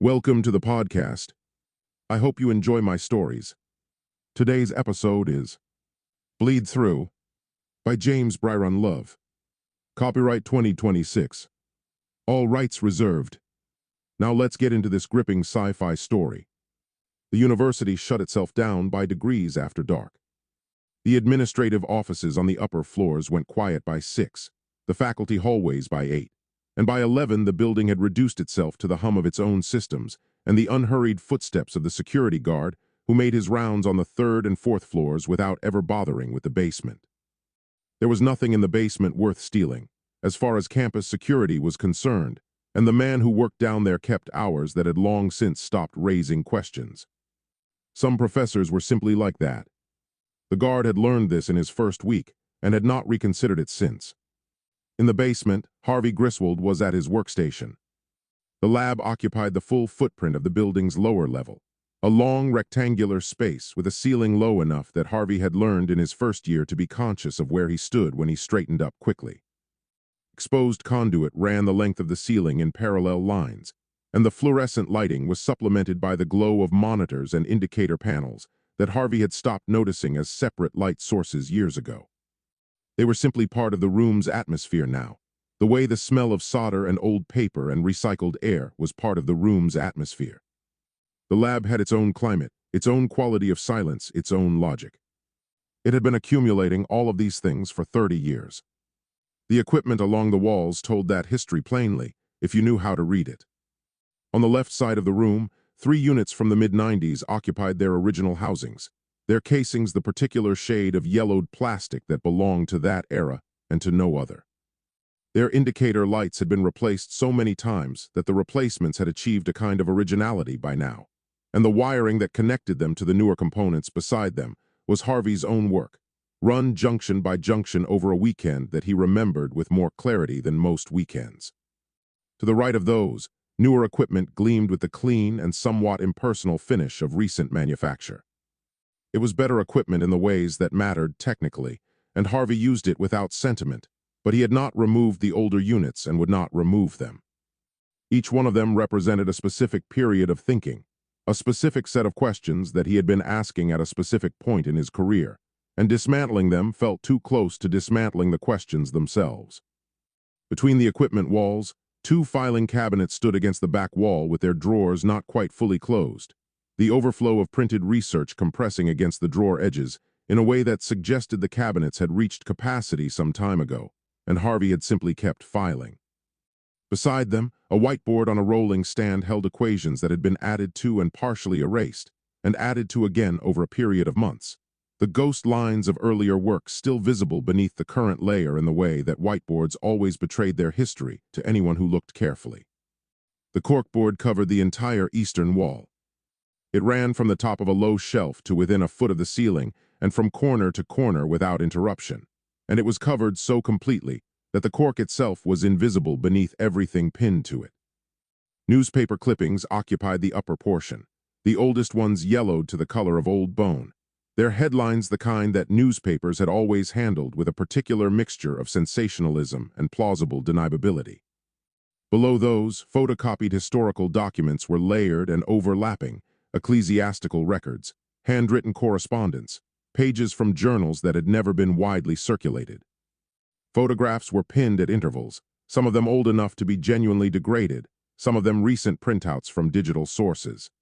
Welcome to the podcast. I hope you enjoy my stories. Today's episode is Bleed Through by James Byron Love. Copyright 2026. All rights reserved. Now let's get into this gripping sci-fi story. The university shut itself down by degrees after dark. The administrative offices on the upper floors went quiet by 6, the faculty hallways by 8, and by 11 the building had reduced itself to the hum of its own systems and the unhurried footsteps of the security guard who made his rounds on the 3rd and 4th floors without ever bothering with the basement. There was nothing in the basement worth stealing, as far as campus security was concerned, and the man who worked down there kept hours that had long since stopped raising questions. Some professors were simply like that. The guard had learned this in his first week and had not reconsidered it since. In the basement, Harvey Griswold was at his workstation. The lab occupied the full footprint of the building's lower level, a long rectangular space with a ceiling low enough that Harvey had learned in his first year to be conscious of where he stood when he straightened up quickly. Exposed conduit ran the length of the ceiling in parallel lines, and the fluorescent lighting was supplemented by the glow of monitors and indicator panels that Harvey had stopped noticing as separate light sources years ago. They were simply part of the room's atmosphere now, the way the smell of solder and old paper and recycled air was part of the room's atmosphere. The lab had its own climate, its own quality of silence, its own logic. It had been accumulating all of these things for 30 years. The equipment along the walls told that history plainly, if you knew how to read it. On the left side of the room, 3 units from the mid-90s occupied their original housings, their casings the particular shade of yellowed plastic that belonged to that era and to no other. Their indicator lights had been replaced so many times that the replacements had achieved a kind of originality by now, and the wiring that connected them to the newer components beside them was Harvey's own work, run junction by junction over a weekend that he remembered with more clarity than most weekends. To the right of those, newer equipment gleamed with the clean and somewhat impersonal finish of recent manufacture. It was better equipment in the ways that mattered technically, and Harvey used it without sentiment, but he had not removed the older units and would not remove them. Each one of them represented a specific period of thinking, a specific set of questions that he had been asking at a specific point in his career, and dismantling them felt too close to dismantling the questions themselves. Between the equipment walls, 2 filing cabinets stood against the back wall with their drawers not quite fully closed, the overflow of printed research compressing against the drawer edges in a way that suggested the cabinets had reached capacity some time ago, and Harvey had simply kept filing. Beside them, a whiteboard on a rolling stand held equations that had been added to and partially erased, and added to again over a period of months, the ghost lines of earlier work still visible beneath the current layer in the way that whiteboards always betrayed their history to anyone who looked carefully. The corkboard covered the entire eastern wall. It ran from the top of a low shelf to within a foot of the ceiling and from corner to corner without interruption, and it was covered so completely that the cork itself was invisible beneath everything pinned to it. Newspaper clippings occupied the upper portion, the oldest ones yellowed to the color of old bone, their headlines the kind that newspapers had always handled with a particular mixture of sensationalism and plausible deniability. Below those, photocopied historical documents were layered and overlapping, ecclesiastical records, handwritten correspondence, pages from journals that had never been widely circulated. Photographs were pinned at intervals, some of them old enough to be genuinely degraded, some of them recent printouts from digital sources.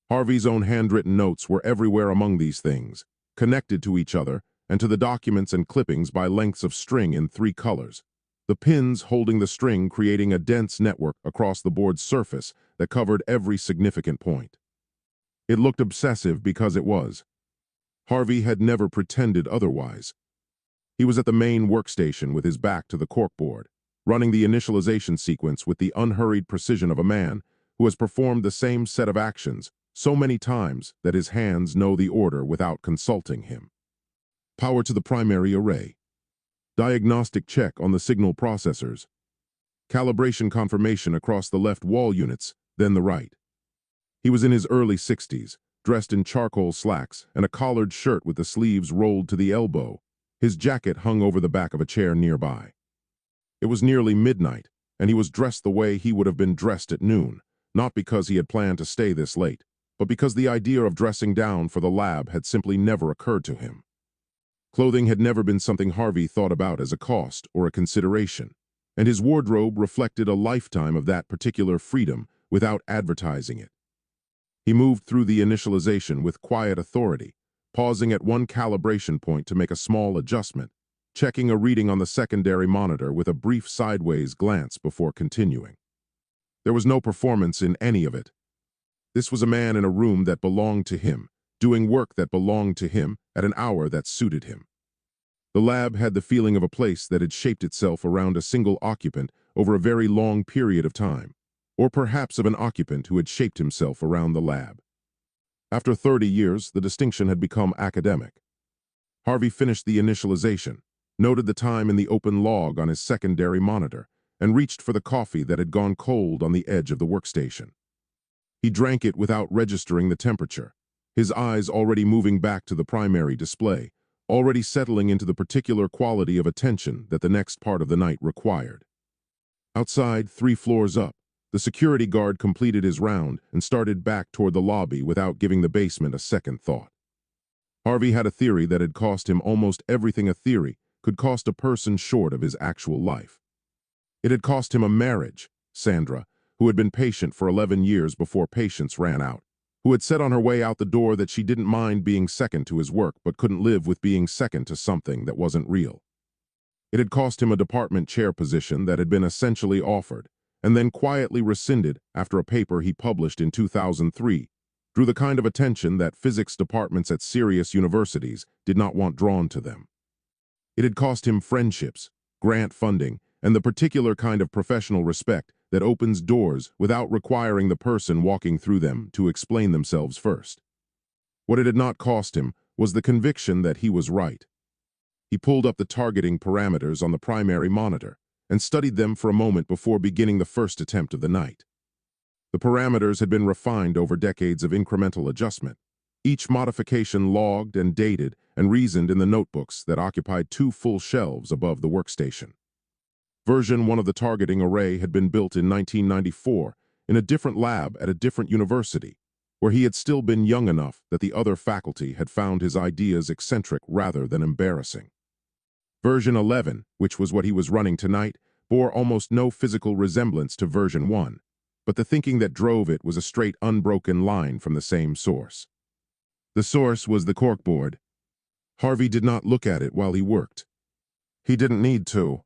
Harvey's own handwritten notes were everywhere among these things, connected to each other and to the documents and clippings by lengths of string in 3 colors, the pins holding the string creating a dense network across the board's surface that covered every significant point. It looked obsessive because it was. Harvey had never pretended otherwise. He was at the main workstation with his back to the corkboard, running the initialization sequence with the unhurried precision of a man who has performed the same set of actions so many times that his hands know the order without consulting him. Power to the primary array. Diagnostic check on the signal processors. Calibration confirmation across the left wall units, then the right. He was in his early 60s, dressed in charcoal slacks and a collared shirt with the sleeves rolled to the elbow. His jacket hung over the back of a chair nearby. It was nearly midnight, and he was dressed the way he would have been dressed at noon, not because he had planned to stay this late, but because the idea of dressing down for the lab had simply never occurred to him. Clothing had never been something Harvey thought about as a cost or a consideration, and his wardrobe reflected a lifetime of that particular freedom without advertising it. He moved through the initialization with quiet authority, pausing at one calibration point to make a small adjustment, checking a reading on the secondary monitor with a brief sideways glance before continuing. There was no performance in any of it. This was a man in a room that belonged to him, doing work that belonged to him at an hour that suited him. The lab had the feeling of a place that had shaped itself around a single occupant over a very long period of time, or perhaps of an occupant who had shaped himself around the lab. After 30 years, the distinction had become academic. Harvey finished the initialization, noted the time in the open log on his secondary monitor, and reached for the coffee that had gone cold on the edge of the workstation. He drank it without registering the temperature, his eyes already moving back to the primary display, already settling into the particular quality of attention that the next part of the night required. Outside, 3 floors up, the security guard completed his round and started back toward the lobby without giving the basement a second thought. Harvey had a theory that had cost him almost everything a theory could cost a person short of his actual life. It had cost him a marriage, Sandra, who had been patient for 11 years before patience ran out, who had said on her way out the door that she didn't mind being second to his work but couldn't live with being second to something that wasn't real. It had cost him a department chair position that had been essentially offered, and then quietly rescinded after a paper he published in 2003 drew the kind of attention that physics departments at serious universities did not want drawn to them. It had cost him friendships, grant funding, and the particular kind of professional respect that opens doors without requiring the person walking through them to explain themselves first. What it had not cost him was the conviction that he was right. He pulled up the targeting parameters on the primary monitor and studied them for a moment before beginning the first attempt of the night. The parameters had been refined over decades of incremental adjustment, each modification logged and dated and reasoned in the notebooks that occupied 2 full shelves above the workstation. Version 1 of the targeting array had been built in 1994 in a different lab at a different university, where he had still been young enough that the other faculty had found his ideas eccentric rather than embarrassing. Version 11, which was what he was running tonight, bore almost no physical resemblance to version 1, but the thinking that drove it was a straight unbroken line from the same source. The source was the corkboard. Harvey did not look at it while he worked. He didn't need to.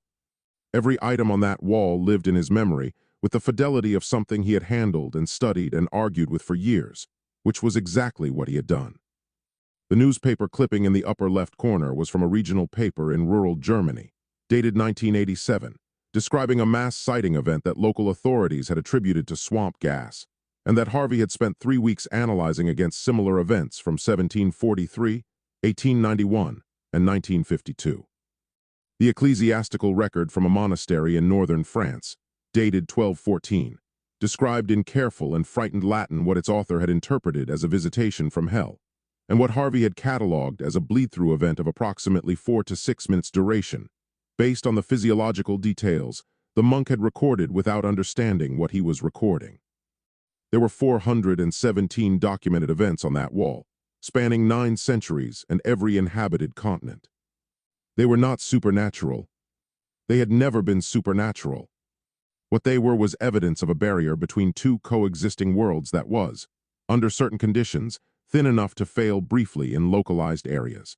Every item on that wall lived in his memory with the fidelity of something he had handled and studied and argued with for years, which was exactly what he had done. The newspaper clipping in the upper left corner was from a regional paper in rural Germany, dated 1987, describing a mass sighting event that local authorities had attributed to swamp gas, and that Harvey had spent 3 weeks analyzing against similar events from 1743, 1891, and 1952. The ecclesiastical record from a monastery in northern France, dated 1214, described in careful and frightened Latin what its author had interpreted as a visitation from hell, and what Harvey had catalogued as a bleed-through event of approximately 4 to 6 minutes duration. Based on the physiological details, the monk had recorded without understanding what he was recording. There were 417 documented events on that wall, spanning 9 centuries and every inhabited continent. They were not supernatural. They had never been supernatural. What they were was evidence of a barrier between 2 coexisting worlds that was, under certain conditions, thin enough to fail briefly in localized areas.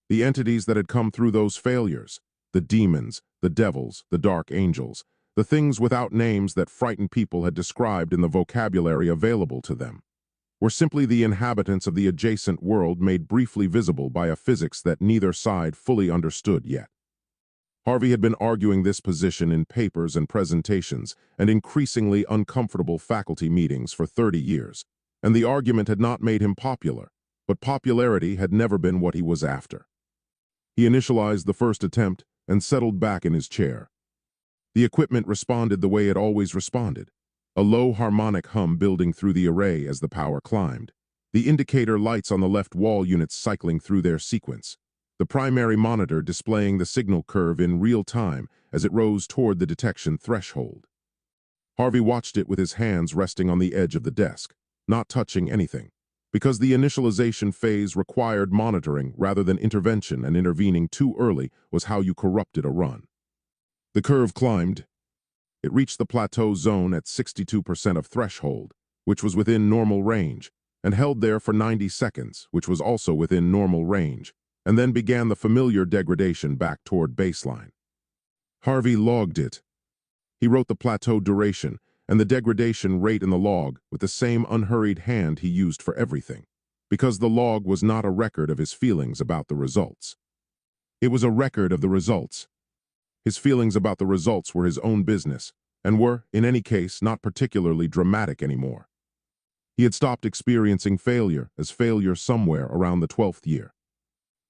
The entities that had come through those failures, the demons, the devils, the dark angels, the things without names that frightened people had described in the vocabulary available to them, were simply the inhabitants of the adjacent world made briefly visible by a physics that neither side fully understood yet. Harvey had been arguing this position in papers and presentations and increasingly uncomfortable faculty meetings for 30 years, and the argument had not made him popular, but popularity had never been what he was after. He initialized the first attempt and settled back in his chair. The equipment responded the way it always responded, a low harmonic hum building through the array as the power climbed, the indicator lights on the left wall units cycling through their sequence, the primary monitor displaying the signal curve in real time as it rose toward the detection threshold. Harvey watched it with his hands resting on the edge of the desk, not touching anything, because the initialization phase required monitoring rather than intervention, and intervening too early was how you corrupted a run. The curve climbed. It reached the plateau zone at 62% of threshold, which was within normal range, and held there for 90 seconds, which was also within normal range, and then began the familiar degradation back toward baseline. Harvey logged it. He wrote the plateau duration and the degradation rate in the log with the same unhurried hand he used for everything, because the log was not a record of his feelings about the results. It was a record of the results. His feelings about the results were his own business, and were, in any case, not particularly dramatic anymore. He had stopped experiencing failure as failure somewhere around the 12th year.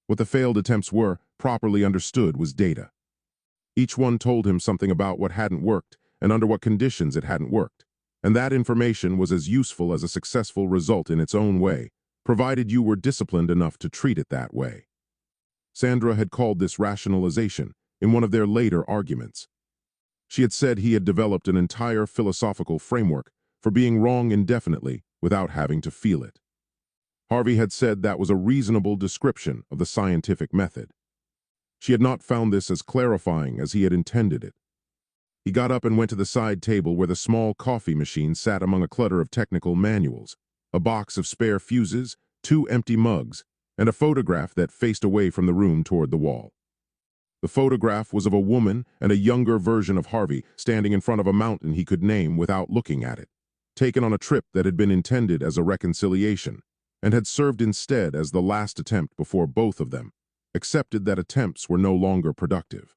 What the failed attempts were, properly understood, was data. Each one told him something about what hadn't worked and under what conditions it hadn't worked, and that information was as useful as a successful result in its own way, provided you were disciplined enough to treat it that way. Sandra had called this rationalization in one of their later arguments. She had said he had developed an entire philosophical framework for being wrong indefinitely without having to feel it. Harvey had said that was a reasonable description of the scientific method. She had not found this as clarifying as he had intended it. He got up and went to the side table where the small coffee machine sat among a clutter of technical manuals, a box of spare fuses, 2 empty mugs, and a photograph that faced away from the room toward the wall. The photograph was of a woman and a younger version of Harvey standing in front of a mountain he could name without looking at it, taken on a trip that had been intended as a reconciliation, and had served instead as the last attempt before both of them accepted that attempts were no longer productive.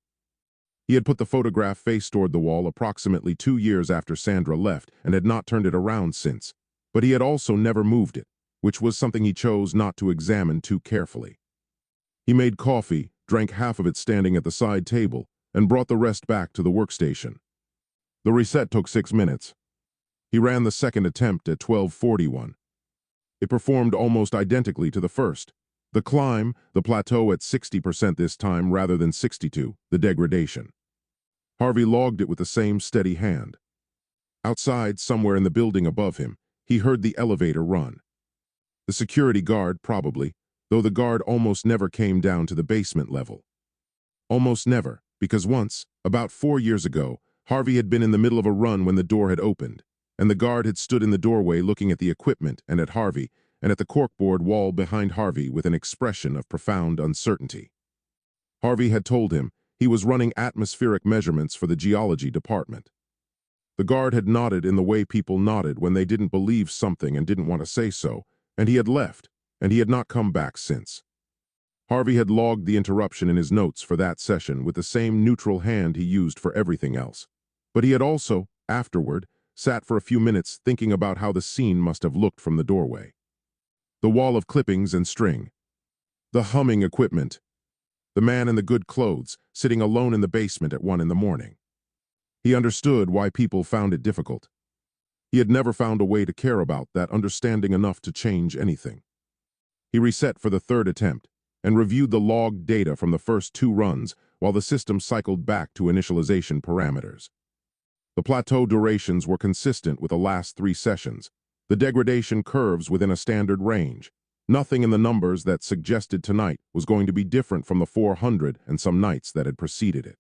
He had put the photograph face toward the wall approximately 2 years after Sandra left and had not turned it around since, but he had also never moved it, which was something he chose not to examine too carefully. He made coffee, drank half of it standing at the side table, and brought the rest back to the workstation. The reset took 6 minutes. He ran the second attempt at 12:41. It performed almost identically to the first. The climb, the plateau at 60% this time rather than 62, the degradation. Harvey logged it with the same steady hand. Outside, somewhere in the building above him, he heard the elevator run. The security guard, probably, though the guard almost never came down to the basement level. Almost never, because once, about 4 years ago, Harvey had been in the middle of a run when the door had opened, and the guard had stood in the doorway looking at the equipment and at Harvey, and at the corkboard wall behind Harvey with an expression of profound uncertainty. Harvey had told him he was running atmospheric measurements for the geology department. The guard had nodded in the way people nodded when they didn't believe something and didn't want to say so, and he had left, and he had not come back since. Harvey had logged the interruption in his notes for that session with the same neutral hand he used for everything else, but he had also, afterward, sat for a few minutes thinking about how the scene must have looked from the doorway. The wall of clippings and string. The humming equipment. The man in the good clothes, sitting alone in the basement at 1 in the morning. He understood why people found it difficult. He had never found a way to care about that understanding enough to change anything. He reset for the third attempt and reviewed the logged data from the first 2 runs while the system cycled back to initialization parameters. The plateau durations were consistent with the last 3 sessions. The degradation curves within a standard range. Nothing in the numbers that suggested tonight was going to be different from the 400 and some nights that had preceded it.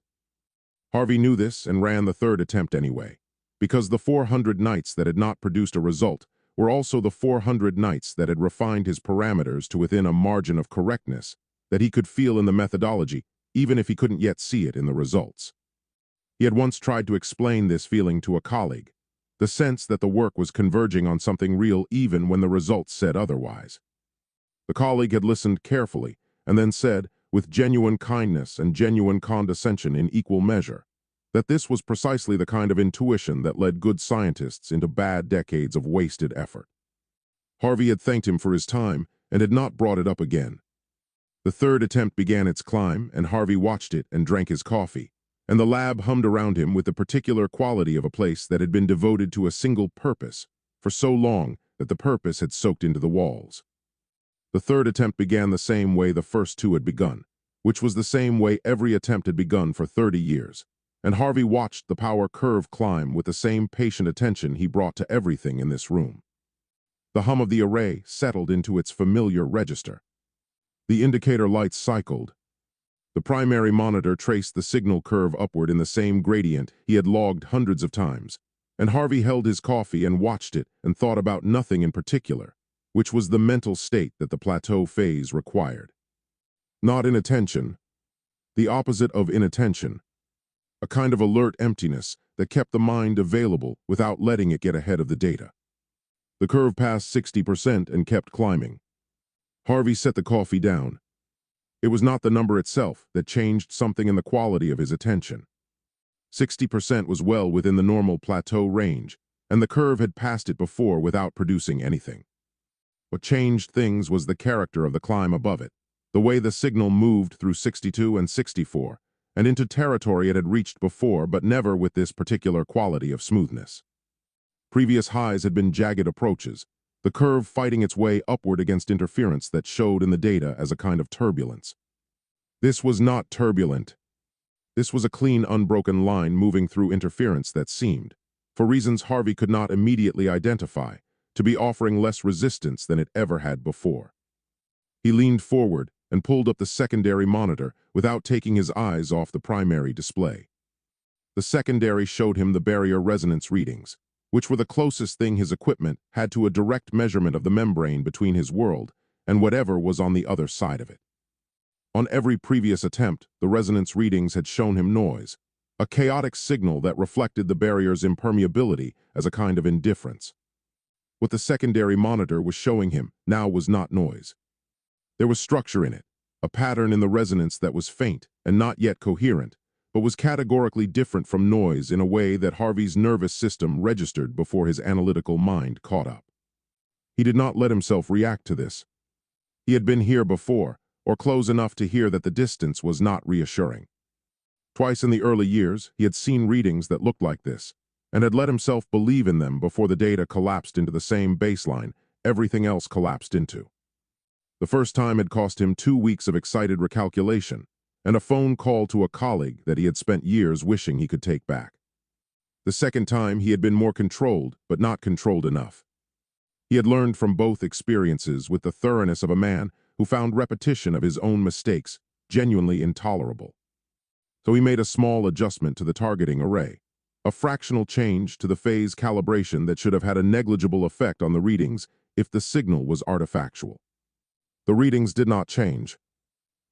Harvey knew this and ran the third attempt anyway, because the 400 nights that had not produced a result were also the 400 nights that had refined his parameters to within a margin of correctness that he could feel in the methodology, even if he couldn't yet see it in the results. He had once tried to explain this feeling to a colleague, the sense that the work was converging on something real even when the results said otherwise. The colleague had listened carefully and then said, with genuine kindness and genuine condescension in equal measure, that this was precisely the kind of intuition that led good scientists into bad decades of wasted effort. Harvey had thanked him for his time and had not brought it up again. The third attempt began its climb, and Harvey watched it and drank his coffee, and the lab hummed around him with the particular quality of a place that had been devoted to a single purpose for so long that the purpose had soaked into the walls. The third attempt began the same way the first 2 had begun, which was the same way every attempt had begun for 30 years, and Harvey watched the power curve climb with the same patient attention he brought to everything in this room. The hum of the array settled into its familiar register. The indicator lights cycled. The primary monitor traced the signal curve upward in the same gradient he had logged hundreds of times, and Harvey held his coffee and watched it and thought about nothing in particular, which was the mental state that the plateau phase required. Not inattention, the opposite of inattention, a kind of alert emptiness that kept the mind available without letting it get ahead of the data. The curve passed 60% and kept climbing. Harvey set the coffee down. It was not the number itself that changed something in the quality of his attention. 60% was well within the normal plateau range, and the curve had passed it before without producing anything. What changed things was the character of the climb above it, the way the signal moved through 62 and 64, and into territory it had reached before, but never with this particular quality of smoothness. Previous highs had been jagged approaches, the curve fighting its way upward against interference that showed in the data as a kind of turbulence. This was not turbulent. This was a clean, unbroken line moving through interference that seemed, for reasons Harvey could not immediately identify, to be offering less resistance than it ever had before. He leaned forward and pulled up the secondary monitor without taking his eyes off the primary display. The secondary showed him the barrier resonance readings, which were the closest thing his equipment had to a direct measurement of the membrane between his world and whatever was on the other side of it. On every previous attempt, the resonance readings had shown him noise, a chaotic signal that reflected the barrier's impermeability as a kind of indifference. What the secondary monitor was showing him now was not noise. There was structure in it, a pattern in the resonance that was faint and not yet coherent, but was categorically different from noise in a way that Harvey's nervous system registered before his analytical mind caught up. He did not let himself react to this. He had been here before, or close enough to hear that the distance was not reassuring. Twice in the early years, he had seen readings that looked like this, and had let himself believe in them before the data collapsed into the same baseline everything else collapsed into. The first time had cost him 2 weeks of excited recalculation, and a phone call to a colleague that he had spent years wishing he could take back. The second time he had been more controlled, but not controlled enough. He had learned from both experiences with the thoroughness of a man who found repetition of his own mistakes genuinely intolerable. So he made a small adjustment to the targeting array, a fractional change to the phase calibration that should have had a negligible effect on the readings if the signal was artifactual. The readings did not change.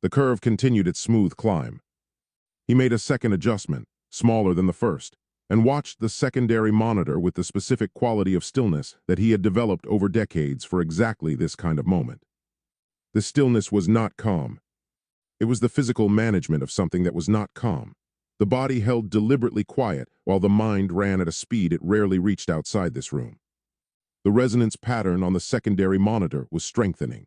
The curve continued its smooth climb. He made a second adjustment, smaller than the first, and watched the secondary monitor with the specific quality of stillness that he had developed over decades for exactly this kind of moment. The stillness was not calm. It was the physical management of something that was not calm. The body held deliberately quiet while the mind ran at a speed it rarely reached outside this room. The resonance pattern on the secondary monitor was strengthening.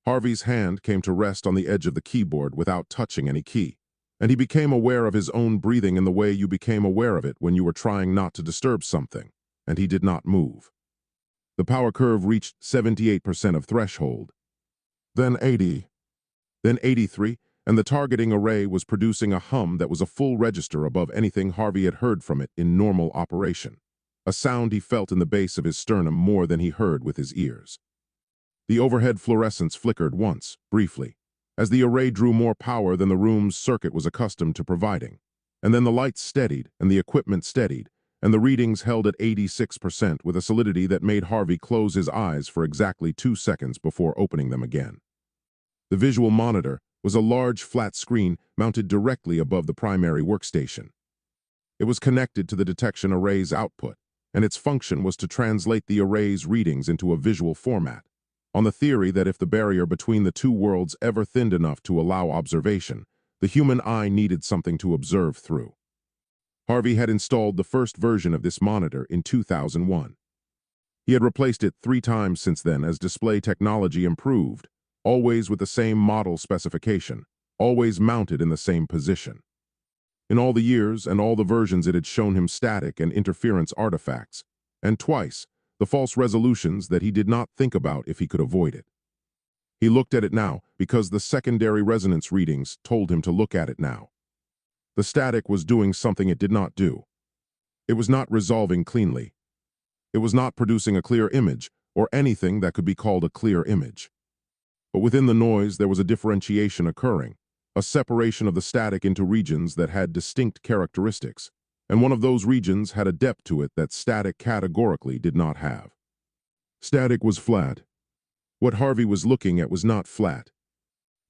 Harvey's hand came to rest on the edge of the keyboard without touching any key, and he became aware of his own breathing in the way you became aware of it when you were trying not to disturb something, and he did not move. The power curve reached 78% of threshold, then 80, then 83, and the targeting array was producing a hum that was a full register above anything Harvey had heard from it in normal operation, a sound he felt in the base of his sternum more than he heard with his ears. The overhead fluorescence flickered once, briefly, as the array drew more power than the room's circuit was accustomed to providing, and then the lights steadied and the equipment steadied, and the readings held at 86% with a solidity that made Harvey close his eyes for exactly 2 seconds before opening them again. The visual monitor was a large flat screen mounted directly above the primary workstation. It was connected to the detection array's output, and its function was to translate the array's readings into a visual format, on the theory that if the barrier between the two worlds ever thinned enough to allow observation, the human eye needed something to observe through. Harvey had installed the first version of this monitor in 2001. He had replaced it 3 times since then as display technology improved, always with the same model specification, always mounted in the same position. In all the years and all the versions it had shown him static and interference artifacts, and twice, the false resolutions that he did not think about if he could avoid it. He looked at it now because the secondary resonance readings told him to look at it now. The static was doing something it did not do. It was not resolving cleanly. It was not producing a clear image, or anything that could be called a clear image. But within the noise, there was a differentiation occurring, a separation of the static into regions that had distinct characteristics, and one of those regions had a depth to it that static categorically did not have. Static was flat. What Harvey was looking at was not flat.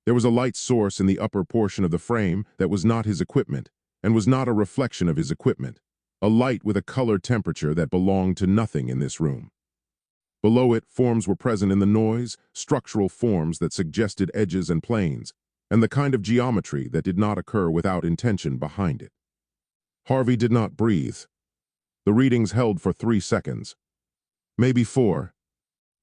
There was a light source in the upper portion of the frame that was not his equipment, and was not a reflection of his equipment, a light with a color temperature that belonged to nothing in this room. Below it, forms were present in the noise, structural forms that suggested edges and planes, and the kind of geometry that did not occur without intention behind it. Harvey did not breathe. The readings held for 3 seconds. Maybe 4.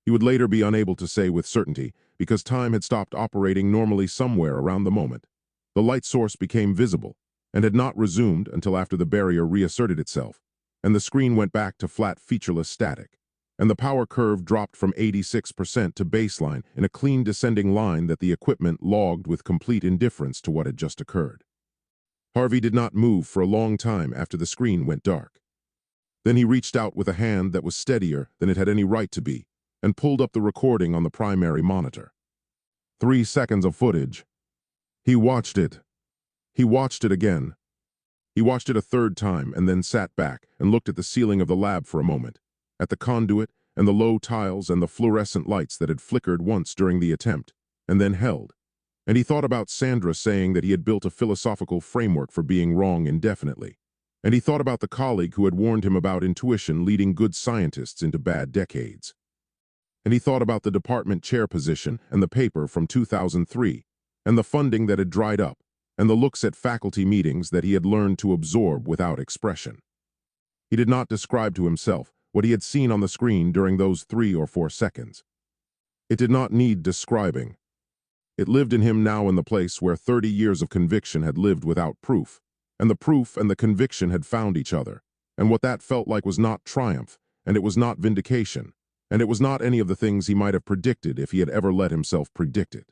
He would later be unable to say with certainty, because time had stopped operating normally somewhere around the moment. The light source became visible, and had not resumed until after the barrier reasserted itself, and the screen went back to flat featureless static, and the power curve dropped from 86% to baseline in a clean descending line that the equipment logged with complete indifference to what had just occurred. Harvey did not move for a long time after the screen went dark. Then he reached out with a hand that was steadier than it had any right to be, and pulled up the recording on the primary monitor. 3 seconds of footage. He watched it. He watched it again. He watched it a third time and then sat back and looked at the ceiling of the lab for a moment, at the conduit and the low tiles and the fluorescent lights that had flickered once during the attempt, and then held. And he thought about Sandra saying that he had built a philosophical framework for being wrong indefinitely. And he thought about the colleague who had warned him about intuition leading good scientists into bad decades. And he thought about the department chair position and the paper from 2003, and the funding that had dried up, and the looks at faculty meetings that he had learned to absorb without expression. He did not describe to himself what he had seen on the screen during those 3 or 4 seconds. It did not need describing. It lived in him now in the place where 30 years of conviction had lived without proof, and the proof and the conviction had found each other, and what that felt like was not triumph, and it was not vindication, and it was not any of the things he might have predicted if he had ever let himself predict it.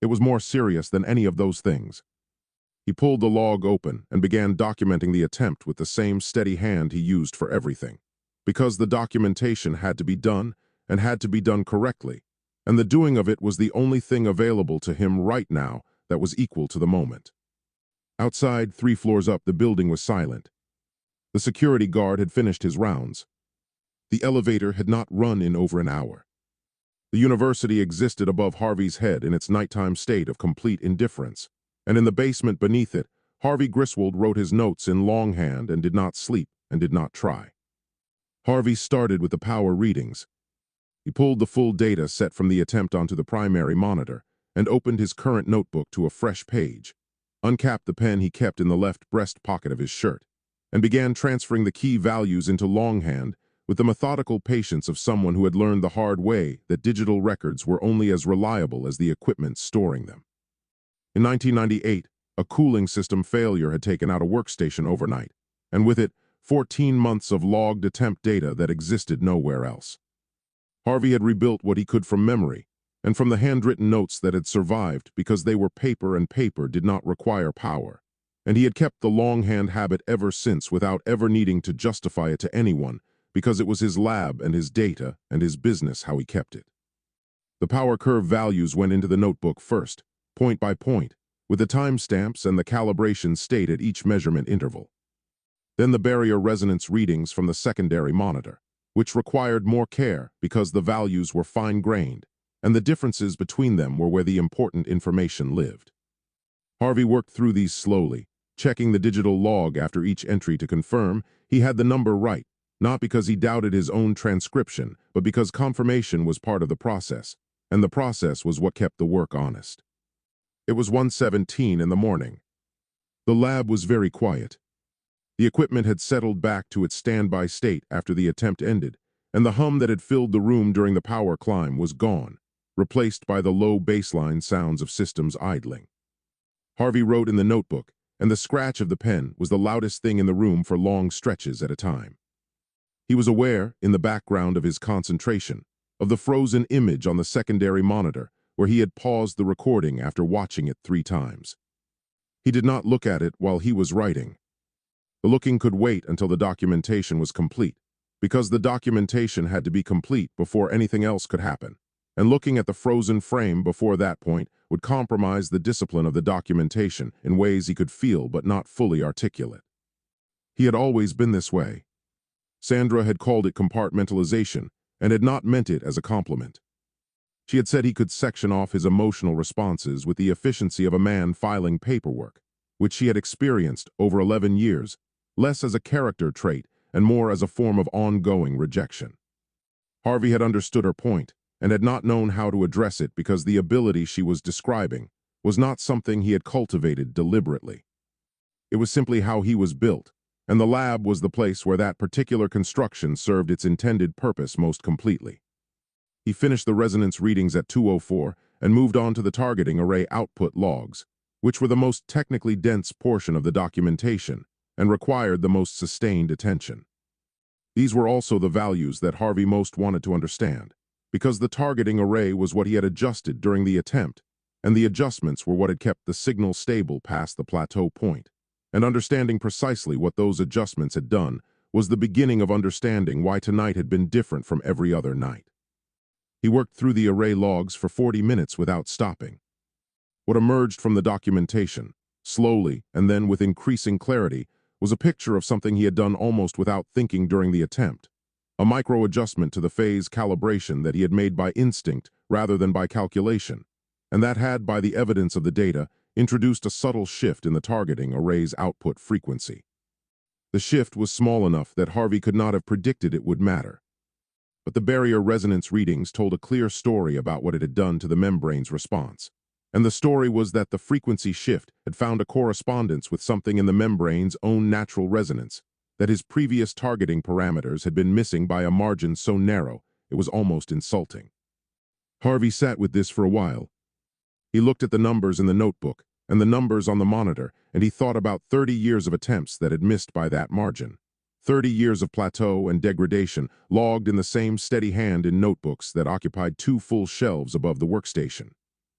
It was more serious than any of those things. He pulled the log open and began documenting the attempt with the same steady hand he used for everything, because the documentation had to be done and had to be done correctly, and the doing of it was the only thing available to him right now that was equal to the moment. Outside, 3 floors up, the building was silent. The security guard had finished his rounds. The elevator had not run in over an hour. The university existed above Harvey's head in its nighttime state of complete indifference, and in the basement beneath it, Harvey Griswold wrote his notes in longhand and did not sleep and did not try. Harvey started with the power readings. He pulled the full data set from the attempt onto the primary monitor and opened his current notebook to a fresh page, uncapped the pen he kept in the left breast pocket of his shirt, and began transferring the key values into longhand with the methodical patience of someone who had learned the hard way that digital records were only as reliable as the equipment storing them. In 1998, a cooling system failure had taken out a workstation overnight, and with it, 14 months of logged attempt data that existed nowhere else. Harvey had rebuilt what he could from memory, and from the handwritten notes that had survived because they were paper and paper did not require power, and he had kept the longhand habit ever since without ever needing to justify it to anyone because it was his lab and his data and his business how he kept it. The power curve values went into the notebook first, point by point, with the timestamps and the calibration state at each measurement interval. Then the barrier resonance readings from the secondary monitor, which required more care because the values were fine-grained, and the differences between them were where the important information lived. Harvey worked through these slowly, checking the digital log after each entry to confirm he had the number right, not because he doubted his own transcription, but because confirmation was part of the process, and the process was what kept the work honest. It was 1:17 in the morning. The lab was very quiet. The equipment had settled back to its standby state after the attempt ended, and the hum that had filled the room during the power climb was gone, replaced by the low baseline sounds of systems idling. Harvey wrote in the notebook, and the scratch of the pen was the loudest thing in the room for long stretches at a time. He was aware, in the background of his concentration, of the frozen image on the secondary monitor where he had paused the recording after watching it 3 times. He did not look at it while he was writing. The looking could wait until the documentation was complete, because the documentation had to be complete before anything else could happen, and looking at the frozen frame before that point would compromise the discipline of the documentation in ways he could feel but not fully articulate. He had always been this way. Sandra had called it compartmentalization and had not meant it as a compliment. She had said he could section off his emotional responses with the efficiency of a man filing paperwork, which she had experienced over 11 years, less as a character trait and more as a form of ongoing rejection. Harvey had understood her point and had not known how to address it because the ability she was describing was not something he had cultivated deliberately. It was simply how he was built, and the lab was the place where that particular construction served its intended purpose most completely. He finished the resonance readings at 2:04 and moved on to the targeting array output logs, which were the most technically dense portion of the documentation and required the most sustained attention. These were also the values that Harvey most wanted to understand, because the targeting array was what he had adjusted during the attempt, and the adjustments were what had kept the signal stable past the plateau point. And understanding precisely what those adjustments had done was the beginning of understanding why tonight had been different from every other night. He worked through the array logs for 40 minutes without stopping. What emerged from the documentation, slowly and then with increasing clarity, was a picture of something he had done almost without thinking during the attempt, a micro-adjustment to the phase calibration that he had made by instinct rather than by calculation, and that had, by the evidence of the data, introduced a subtle shift in the targeting array's output frequency. The shift was small enough that Harvey could not have predicted it would matter. But the barrier resonance readings told a clear story about what it had done to the membrane's response. And the story was that the frequency shift had found a correspondence with something in the membrane's own natural resonance, that his previous targeting parameters had been missing by a margin so narrow it was almost insulting. Harvey sat with this for a while. He looked at the numbers in the notebook and the numbers on the monitor, and he thought about 30 years of attempts that had missed by that margin. 30 years of plateau and degradation logged in the same steady hand in notebooks that occupied 2 full shelves above the workstation.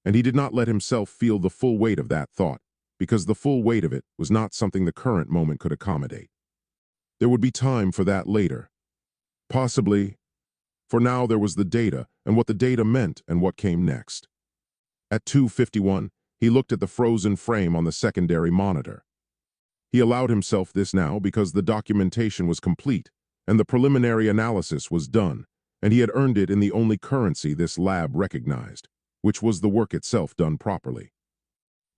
And he did not let himself feel the full weight of that thought, because the full weight of it was not something the current moment could accommodate. There would be time for that later. Possibly. For now there was the data, and what the data meant and what came next. At 2:51, he looked at the frozen frame on the secondary monitor. He allowed himself this now because the documentation was complete, and the preliminary analysis was done, and he had earned it in the only currency this lab recognized, which was the work itself done properly.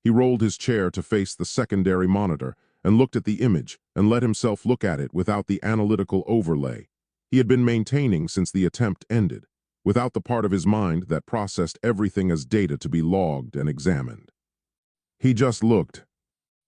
He rolled his chair to face the secondary monitor and looked at the image and let himself look at it without the analytical overlay he had been maintaining since the attempt ended, without the part of his mind that processed everything as data to be logged and examined. He just looked.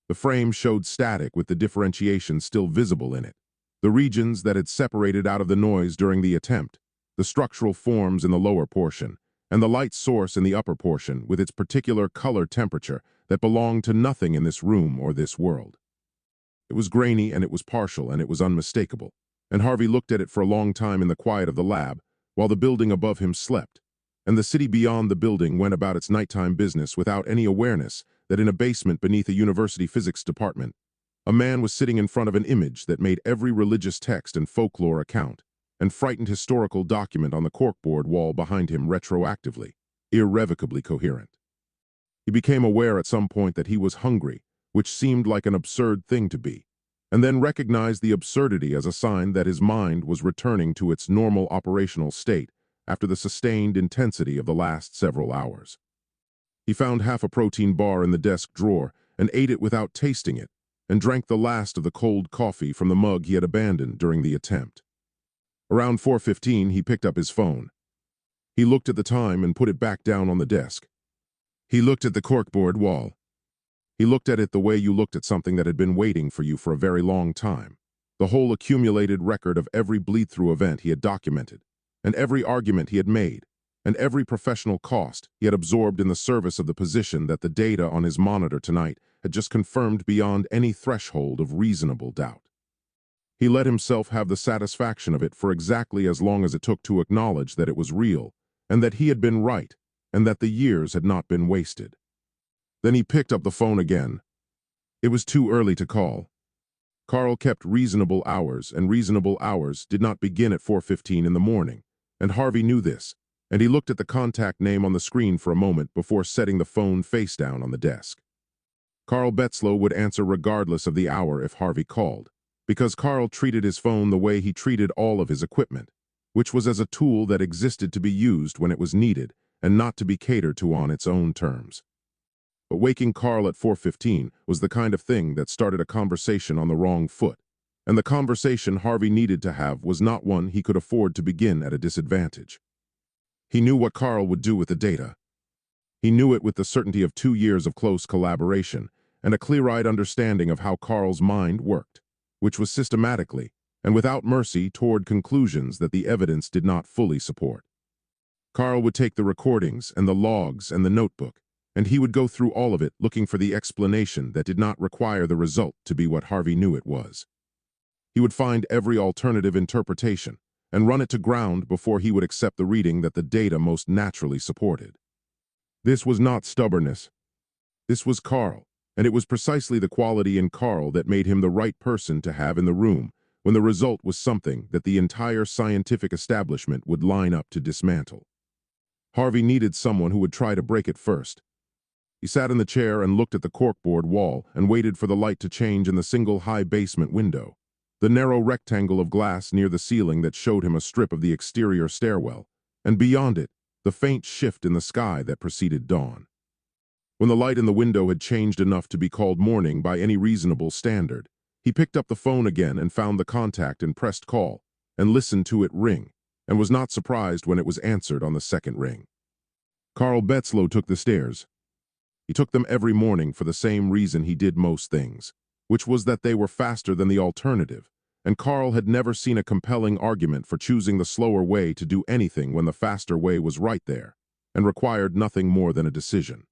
The frame showed static with the differentiation still visible in it, the regions that had separated out of the noise during the attempt, the structural forms in the lower portion, and the light source in the upper portion with its particular color temperature that belonged to nothing in this room or this world. It was grainy and it was partial and it was unmistakable, and Harvey looked at it for a long time in the quiet of the lab while the building above him slept, and the city beyond the building went about its nighttime business without any awareness that in a basement beneath a university physics department, a man was sitting in front of an image that made every religious text and folklore account, and frightened historical document on the corkboard wall behind him retroactively, irrevocably coherent. He became aware at some point that he was hungry, which seemed like an absurd thing to be, and then recognized the absurdity as a sign that his mind was returning to its normal operational state after the sustained intensity of the last several hours. He found half a protein bar in the desk drawer and ate it without tasting it, and drank the last of the cold coffee from the mug he had abandoned during the attempt. Around 4:15, he picked up his phone. He looked at the time and put it back down on the desk. He looked at the corkboard wall. He looked at it the way you looked at something that had been waiting for you for a very long time. The whole accumulated record of every bleed-through event he had documented, and every argument he had made, and every professional cost he had absorbed in the service of the position that the data on his monitor tonight had just confirmed beyond any threshold of reasonable doubt. He let himself have the satisfaction of it for exactly as long as it took to acknowledge that it was real, and that he had been right, and that the years had not been wasted. Then he picked up the phone again. It was too early to call. Carl kept reasonable hours, and reasonable hours did not begin at 4:15 in the morning, and Harvey knew this, and he looked at the contact name on the screen for a moment before setting the phone face down on the desk. Carl Betzlow would answer regardless of the hour if Harvey called, because Carl treated his phone the way he treated all of his equipment, which was as a tool that existed to be used when it was needed and not to be catered to on its own terms. But waking Carl at 4:15 was the kind of thing that started a conversation on the wrong foot, and the conversation Harvey needed to have was not one he could afford to begin at a disadvantage. He knew what Carl would do with the data. He knew it with the certainty of 2 years of close collaboration and a clear-eyed understanding of how Carl's mind worked, which was systematically and without mercy toward conclusions that the evidence did not fully support. Carl would take the recordings and the logs and the notebook, and he would go through all of it looking for the explanation that did not require the result to be what Harvey knew it was. He would find every alternative interpretation and run it to ground before he would accept the reading that the data most naturally supported. This was not stubbornness. This was Carl, and it was precisely the quality in Carl that made him the right person to have in the room when the result was something that the entire scientific establishment would line up to dismantle. Harvey needed someone who would try to break it first. He sat in the chair and looked at the corkboard wall and waited for the light to change in the single high basement window, the narrow rectangle of glass near the ceiling that showed him a strip of the exterior stairwell, and beyond it, the faint shift in the sky that preceded dawn. When the light in the window had changed enough to be called morning by any reasonable standard, he picked up the phone again and found the contact and pressed call, and listened to it ring, and was not surprised when it was answered on the second ring. Carl Betzlow took the stairs. He took them every morning for the same reason he did most things, which was that they were faster than the alternative, and Carl had never seen a compelling argument for choosing the slower way to do anything when the faster way was right there, and required nothing more than a decision.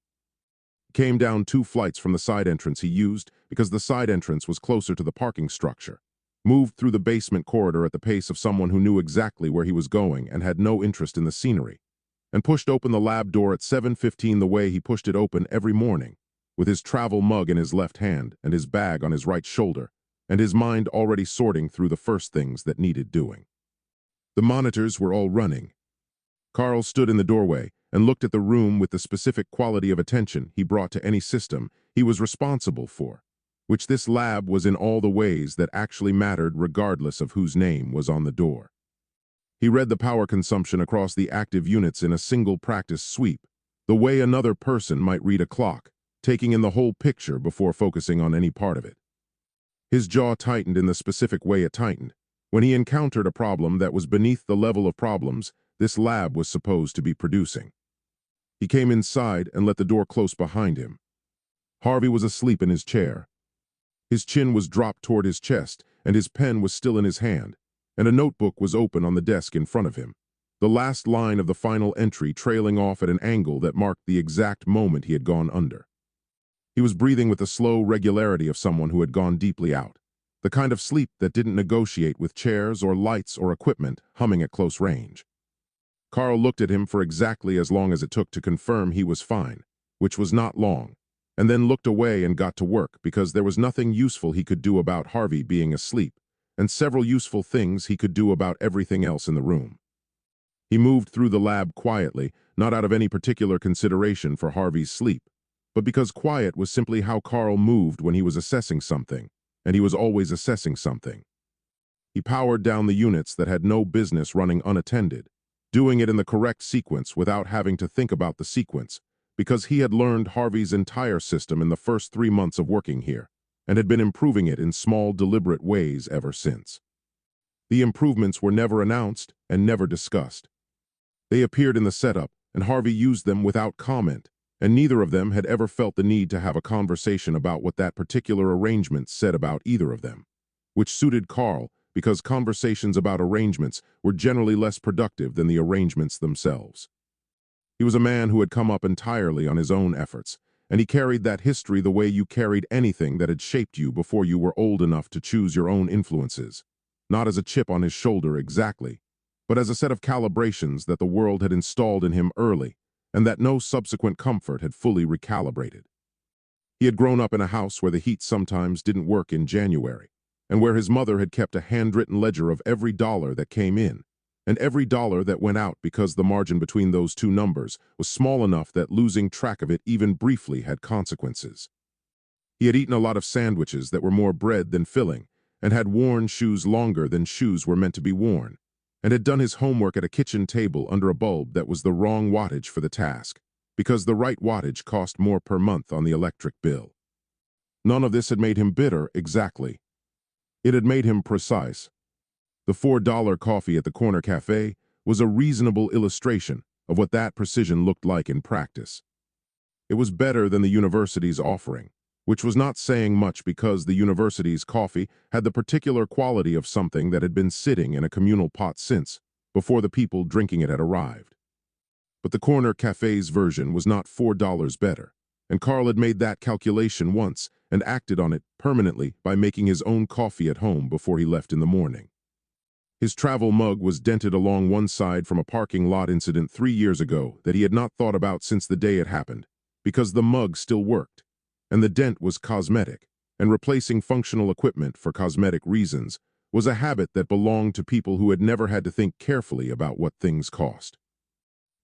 He came down 2 flights from the side entrance he used because the side entrance was closer to the parking structure, moved through the basement corridor at the pace of someone who knew exactly where he was going and had no interest in the scenery, and pushed open the lab door at 7:15 the way he pushed it open every morning, with his travel mug in his left hand and his bag on his right shoulder, and his mind already sorting through the first things that needed doing. The monitors were all running. Carl stood in the doorway and looked at the room with the specific quality of attention he brought to any system he was responsible for, which this lab was in all the ways that actually mattered regardless of whose name was on the door. He read the power consumption across the active units in a single practice sweep, the way another person might read a clock, taking in the whole picture before focusing on any part of it. His jaw tightened in the specific way it tightened when he encountered a problem that was beneath the level of problems this lab was supposed to be producing. He came inside and let the door close behind him. Harvey was asleep in his chair. His chin was dropped toward his chest, and his pen was still in his hand, and a notebook was open on the desk in front of him, the last line of the final entry trailing off at an angle that marked the exact moment he had gone under. He was breathing with the slow regularity of someone who had gone deeply out, the kind of sleep that didn't negotiate with chairs or lights or equipment humming at close range. Carl looked at him for exactly as long as it took to confirm he was fine, which was not long, and then looked away and got to work because there was nothing useful he could do about Harvey being asleep, and several useful things he could do about everything else in the room. He moved through the lab quietly, not out of any particular consideration for Harvey's sleep, but because quiet was simply how Carl moved when he was assessing something, and he was always assessing something. He powered down the units that had no business running unattended, doing it in the correct sequence without having to think about the sequence, because he had learned Harvey's entire system in the first 3 months of working here, and had been improving it in small, deliberate ways ever since. The improvements were never announced and never discussed. They appeared in the setup, and Harvey used them without comment, and neither of them had ever felt the need to have a conversation about what that particular arrangement said about either of them, which suited Carl because conversations about arrangements were generally less productive than the arrangements themselves. He was a man who had come up entirely on his own efforts, and he carried that history the way you carried anything that had shaped you before you were old enough to choose your own influences, not as a chip on his shoulder exactly, but as a set of calibrations that the world had installed in him early, and that no subsequent comfort had fully recalibrated. He had grown up in a house where the heat sometimes didn't work in January, and where his mother had kept a handwritten ledger of every dollar that came in, and every dollar that went out, because the margin between those two numbers was small enough that losing track of it even briefly had consequences. He had eaten a lot of sandwiches that were more bread than filling, and had worn shoes longer than shoes were meant to be worn, and had done his homework at a kitchen table under a bulb that was the wrong wattage for the task, because the right wattage cost more per month on the electric bill. None of this had made him bitter exactly. It had made him precise. The $4 coffee at the corner cafe was a reasonable illustration of what that precision looked like in practice. It was better than the university's offering, which was not saying much because the university's coffee had the particular quality of something that had been sitting in a communal pot since before the people drinking it had arrived. But the corner cafe's version was not $4 better, and Carl had made that calculation once and acted on it permanently by making his own coffee at home before he left in the morning. His travel mug was dented along one side from a parking lot incident 3 years ago that he had not thought about since the day it happened, because the mug still worked, and the dent was cosmetic, and replacing functional equipment for cosmetic reasons was a habit that belonged to people who had never had to think carefully about what things cost.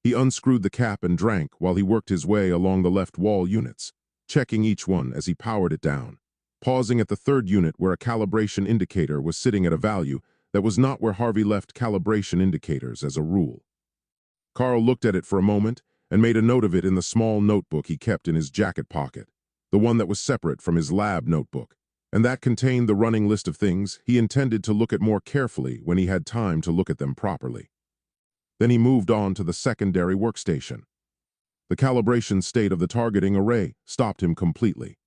He unscrewed the cap and drank while he worked his way along the left wall units, checking each one as he powered it down, pausing at the third unit where a calibration indicator was sitting at a value that was not where Harvey left calibration indicators as a rule. Carl looked at it for a moment and made a note of it in the small notebook he kept in his jacket pocket, the one that was separate from his lab notebook, and that contained the running list of things he intended to look at more carefully when he had time to look at them properly. Then he moved on to the secondary workstation. The calibration state of the targeting array stopped him completely.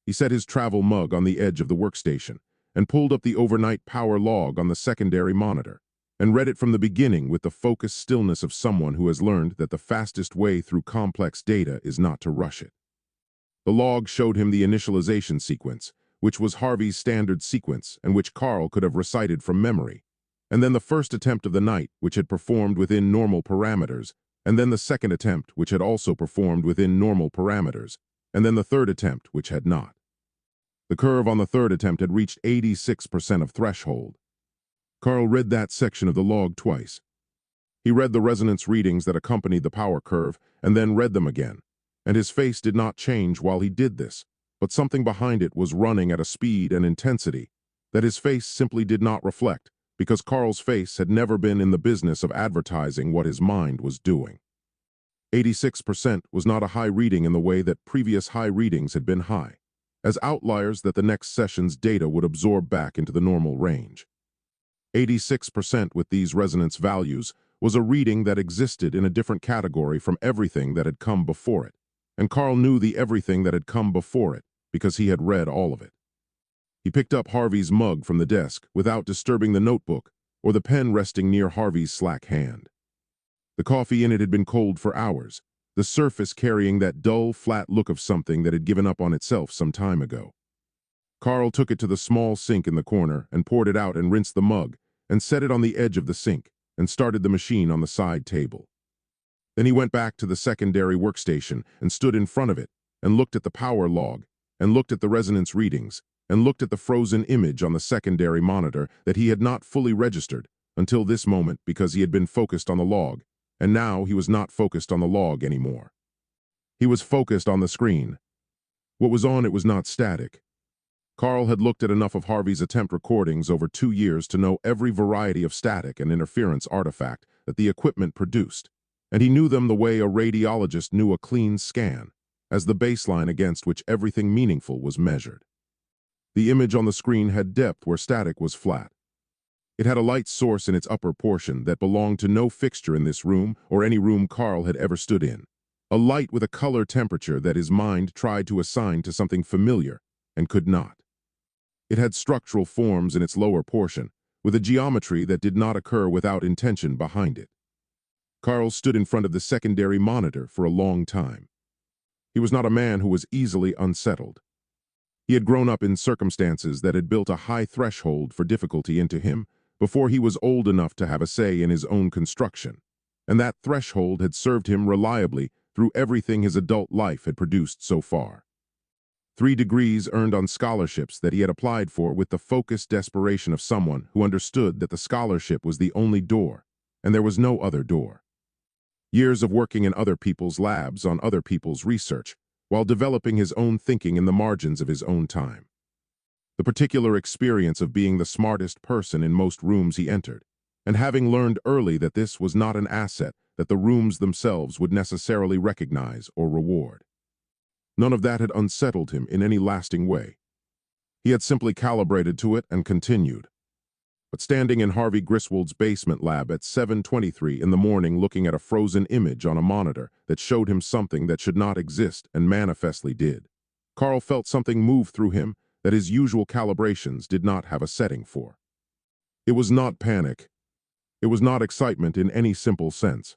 He set his travel mug on the edge of the workstation and pulled up the overnight power log on the secondary monitor, and read it from the beginning with the focused stillness of someone who has learned that the fastest way through complex data is not to rush it. The log showed him the initialization sequence, which was Harvey's standard sequence and which Carl could have recited from memory, and then the first attempt of the night, which had performed within normal parameters, and then the second attempt, which had also performed within normal parameters, and then the third attempt, which had not. The curve on the third attempt had reached 86% of threshold. Carl read that section of the log twice. He read the resonance readings that accompanied the power curve, and then read them again, and his face did not change while he did this, but something behind it was running at a speed and intensity that his face simply did not reflect, because Carl's face had never been in the business of advertising what his mind was doing. 86% was not a high reading in the way that previous high readings had been high, as outliers that the next session's data would absorb back into the normal range. 86% with these resonance values was a reading that existed in a different category from everything that had come before it, and Carl knew the everything that had come before it because he had read all of it. He picked up Harvey's mug from the desk without disturbing the notebook or the pen resting near Harvey's slack hand. The coffee in it had been cold for hours, the surface carrying that dull, flat look of something that had given up on itself some time ago. Carl took it to the small sink in the corner and poured it out and rinsed the mug and set it on the edge of the sink and started the machine on the side table. Then he went back to the secondary workstation and stood in front of it and looked at the power log and looked at the resonance readings and looked at the frozen image on the secondary monitor that he had not fully registered until this moment because he had been focused on the log, and now he was not focused on the log anymore. He was focused on the screen. What was on it was not static. Carl had looked at enough of Harvey's attempt recordings over 2 years to know every variety of static and interference artifact that the equipment produced, and he knew them the way a radiologist knew a clean scan, as the baseline against which everything meaningful was measured. The image on the screen had depth where static was flat. It had a light source in its upper portion that belonged to no fixture in this room or any room Carl had ever stood in, a light with a color temperature that his mind tried to assign to something familiar and could not. It had structural forms in its lower portion, with a geometry that did not occur without intention behind it. Carl stood in front of the secondary monitor for a long time. He was not a man who was easily unsettled. He had grown up in circumstances that had built a high threshold for difficulty into him before he was old enough to have a say in his own construction, and that threshold had served him reliably through everything his adult life had produced so far. 3 degrees earned on scholarships that he had applied for with the focused desperation of someone who understood that the scholarship was the only door, and there was no other door. Years of working in other people's labs on other people's research, while developing his own thinking in the margins of his own time. The particular experience of being the smartest person in most rooms he entered, and having learned early that this was not an asset that the rooms themselves would necessarily recognize or reward. None of that had unsettled him in any lasting way. He had simply calibrated to it and continued. But standing in Harvey Griswold's basement lab at 7:23 in the morning looking at a frozen image on a monitor that showed him something that should not exist and manifestly did, Carl felt something move through him that his usual calibrations did not have a setting for. It was not panic. It was not excitement in any simple sense.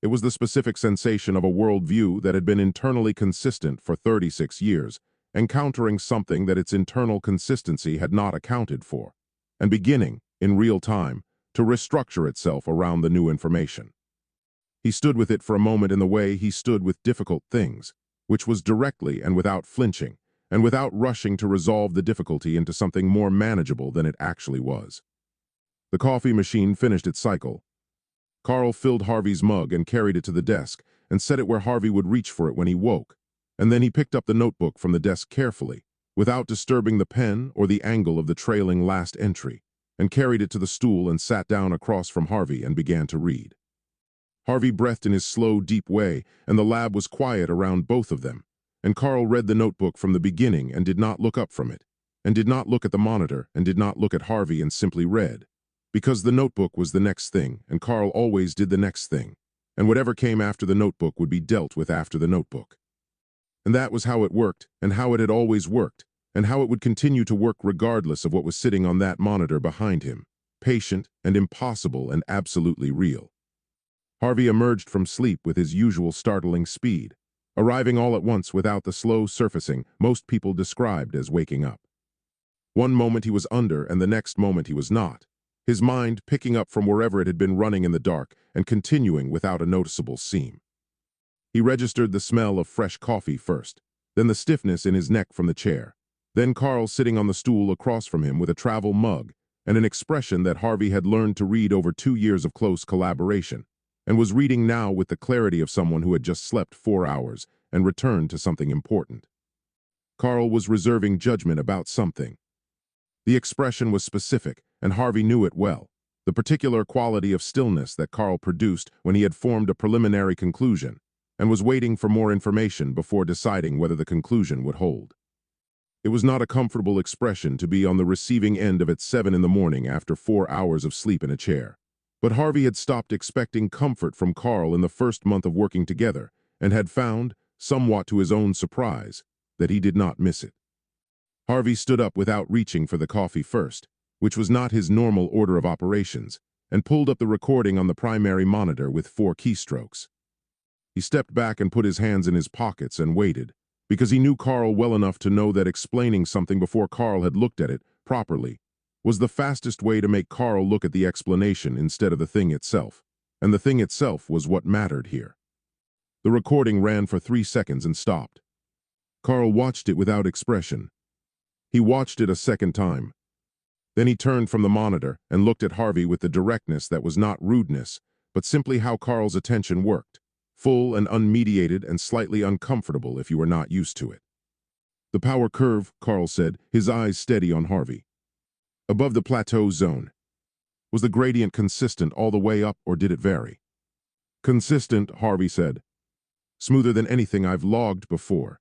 It was the specific sensation of a worldview that had been internally consistent for 36 years, encountering something that its internal consistency had not accounted for, and beginning, in real time, to restructure itself around the new information. He stood with it for a moment in the way he stood with difficult things, which was directly and without flinching, and without rushing to resolve the difficulty into something more manageable than it actually was. The coffee machine finished its cycle. Carl filled Harvey's mug and carried it to the desk and set it where Harvey would reach for it when he woke, and then he picked up the notebook from the desk carefully, without disturbing the pen or the angle of the trailing last entry, and carried it to the stool and sat down across from Harvey and began to read. Harvey breathed in his slow, deep way, and the lab was quiet around both of them, and Carl read the notebook from the beginning and did not look up from it, and did not look at the monitor and did not look at Harvey and simply read. Because the notebook was the next thing, and Carl always did the next thing, and whatever came after the notebook would be dealt with after the notebook. And that was how it worked, and how it had always worked, and how it would continue to work regardless of what was sitting on that monitor behind him, patient and impossible and absolutely real. Harvey emerged from sleep with his usual startling speed, arriving all at once without the slow surfacing most people described as waking up. One moment he was under, and the next moment he was not, his mind picking up from wherever it had been running in the dark and continuing without a noticeable seam. He registered the smell of fresh coffee first, then the stiffness in his neck from the chair, then Carl sitting on the stool across from him with a travel mug and an expression that Harvey had learned to read over 2 years of close collaboration, and was reading now with the clarity of someone who had just slept 4 hours and returned to something important. Carl was reserving judgment about something. The expression was specific, and Harvey knew it well, the particular quality of stillness that Carl produced when he had formed a preliminary conclusion, and was waiting for more information before deciding whether the conclusion would hold. It was not a comfortable expression to be on the receiving end of at 7 in the morning after 4 hours of sleep in a chair. But Harvey had stopped expecting comfort from Carl in the first month of working together, and had found, somewhat to his own surprise, that he did not miss it. Harvey stood up without reaching for the coffee first, which was not his normal order of operations, and pulled up the recording on the primary monitor with 4 keystrokes. He stepped back and put his hands in his pockets and waited, because he knew Carl well enough to know that explaining something before Carl had looked at it properly was the fastest way to make Carl look at the explanation instead of the thing itself, and the thing itself was what mattered here. The recording ran for 3 seconds and stopped. Carl watched it without expression. He watched it a second time. Then he turned from the monitor and looked at Harvey with the directness that was not rudeness, but simply how Carl's attention worked, full and unmediated and slightly uncomfortable if you were not used to it. The power curve, Carl said, his eyes steady on Harvey. Above the plateau zone. Was the gradient consistent all the way up, or did it vary? Consistent, Harvey said. Smoother than anything I've logged before.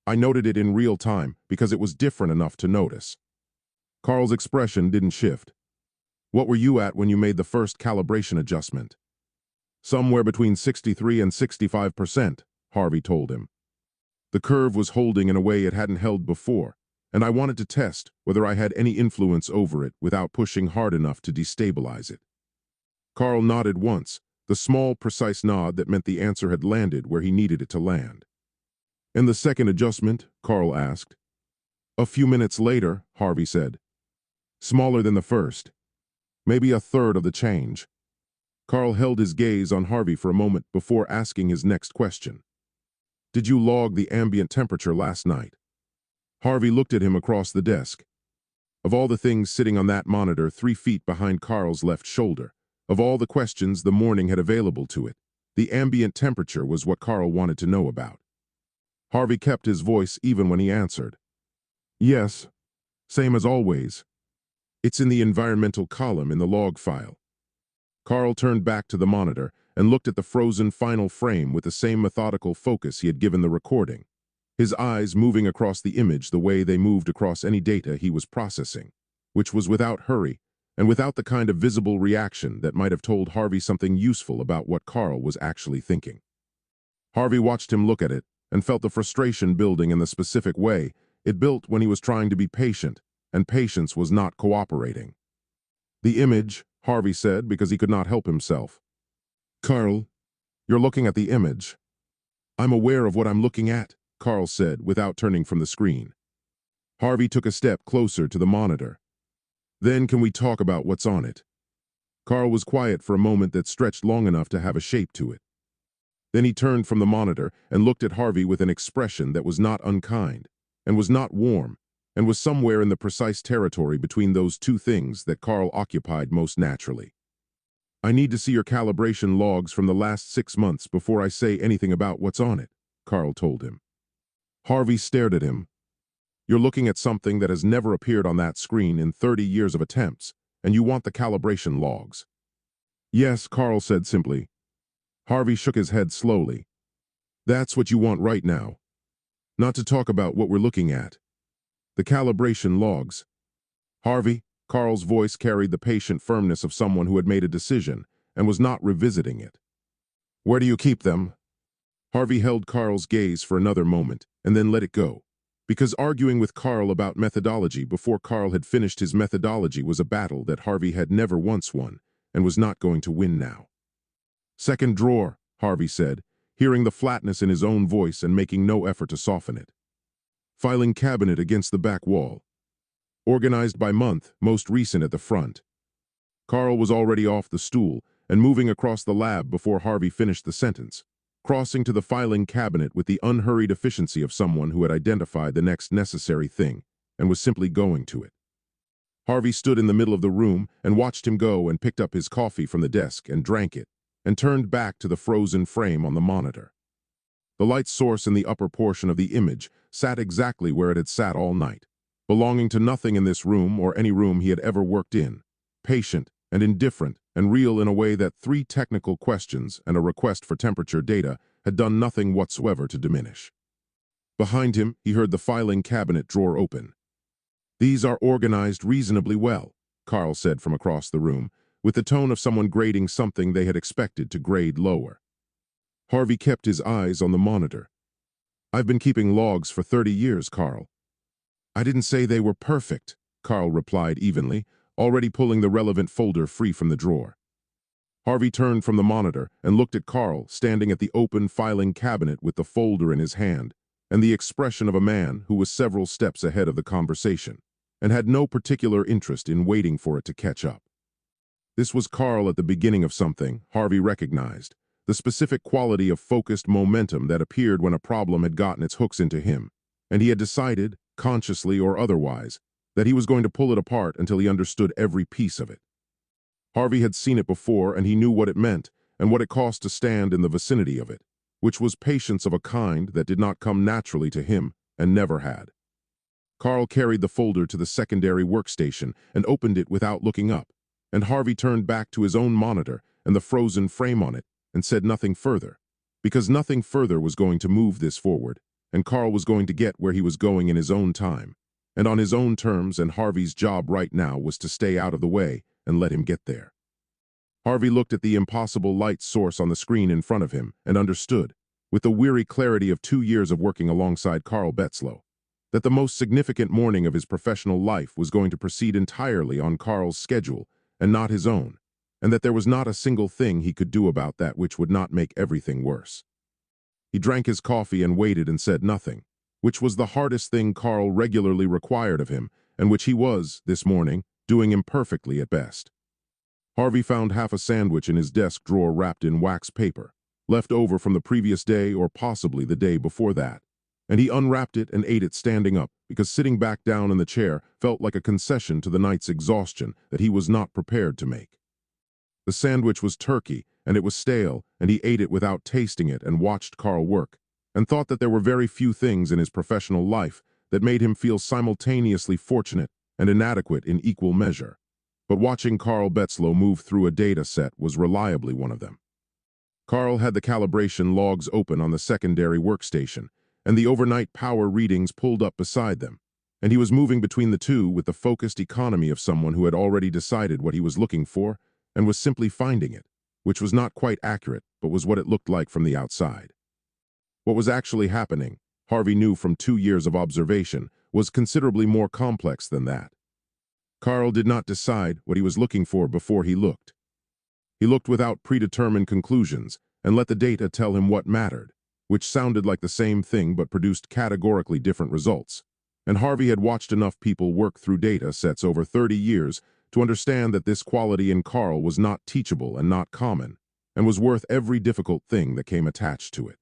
I noted it in real time because it was different enough to notice. Carl's expression didn't shift. What were you at when you made the first calibration adjustment? Somewhere between 63 and 65%, Harvey told him. The curve was holding in a way it hadn't held before, and I wanted to test whether I had any influence over it without pushing hard enough to destabilize it. Carl nodded once, the small, precise nod that meant the answer had landed where he needed it to land. And the second adjustment? Carl asked. A few minutes later, Harvey said. Smaller than the first. Maybe a third of the change. Carl held his gaze on Harvey for a moment before asking his next question. Did you log the ambient temperature last night? Harvey looked at him across the desk. Of all the things sitting on that monitor 3 feet behind Carl's left shoulder, of all the questions the morning had available to it, the ambient temperature was what Carl wanted to know about. Harvey kept his voice even when he answered. Yes, same as always. It's in the environmental column in the log file. Carl turned back to the monitor and looked at the frozen final frame with the same methodical focus he had given the recording, his eyes moving across the image the way they moved across any data he was processing, which was without hurry and without the kind of visible reaction that might have told Harvey something useful about what Carl was actually thinking. Harvey watched him look at it and felt the frustration building in the specific way it built when he was trying to be patient, and patience was not cooperating. The image, Harvey said because he could not help himself. Carl, you're looking at the image. I'm aware of what I'm looking at, Carl said without turning from the screen. Harvey took a step closer to the monitor. Then can we talk about what's on it? Carl was quiet for a moment that stretched long enough to have a shape to it. Then he turned from the monitor and looked at Harvey with an expression that was not unkind, and was not warm, and was somewhere in the precise territory between those two things that Carl occupied most naturally. I need to see your calibration logs from the last 6 months before I say anything about what's on it, Carl told him. Harvey stared at him. You're looking at something that has never appeared on that screen in 30 years of attempts, and you want the calibration logs. Yes, Carl said simply. Harvey shook his head slowly. That's what you want right now. Not to talk about what we're looking at. The calibration logs. Harvey, Carl's voice carried the patient firmness of someone who had made a decision and was not revisiting it. Where do you keep them? Harvey held Carl's gaze for another moment and then let it go, because arguing with Carl about methodology before Carl had finished his methodology was a battle that Harvey had never once won and was not going to win now. Second drawer, Harvey said, hearing the flatness in his own voice and making no effort to soften it. Filing cabinet against the back wall. Organized by month, most recent at the front. Carl was already off the stool and moving across the lab before Harvey finished the sentence, crossing to the filing cabinet with the unhurried efficiency of someone who had identified the next necessary thing and was simply going to it. Harvey stood in the middle of the room and watched him go and picked up his coffee from the desk and drank it, and turned back to the frozen frame on the monitor. The light source in the upper portion of the image sat exactly where it had sat all night, belonging to nothing in this room or any room he had ever worked in, patient and indifferent and real in a way that 3 technical questions and a request for temperature data had done nothing whatsoever to diminish. Behind him, he heard the filing cabinet drawer open. These are organized reasonably well, Carl said from across the room, with the tone of someone grading something they had expected to grade lower. Harvey kept his eyes on the monitor. I've been keeping logs for 30 years, Carl. I didn't say they were perfect, Carl replied evenly, already pulling the relevant folder free from the drawer. Harvey turned from the monitor and looked at Carl standing at the open filing cabinet with the folder in his hand, and the expression of a man who was several steps ahead of the conversation, and had no particular interest in waiting for it to catch up. This was Carl at the beginning of something, Harvey recognized, the specific quality of focused momentum that appeared when a problem had gotten its hooks into him, and he had decided, consciously or otherwise, that he was going to pull it apart until he understood every piece of it. Harvey had seen it before, and he knew what it meant and what it cost to stand in the vicinity of it, which was patience of a kind that did not come naturally to him and never had. Carl carried the folder to the secondary workstation and opened it without looking up, and Harvey turned back to his own monitor and the frozen frame on it and said nothing further, because nothing further was going to move this forward, and Carl was going to get where he was going in his own time, and on his own terms, and Harvey's job right now was to stay out of the way and let him get there. Harvey looked at the impossible light source on the screen in front of him and understood, with the weary clarity of 2 years of working alongside Carl Betzlow, that the most significant morning of his professional life was going to proceed entirely on Carl's schedule and not his own, and that there was not a single thing he could do about that which would not make everything worse. He drank his coffee and waited and said nothing, which was the hardest thing Carl regularly required of him, and which he was, this morning, doing imperfectly at best. Harvey found half a sandwich in his desk drawer wrapped in wax paper, left over from the previous day or possibly the day before that, and he unwrapped it and ate it standing up, because sitting back down in the chair felt like a concession to the night's exhaustion that he was not prepared to make. The sandwich was turkey, and it was stale, and he ate it without tasting it and watched Carl work, and thought that there were very few things in his professional life that made him feel simultaneously fortunate and inadequate in equal measure. But watching Carl Betzlow move through a data set was reliably one of them. Carl had the calibration logs open on the secondary workstation, and the overnight power readings pulled up beside them, and he was moving between the two with the focused economy of someone who had already decided what he was looking for and was simply finding it, which was not quite accurate, but was what it looked like from the outside. What was actually happening, Harvey knew from 2 years of observation, was considerably more complex than that. Carl did not decide what he was looking for before he looked. He looked without predetermined conclusions and let the data tell him what mattered, which sounded like the same thing but produced categorically different results. And Harvey had watched enough people work through data sets over 30 years to understand that this quality in Carl was not teachable and not common, and was worth every difficult thing that came attached to it.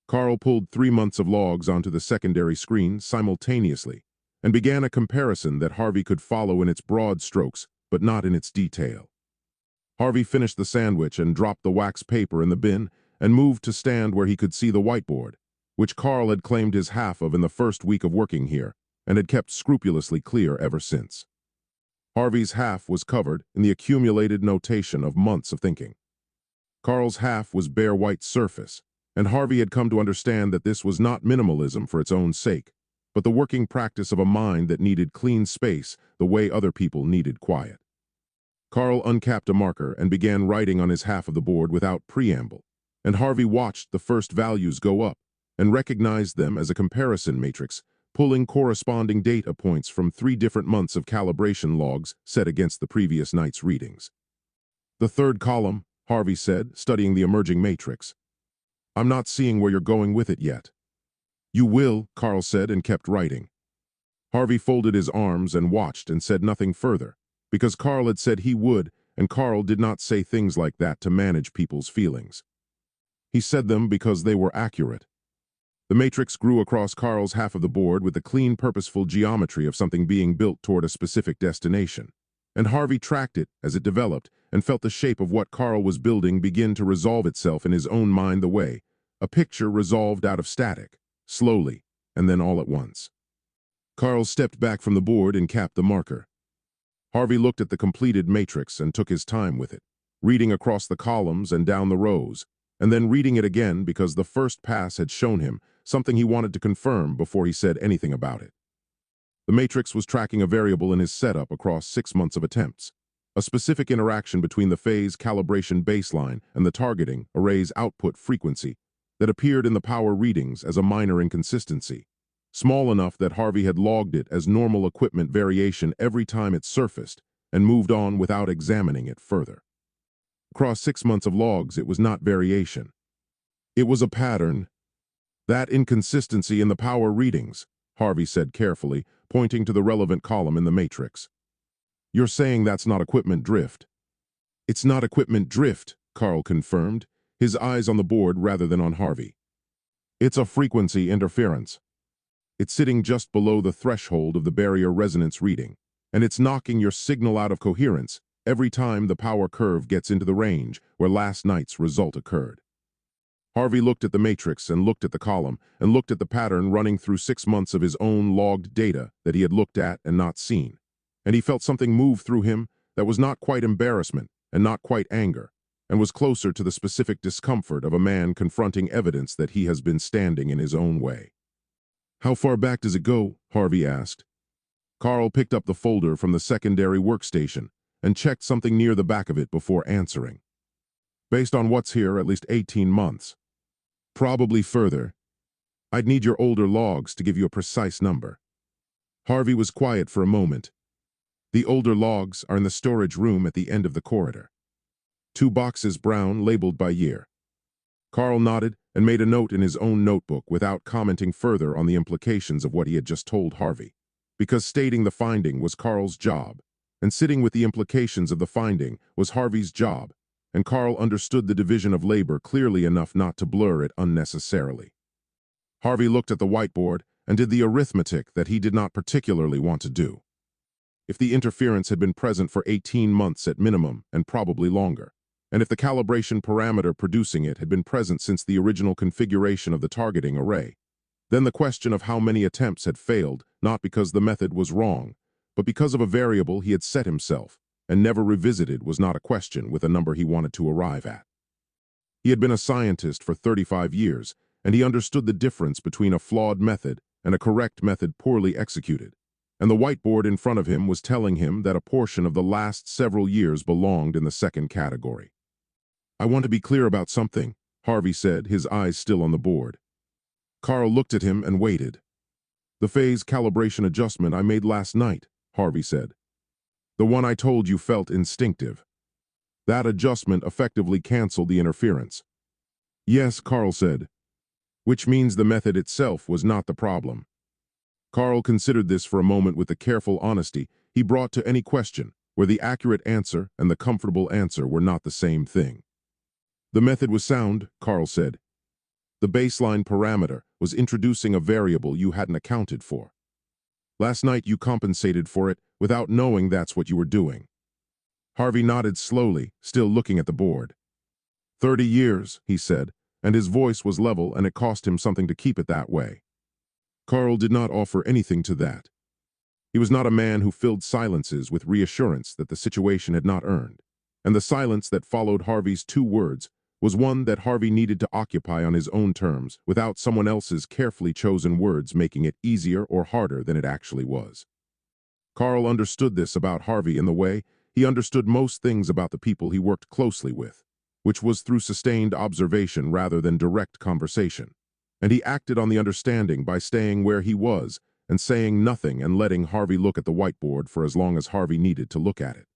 Carl pulled 3 months of logs onto the secondary screen simultaneously, and began a comparison that Harvey could follow in its broad strokes, but not in its detail. Harvey finished the sandwich and dropped the wax paper in the bin and moved to stand where he could see the whiteboard, which Carl had claimed his half of in the first week of working here and had kept scrupulously clear ever since. Harvey's half was covered in the accumulated notation of months of thinking. Carl's half was bare white surface, and Harvey had come to understand that this was not minimalism for its own sake, but the working practice of a mind that needed clean space the way other people needed quiet. Carl uncapped a marker and began writing on his half of the board without preamble, and Harvey watched the first values go up and recognized them as a comparison matrix, pulling corresponding data points from 3 different months of calibration logs set against the previous night's readings. "The third column," Harvey said, studying the emerging matrix. "I'm not seeing where you're going with it yet." "You will," Carl said, and kept writing. Harvey folded his arms and watched and said nothing further, because Carl had said he would, and Carl did not say things like that to manage people's feelings. He said them because they were accurate. The matrix grew across Carl's half of the board with the clean, purposeful geometry of something being built toward a specific destination, and Harvey tracked it as it developed and felt the shape of what Carl was building begin to resolve itself in his own mind the way a picture resolved out of static, slowly, and then all at once. Carl stepped back from the board and capped the marker. Harvey looked at the completed matrix and took his time with it, reading across the columns and down the rows, and then reading it again because the first pass had shown him something he wanted to confirm before he said anything about it. The matrix was tracking a variable in his setup across 6 months of attempts, a specific interaction between the phase calibration baseline and the targeting array's output frequency that appeared in the power readings as a minor inconsistency, small enough that Harvey had logged it as normal equipment variation every time it surfaced and moved on without examining it further. Across 6 months of logs, it was not variation. It was a pattern. "That inconsistency in the power readings," Harvey said carefully, pointing to the relevant column in the matrix. "You're saying that's not equipment drift?" "It's not equipment drift," Carl confirmed, his eyes on the board rather than on Harvey. "It's a frequency interference. It's sitting just below the threshold of the barrier resonance reading, and it's knocking your signal out of coherence every time the power curve gets into the range where last night's result occurred." Harvey looked at the matrix and looked at the column and looked at the pattern running through 6 months of his own logged data that he had looked at and not seen, and he felt something move through him that was not quite embarrassment and not quite anger, and was closer to the specific discomfort of a man confronting evidence that he has been standing in his own way. "How far back does it go?" Harvey asked. Carl picked up the folder from the secondary workstation and checked something near the back of it before answering. "Based on what's here, at least 18 months. Probably further. I'd need your older logs to give you a precise number." Harvey was quiet for a moment. "The older logs are in the storage room at the end of the corridor. 2 boxes brown labeled by year." Carl nodded and made a note in his own notebook without commenting further on the implications of what he had just told Harvey, because stating the finding was Carl's job, and sitting with the implications of the finding was Harvey's job, and Carl understood the division of labor clearly enough not to blur it unnecessarily. Harvey looked at the whiteboard and did the arithmetic that he did not particularly want to do. If the interference had been present for 18 months at minimum and probably longer, and if the calibration parameter producing it had been present since the original configuration of the targeting array, then the question of how many attempts had failed, not because the method was wrong, but because of a variable he had set himself and never revisited, was not a question with a number he wanted to arrive at. He had been a scientist for 35 years, and he understood the difference between a flawed method and a correct method poorly executed, and the whiteboard in front of him was telling him that a portion of the last several years belonged in the second category. "I want to be clear about something," Harvey said, his eyes still on the board. Carl looked at him and waited. "The phase calibration adjustment I made last night," Harvey said. "The one I told you felt instinctive. That adjustment effectively canceled the interference." "Yes," Carl said. "Which means the method itself was not the problem." Carl considered this for a moment with the careful honesty he brought to any question where the accurate answer and the comfortable answer were not the same thing. "The method was sound," Carl said. "The baseline parameter was introducing a variable you hadn't accounted for. Last night you compensated for it without knowing that's what you were doing." Harvey nodded slowly, still looking at the board. 30 years, he said, and his voice was level, and it cost him something to keep it that way. Carl did not offer anything to that. He was not a man who filled silences with reassurance that the situation had not earned, and the silence that followed Harvey's two words was one that Harvey needed to occupy on his own terms, without someone else's carefully chosen words making it easier or harder than it actually was. Carl understood this about Harvey in the way he understood most things about the people he worked closely with, which was through sustained observation rather than direct conversation, and he acted on the understanding by staying where he was and saying nothing and letting Harvey look at the whiteboard for as long as Harvey needed to look at it.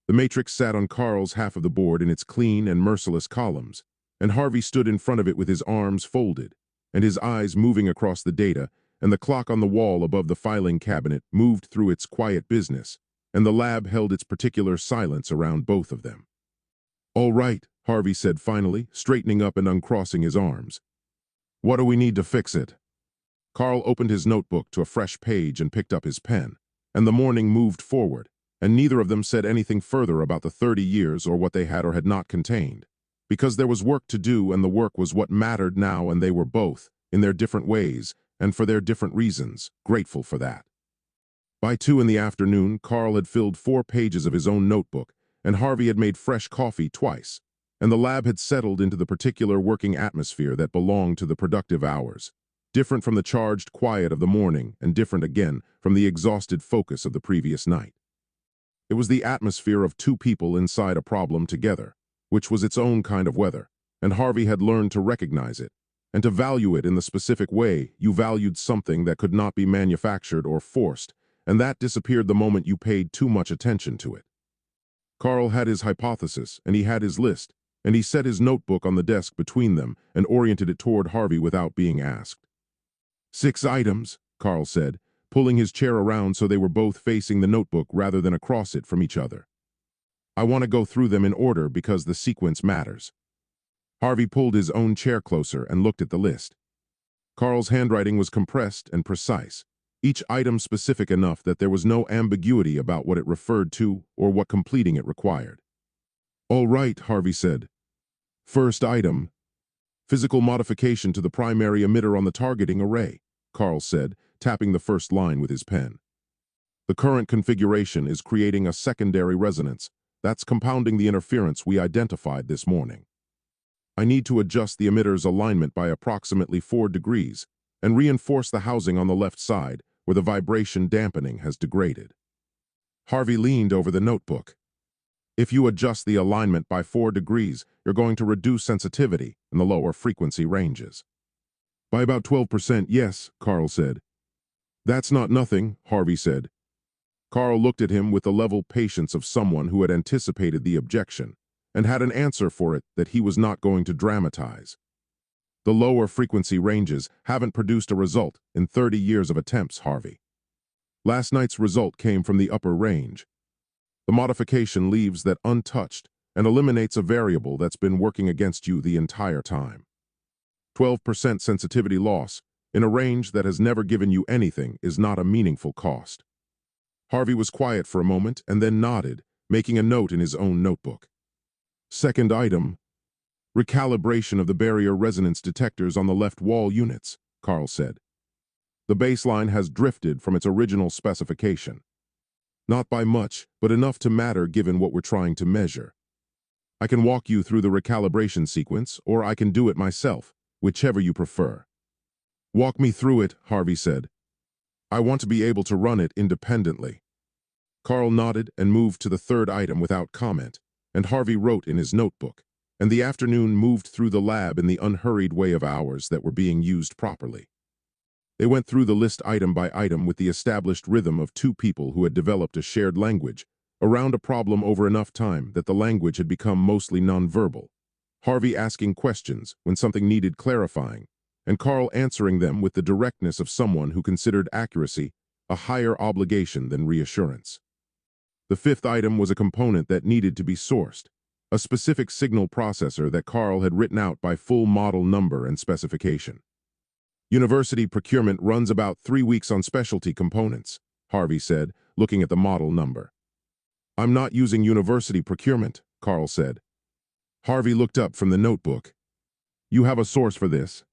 The matrix sat on Carl's half of the board in its clean and merciless columns, and Harvey stood in front of it with his arms folded and his eyes moving across the data, and the clock on the wall above the filing cabinet moved through its quiet business, and the lab held its particular silence around both of them. "All right," Harvey said finally, straightening up and uncrossing his arms. "What do we need to fix it?" Carl opened his notebook to a fresh page and picked up his pen, and the morning moved forward, and neither of them said anything further about the 30 years or what they had or had not contained, because there was work to do, and the work was what mattered now, and they were both, in their different ways, and for their different reasons, grateful for that. By 2 in the afternoon, Carl had filled 4 pages of his own notebook, and Harvey had made fresh coffee twice, and the lab had settled into the particular working atmosphere that belonged to the productive hours, different from the charged quiet of the morning and different again from the exhausted focus of the previous night. It was the atmosphere of two people inside a problem together, which was its own kind of weather, and Harvey had learned to recognize it, and to value it in the specific way you valued something that could not be manufactured or forced, and that disappeared the moment you paid too much attention to it. Carl had his hypothesis, and he had his list, and he set his notebook on the desk between them and oriented it toward Harvey without being asked. 6 items, Carl said, pulling his chair around so they were both facing the notebook rather than across it from each other. "I want to go through them in order because the sequence matters." Harvey pulled his own chair closer and looked at the list. Carl's handwriting was compressed and precise, each item specific enough that there was no ambiguity about what it referred to or what completing it required. "All right," Harvey said. "First item. Physical modification to the primary emitter on the targeting array," Carl said, tapping the first line with his pen. "The current configuration is creating a secondary resonance that's compounding the interference we identified this morning. I need to adjust the emitter's alignment by approximately 4 degrees and reinforce the housing on the left side where the vibration dampening has degraded." Harvey leaned over the notebook. "If you adjust the alignment by 4 degrees, you're going to reduce sensitivity in the lower frequency ranges." "By about 12%, yes," Carl said. "That's not nothing," Harvey said. Carl looked at him with the level patience of someone who had anticipated the objection and had an answer for it that he was not going to dramatize. "The lower frequency ranges haven't produced a result in 30 years of attempts, Harvey. Last night's result came from the upper range. The modification leaves that untouched and eliminates a variable that's been working against you the entire time." 12% sensitivity loss, in a range that has never given you anything, is not a meaningful cost. Harvey was quiet for a moment and then nodded, making a note in his own notebook. Second item, recalibration of the barrier resonance detectors on the left wall units, Carl said. The baseline has drifted from its original specification. Not by much, but enough to matter given what we're trying to measure. I can walk you through the recalibration sequence, or I can do it myself, whichever you prefer. Walk me through it, Harvey said. I want to be able to run it independently. Carl nodded and moved to the third item without comment, and Harvey wrote in his notebook, and the afternoon moved through the lab in the unhurried way of hours that were being used properly. They went through the list item by item with the established rhythm of two people who had developed a shared language around a problem over enough time that the language had become mostly nonverbal. Harvey asking questions when something needed clarifying, and Carl answering them with the directness of someone who considered accuracy a higher obligation than reassurance. The fifth item was a component that needed to be sourced, a specific signal processor that Carl had written out by full model number and specification. University procurement runs about 3 weeks on specialty components, Harvey said, looking at the model number. I'm not using university procurement, Carl said. Harvey looked up from the notebook. You have a source for this?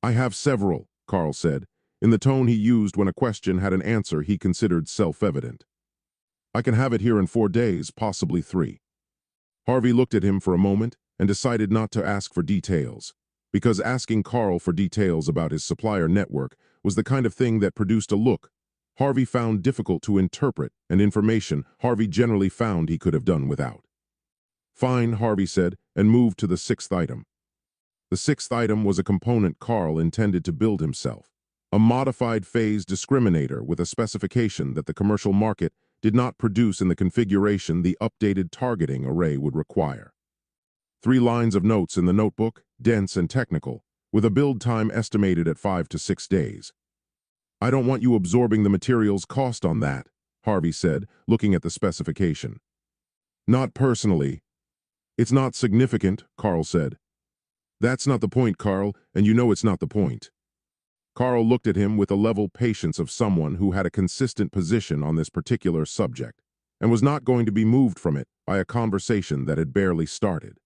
I have several, Carl said, in the tone he used when a question had an answer he considered self-evident. I can have it here in 4 days, possibly 3. Harvey looked at him for a moment and decided not to ask for details, because asking Carl for details about his supplier network was the kind of thing that produced a look Harvey found difficult to interpret and information Harvey generally found he could have done without. Fine, Harvey said, and moved to the sixth item. The sixth item was a component Carl intended to build himself, a modified phase discriminator with a specification that the commercial market did not produce in the configuration the updated targeting array would require. 3 lines of notes in the notebook, dense and technical, with a build time estimated at 5 to 6 days. I don't want you absorbing the material's cost on that, Harvey said, looking at the specification. Not personally. It's not significant, Carl said. That's not the point, Carl, and you know it's not the point. Carl looked at him with the level patience of someone who had a consistent position on this particular subject and was not going to be moved from it by a conversation that had barely started.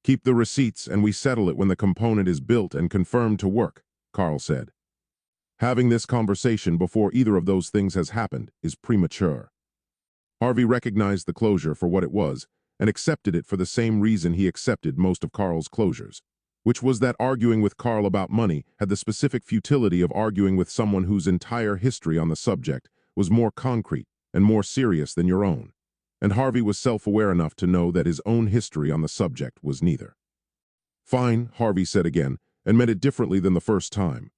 Keep the receipts and we settle it when the component is built and confirmed to work, Carl said. Having this conversation before either of those things has happened is premature. Harvey recognized the closure for what it was and accepted it for the same reason he accepted most of Carl's closures, which was that arguing with Carl about money had the specific futility of arguing with someone whose entire history on the subject was more concrete and more serious than your own, and Harvey was self-aware enough to know that his own history on the subject was neither. Fine, Harvey said again, and meant it differently than the first time.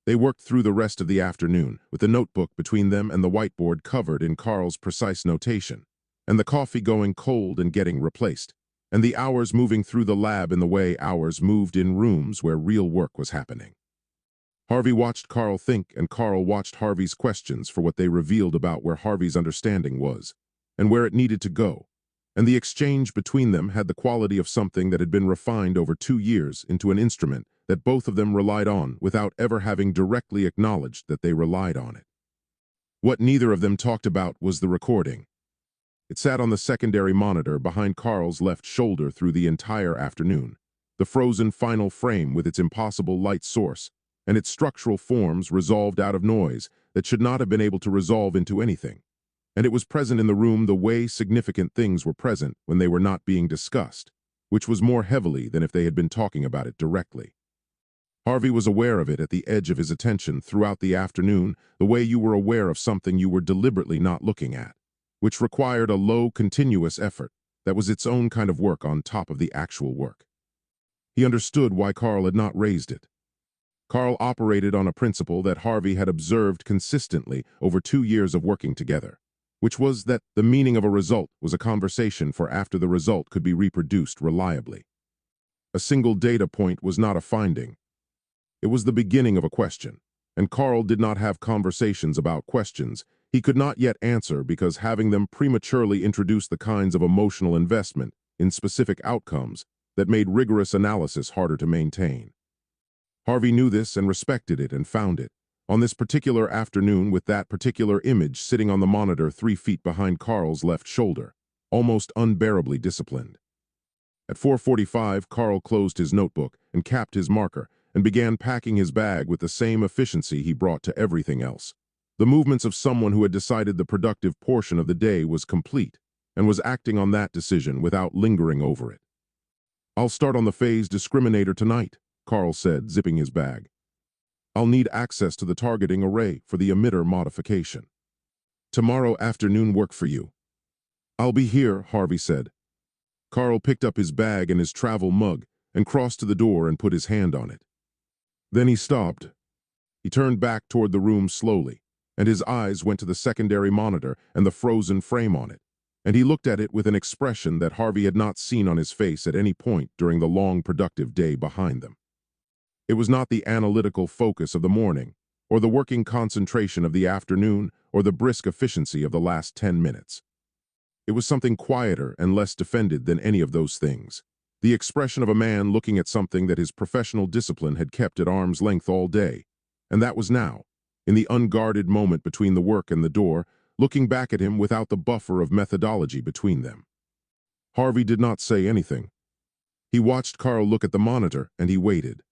They worked through the rest of the afternoon, with the notebook between them and the whiteboard covered in Carl's precise notation, and the coffee going cold and getting replaced, and the hours moving through the lab in the way hours moved in rooms where real work was happening. Harvey watched Carl think, and Carl watched Harvey's questions for what they revealed about where Harvey's understanding was, and where it needed to go, and the exchange between them had the quality of something that had been refined over 2 years into an instrument that both of them relied on without ever having directly acknowledged that they relied on it. What neither of them talked about was the recording. It sat on the secondary monitor behind Carl's left shoulder through the entire afternoon, the frozen final frame with its impossible light source, and its structural forms resolved out of noise that should not have been able to resolve into anything. And it was present in the room the way significant things were present when they were not being discussed, which was more heavily than if they had been talking about it directly. Harvey was aware of it at the edge of his attention throughout the afternoon, the way you were aware of something you were deliberately not looking at, which required a low, continuous effort that was its own kind of work on top of the actual work. He understood why Carl had not raised it. Carl operated on a principle that Harvey had observed consistently over 2 years of working together, which was that the meaning of a result was a conversation for after the result could be reproduced reliably. A single data point was not a finding. It was the beginning of a question, and Carl did not have conversations about questions he could not yet answer because having them prematurely introduced the kinds of emotional investment in specific outcomes that made rigorous analysis harder to maintain. Harvey knew this and respected it and found it. On this particular afternoon with that particular image sitting on the monitor 3 feet behind Carl's left shoulder, almost unbearably disciplined. At 4:45, Carl closed his notebook and capped his marker and began packing his bag with the same efficiency he brought to everything else. The movements of someone who had decided the productive portion of the day was complete and was acting on that decision without lingering over it. "I'll start on the phase discriminator tonight," Carl said, zipping his bag. "I'll need access to the targeting array for the emitter modification. Tomorrow afternoon work for you?" "I'll be here," Harvey said. Carl picked up his bag and his travel mug and crossed to the door and put his hand on it. Then he stopped. He turned back toward the room slowly, and his eyes went to the secondary monitor and the frozen frame on it, and he looked at it with an expression that Harvey had not seen on his face at any point during the long, productive day behind them. It was not the analytical focus of the morning, or the working concentration of the afternoon, or the brisk efficiency of the last 10 minutes. It was something quieter and less defended than any of those things. The expression of a man looking at something that his professional discipline had kept at arm's length all day, and that was now, in the unguarded moment between the work and the door, looking back at him without the buffer of methodology between them. Harvey did not say anything. He watched Carl look at the monitor, and he waited.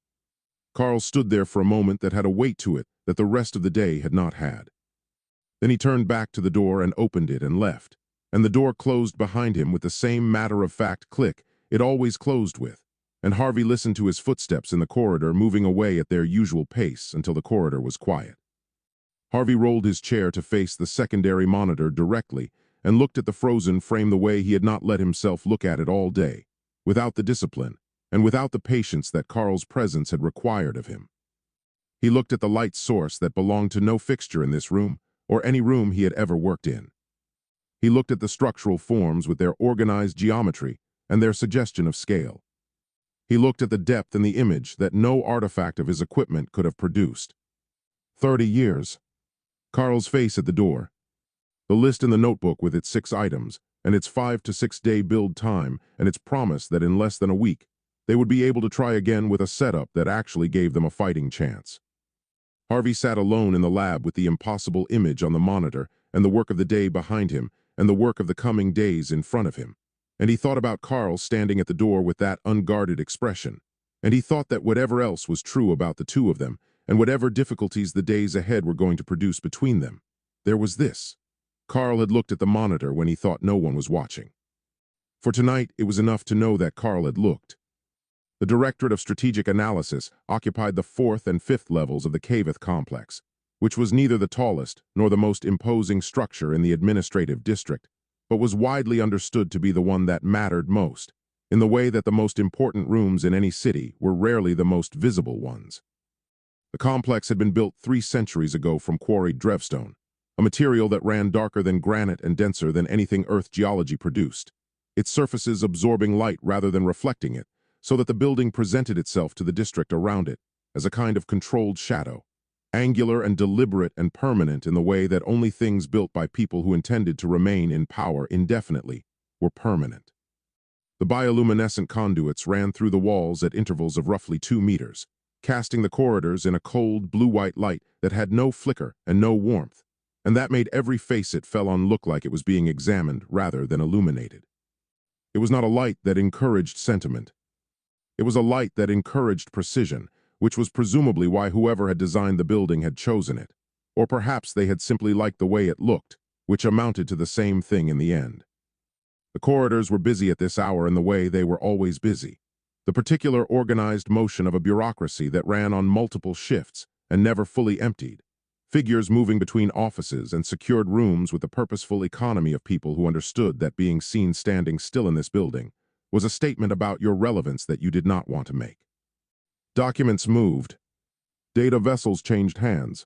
Carl stood there for a moment that had a weight to it that the rest of the day had not had. Then he turned back to the door and opened it and left, and the door closed behind him with the same matter-of-fact click it always closed with, and Harvey listened to his footsteps in the corridor moving away at their usual pace until the corridor was quiet. Harvey rolled his chair to face the secondary monitor directly and looked at the frozen frame the way he had not let himself look at it all day, without the discipline and without the patience that Carl's presence had required of him. He looked at the light source that belonged to no fixture in this room or any room he had ever worked in. He looked at the structural forms with their organized geometry and their suggestion of scale. He looked at the depth in the image that no artifact of his equipment could have produced. 30 years. Carl's face at the door. The list in the notebook with its 6 items, and its 5 to 6 day build time, and its promise that in less than a week, they would be able to try again with a setup that actually gave them a fighting chance. Harvey sat alone in the lab with the impossible image on the monitor and the work of the day behind him and the work of the coming days in front of him. And he thought about Carl standing at the door with that unguarded expression. And he thought that whatever else was true about the two of them, and whatever difficulties the days ahead were going to produce between them, there was this. Carl had looked at the monitor when he thought no one was watching. For tonight, it was enough to know that Carl had looked. The Directorate of Strategic Analysis occupied the 4th and 5th levels of the Cavith complex, which was neither the tallest nor the most imposing structure in the administrative district, but was widely understood to be the one that mattered most, in the way that the most important rooms in any city were rarely the most visible ones. The complex had been built 3 centuries ago from quarried drevstone, a material that ran darker than granite and denser than anything Earth geology produced, its surfaces absorbing light rather than reflecting it, so that the building presented itself to the district around it as a kind of controlled shadow, angular and deliberate and permanent in the way that only things built by people who intended to remain in power indefinitely were permanent. The bioluminescent conduits ran through the walls at intervals of roughly 2 meters, casting the corridors in a cold blue-white light that had no flicker and no warmth, and that made every face it fell on look like it was being examined rather than illuminated. It was not a light that encouraged sentiment. It was a light that encouraged precision, which was presumably why whoever had designed the building had chosen it, or perhaps they had simply liked the way it looked, which amounted to the same thing in the end. The corridors were busy at this hour in the way they were always busy, the particular organized motion of a bureaucracy that ran on multiple shifts and never fully emptied, figures moving between offices and secured rooms with the purposeful economy of people who understood that being seen standing still in this building was a statement about your relevance that you did not want to make. Documents moved. Data vessels changed hands.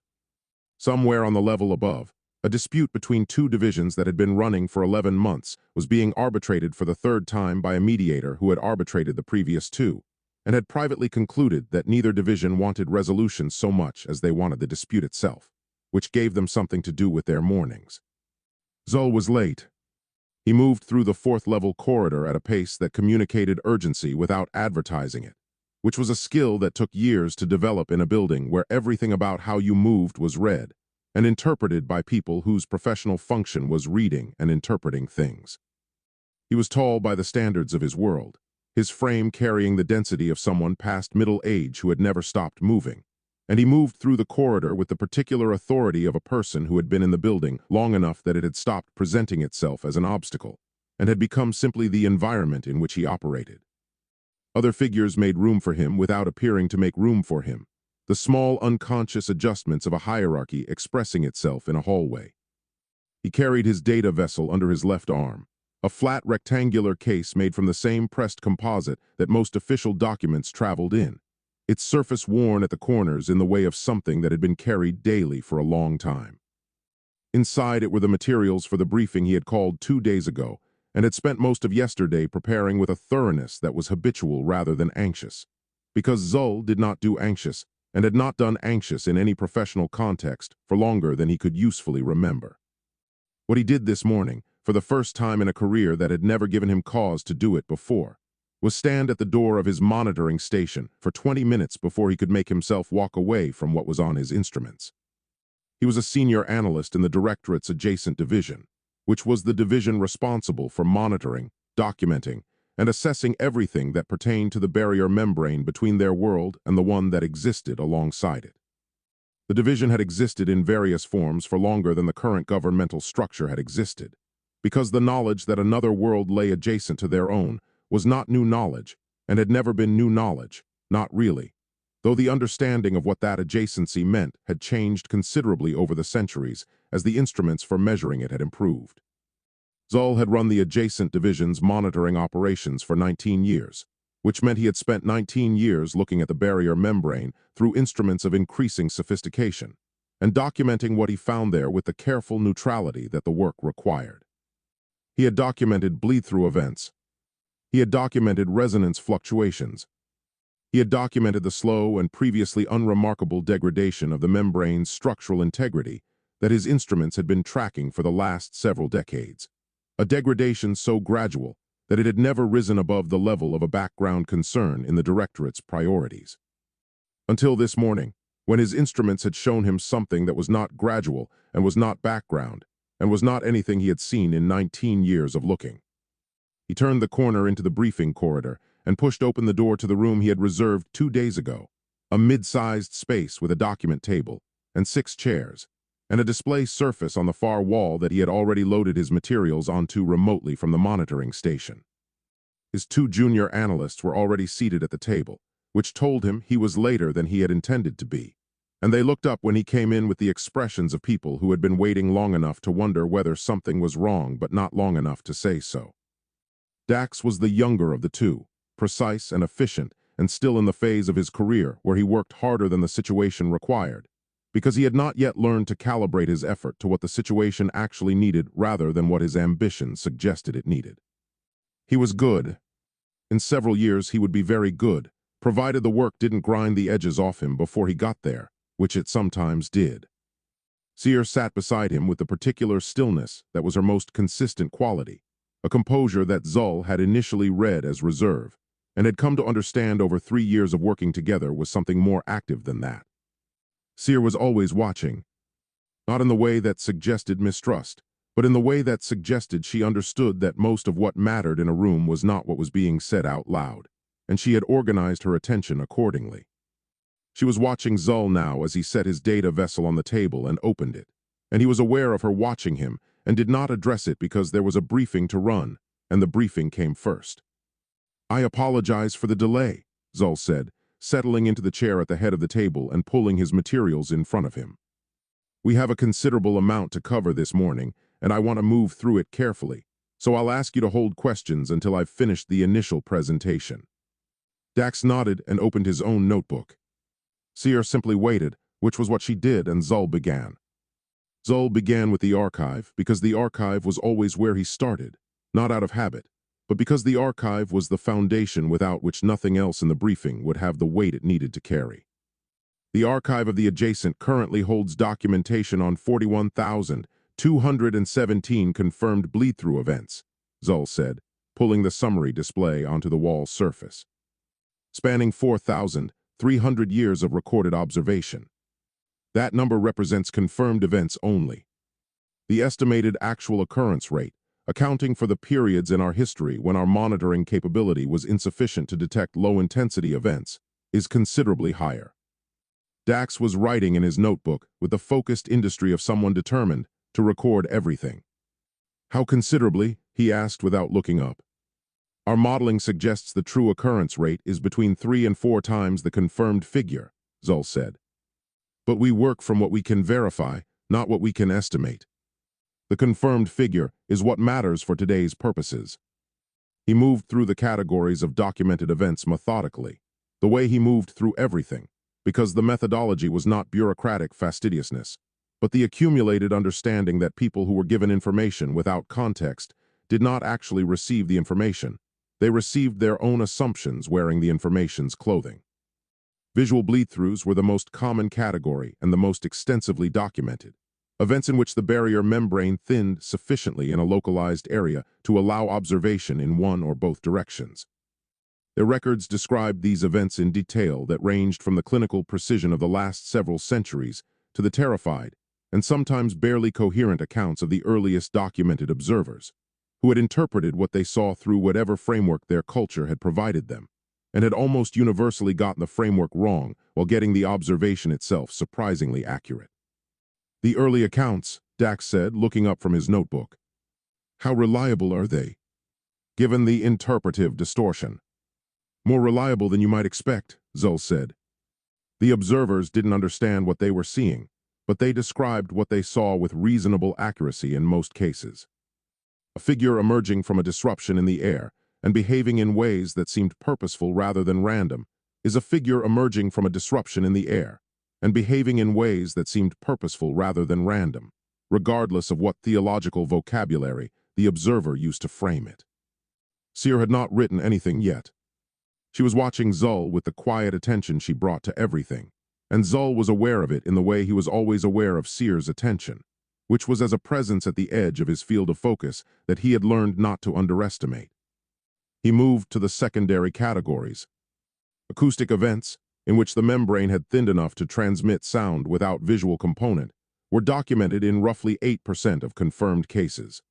Somewhere on the level above, a dispute between 2 divisions that had been running for 11 months was being arbitrated for the 3rd time by a mediator who had arbitrated the previous 2, and had privately concluded that neither division wanted resolution so much as they wanted the dispute itself, which gave them something to do with their mornings. Zul was late. He moved through the 4th level corridor at a pace that communicated urgency without advertising it. which was a skill that took years to develop in a building where everything about how you moved was read and interpreted by people whose professional function was reading and interpreting things. He was tall by the standards of his world, his frame carrying the density of someone past middle age who had never stopped moving, and he moved through the corridor with the particular authority of a person who had been in the building long enough that it had stopped presenting itself as an obstacle and had become simply the environment in which he operated. Other figures made room for him without appearing to make room for him, the small unconscious adjustments of a hierarchy expressing itself in a hallway. He carried his data vessel under his left arm, a flat rectangular case made from the same pressed composite that most official documents traveled in, its surface worn at the corners in the way of something that had been carried daily for a long time. Inside it were the materials for the briefing he had called 2 days ago and had spent most of yesterday preparing with a thoroughness that was habitual rather than anxious, because Zull did not do anxious and had not done anxious in any professional context for longer than he could usefully remember. What he did this morning, for the first time in a career that had never given him cause to do it before, was stand at the door of his monitoring station for 20 minutes before he could make himself walk away from what was on his instruments. He was a senior analyst in the Directorate's adjacent division, which was the division responsible for monitoring, documenting, and assessing everything that pertained to the barrier membrane between their world and the one that existed alongside it. The division had existed in various forms for longer than the current governmental structure had existed, because the knowledge that another world lay adjacent to their own was not new knowledge and had never been new knowledge, not really, though the understanding of what that adjacency meant had changed considerably over the centuries as the instruments for measuring it had improved. Zull had run the adjacent division's monitoring operations for 19 years, which meant he had spent 19 years looking at the barrier membrane through instruments of increasing sophistication and documenting what he found there with the careful neutrality that the work required. He had documented bleed-through events. He had documented resonance fluctuations. He had documented the slow and previously unremarkable degradation of the membrane's structural integrity that his instruments had been tracking for the last several decades, a degradation so gradual that it had never risen above the level of a background concern in the Directorate's priorities. Until this morning, when his instruments had shown him something that was not gradual and was not background, and was not anything he had seen in 19 years of looking. He turned the corner into the briefing corridor and pushed open the door to the room he had reserved 2 days ago, a mid-sized space with a document table and 6 chairs, and a display surface on the far wall that he had already loaded his materials onto remotely from the monitoring station. His 2 junior analysts were already seated at the table, which told him he was later than he had intended to be, and they looked up when he came in with the expressions of people who had been waiting long enough to wonder whether something was wrong but not long enough to say so. Dax was the younger of the 2, precise and efficient, and still in the phase of his career where he worked harder than the situation required, because he had not yet learned to calibrate his effort to what the situation actually needed rather than what his ambition suggested it needed. He was good. In several years he would be very good, provided the work didn't grind the edges off him before he got there, which it sometimes did. Seer sat beside him with the particular stillness that was her most consistent quality, a composure that Zull had initially read as reserve, and had come to understand over 3 years of working together was something more active than that. Seer was always watching, not in the way that suggested mistrust, but in the way that suggested she understood that most of what mattered in a room was not what was being said out loud, and she had organized her attention accordingly. She was watching Zull now as he set his data vessel on the table and opened it, and he was aware of her watching him and did not address it because there was a briefing to run, and the briefing came first. "I apologize for the delay," Zull said, settling into the chair at the head of the table and pulling his materials in front of him. "We have a considerable amount to cover this morning, and I want to move through it carefully, so I'll ask you to hold questions until I've finished the initial presentation." Dax nodded and opened his own notebook. Seer simply waited, which was what she did, and Zull began. Zull began with the archive because the archive was always where he started, not out of habit, but because the archive was the foundation without which nothing else in the briefing would have the weight it needed to carry. The archive of the adjacent currently holds documentation on 41,217 confirmed bleed-through events, Zull said, pulling the summary display onto the wall surface. spanning 4,300 years of recorded observation. That number represents confirmed events only. The estimated actual occurrence rate, accounting for the periods in our history when our monitoring capability was insufficient to detect low-intensity events, is considerably higher. Dax was writing in his notebook with the focused industry of someone determined to record everything. How considerably? He asked without looking up. Our modeling suggests the true occurrence rate is between 3 and 4 times the confirmed figure, Zull said. But we work from what we can verify, not what we can estimate. The confirmed figure is what matters for today's purposes. He moved through the categories of documented events methodically, the way he moved through everything, because the methodology was not bureaucratic fastidiousness, but the accumulated understanding that people who were given information without context did not actually receive the information. They received their own assumptions wearing the information's clothing. Visual bleed-throughs were the most common category and the most extensively documented. Events in which the barrier membrane thinned sufficiently in a localized area to allow observation in one or both directions. Their records described these events in detail that ranged from the clinical precision of the last several centuries to the terrified and sometimes barely coherent accounts of the earliest documented observers, who had interpreted what they saw through whatever framework their culture had provided them, and had almost universally gotten the framework wrong while getting the observation itself surprisingly accurate. The early accounts, Dax said, looking up from his notebook. How reliable are they? Given the interpretive distortion. More reliable than you might expect, Zull said. The observers didn't understand what they were seeing, but they described what they saw with reasonable accuracy in most cases. A figure emerging from a disruption in the air and behaving in ways that seemed purposeful rather than random is a figure emerging from a disruption in the air and behaving in ways that seemed purposeful rather than random, regardless of what theological vocabulary the observer used to frame it. Seer had not written anything yet. She was watching Zull with the quiet attention she brought to everything, and Zull was aware of it in the way he was always aware of Seer's attention, which was as a presence at the edge of his field of focus that he had learned not to underestimate. He moved to the secondary categories. Acoustic events, in which the membrane had thinned enough to transmit sound without visual component, were documented in roughly 8% of confirmed cases.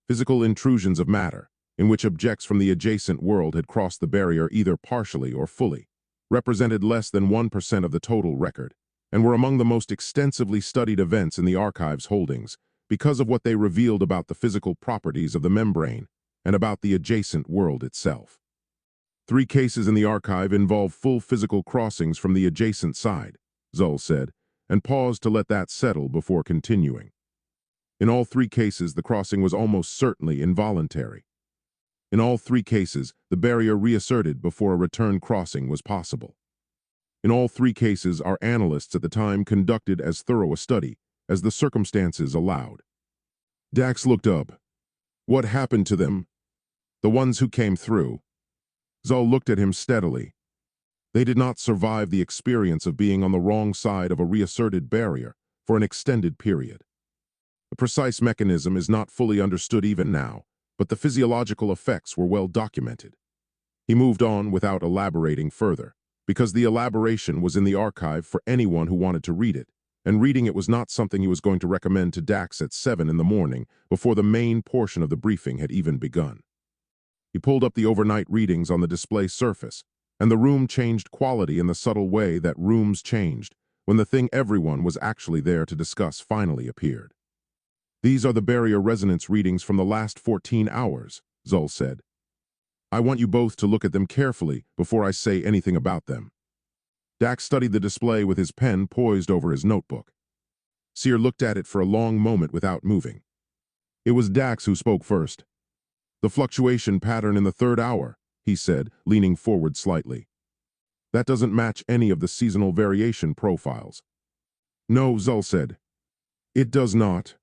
Physical intrusions of matter, in which objects from the adjacent world had crossed the barrier either partially or fully, represented less than 1% of the total record, and were among the most extensively studied events in the archive's holdings because of what they revealed about the physical properties of the membrane and about the adjacent world itself. 3 cases in the archive involve full physical crossings from the adjacent side, Zull said, and paused to let that settle before continuing. In all 3 cases, the crossing was almost certainly involuntary. In all 3 cases, the barrier reasserted before a return crossing was possible. In all 3 cases, our analysts at the time conducted as thorough a study as the circumstances allowed. Dax looked up. What happened to them? The ones who came through. Zull looked at him steadily. They did not survive the experience of being on the wrong side of a reasserted barrier for an extended period. The precise mechanism is not fully understood even now, but the physiological effects were well documented. He moved on without elaborating further, because the elaboration was in the archive for anyone who wanted to read it, and reading it was not something he was going to recommend to Dax at 7 in the morning before the main portion of the briefing had even begun. He pulled up the overnight readings on the display surface, and the room changed quality in the subtle way that rooms changed when the thing everyone was actually there to discuss finally appeared. These are the barrier resonance readings from the last 14 hours, Zull said. I want you both to look at them carefully before I say anything about them. Dax studied the display with his pen poised over his notebook. Seer looked at it for a long moment without moving. It was Dax who spoke first. The fluctuation pattern in the 3rd hour, he said, leaning forward slightly. That doesn't match any of the seasonal variation profiles. No, Zull said. It does not.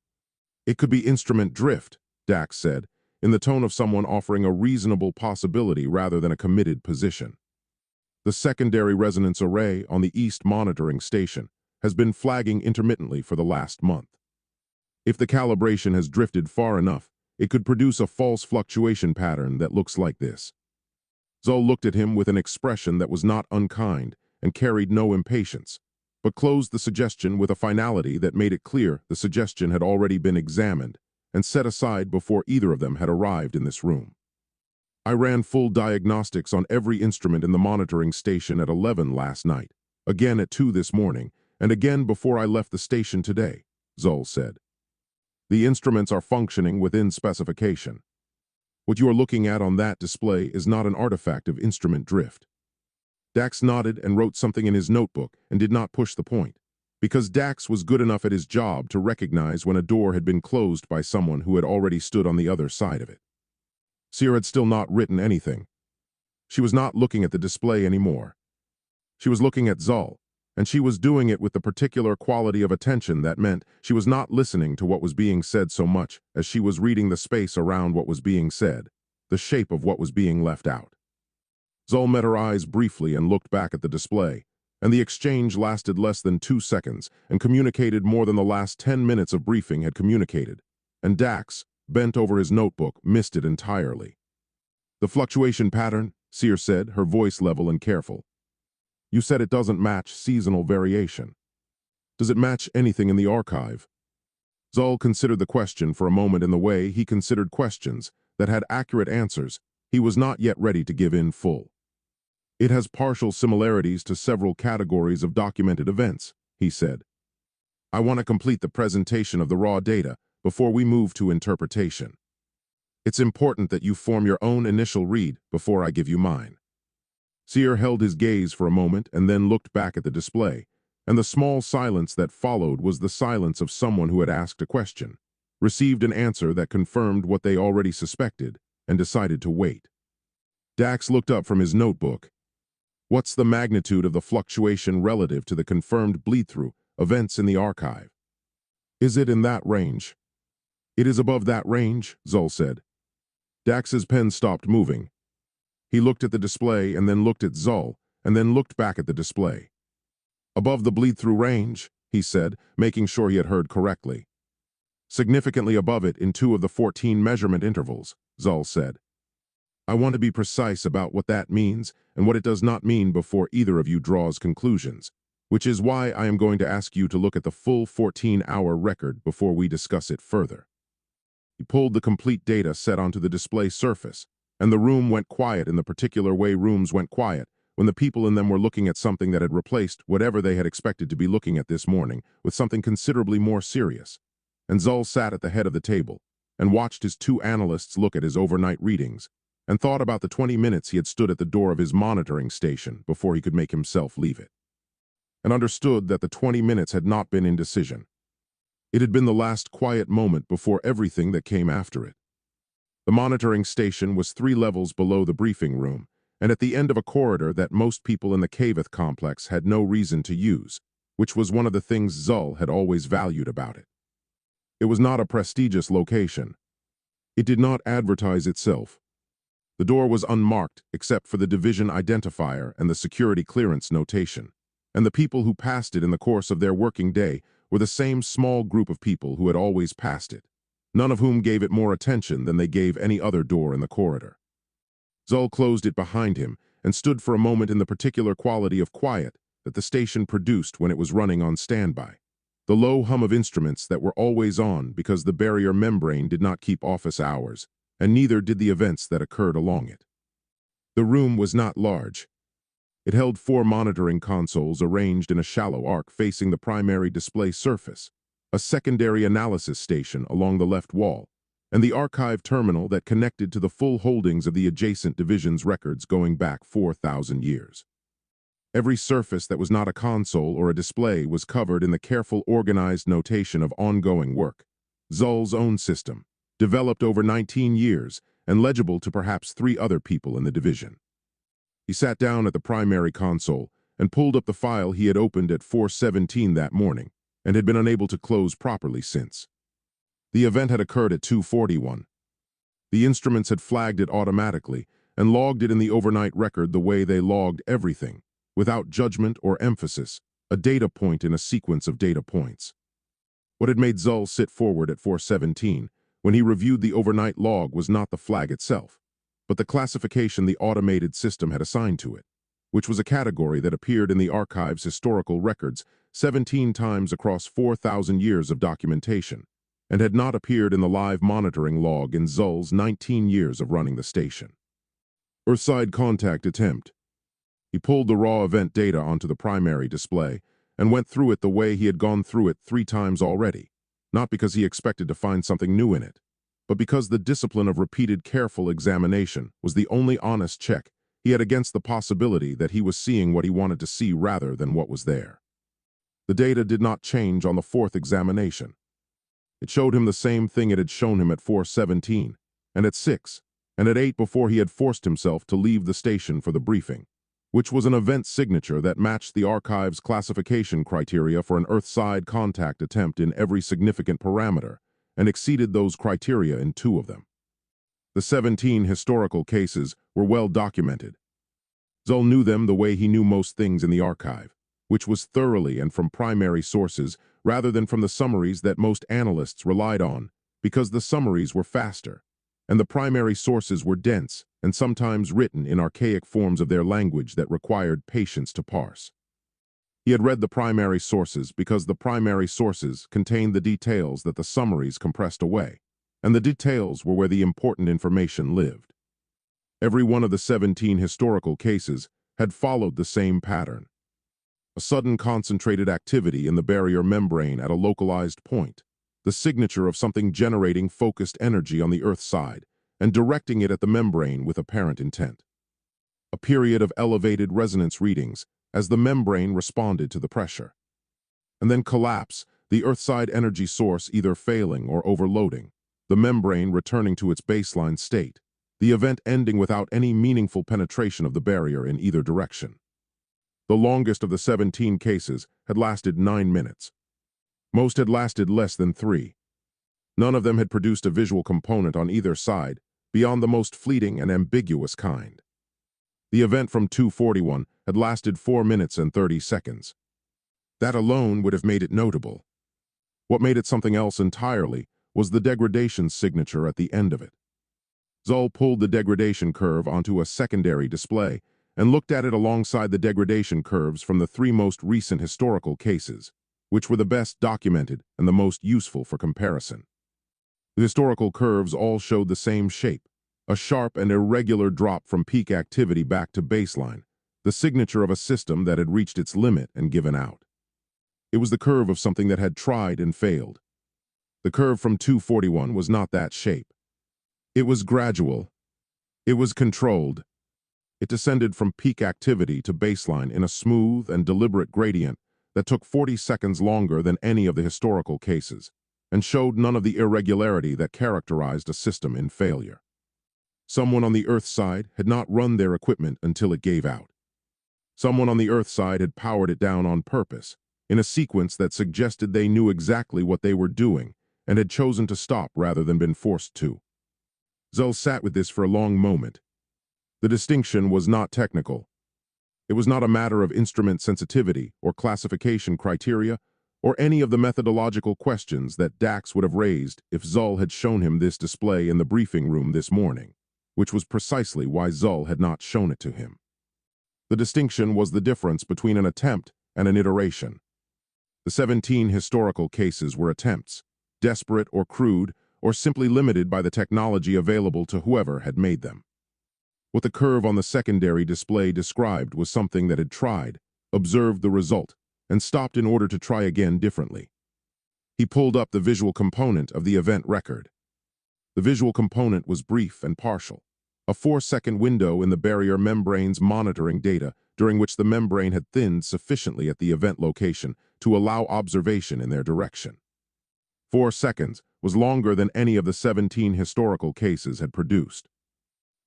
It could be instrument drift, Dax said, in the tone of someone offering a reasonable possibility rather than a committed position. The secondary resonance array on the East Monitoring Station has been flagging intermittently for the last month. If the calibration has drifted far enough, it could produce a false fluctuation pattern that looks like this. Zol looked at him with an expression that was not unkind and carried no impatience, but closed the suggestion with a finality that made it clear the suggestion had already been examined and set aside before either of them had arrived in this room. I ran full diagnostics on every instrument in the monitoring station at 11 last night, again at 2 this morning, and again before I left the station today, Zol said. The instruments are functioning within specification. What you are looking at on that display is not an artifact of instrument drift. Dax nodded and wrote something in his notebook and did not push the point, because Dax was good enough at his job to recognize when a door had been closed by someone who had already stood on the other side of it. Seer had still not written anything. She was not looking at the display anymore. She was looking at Zol, and she was doing it with the particular quality of attention that meant she was not listening to what was being said so much as she was reading the space around what was being said, the shape of what was being left out. Zol met her eyes briefly and looked back at the display, and the exchange lasted less than 2 seconds and communicated more than the last 10 minutes of briefing had communicated, and Dax, bent over his notebook, missed it entirely. The fluctuation pattern, Seer said, her voice level and careful. You said it doesn't match seasonal variation. Does it match anything in the archive? Zol considered the question for a moment in the way he considered questions that had accurate answers he was not yet ready to give in full. It has partial similarities to several categories of documented events, he said. I want to complete the presentation of the raw data before we move to interpretation. It's important that you form your own initial read before I give you mine. Seer held his gaze for a moment and then looked back at the display, and the small silence that followed was the silence of someone who had asked a question, received an answer that confirmed what they already suspected, and decided to wait. Dax looked up from his notebook. What's the magnitude of the fluctuation relative to the confirmed bleed-through events in the archive? Is it in that range? It is above that range, Zol said. Dax's pen stopped moving. He looked at the display and then looked at Zol, and then looked back at the display. Above the bleed-through range, he said, making sure he had heard correctly. Significantly above it in 2 of the 14 measurement intervals, Zol said. I want to be precise about what that means and what it does not mean before either of you draws conclusions, which is why I am going to ask you to look at the full 14-hour record before we discuss it further. He pulled the complete data set onto the display surface, and the room went quiet in the particular way rooms went quiet when the people in them were looking at something that had replaced whatever they had expected to be looking at this morning with something considerably more serious. And Zol sat at the head of the table and watched his 2 analysts look at his overnight readings and thought about the 20 minutes he had stood at the door of his monitoring station before he could make himself leave it, and understood that the 20 minutes had not been indecision. It had been the last quiet moment before everything that came after it. The monitoring station was 3 levels below the briefing room, and at the end of a corridor that most people in the Cavith complex had no reason to use, which was one of the things Zol had always valued about it. It was not a prestigious location. It did not advertise itself. The door was unmarked except for the division identifier and the security clearance notation, and the people who passed it in the course of their working day were the same small group of people who had always passed it, none of whom gave it more attention than they gave any other door in the corridor. Zol closed it behind him and stood for a moment in the particular quality of quiet that the station produced when it was running on standby, the low hum of instruments that were always on because the barrier membrane did not keep office hours, and neither did the events that occurred along it. The room was not large. It held 4 monitoring consoles arranged in a shallow arc facing the primary display surface, a secondary analysis station along the left wall, and the archive terminal that connected to the full holdings of the adjacent division's records going back 4,000 years. Every surface that was not a console or a display was covered in the careful organized notation of ongoing work, Zol's own system, developed over 19 years and legible to perhaps 3 other people in the division. He sat down at the primary console and pulled up the file he had opened at 4:17 that morning and had been unable to close properly since. The event had occurred at 2:41. The instruments had flagged it automatically and logged it in the overnight record the way they logged everything, without judgment or emphasis, a data point in a sequence of data points. What had made Zol sit forward at 4:17 when he reviewed the overnight log was not the flag itself. but the classification the automated system had assigned to it, which was a category that appeared in the archive's historical records 17 times across 4,000 years of documentation, and had not appeared in the live monitoring log in Zull's 19 years of running the station. Earthside contact attempt. He pulled the raw event data onto the primary display and went through it the way he had gone through it 3 times already, not because he expected to find something new in it, but because the discipline of repeated careful examination was the only honest check he had against the possibility that he was seeing what he wanted to see rather than what was there. The data did not change on the 4th examination. It showed him the same thing it had shown him at 4:17, and at 6, and at 8 before he had forced himself to leave the station for the briefing, which was an event signature that matched the archive's classification criteria for an Earthside contact attempt in every significant parameter, and exceeded those criteria in 2 of them. The 17 historical cases were well documented. Zull knew them the way he knew most things in the archive, which was thoroughly and from primary sources rather than from the summaries that most analysts relied on, because the summaries were faster, and the primary sources were dense and sometimes written in archaic forms of their language that required patience to parse. He had read the primary sources because the primary sources contained the details that the summaries compressed away, and the details were where the important information lived. Every one of the 17 historical cases had followed the same pattern. A sudden concentrated activity in the barrier membrane at a localized point, the signature of something generating focused energy on the Earth side and directing it at the membrane with apparent intent. A period of elevated resonance readings as the membrane responded to the pressure. And then collapse, the Earthside energy source either failing or overloading, the membrane returning to its baseline state, the event ending without any meaningful penetration of the barrier in either direction. The longest of the 17 cases had lasted 9 minutes. Most had lasted less than 3. None of them had produced a visual component on either side, beyond the most fleeting and ambiguous kind. The event from 241 had lasted 4 minutes and 30 seconds. That alone would have made it notable. What made it something else entirely was the degradation signature at the end of it. Zull pulled the degradation curve onto a secondary display and looked at it alongside the degradation curves from the 3 most recent historical cases, which were the best documented and the most useful for comparison. The historical curves all showed the same shape, a sharp and irregular drop from peak activity back to baseline, the signature of a system that had reached its limit and given out. It was the curve of something that had tried and failed. The curve from 241 was not that shape. It was gradual. It was controlled. It descended from peak activity to baseline in a smooth and deliberate gradient that took 40 seconds longer than any of the historical cases, and showed none of the irregularity that characterized a system in failure. Someone on the Earth side had not run their equipment until it gave out. Someone on the Earth side had powered it down on purpose, in a sequence that suggested they knew exactly what they were doing and had chosen to stop rather than been forced to. Zull sat with this for a long moment. The distinction was not technical. It was not a matter of instrument sensitivity or classification criteria or any of the methodological questions that Dax would have raised if Zull had shown him this display in the briefing room this morning, which was precisely why Zull had not shown it to him. The distinction was the difference between an attempt and an iteration. The 17 historical cases were attempts, desperate or crude, or simply limited by the technology available to whoever had made them. What the curve on the secondary display described was something that had tried, observed the result, and stopped in order to try again differently. He pulled up the visual component of the event record. The visual component was brief and partial, a 4-second window in the barrier membrane's monitoring data during which the membrane had thinned sufficiently at the event location to allow observation in their direction. 4 seconds was longer than any of the 17 historical cases had produced.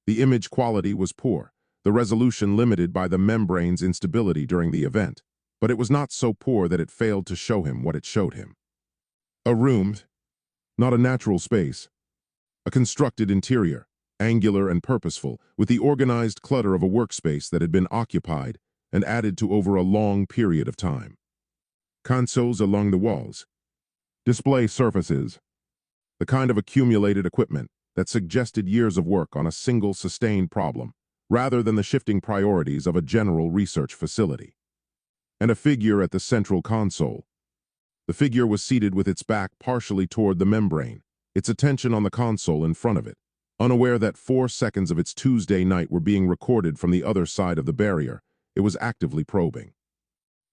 The image quality was poor, the resolution limited by the membrane's instability during the event, but it was not so poor that it failed to show him what it showed him. A room, not a natural space. A constructed interior, angular and purposeful, with the organized clutter of a workspace that had been occupied and added to over a long period of time. Consoles along the walls. Display surfaces. The kind of accumulated equipment that suggested years of work on a single sustained problem, rather than the shifting priorities of a general research facility. And a figure at the central console. The figure was seated with its back partially toward the membrane, its attention on the console in front of it, unaware that 4 seconds of its Tuesday night were being recorded from the other side of the barrier. It was actively probing.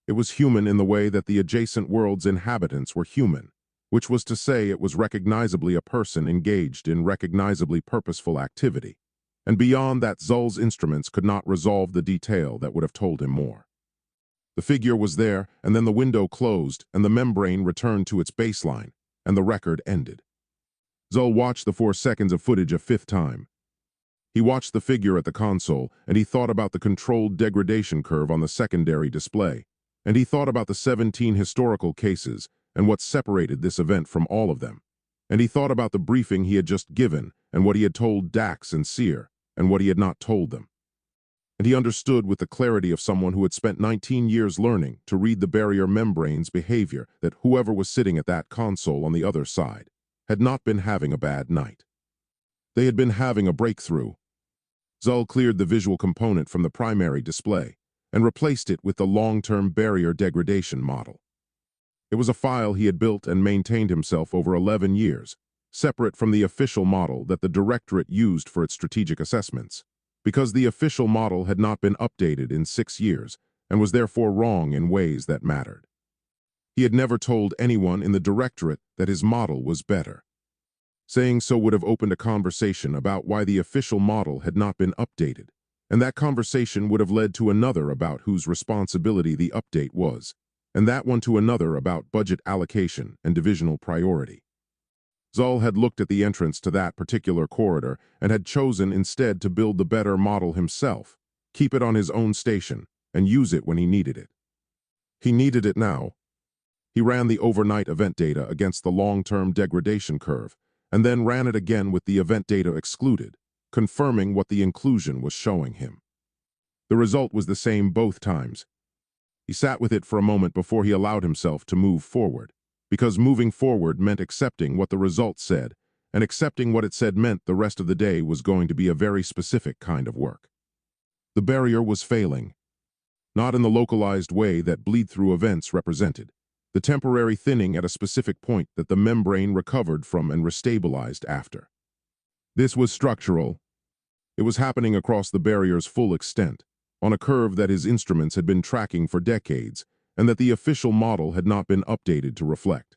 It was human in the way that the adjacent world's inhabitants were human, which was to say it was recognizably a person engaged in recognizably purposeful activity. And beyond that, Zull's instruments could not resolve the detail that would have told him more. The figure was there, and then the window closed, and the membrane returned to its baseline, and the record ended. Zull watched the 4 seconds of footage a 5th time. He watched the figure at the console, and he thought about the controlled degradation curve on the secondary display, and he thought about the 17 historical cases and what separated this event from all of them, and he thought about the briefing he had just given and what he had told Dax and Seer and what he had not told them. And he understood with the clarity of someone who had spent 19 years learning to read the barrier membrane's behavior that whoever was sitting at that console on the other side had not been having a bad night. They had been having a breakthrough. Zull cleared the visual component from the primary display and replaced it with the long-term barrier degradation model. It was a file he had built and maintained himself over 11 years, separate from the official model that the Directorate used for its strategic assessments, because the official model had not been updated in 6 years and was therefore wrong in ways that mattered. He had never told anyone in the Directorate that his model was better. Saying so would have opened a conversation about why the official model had not been updated, and that conversation would have led to another about whose responsibility the update was, and that one to another about budget allocation and divisional priority. Zull had looked at the entrance to that particular corridor and had chosen instead to build the better model himself, keep it on his own station, and use it when he needed it. He needed it now. He ran the overnight event data against the long-term degradation curve, and then ran it again with the event data excluded, confirming what the inclusion was showing him. The result was the same both times. He sat with it for a moment before he allowed himself to move forward, because moving forward meant accepting what the result said, and accepting what it said meant the rest of the day was going to be a very specific kind of work. The barrier was failing, not in the localized way that bleed-through events represented, the temporary thinning at a specific point that the membrane recovered from and restabilized after. This was structural. It was happening across the barrier's full extent, on a curve that his instruments had been tracking for decades, and that the official model had not been updated to reflect.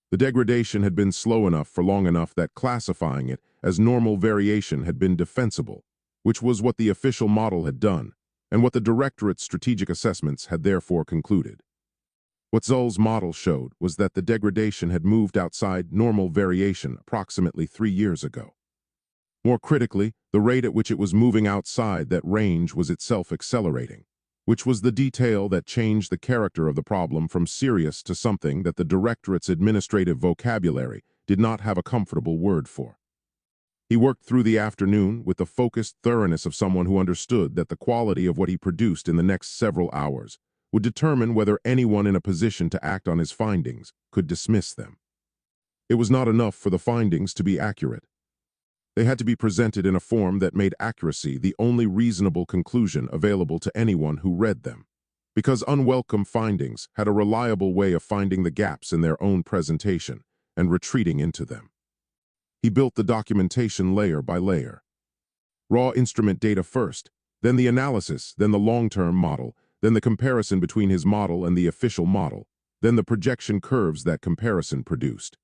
The degradation had been slow enough for long enough that classifying it as normal variation had been defensible, which was what the official model had done, and what the Directorate's strategic assessments had therefore concluded. What Zull's model showed was that the degradation had moved outside normal variation approximately 3 years ago. More critically, the rate at which it was moving outside that range was itself accelerating, which was the detail that changed the character of the problem from serious to something that the Directorate's administrative vocabulary did not have a comfortable word for. He worked through the afternoon with the focused thoroughness of someone who understood that the quality of what he produced in the next several hours would determine whether anyone in a position to act on his findings could dismiss them. It was not enough for the findings to be accurate. They had to be presented in a form that made accuracy the only reasonable conclusion available to anyone who read them, because unwelcome findings had a reliable way of finding the gaps in their own presentation and retreating into them. He built the documentation layer by layer. Raw instrument data first, then the analysis, then the long-term model, then the comparison between his model and the official model, then the projection curves that comparison produced.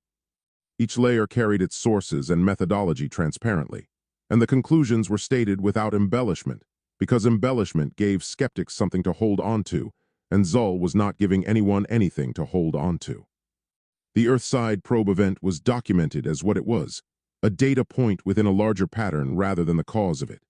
Each layer carried its sources and methodology transparently, and the conclusions were stated without embellishment, because embellishment gave skeptics something to hold on to, and Zull was not giving anyone anything to hold on to. The Earthside probe event was documented as what it was, a data point within a larger pattern rather than the cause of it.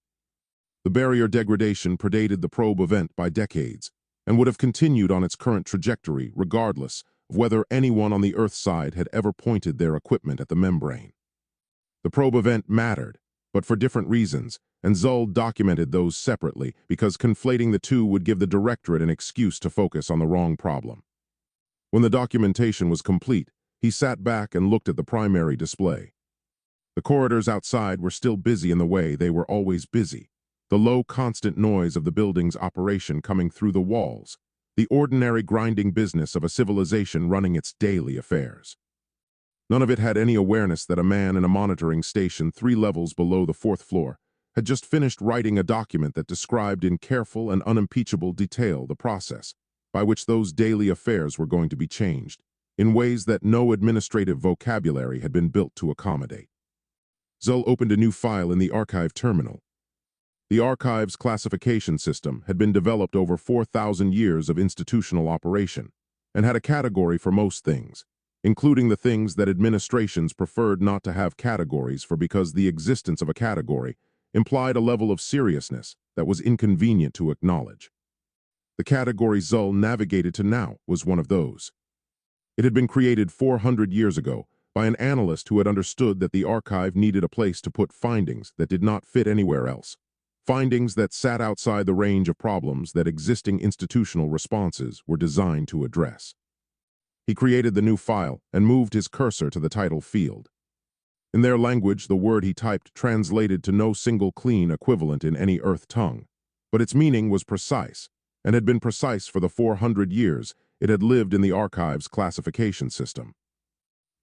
The barrier degradation predated the probe event by decades, and would have continued on its current trajectory regardless of whether anyone on the Earth side had ever pointed their equipment at the membrane. The probe event mattered, but for different reasons, and Zull documented those separately because conflating the two would give the Directorate an excuse to focus on the wrong problem. When the documentation was complete, he sat back and looked at the primary display. The corridors outside were still busy in the way they were always busy. The low, constant noise of the building's operation coming through the walls. The ordinary grinding business of a civilization running its daily affairs. None of it had any awareness that a man in a monitoring station 3 levels below the 4th floor had just finished writing a document that described in careful and unimpeachable detail the process by which those daily affairs were going to be changed, in ways that no administrative vocabulary had been built to accommodate. Zull opened a new file in the archive terminal. The archive's classification system had been developed over 4,000 years of institutional operation and had a category for most things, including the things that administrations preferred not to have categories for because the existence of a category implied a level of seriousness that was inconvenient to acknowledge. The category Zull navigated to now was one of those. It had been created 400 years ago by an analyst who had understood that the archive needed a place to put findings that did not fit anywhere else, findings that sat outside the range of problems that existing institutional responses were designed to address. He created the new file and moved his cursor to the title field. In their language, the word he typed translated to no single clean equivalent in any Earth tongue, but its meaning was precise, and had been precise for the 400 years it had lived in the archive's classification system.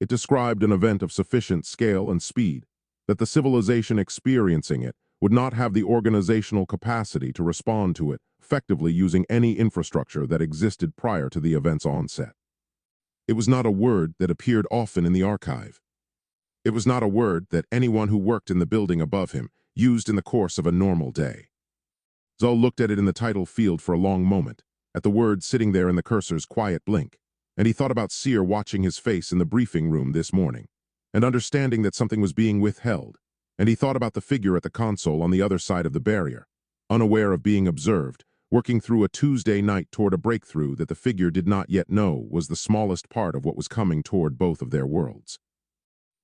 It described an event of sufficient scale and speed that the civilization experiencing it would not have the organizational capacity to respond to it effectively using any infrastructure that existed prior to the event's onset. It was not a word that appeared often in the archive. It was not a word that anyone who worked in the building above him used in the course of a normal day. Zull looked at it in the title field for a long moment, at the word sitting there in the cursor's quiet blink, and he thought about Seer watching his face in the briefing room this morning, and understanding that something was being withheld, and he thought about the figure at the console on the other side of the barrier, unaware of being observed, working through a Tuesday night toward a breakthrough that the figure did not yet know was the smallest part of what was coming toward both of their worlds.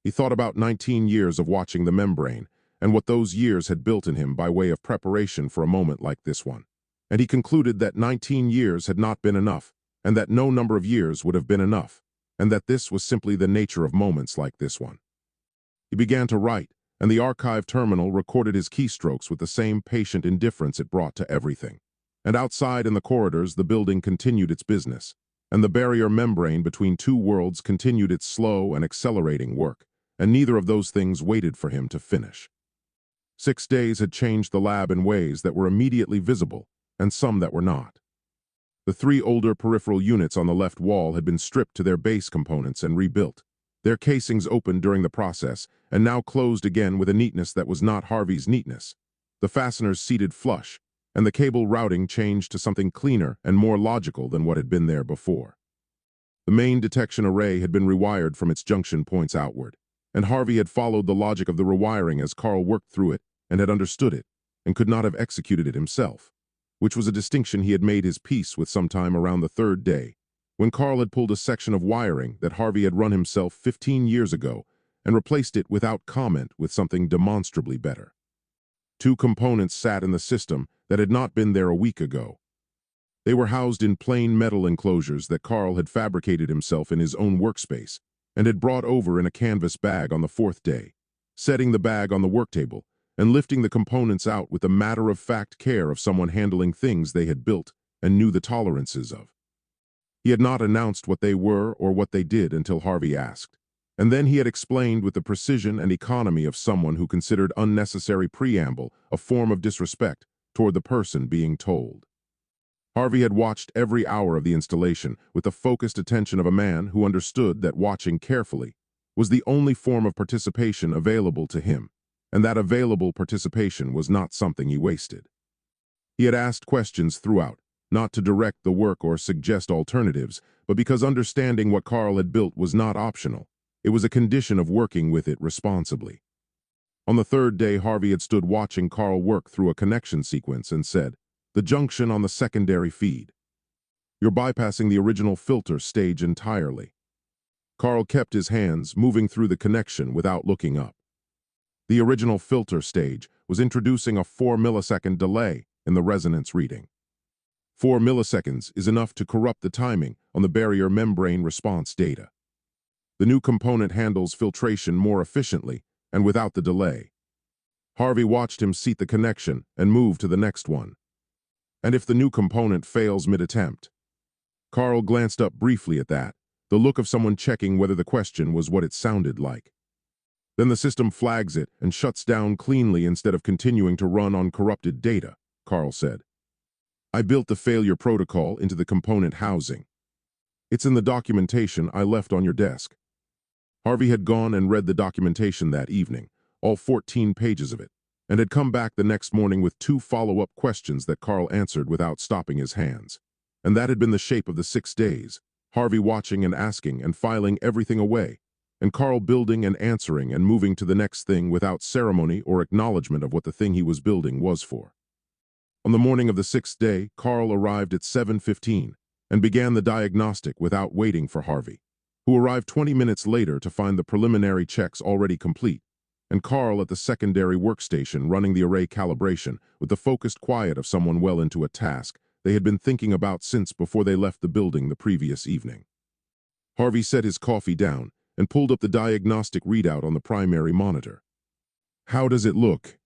He thought about 19 years of watching the membrane and what those years had built in him by way of preparation for a moment like this one, and he concluded that 19 years had not been enough, and that no number of years would have been enough, and that this was simply the nature of moments like this one. He began to write, and the archive terminal recorded his keystrokes with the same patient indifference it brought to everything. And outside in the corridors, the building continued its business, and the barrier membrane between two worlds continued its slow and accelerating work, and neither of those things waited for him to finish. 6 days had changed the lab in ways that were immediately visible, and some that were not. The 3 older peripheral units on the left wall had been stripped to their base components and rebuilt, their casings opened during the process, and now closed again with a neatness that was not Harvey's neatness. The fasteners seated flush, and the cable routing changed to something cleaner and more logical than what had been there before. The main detection array had been rewired from its junction points outward, and Harvey had followed the logic of the rewiring as Carl worked through it and had understood it, and could not have executed it himself, which was a distinction he had made his peace with sometime around the 3rd day, when Carl had pulled a section of wiring that Harvey had run himself 15 years ago and replaced it without comment with something demonstrably better. 2 components sat in the system that had not been there a week ago. They were housed in plain metal enclosures that Carl had fabricated himself in his own workspace and had brought over in a canvas bag on the 4th day, setting the bag on the work table and lifting the components out with the matter-of-fact care of someone handling things they had built and knew the tolerances of. He had not announced what they were or what they did until Harvey asked, and then he had explained with the precision and economy of someone who considered unnecessary preamble a form of disrespect toward the person being told. Harvey had watched every hour of the installation with the focused attention of a man who understood that watching carefully was the only form of participation available to him, and that available participation was not something he wasted. He had asked questions throughout, not to direct the work or suggest alternatives, but because understanding what Carl had built was not optional. It was a condition of working with it responsibly. On the 3rd day, Harvey had stood watching Carl work through a connection sequence and said, "The junction on the secondary feed. You're bypassing the original filter stage entirely." Carl kept his hands moving through the connection without looking up. The original filter stage was introducing a 4-millisecond delay in the resonance reading. 4 milliseconds is enough to corrupt the timing on the barrier membrane response data. The new component handles filtration more efficiently and without the delay. Harvey watched him seat the connection and move to the next one. And if the new component fails mid-attempt? Carl glanced up briefly at that, the look of someone checking whether the question was what it sounded like. Then the system flags it and shuts down cleanly instead of continuing to run on corrupted data, Carl said. I built the failure protocol into the component housing. It's in the documentation I left on your desk. Harvey had gone and read the documentation that evening, all 14 pages of it, and had come back the next morning with 2 follow-up questions that Carl answered without stopping his hands. And that had been the shape of the 6 days, Harvey watching and asking and filing everything away, and Carl building and answering and moving to the next thing without ceremony or acknowledgement of what the thing he was building was for. On the morning of the 6th day, Carl arrived at 7:15 and began the diagnostic without waiting for Harvey, who arrived 20 minutes later to find the preliminary checks already complete, and Carl at the secondary workstation running the array calibration with the focused quiet of someone well into a task they had been thinking about since before they left the building the previous evening. Harvey set his coffee down and pulled up the diagnostic readout on the primary monitor. How does it look?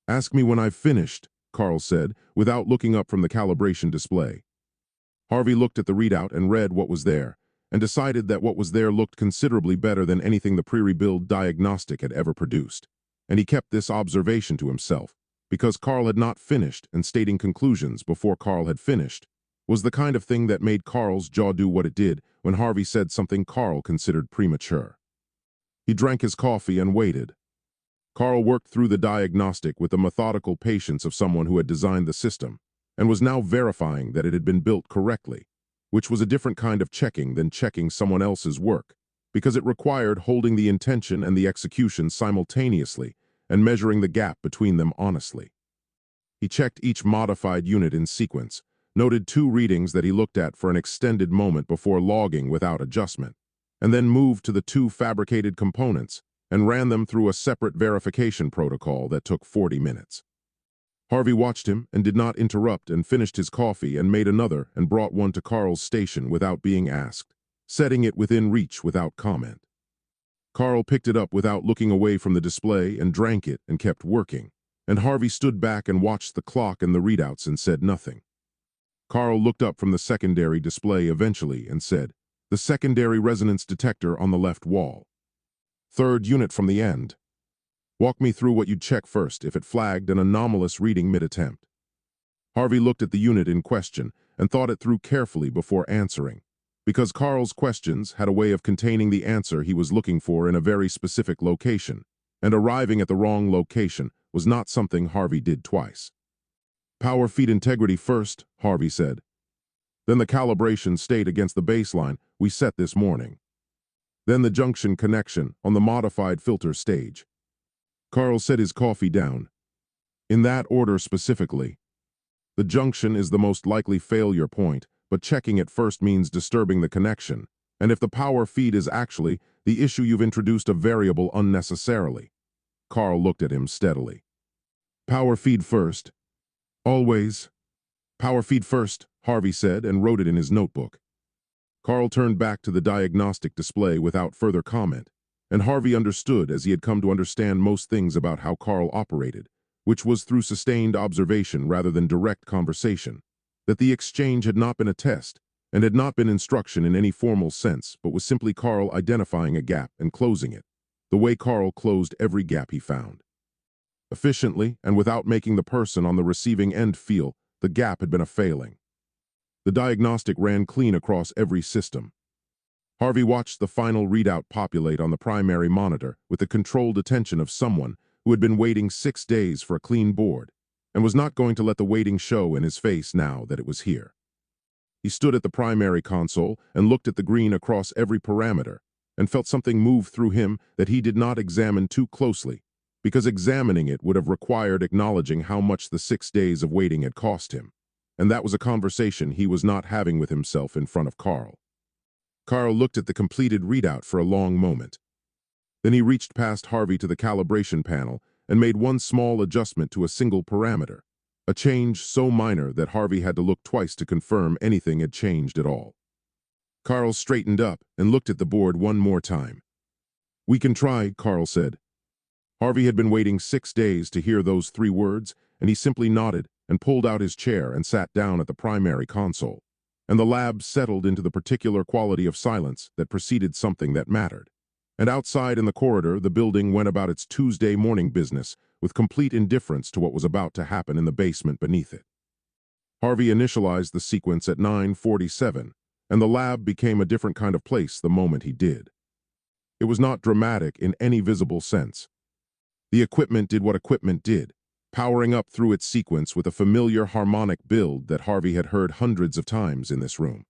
Ask me when I've finished, Carl said, without looking up from the calibration display. Harvey looked at the readout and read what was there, and decided that what was there looked considerably better than anything the pre-rebuild diagnostic had ever produced. And he kept this observation to himself, because Carl had not finished, and stating conclusions before Carl had finished was the kind of thing that made Carl's jaw do what it did when Harvey said something Carl considered premature. He drank his coffee and waited. Carl worked through the diagnostic with the methodical patience of someone who had designed the system, and was now verifying that it had been built correctly, which was a different kind of checking than checking someone else's work, because it required holding the intention and the execution simultaneously and measuring the gap between them honestly. He checked each modified unit in sequence, noted 2 readings that he looked at for an extended moment before logging without adjustment, and then moved to the 2 fabricated components and ran them through a separate verification protocol that took 40 minutes. Harvey watched him and did not interrupt and finished his coffee and made another and brought one to Carl's station without being asked, setting it within reach without comment. Carl picked it up without looking away from the display and drank it and kept working, and Harvey stood back and watched the clock and the readouts and said nothing. Carl looked up from the secondary display eventually and said, "The secondary resonance detector on the left wall. 3rd unit from the end. Walk me through what you'd check first if it flagged an anomalous reading mid-attempt." Harvey looked at the unit in question and thought it through carefully before answering, because Carl's questions had a way of containing the answer he was looking for in a very specific location, and arriving at the wrong location was not something Harvey did twice. Power feed integrity first, Harvey said. Then the calibration state against the baseline we set this morning. Then the junction connection on the modified filter stage. Carl set his coffee down. In that order specifically. The junction is the most likely failure point, but checking it first means disturbing the connection, and if the power feed is actually the issue, you've introduced a variable unnecessarily. Carl looked at him steadily. Power feed first. Always. Power feed first, Harvey said and wrote it in his notebook. Carl turned back to the diagnostic display without further comment, and Harvey understood as he had come to understand most things about how Carl operated, which was through sustained observation rather than direct conversation, that the exchange had not been a test and had not been instruction in any formal sense, but was simply Carl identifying a gap and closing it, the way Carl closed every gap he found. Efficiently and without making the person on the receiving end feel the gap had been a failing. The diagnostic ran clean across every system. Harvey watched the final readout populate on the primary monitor with the controlled attention of someone who had been waiting 6 days for a clean board and was not going to let the waiting show in his face now that it was here. He stood at the primary console and looked at the green across every parameter and felt something move through him that he did not examine too closely, because examining it would have required acknowledging how much the 6 days of waiting had cost him, and that was a conversation he was not having with himself in front of Carl. Carl looked at the completed readout for a long moment. Then he reached past Harvey to the calibration panel and made one small adjustment to a single parameter, a change so minor that Harvey had to look twice to confirm anything had changed at all. Carl straightened up and looked at the board one more time. "We can try," Carl said. Harvey had been waiting 6 days to hear those 3 words, and he simply nodded and pulled out his chair and sat down at the primary console. And the lab settled into the particular quality of silence that preceded something that mattered. And outside in the corridor, the building went about its Tuesday morning business with complete indifference to what was about to happen in the basement beneath it. Harvey initialized the sequence at 9:47, and the lab became a different kind of place the moment he did. It was not dramatic in any visible sense. The equipment did what equipment did, powering up through its sequence with a familiar harmonic build that Harvey had heard hundreds of times in this room.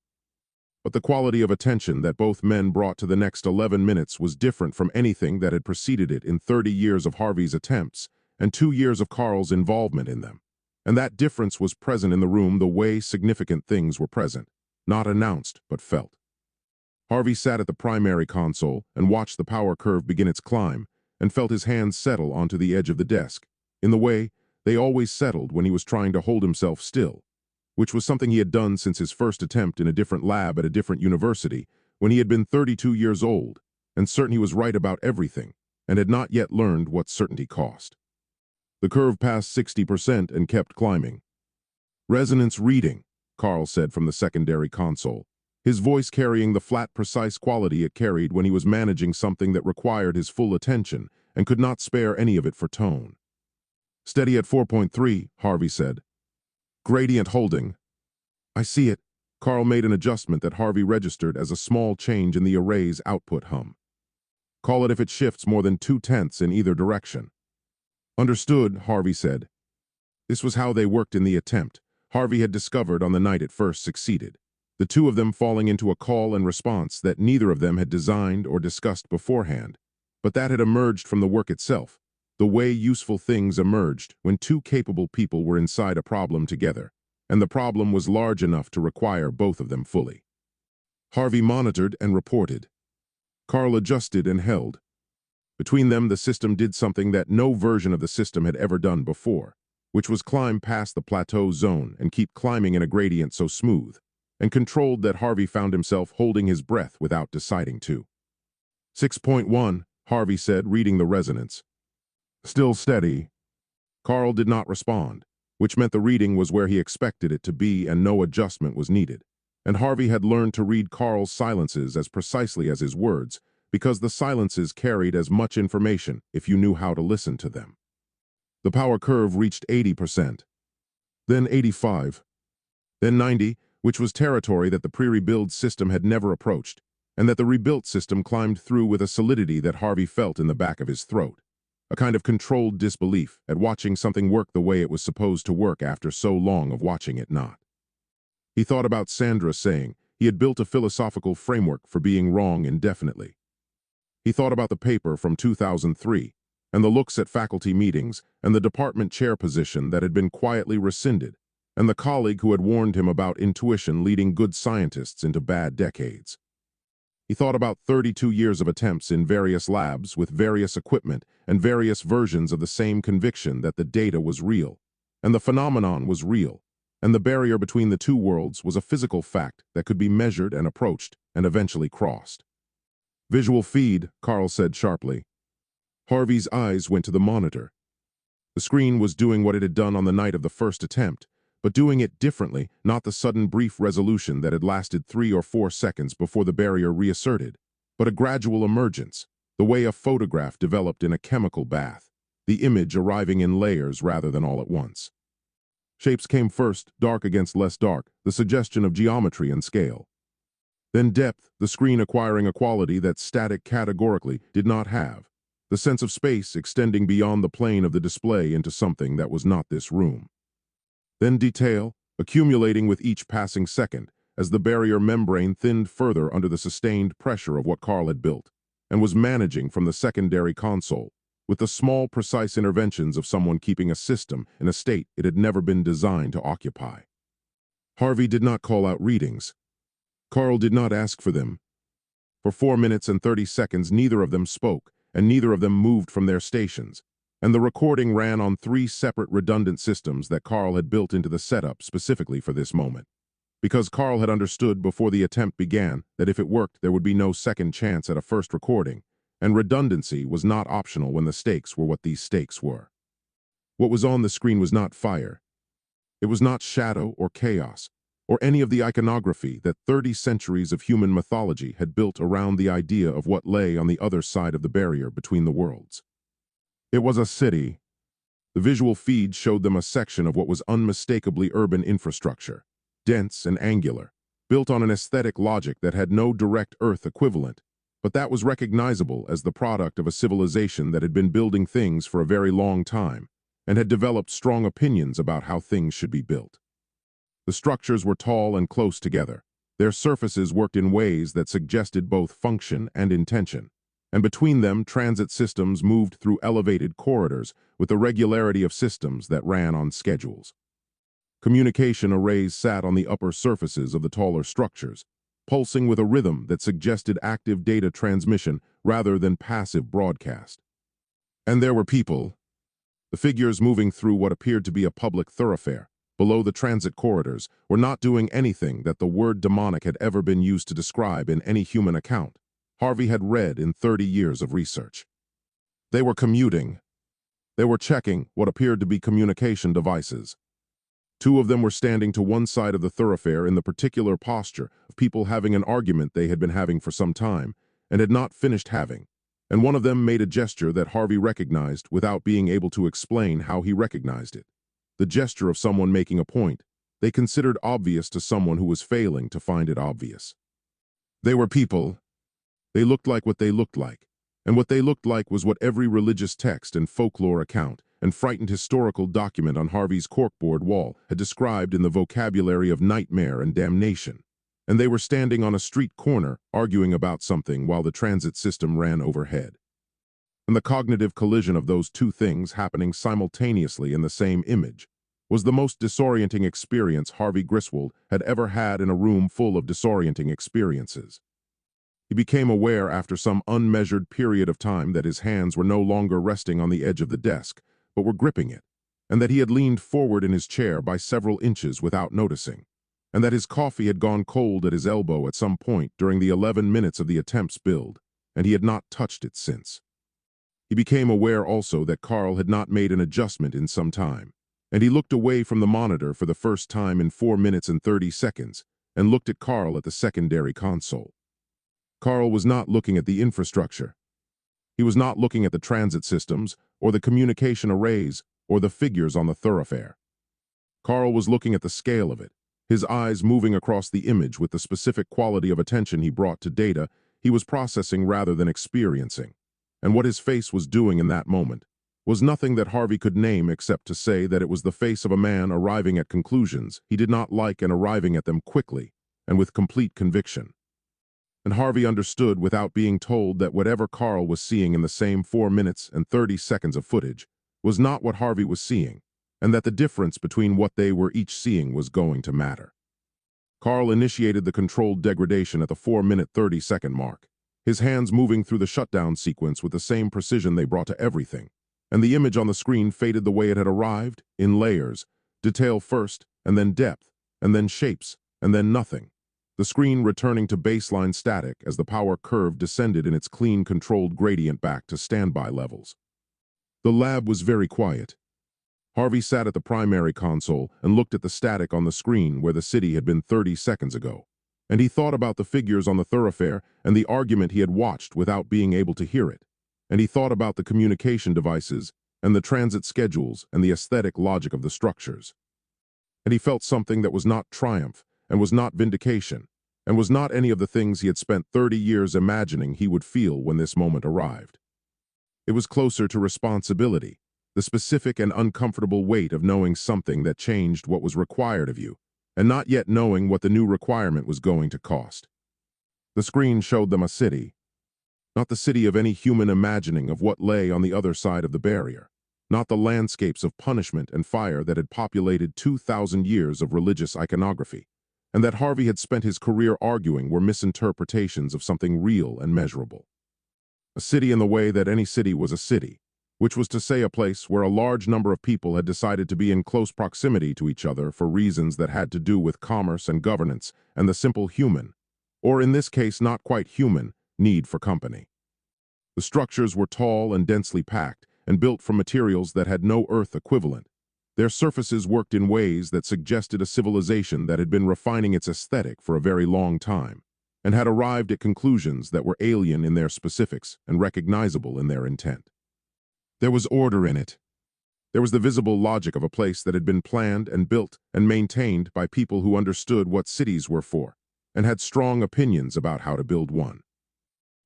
But the quality of attention that both men brought to the next 11 minutes was different from anything that had preceded it in 30 years of Harvey's attempts and 2 years of Carl's involvement in them. And that difference was present in the room the way significant things were present, not announced but felt. Harvey sat at the primary console and watched the power curve begin its climb and felt his hands settle onto the edge of the desk, in the way they always settled when he was trying to hold himself still, which was something he had done since his first attempt in a different lab at a different university when he had been 32 years old and certain he was right about everything and had not yet learned what certainty cost. The curve passed 60% and kept climbing. "Resonance reading," Carl said from the secondary console, his voice carrying the flat, precise quality it carried when he was managing something that required his full attention and could not spare any of it for tone. "Steady at 4.3, Harvey said. "Gradient holding." "I see it." Carl made an adjustment that Harvey registered as a small change in the array's output hum. "Call it if it shifts more than 2/10 in either direction." "Understood," Harvey said. This was how they worked in the attempt, Harvey had discovered on the night it first succeeded, the two of them falling into a call and response that neither of them had designed or discussed beforehand, but that had emerged from the work itself, the way useful things emerged when two capable people were inside a problem together, and the problem was large enough to require both of them fully. Harvey monitored and reported. Carl adjusted and held. Between them, the system did something that no version of the system had ever done before, which was climb past the plateau zone and keep climbing in a gradient so smooth, and controlled that Harvey found himself holding his breath without deciding to. 6.1, Harvey said, reading the resonance. "Still steady." Carl did not respond, which meant the reading was where he expected it to be and no adjustment was needed. And Harvey had learned to read Carl's silences as precisely as his words, because the silences carried as much information if you knew how to listen to them. The power curve reached 80%, then 85, then 90, which was territory that the pre-rebuild system had never approached, and that the rebuilt system climbed through with a solidity that Harvey felt in the back of his throat, a kind of controlled disbelief at watching something work the way it was supposed to work after so long of watching it not. He thought about Sandra saying he had built a philosophical framework for being wrong indefinitely. He thought about the paper from 2003, and the looks at faculty meetings, and the department chair position that had been quietly rescinded, and the colleague who had warned him about intuition leading good scientists into bad decades. He thought about 32 years of attempts in various labs with various equipment and various versions of the same conviction that the data was real, and the phenomenon was real, and the barrier between the two worlds was a physical fact that could be measured and approached and eventually crossed. "Visual feed," Carl said sharply. Harvey's eyes went to the monitor. The screen was doing what it had done on the night of the first attempt, but doing it differently, not the sudden brief resolution that had lasted 3 or 4 seconds before the barrier reasserted, but a gradual emergence, the way a photograph developed in a chemical bath, the image arriving in layers rather than all at once. Shapes came first, dark against less dark, the suggestion of geometry and scale. Then depth, the screen acquiring a quality that static categorically did not have, the sense of space extending beyond the plane of the display into something that was not this room. Then detail, accumulating with each passing second, as the barrier membrane thinned further under the sustained pressure of what Carl had built, and was managing from the secondary console, with the small, precise interventions of someone keeping a system in a state it had never been designed to occupy. Harvey did not call out readings. Carl did not ask for them. For 4 minutes and 30 seconds, neither of them spoke, and neither of them moved from their stations, and the recording ran on 3 separate redundant systems that Carl had built into the setup specifically for this moment. Because Carl had understood before the attempt began that if it worked, there would be no second chance at a first recording, And redundancy was not optional when the stakes were what these stakes were. What was on the screen was not fire. It was not shadow or chaos, or any of the iconography that 30 centuries of human mythology had built around the idea of what lay on the other side of the barrier between the worlds. It was a city. The visual feed showed them a section of what was unmistakably urban infrastructure, dense and angular, built on an aesthetic logic that had no direct Earth equivalent, but that was recognizable as the product of a civilization that had been building things for a very long time and had developed strong opinions about how things should be built. The structures were tall and close together. Their surfaces worked in ways that suggested both function and intention, and between them transit systems moved through elevated corridors with the regularity of systems that ran on schedules. Communication arrays sat on the upper surfaces of the taller structures, pulsing with a rhythm that suggested active data transmission rather than passive broadcast. And there were people, the figures moving through what appeared to be a public thoroughfare, below the transit corridors, were not doing anything that the word demonic had ever been used to describe in any human account Harvey had read in 30 years of research. They were commuting. They were checking what appeared to be communication devices. Two of them were standing to one side of the thoroughfare in the particular posture of people having an argument they had been having for some time and had not finished having, and one of them made a gesture that Harvey recognized without being able to explain how he recognized it. The gesture of someone making a point they considered obvious to someone who was failing to find it obvious. They were people. They looked like what they looked like, and what they looked like was what every religious text and folklore account and frightened historical document on Harvey's corkboard wall had described in the vocabulary of nightmare and damnation. And they were standing on a street corner arguing about something while the transit system ran overhead. And the cognitive collision of those two things happening simultaneously in the same image was the most disorienting experience Harvey Griswold had ever had in a room full of disorienting experiences. He became aware after some unmeasured period of time that his hands were no longer resting on the edge of the desk, but were gripping it, and that he had leaned forward in his chair by several inches without noticing, and that his coffee had gone cold at his elbow at some point during the 11 minutes of the attempt's build, and he had not touched it since. He became aware also that Carl had not made an adjustment in some time, and he looked away from the monitor for the first time in 4 minutes and 30 seconds, and looked at Carl at the secondary console. Carl was not looking at the infrastructure. He was not looking at the transit systems, or the communication arrays, or the figures on the thoroughfare. Carl was looking at the scale of it, his eyes moving across the image with the specific quality of attention he brought to data he was processing rather than experiencing. And what his face was doing in that moment was nothing that Harvey could name except to say that it was the face of a man arriving at conclusions he did not like and arriving at them quickly and with complete conviction. And Harvey understood without being told that whatever Carl was seeing in the same 4 minutes and 30 seconds of footage was not what Harvey was seeing, and that the difference between what they were each seeing was going to matter. Carl initiated the controlled degradation at the 4-minute 30-second mark, his hands moving through the shutdown sequence with the same precision they brought to everything, and the image on the screen faded the way it had arrived, in layers, detail first, and then depth, and then shapes, and then nothing. The screen returning to baseline static as the power curve descended in its clean, controlled gradient back to standby levels. The lab was very quiet. Harvey sat at the primary console and looked at the static on the screen where the city had been 30 seconds ago, and he thought about the figures on the thoroughfare and the argument he had watched without being able to hear it, and he thought about the communication devices and the transit schedules and the aesthetic logic of the structures. And he felt something that was not triumph, and was not vindication, and was not any of the things he had spent 30 years imagining he would feel when this moment arrived. It was closer to responsibility, the specific and uncomfortable weight of knowing something that changed what was required of you, and not yet knowing what the new requirement was going to cost. The screen showed them a city, not the city of any human imagining of what lay on the other side of the barrier, not the landscapes of punishment and fire that had populated 2,000 years of religious iconography, and that Harvey had spent his career arguing were misinterpretations of something real and measurable. A city in the way that any city was a city, which was to say a place where a large number of people had decided to be in close proximity to each other for reasons that had to do with commerce and governance and the simple human, or in this case not quite human, need for company. The structures were tall and densely packed, and built from materials that had no Earth equivalent. Their surfaces worked in ways that suggested a civilization that had been refining its aesthetic for a very long time, and had arrived at conclusions that were alien in their specifics and recognizable in their intent. There was order in it. There was the visible logic of a place that had been planned and built and maintained by people who understood what cities were for, and had strong opinions about how to build one.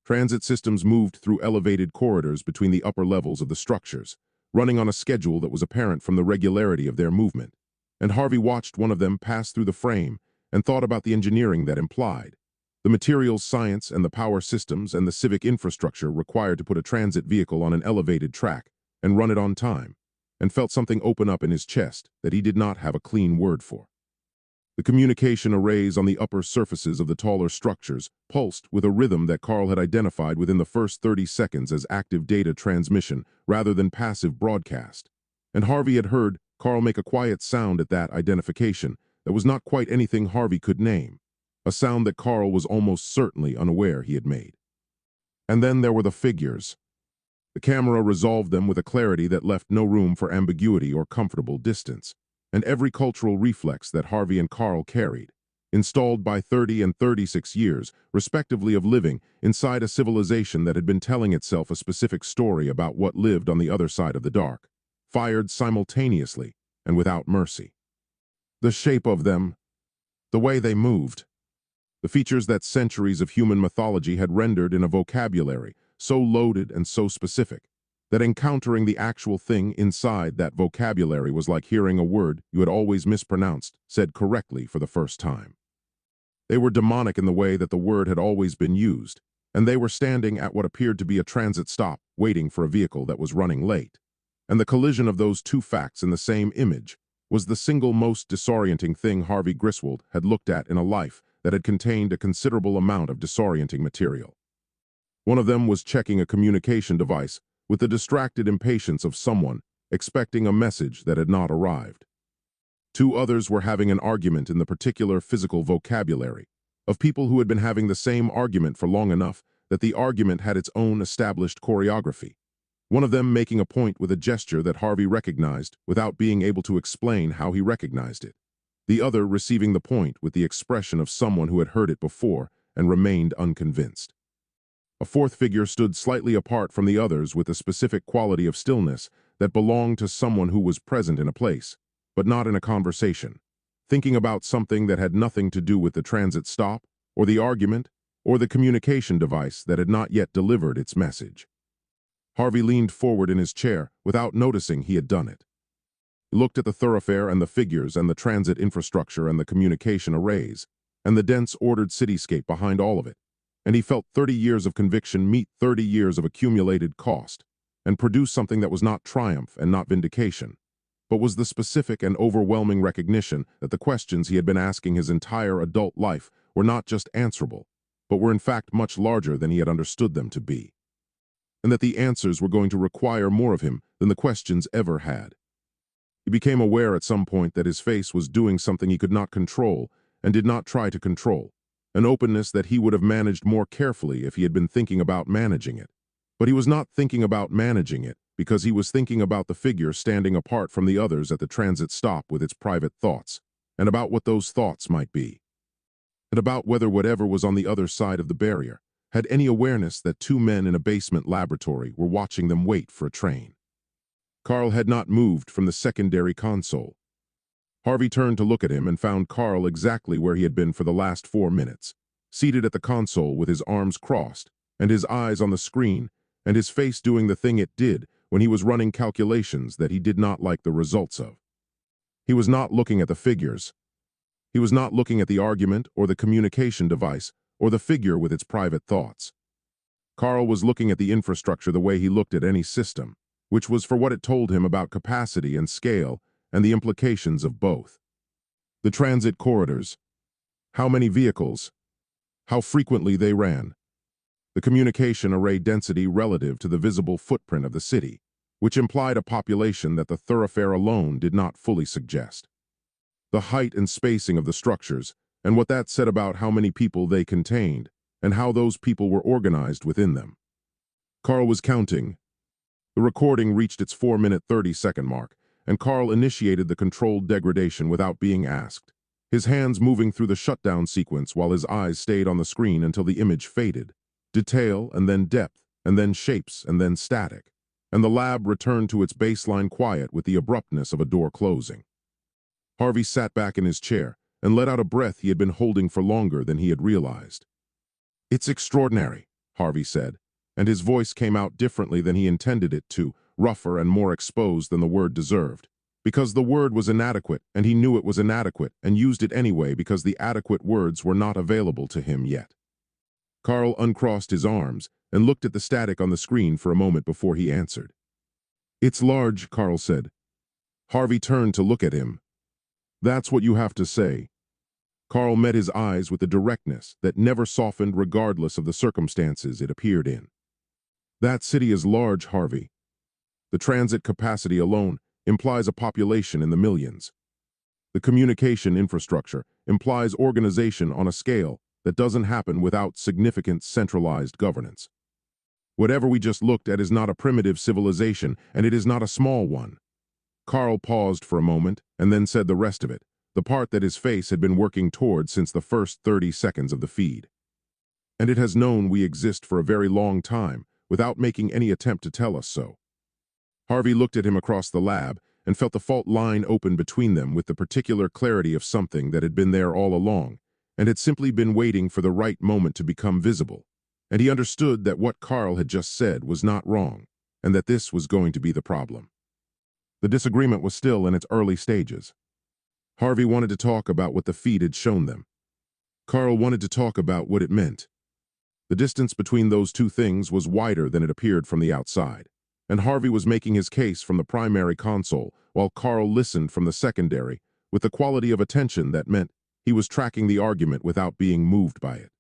Transit systems moved through elevated corridors between the upper levels of the structures, running on a schedule that was apparent from the regularity of their movement, and Harvey watched one of them pass through the frame and thought about the engineering that implied, the materials science and the power systems and the civic infrastructure required to put a transit vehicle on an elevated track and run it on time, and felt something open up in his chest that he did not have a clean word for. The communication arrays on the upper surfaces of the taller structures pulsed with a rhythm that Carl had identified within the first 30 seconds as active data transmission rather than passive broadcast. And Harvey had heard Carl make a quiet sound at that identification that was not quite anything Harvey could name, a sound that Carl was almost certainly unaware he had made. And then there were the figures. The camera resolved them with a clarity that left no room for ambiguity or comfortable distance, and every cultural reflex that Harvey and Carl carried, installed by 30 and 36 years, respectively, of living inside a civilization that had been telling itself a specific story about what lived on the other side of the dark, fired simultaneously and without mercy. The shape of them, the way they moved, the features that centuries of human mythology had rendered in a vocabulary so loaded and so specific, that encountering the actual thing inside that vocabulary was like hearing a word you had always mispronounced said correctly for the first time. They were demonic in the way that the word had always been used, and they were standing at what appeared to be a transit stop, waiting for a vehicle that was running late. And the collision of those two facts in the same image was the single most disorienting thing Harvey Griswold had looked at in a life that had contained a considerable amount of disorienting material. One of them was checking a communication device with the distracted impatience of someone expecting a message that had not arrived. Two others were having an argument in the particular physical vocabulary of people who had been having the same argument for long enough that the argument had its own established choreography. One of them making a point with a gesture that Harvey recognized without being able to explain how he recognized it. The other receiving the point with the expression of someone who had heard it before and remained unconvinced. A fourth figure stood slightly apart from the others with a specific quality of stillness that belonged to someone who was present in a place, but not in a conversation, thinking about something that had nothing to do with the transit stop, or the argument, or the communication device that had not yet delivered its message. Harvey leaned forward in his chair without noticing he had done it. He looked at the thoroughfare and the figures and the transit infrastructure and the communication arrays, and the dense ordered cityscape behind all of it, and he felt 30 years of conviction meet 30 years of accumulated cost, and produce something that was not triumph and not vindication, but was the specific and overwhelming recognition that the questions he had been asking his entire adult life were not just answerable, but were in fact much larger than he had understood them to be, and that the answers were going to require more of him than the questions ever had. He became aware at some point that his face was doing something he could not control and did not try to control, an openness that he would have managed more carefully if he had been thinking about managing it. But he was not thinking about managing it because he was thinking about the figure standing apart from the others at the transit stop with its private thoughts, and about what those thoughts might be, and about whether whatever was on the other side of the barrier had any awareness that two men in a basement laboratory were watching them wait for a train. Carl had not moved from the secondary console. Harvey turned to look at him and found Carl exactly where he had been for the last 4 minutes, seated at the console with his arms crossed and his eyes on the screen and his face doing the thing it did when he was running calculations that he did not like the results of. He was not looking at the figures. He was not looking at the argument or the communication device or the figure with its private thoughts. Carl was looking at the infrastructure the way he looked at any system, which was for what it told him about capacity and scale and the implications of both. The transit corridors, how many vehicles, how frequently they ran, the communication array density relative to the visible footprint of the city, which implied a population that the thoroughfare alone did not fully suggest, the height and spacing of the structures, and what that said about how many people they contained, and how those people were organized within them. Carl was counting. The recording reached its 4-minute 30-second mark, and Carl initiated the controlled degradation without being asked, his hands moving through the shutdown sequence while his eyes stayed on the screen until the image faded. Detail, and then depth, and then shapes, and then static. And the lab returned to its baseline quiet with the abruptness of a door closing. Harvey sat back in his chair and let out a breath he had been holding for longer than he had realized. "It's extraordinary," Harvey said, and his voice came out differently than he intended it to, rougher and more exposed than the word deserved. Because the word was inadequate, and he knew it was inadequate, and used it anyway because the adequate words were not available to him yet. Carl uncrossed his arms and looked at the static on the screen for a moment before he answered. "It's large," Carl said. Harvey turned to look at him. "That's what you have to say." Carl met his eyes with a directness that never softened regardless of the circumstances it appeared in. "That city is large, Harvey. The transit capacity alone implies a population in the millions. The communication infrastructure implies organization on a scale that doesn't happen without significant centralized governance. Whatever we just looked at is not a primitive civilization, and it is not a small one." Carl paused for a moment and then said the rest of it, the part that his face had been working toward since the first 30 seconds of the feed. "And it has known we exist for a very long time, without making any attempt to tell us so." Harvey looked at him across the lab and felt the fault line open between them with the particular clarity of something that had been there all along, and had simply been waiting for the right moment to become visible. And he understood that what Carl had just said was not wrong, and that this was going to be the problem. The disagreement was still in its early stages. Harvey wanted to talk about what the feed had shown them. Carl wanted to talk about what it meant. The distance between those two things was wider than it appeared from the outside, and Harvey was making his case from the primary console while Carl listened from the secondary with the quality of attention that meant he was tracking the argument without being moved by it.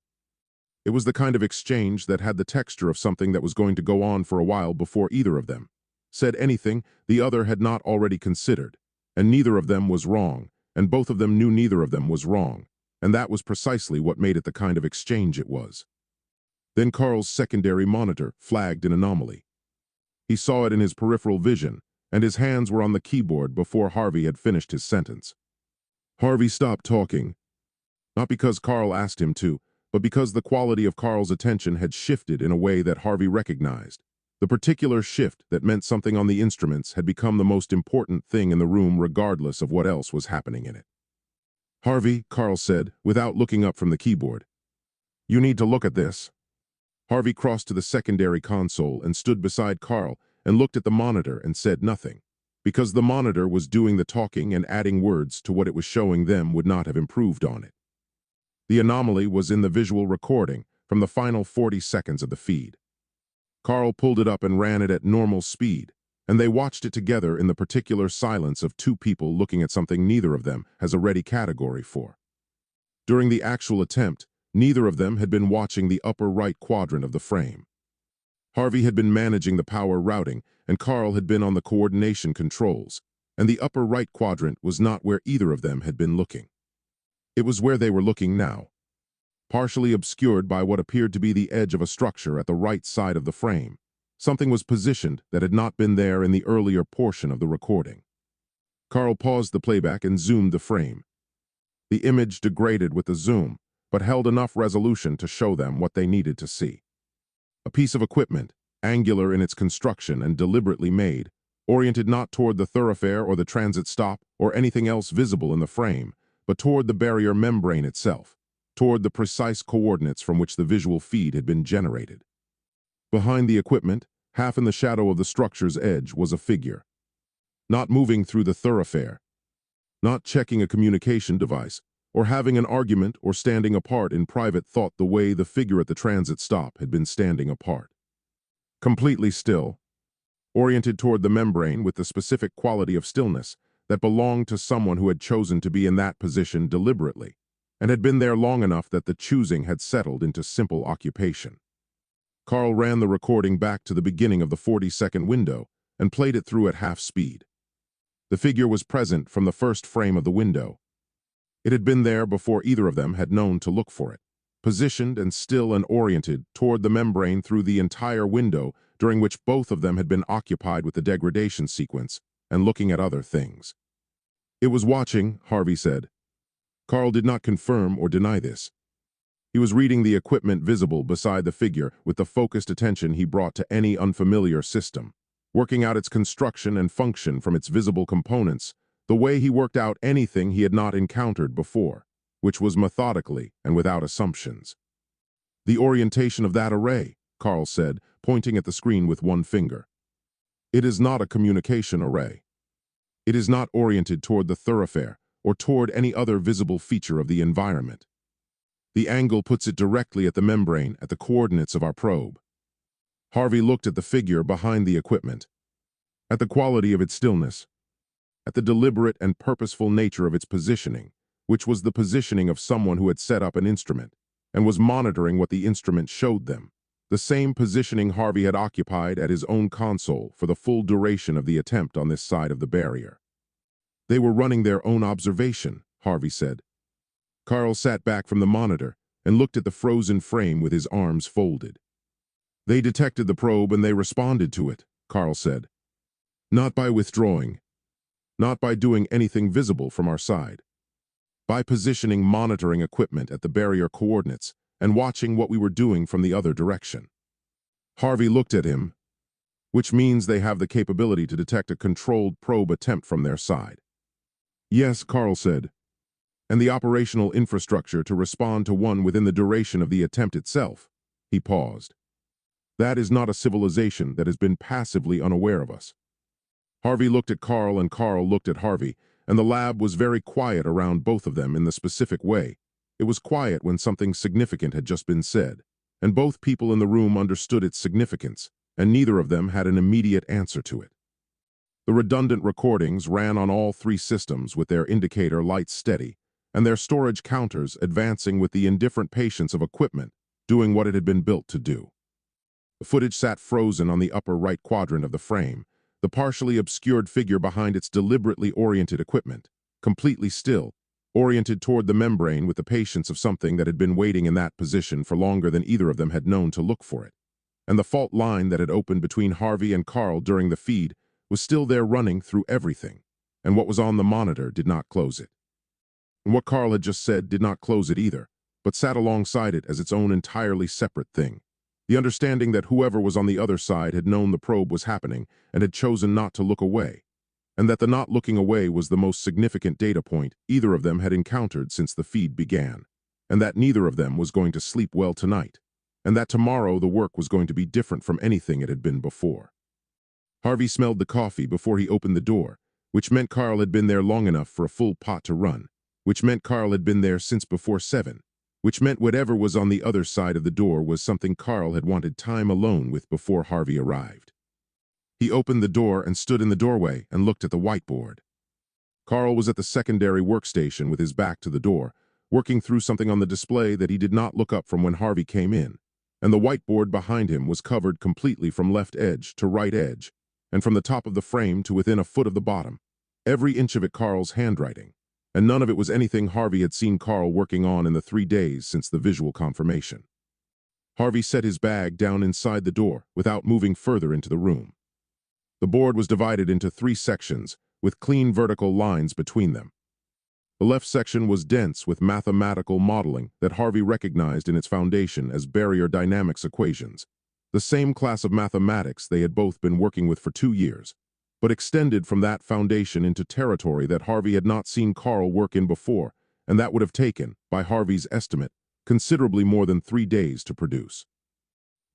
It was the kind of exchange that had the texture of something that was going to go on for a while before either of them said anything the other had not already considered, and neither of them was wrong, and both of them knew neither of them was wrong, and that was precisely what made it the kind of exchange it was. Then Carl's secondary monitor flagged an anomaly. He saw it in his peripheral vision, and his hands were on the keyboard before Harvey had finished his sentence. Harvey stopped talking, not because Carl asked him to, but because the quality of Carl's attention had shifted in a way that Harvey recognized. The particular shift that meant something on the instruments had become the most important thing in the room regardless of what else was happening in it. "Harvey," Carl said, without looking up from the keyboard. "You need to look at this." Harvey crossed to the secondary console and stood beside Carl and looked at the monitor and said nothing, because the monitor was doing the talking and adding words to what it was showing them would not have improved on it. The anomaly was in the visual recording from the final 40 seconds of the feed. Carl pulled it up and ran it at normal speed, and they watched it together in the particular silence of two people looking at something neither of them has a ready category for. During the actual attempt, neither of them had been watching the upper right quadrant of the frame. Harvey had been managing the power routing, and Carl had been on the coordination controls, and the upper right quadrant was not where either of them had been looking. It was where they were looking now, partially obscured by what appeared to be the edge of a structure at the right side of the frame. Something was positioned that had not been there in the earlier portion of the recording. Carl paused the playback and zoomed the frame. The image degraded with the zoom, but held enough resolution to show them what they needed to see. A piece of equipment, angular in its construction and deliberately made, oriented not toward the thoroughfare or the transit stop or anything else visible in the frame, but toward the barrier membrane itself, toward the precise coordinates from which the visual feed had been generated. Behind the equipment, half in the shadow of the structure's edge, was a figure. Not moving through the thoroughfare, not checking a communication device, or having an argument or standing apart in private thought the way the figure at the transit stop had been standing apart. Completely still, oriented toward the membrane with the specific quality of stillness that belonged to someone who had chosen to be in that position deliberately, and had been there long enough that the choosing had settled into simple occupation. Carl ran the recording back to the beginning of the 40-second window and played it through at half speed. The figure was present from the first frame of the window. It had been there before either of them had known to look for it, positioned and still and oriented toward the membrane through the entire window during which both of them had been occupied with the degradation sequence and looking at other things. "It was watching," Harvey said. Carl did not confirm or deny this. He was reading the equipment visible beside the figure with the focused attention he brought to any unfamiliar system, working out its construction and function from its visible components, the way he worked out anything he had not encountered before, which was methodically and without assumptions. "The orientation of that array," Carl said, pointing at the screen with one finger. "It is not a communication array. It is not oriented toward the thoroughfare or toward any other visible feature of the environment. The angle puts it directly at the membrane at the coordinates of our probe." Harvey looked at the figure behind the equipment, at the quality of its stillness, at the deliberate and purposeful nature of its positioning, which was the positioning of someone who had set up an instrument and was monitoring what the instrument showed them, the same positioning Harvey had occupied at his own console for the full duration of the attempt on this side of the barrier. "They were running their own observation," Harvey said. Carl sat back from the monitor and looked at the frozen frame with his arms folded. "They detected the probe and they responded to it," Carl said. "Not by withdrawing. Not by doing anything visible from our side. By positioning monitoring equipment at the barrier coordinates and watching what we were doing from the other direction." Harvey looked at him, "Which means they have the capability to detect a controlled probe attempt from their side." "Yes," Carl said. "And the operational infrastructure to respond to one within the duration of the attempt itself." He paused. "That is not a civilization that has been passively unaware of us." Harvey looked at Carl and Carl looked at Harvey, and the lab was very quiet around both of them in the specific way. It was quiet when something significant had just been said, and both people in the room understood its significance, and neither of them had an immediate answer to it. The redundant recordings ran on all three systems with their indicator lights steady, and their storage counters advancing with the indifferent patience of equipment doing what it had been built to do. The footage sat frozen on the upper right quadrant of the frame, the partially obscured figure behind its deliberately oriented equipment, completely still, oriented toward the membrane with the patience of something that had been waiting in that position for longer than either of them had known to look for it. And the fault line that had opened between Harvey and Carl during the feed was still there running through everything, and what was on the monitor did not close it. And what Carl had just said did not close it either, but sat alongside it as its own entirely separate thing. The understanding that whoever was on the other side had known the probe was happening and had chosen not to look away, and that the not looking away was the most significant data point either of them had encountered since the feed began, and that neither of them was going to sleep well tonight, and that tomorrow the work was going to be different from anything it had been before. Harvey smelled the coffee before he opened the door, which meant Carl had been there long enough for a full pot to run, which meant Carl had been there since before 7, which meant whatever was on the other side of the door was something Carl had wanted time alone with before Harvey arrived. He opened the door and stood in the doorway and looked at the whiteboard. Carl was at the secondary workstation with his back to the door, working through something on the display that he did not look up from when Harvey came in, and the whiteboard behind him was covered completely from left edge to right edge, and from the top of the frame to within a foot of the bottom, every inch of it Carl's handwriting, and none of it was anything Harvey had seen Carl working on in the 3 days since the visual confirmation. Harvey set his bag down inside the door without moving further into the room. The board was divided into 3 sections with clean vertical lines between them. The left section was dense with mathematical modeling that Harvey recognized in its foundation as barrier dynamics equations, the same class of mathematics they had both been working with for 2 years, but extended from that foundation into territory that Harvey had not seen Carl work in before, and that would have taken, by Harvey's estimate, considerably more than 3 days to produce.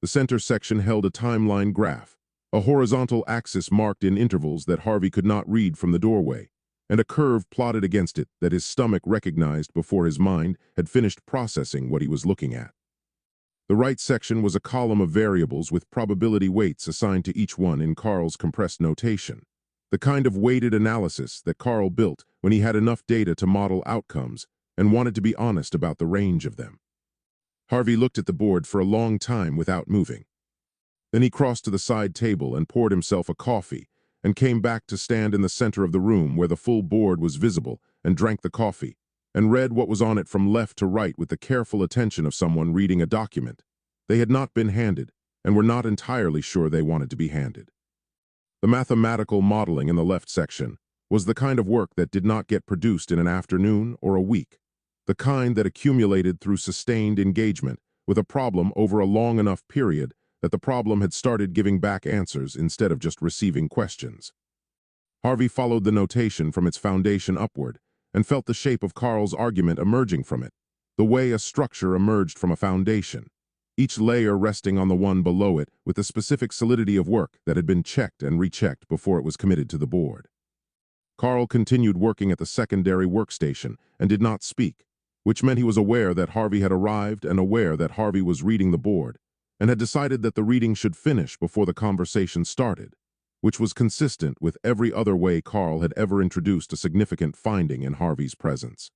The center section held a timeline graph, a horizontal axis marked in intervals that Harvey could not read from the doorway, and a curve plotted against it that his stomach recognized before his mind had finished processing what he was looking at. The right section was a column of variables with probability weights assigned to each one in Carl's compressed notation, the kind of weighted analysis that Carl built when he had enough data to model outcomes and wanted to be honest about the range of them. Harvey looked at the board for a long time without moving. Then he crossed to the side table and poured himself a coffee and came back to stand in the center of the room where the full board was visible and drank the coffee and read what was on it from left to right with the careful attention of someone reading a document they had not been handed and were not entirely sure they wanted to be handed. The mathematical modeling in the left section was the kind of work that did not get produced in an afternoon or a week, the kind that accumulated through sustained engagement with a problem over a long enough period that the problem had started giving back answers instead of just receiving questions. Harvey followed the notation from its foundation upward and felt the shape of Carl's argument emerging from it, the way a structure emerged from a foundation, each layer resting on the one below it with the specific solidity of work that had been checked and rechecked before it was committed to the board. Carl continued working at the secondary workstation and did not speak, which meant he was aware that Harvey had arrived and aware that Harvey was reading the board, and had decided that the reading should finish before the conversation started, which was consistent with every other way Carl had ever introduced a significant finding in Harvey's presence.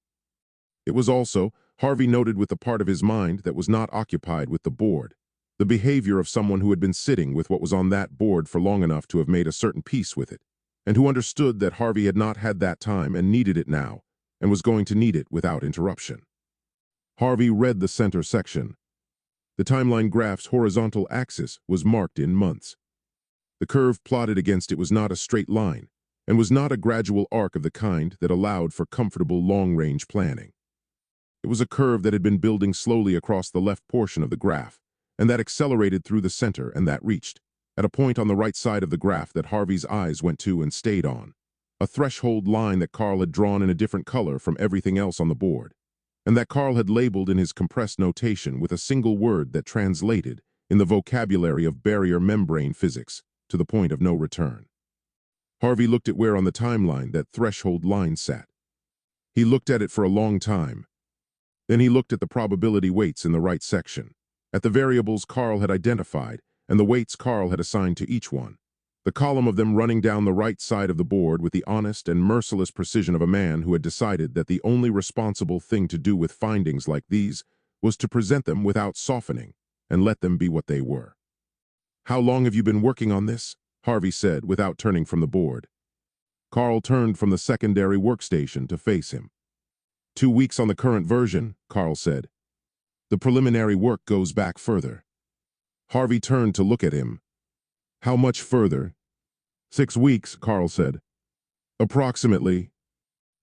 It was also, Harvey noted with the part of his mind that was not occupied with the board, the behavior of someone who had been sitting with what was on that board for long enough to have made a certain peace with it, and who understood that Harvey had not had that time and needed it now, and was going to need it without interruption. Harvey read the center section. The timeline graph's horizontal axis was marked in months. The curve plotted against it was not a straight line, and was not a gradual arc of the kind that allowed for comfortable long-range planning. It was a curve that had been building slowly across the left portion of the graph, and that accelerated through the center and that reached, at a point on the right side of the graph that Harvey's eyes went to and stayed on, a threshold line that Carl had drawn in a different color from everything else on the board, and that Carl had labeled in his compressed notation with a single word that translated, in the vocabulary of barrier membrane physics, to the point of no return. Harvey looked at where on the timeline that threshold line sat. He looked at it for a long time. Then he looked at the probability weights in the right section, at the variables Carl had identified, and the weights Carl had assigned to each one, the column of them running down the right side of the board with the honest and merciless precision of a man who had decided that the only responsible thing to do with findings like these was to present them without softening and let them be what they were. "How long have you been working on this?" Harvey said without turning from the board. Carl turned from the secondary workstation to face him. 2 weeks on the current version, Carl said. The preliminary work goes back further. Harvey turned to look at him. How much further? 6 weeks, Carl said. Approximately.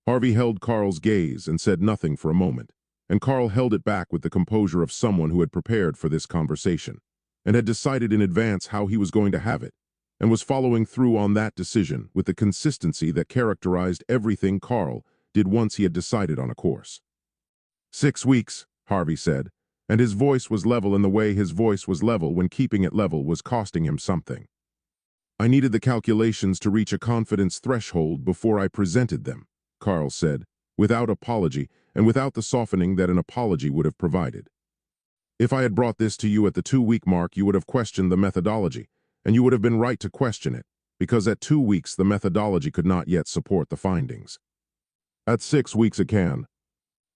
Harvey held Carl's gaze and said nothing for a moment, and Carl held it back with the composure of someone who had prepared for this conversation, and had decided in advance how he was going to have it, and was following through on that decision with the consistency that characterized everything Carl did once he had decided on a course. 6 weeks, Harvey said, and his voice was level in the way his voice was level when keeping it level was costing him something. I needed the calculations to reach a confidence threshold before I presented them, Carl said, without apology and without the softening that an apology would have provided. If I had brought this to you at the 2-week mark, you would have questioned the methodology, and you would have been right to question it, because at 2 weeks the methodology could not yet support the findings. At 6 weeks it can.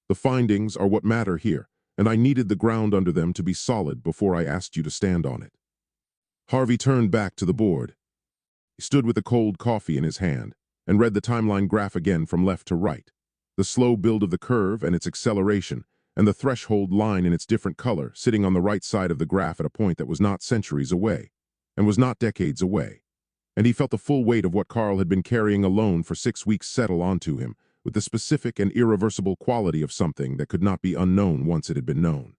The findings are what matter here, and I needed the ground under them to be solid before I asked you to stand on it. Harvey turned back to the board. He stood with a cold coffee in his hand and read the timeline graph again from left to right, the slow build of the curve and its acceleration, and the threshold line in its different color sitting on the right side of the graph at a point that was not centuries away, and was not decades away. And he felt the full weight of what Carl had been carrying alone for 6 weeks settle onto him, with the specific and irreversible quality of something that could not be unknown once it had been known.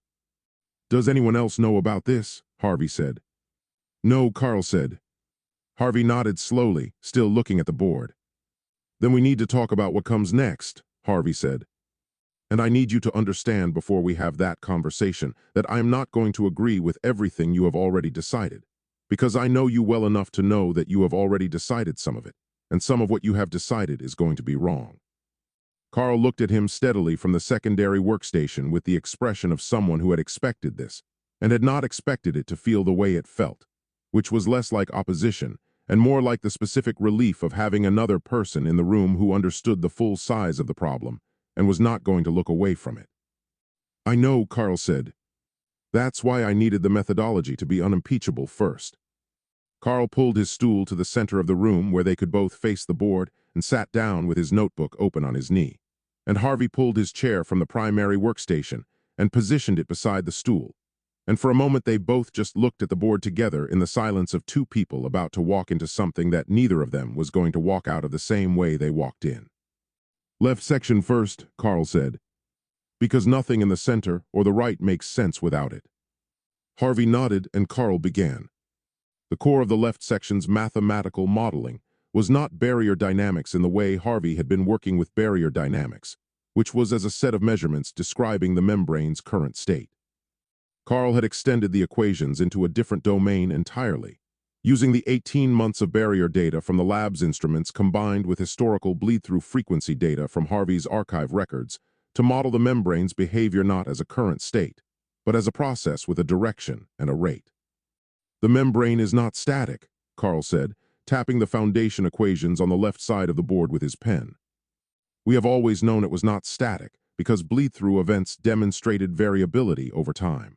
Does anyone else know about this? Harvey said. No, Carl said. Harvey nodded slowly, still looking at the board. Then we need to talk about what comes next, Harvey said. And I need you to understand before we have that conversation that I am not going to agree with everything you have already decided, because I know you well enough to know that you have already decided some of it, and some of what you have decided is going to be wrong. Carl looked at him steadily from the secondary workstation with the expression of someone who had expected this, and had not expected it to feel the way it felt, which was less like opposition and more like the specific relief of having another person in the room who understood the full size of the problem and was not going to look away from it. I know, Carl said. That's why I needed the methodology to be unimpeachable first. Carl pulled his stool to the center of the room where they could both face the board and sat down with his notebook open on his knee, and Harvey pulled his chair from the primary workstation and positioned it beside the stool, And for a moment they both just looked at the board together in the silence of two people about to walk into something that neither of them was going to walk out of the same way they walked in. Left section first, Carl said, because nothing in the center or the right makes sense without it. Harvey nodded and Carl began. The core of the left section's mathematical modeling was not barrier dynamics in the way Harvey had been working with barrier dynamics, which was as a set of measurements describing the membrane's current state. Carl had extended the equations into a different domain entirely, using the 18 months of barrier data from the lab's instruments combined with historical bleed-through frequency data from Harvey's archive records to model the membrane's behavior not as a current state, but as a process with a direction and a rate. The membrane is not static, Carl said, tapping the foundation equations on the left side of the board with his pen. We have always known it was not static because bleed-through events demonstrated variability over time.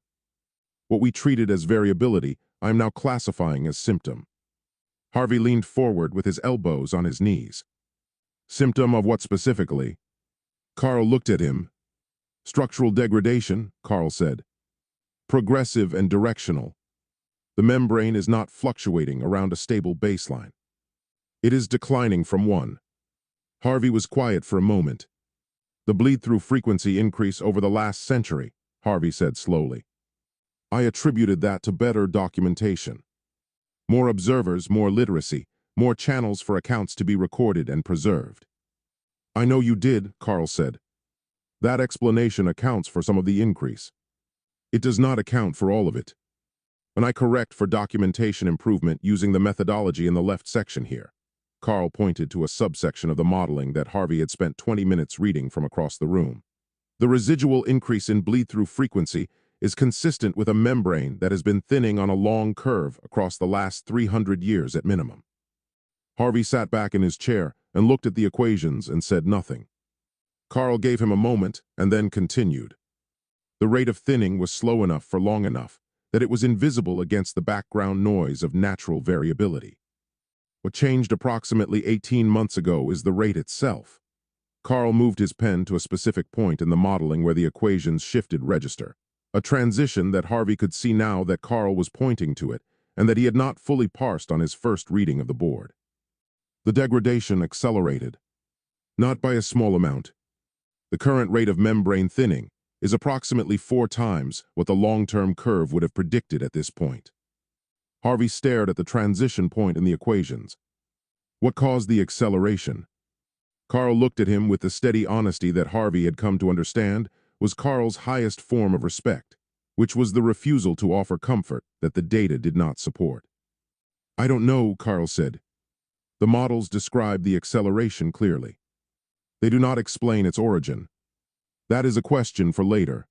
What we treated as variability, I am now classifying as symptom. Harvey leaned forward with his elbows on his knees. Symptom of what specifically? Carl looked at him. Structural degradation, Carl said. Progressive and directional. The membrane is not fluctuating around a stable baseline. It is declining from one. Harvey was quiet for a moment. The bleed-through frequency increase over the last century, Harvey said slowly. I attributed that to better documentation. More observers, more literacy, more channels for accounts to be recorded and preserved. I know you did, Carl said. That explanation accounts for some of the increase. It does not account for all of it. And I correct for documentation improvement using the methodology in the left section here. Carl pointed to a subsection of the modeling that Harvey had spent 20 minutes reading from across the room. The residual increase in bleed-through frequency is consistent with a membrane that has been thinning on a long curve across the last 300 years at minimum. Harvey sat back in his chair and looked at the equations and said nothing. Carl gave him a moment and then continued. The rate of thinning was slow enough for long enough that it was invisible against the background noise of natural variability. What changed approximately 18 months ago is the rate itself. Carl moved his pen to a specific point in the modeling where the equations shifted register, a transition that Harvey could see now that Carl was pointing to it and that he had not fully parsed on his first reading of the board. The degradation accelerated. Not by a small amount. The current rate of membrane thinning is approximately 4 times what the long-term curve would have predicted at this point. Harvey stared at the transition point in the equations. What caused the acceleration? Carl looked at him with the steady honesty that Harvey had come to understand was Carl's highest form of respect, which was the refusal to offer comfort that the data did not support. I don't know, Carl said. The models describe the acceleration clearly. They do not explain its origin. That is a question for later.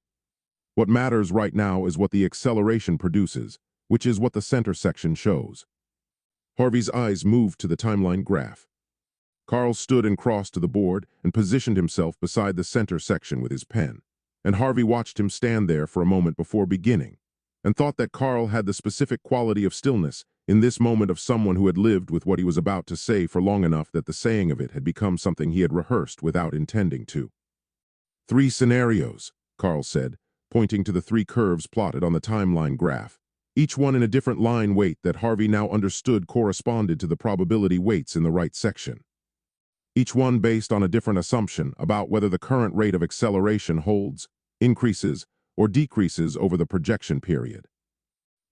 What matters right now is what the acceleration produces, which is what the center section shows. Harvey's eyes moved to the timeline graph. Carl stood and crossed to the board and positioned himself beside the center section with his pen, and Harvey watched him stand there for a moment before beginning, and thought that Carl had the specific quality of stillness in this moment of someone who had lived with what he was about to say for long enough that the saying of it had become something he had rehearsed without intending to. 3 scenarios, Carl said, pointing to the 3 curves plotted on the timeline graph, each one in a different line weight that Harvey now understood corresponded to the probability weights in the right section. Each one based on a different assumption about whether the current rate of acceleration holds, increases, or decreases over the projection period.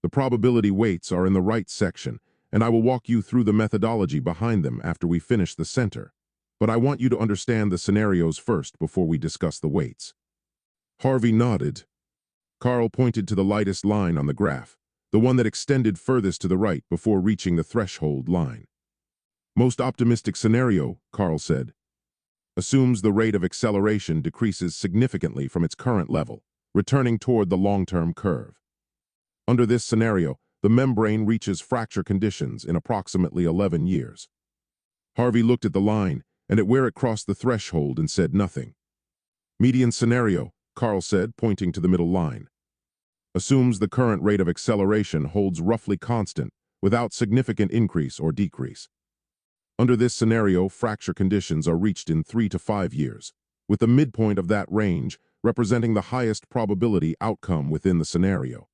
The probability weights are in the right section, and I will walk you through the methodology behind them after we finish the center, but I want you to understand the scenarios first before we discuss the weights. Harvey nodded. Carl pointed to the lightest line on the graph, the one that extended furthest to the right before reaching the threshold line. Most optimistic scenario, Carl said, assumes the rate of acceleration decreases significantly from its current level, returning toward the long-term curve. Under this scenario, the membrane reaches fracture conditions in approximately 11 years. Harvey looked at the line and at where it crossed the threshold and said nothing. Median scenario, Carl said, pointing to the middle line, assumes the current rate of acceleration holds roughly constant without significant increase or decrease. Under this scenario, fracture conditions are reached in 3 to 5 years, with the midpoint of that range representing the highest probability outcome within the scenario.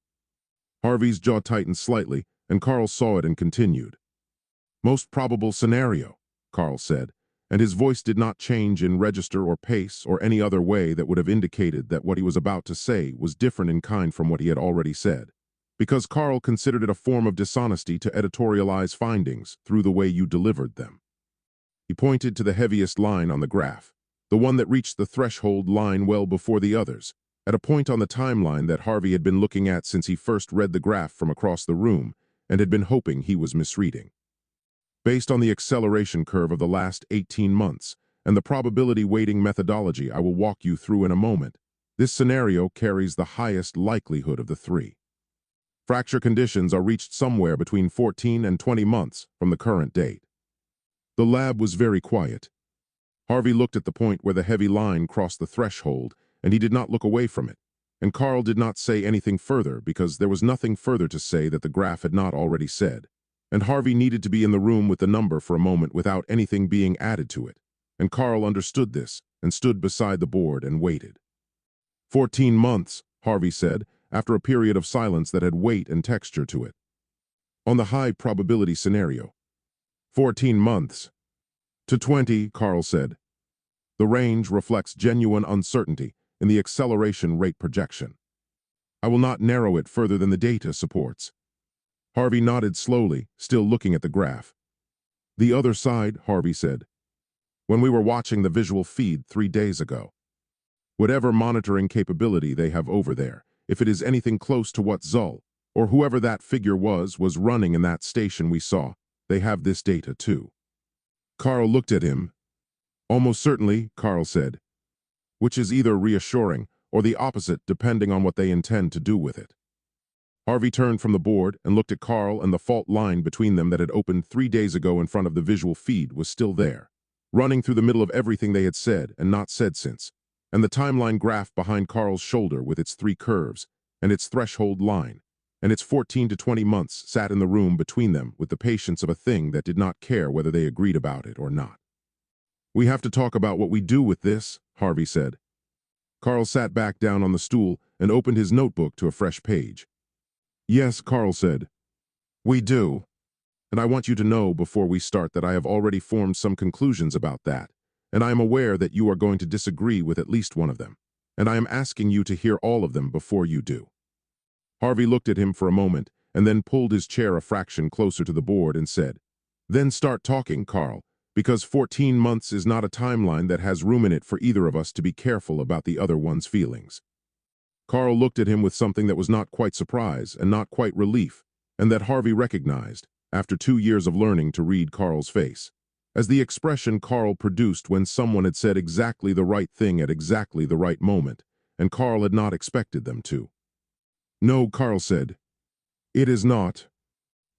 Harvey's jaw tightened slightly, and Carl saw it and continued. Most probable scenario, Carl said, and his voice did not change in register or pace or any other way that would have indicated that what he was about to say was different in kind from what he had already said, because Carl considered it a form of dishonesty to editorialize findings through the way you delivered them. He pointed to the heaviest line on the graph, the one that reached the threshold line well before the others, at a point on the timeline that Harvey had been looking at since he first read the graph from across the room and had been hoping he was misreading. Based on the acceleration curve of the last 18 months and the probability weighting methodology I will walk you through in a moment, this scenario carries the highest likelihood of the three. Fracture conditions are reached somewhere between 14 and 20 months from the current date. The lab was very quiet. Harvey looked at the point where the heavy line crossed the threshold, and he did not look away from it, and Carl did not say anything further because there was nothing further to say that the graph had not already said, and Harvey needed to be in the room with the number for a moment without anything being added to it, and Carl understood this and stood beside the board and waited. 14 months, Harvey said, after a period of silence that had weight and texture to it. On the high probability scenario. 14 months. To 20, Carl said. The range reflects genuine uncertainty in the acceleration rate projection. I will not narrow it further than the data supports. Harvey nodded slowly, still looking at the graph. The other side, Harvey said. When we were watching the visual feed 3 days ago. Whatever monitoring capability they have over there, if it is anything close to what Zull, or whoever that figure was running in that station we saw, they have this data too. Carl looked at him. Almost certainly, Carl said, which is either reassuring or the opposite depending on what they intend to do with it. Harvey turned from the board and looked at Carl, and the fault line between them that had opened 3 days ago in front of the visual feed was still there, running through the middle of everything they had said and not said since, and the timeline graph behind Carl's shoulder with its 3 curves and its threshold line, and its 14 to 20 months sat in the room between them with the patience of a thing that did not care whether they agreed about it or not. We have to talk about what we do with this, Harvey said. Carl sat back down on the stool and opened his notebook to a fresh page. Yes, Carl said. We do. And I want you to know before we start that I have already formed some conclusions about that, and I am aware that you are going to disagree with at least one of them, and I am asking you to hear all of them before you do. Harvey looked at him for a moment and then pulled his chair a fraction closer to the board and said, Then start talking, Carl, because 14 months is not a timeline that has room in it for either of us to be careful about the other one's feelings. Carl looked at him with something that was not quite surprise and not quite relief, and that Harvey recognized, after 2 years of learning to read Carl's face, as the expression Carl produced when someone had said exactly the right thing at exactly the right moment, and Carl had not expected them to. No, Carl said. It is not.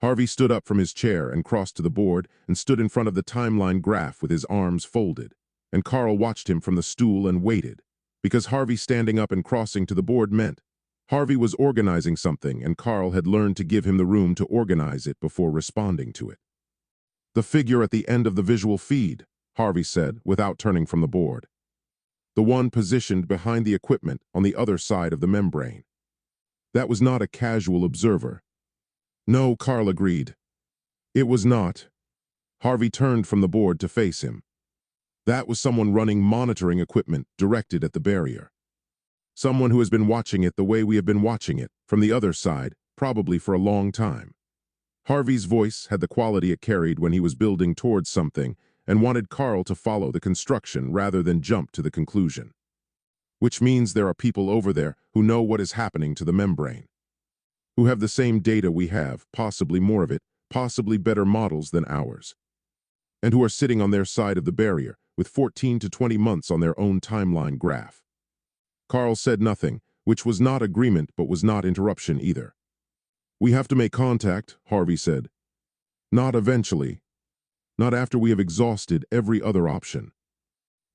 Harvey stood up from his chair and crossed to the board and stood in front of the timeline graph with his arms folded, and Carl watched him from the stool and waited, because Harvey standing up and crossing to the board meant Harvey was organizing something and Carl had learned to give him the room to organize it before responding to it. The figure at the end of the visual feed, Harvey said without turning from the board. The one positioned behind the equipment on the other side of the membrane. That was not a casual observer. No, Carl agreed. It was not. Harvey turned from the board to face him. That was someone running monitoring equipment directed at the barrier. Someone who has been watching it the way we have been watching it, from the other side, probably for a long time. Harvey's voice had the quality it carried when he was building towards something and wanted Carl to follow the construction rather than jump to the conclusion. Which means there are people over there who know what is happening to the membrane, who have the same data we have, possibly more of it, possibly better models than ours, and who are sitting on their side of the barrier with 14 to 20 months on their own timeline graph. Carl said nothing, which was not agreement but was not interruption either. We have to make contact, Harvey said. Not eventually. Not after we have exhausted every other option.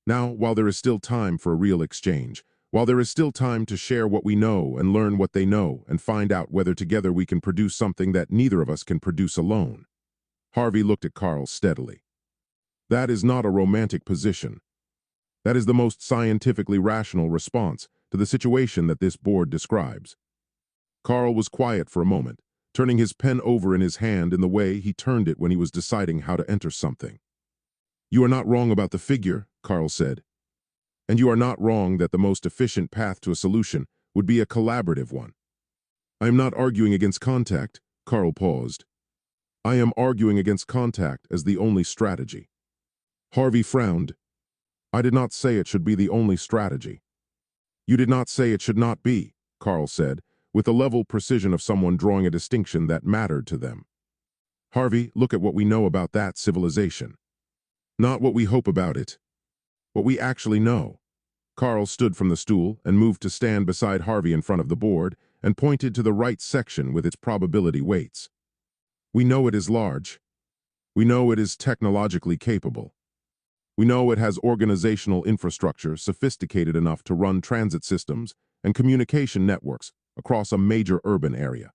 Now, while there is still time for a real exchange, while there is still time to share what we know and learn what they know and find out whether together we can produce something that neither of us can produce alone. Harvey looked at Carl steadily. That is not a romantic position. That is the most scientifically rational response to the situation that this board describes. Carl was quiet for a moment, turning his pen over in his hand in the way he turned it when he was deciding how to enter something. You are not wrong about the figure, Carl said. And you are not wrong that the most efficient path to a solution would be a collaborative one. I am not arguing against contact, Carl paused. I am arguing against contact as the only strategy. Harvey frowned. I did not say it should be the only strategy. You did not say it should not be, Carl said, with the level precision of someone drawing a distinction that mattered to them. Harvey, look at what we know about that civilization. Not what we hope about it. What we actually know. Carl stood from the stool and moved to stand beside Harvey in front of the board and pointed to the right section with its probability weights. We know it is large. We know it is technologically capable. We know it has organizational infrastructure sophisticated enough to run transit systems and communication networks across a major urban area.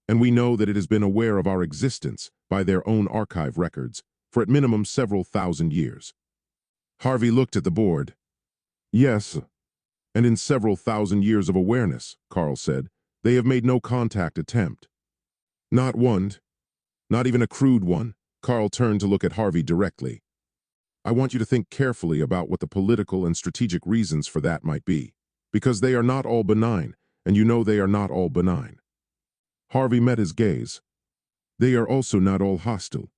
And we know that it has been aware of our existence by their own archive records for at minimum several thousand years. Harvey looked at the board. Yes, and in several thousand years of awareness, Carl said, they have made no contact attempt. Not one, not even a crude one. Carl turned to look at Harvey directly. I want you to think carefully about what the political and strategic reasons for that might be, because they are not all benign, and you know they are not all benign. Harvey met his gaze. They are also not all hostile.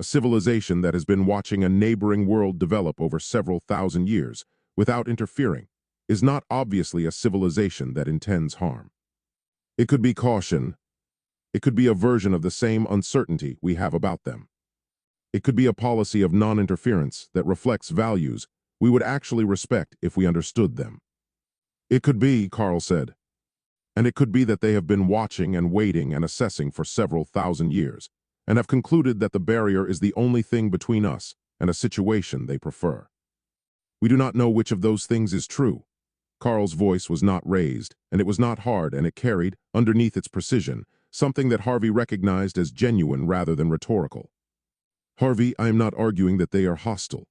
A civilization that has been watching a neighboring world develop over several thousand years without interfering is not obviously a civilization that intends harm. It could be caution. It could be a version of the same uncertainty we have about them. It could be a policy of non-interference that reflects values we would actually respect if we understood them. It could be, Carl said. And it could be that they have been watching and waiting and assessing for several thousand years and have concluded that the barrier is the only thing between us and a situation they prefer. We do not know which of those things is true. Carl's voice was not raised, and it was not hard, and it carried, underneath its precision, something that Harvey recognized as genuine rather than rhetorical. Harvey, I am not arguing that they are hostile.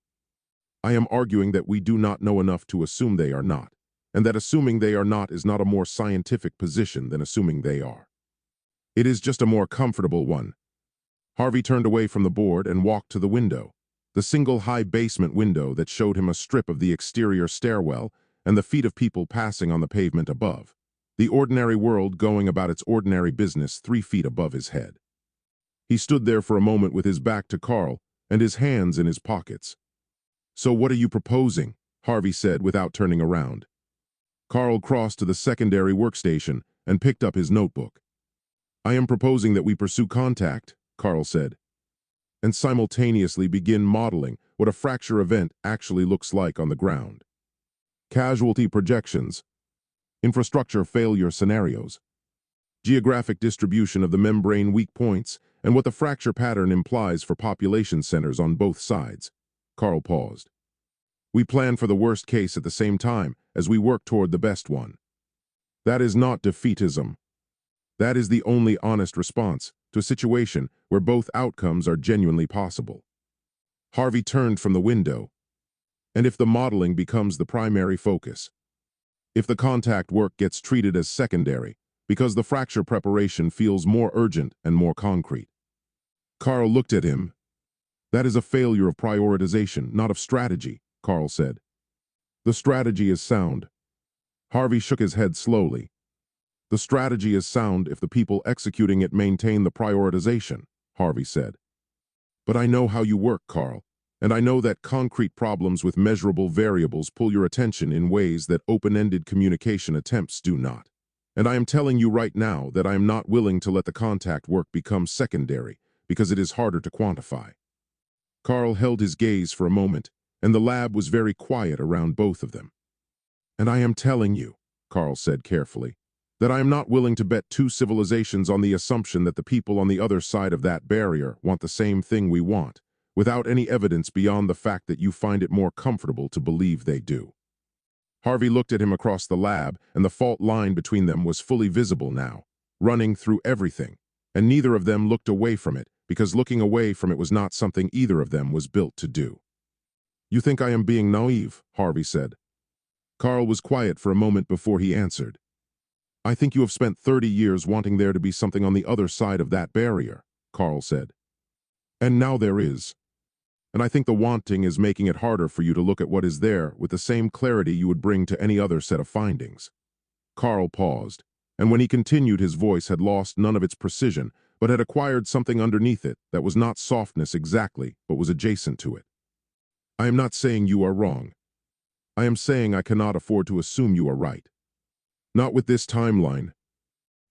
I am arguing that we do not know enough to assume they are not, and that assuming they are not is not a more scientific position than assuming they are. It is just a more comfortable one. Harvey turned away from the board and walked to the window, the single high basement window that showed him a strip of the exterior stairwell and the feet of people passing on the pavement above, the ordinary world going about its ordinary business 3 feet above his head. He stood there for a moment with his back to Carl and his hands in his pockets. So what are you proposing? Harvey said without turning around. Carl crossed to the secondary workstation and picked up his notebook. I am proposing that we pursue contact, Carl said, and simultaneously begin modeling what a fracture event actually looks like on the ground. Casualty projections, infrastructure failure scenarios, geographic distribution of the membrane weak points, and what the fracture pattern implies for population centers on both sides. Carl paused. We plan for the worst case at the same time as we work toward the best one. That is not defeatism. That is the only honest response to a situation where both outcomes are genuinely possible. Harvey turned from the window. And if the modeling becomes the primary focus, if the contact work gets treated as secondary, because the fracture preparation feels more urgent and more concrete. Carl looked at him. That is a failure of prioritization, not of strategy, Carl said. The strategy is sound. Harvey shook his head slowly. The strategy is sound if the people executing it maintain the prioritization, Harvey said. But I know how you work, Carl, and I know that concrete problems with measurable variables pull your attention in ways that open-ended communication attempts do not. And I am telling you right now that I am not willing to let the contact work become secondary because it is harder to quantify. Carl held his gaze for a moment, and the lab was very quiet around both of them. And I am telling you, Carl said carefully, that I am not willing to bet 2 civilizations on the assumption that the people on the other side of that barrier want the same thing we want, without any evidence beyond the fact that you find it more comfortable to believe they do. Harvey looked at him across the lab, and the fault line between them was fully visible now, running through everything, and neither of them looked away from it, because looking away from it was not something either of them was built to do. You think I am being naive, Harvey said. Carl was quiet for a moment before he answered. I think you have spent 30 years wanting there to be something on the other side of that barrier, Carl said. And now there is. And I think the wanting is making it harder for you to look at what is there with the same clarity you would bring to any other set of findings. Carl paused, and when he continued, his voice had lost none of its precision, but had acquired something underneath it that was not softness exactly, but was adjacent to it. I am not saying you are wrong. I am saying I cannot afford to assume you are right. Not with this timeline.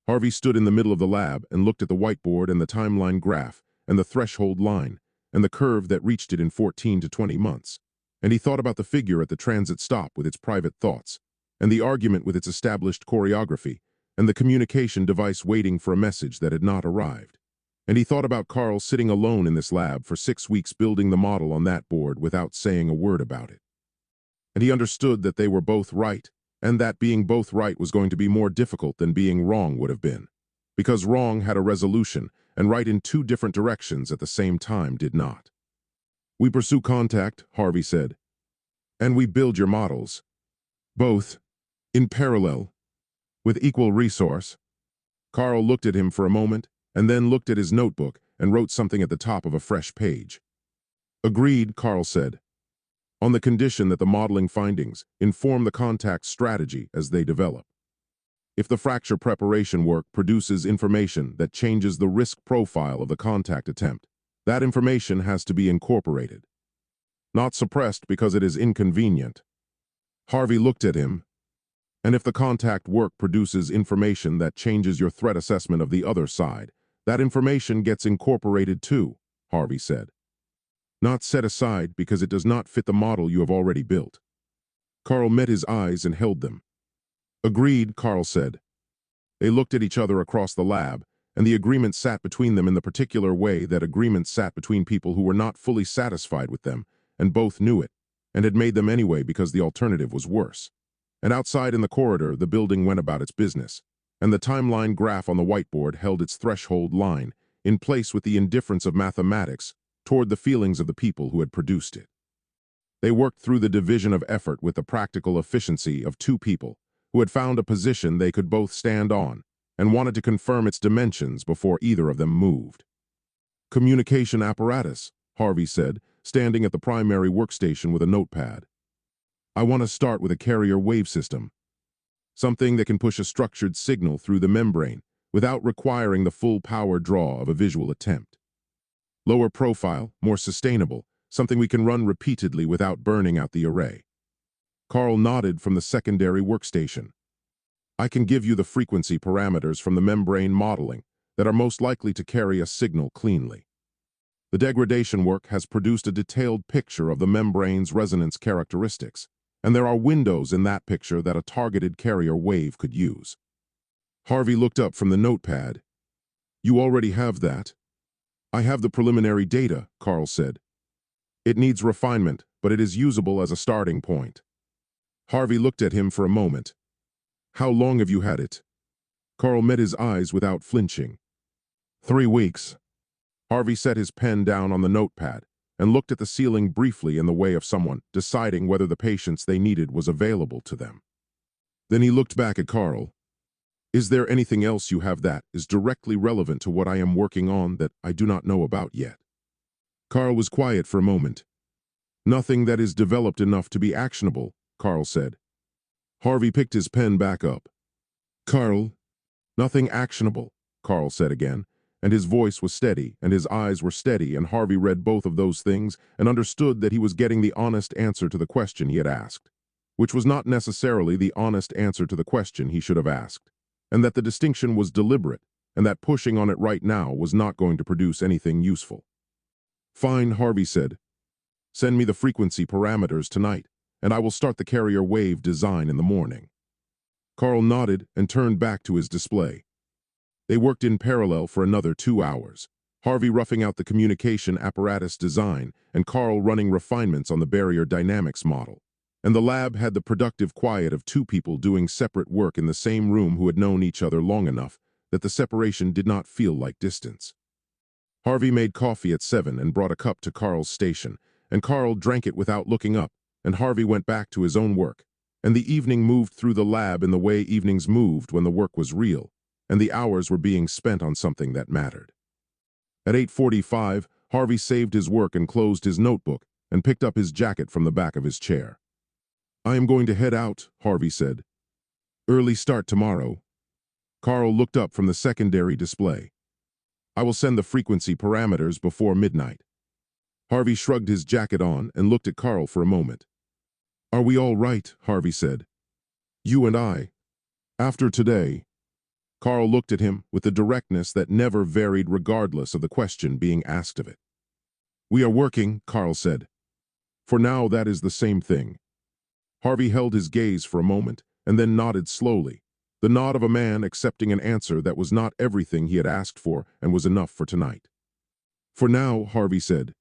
Harvey stood in the middle of the lab and looked at the whiteboard and the timeline graph and the threshold line and the curve that reached it in 14 to 20 months. And he thought about the figure at the transit stop with its private thoughts, and the argument with its established choreography, and the communication device waiting for a message that had not arrived. And he thought about Carl sitting alone in this lab for 6 weeks building the model on that board without saying a word about it. And he understood that they were both right, and that being both right was going to be more difficult than being wrong would have been, because wrong had a resolution, and right in two different directions at the same time did not. We pursue contact, Harvey said, and we build your models. Both, in parallel, with equal resource. Carl looked at him for a moment, and then looked at his notebook and wrote something at the top of a fresh page. Agreed, Carl said, on the condition that the modeling findings inform the contact strategy as they develop. If the fracture preparation work produces information that changes the risk profile of the contact attempt, that information has to be incorporated, not suppressed because it is inconvenient. Harvey looked at him. And if the contact work produces information that changes your threat assessment of the other side, that information gets incorporated too, Harvey said. Not set aside because it does not fit the model you have already built. Carl met his eyes and held them. Agreed, Carl said. They looked at each other across the lab, and the agreement sat between them in the particular way that agreements sat between people who were not fully satisfied with them, and both knew it, and had made them anyway because the alternative was worse. And outside in the corridor, the building went about its business, and the timeline graph on the whiteboard held its threshold line, in place with the indifference of mathematics toward the feelings of the people who had produced it. They worked through the division of effort with the practical efficiency of two people who had found a position they could both stand on and wanted to confirm its dimensions before either of them moved. Communication apparatus, Harvey said, standing at the primary workstation with a notepad. I want to start with a carrier wave system, something that can push a structured signal through the membrane without requiring the full power draw of a visual attempt. Lower profile, more sustainable, something we can run repeatedly without burning out the array. Carl nodded from the secondary workstation. I can give you the frequency parameters from the membrane modeling that are most likely to carry a signal cleanly. The degradation work has produced a detailed picture of the membrane's resonance characteristics, and there are windows in that picture that a targeted carrier wave could use. Harvey looked up from the notepad. You already have that. I have the preliminary data, Carl said. It needs refinement, but it is usable as a starting point. Harvey looked at him for a moment. How long have you had it? Carl met his eyes without flinching. 3 weeks. Harvey set his pen down on the notepad and looked at the ceiling briefly in the way of someone deciding whether the patience they needed was available to them. Then he looked back at Carl. Is there anything else you have that is directly relevant to what I am working on that I do not know about yet? Carl was quiet for a moment. Nothing that is developed enough to be actionable, Carl said. Harvey picked his pen back up. Carl, nothing actionable, Carl said again, and his voice was steady and his eyes were steady, and Harvey read both of those things and understood that he was getting the honest answer to the question he had asked, which was not necessarily the honest answer to the question he should have asked, and that the distinction was deliberate, and that pushing on it right now was not going to produce anything useful. Fine, Harvey said. Send me the frequency parameters tonight, and I will start the carrier wave design in the morning. Carl nodded and turned back to his display. They worked in parallel for another 2 hours, Harvey roughing out the communication apparatus design and Carl running refinements on the barrier dynamics model. And the lab had the productive quiet of two people doing separate work in the same room who had known each other long enough that the separation did not feel like distance. Harvey made coffee at 7 and brought a cup to Carl's station, and Carl drank it without looking up, and Harvey went back to his own work, and the evening moved through the lab in the way evenings moved when the work was real, and the hours were being spent on something that mattered. At 8:45, Harvey saved his work and closed his notebook and picked up his jacket from the back of his chair. "I am going to head out," Harvey said. "Early start tomorrow." Carl looked up from the secondary display. "I will send the frequency parameters before midnight." Harvey shrugged his jacket on and looked at Carl for a moment. "Are we all right?" Harvey said. "You and I. After today." Carl looked at him with the directness that never varied regardless of the question being asked of it. "We are working," Carl said. "For now, that is the same thing." Harvey held his gaze for a moment and then nodded slowly, the nod of a man accepting an answer that was not everything he had asked for and was enough for tonight. "For now," Harvey said.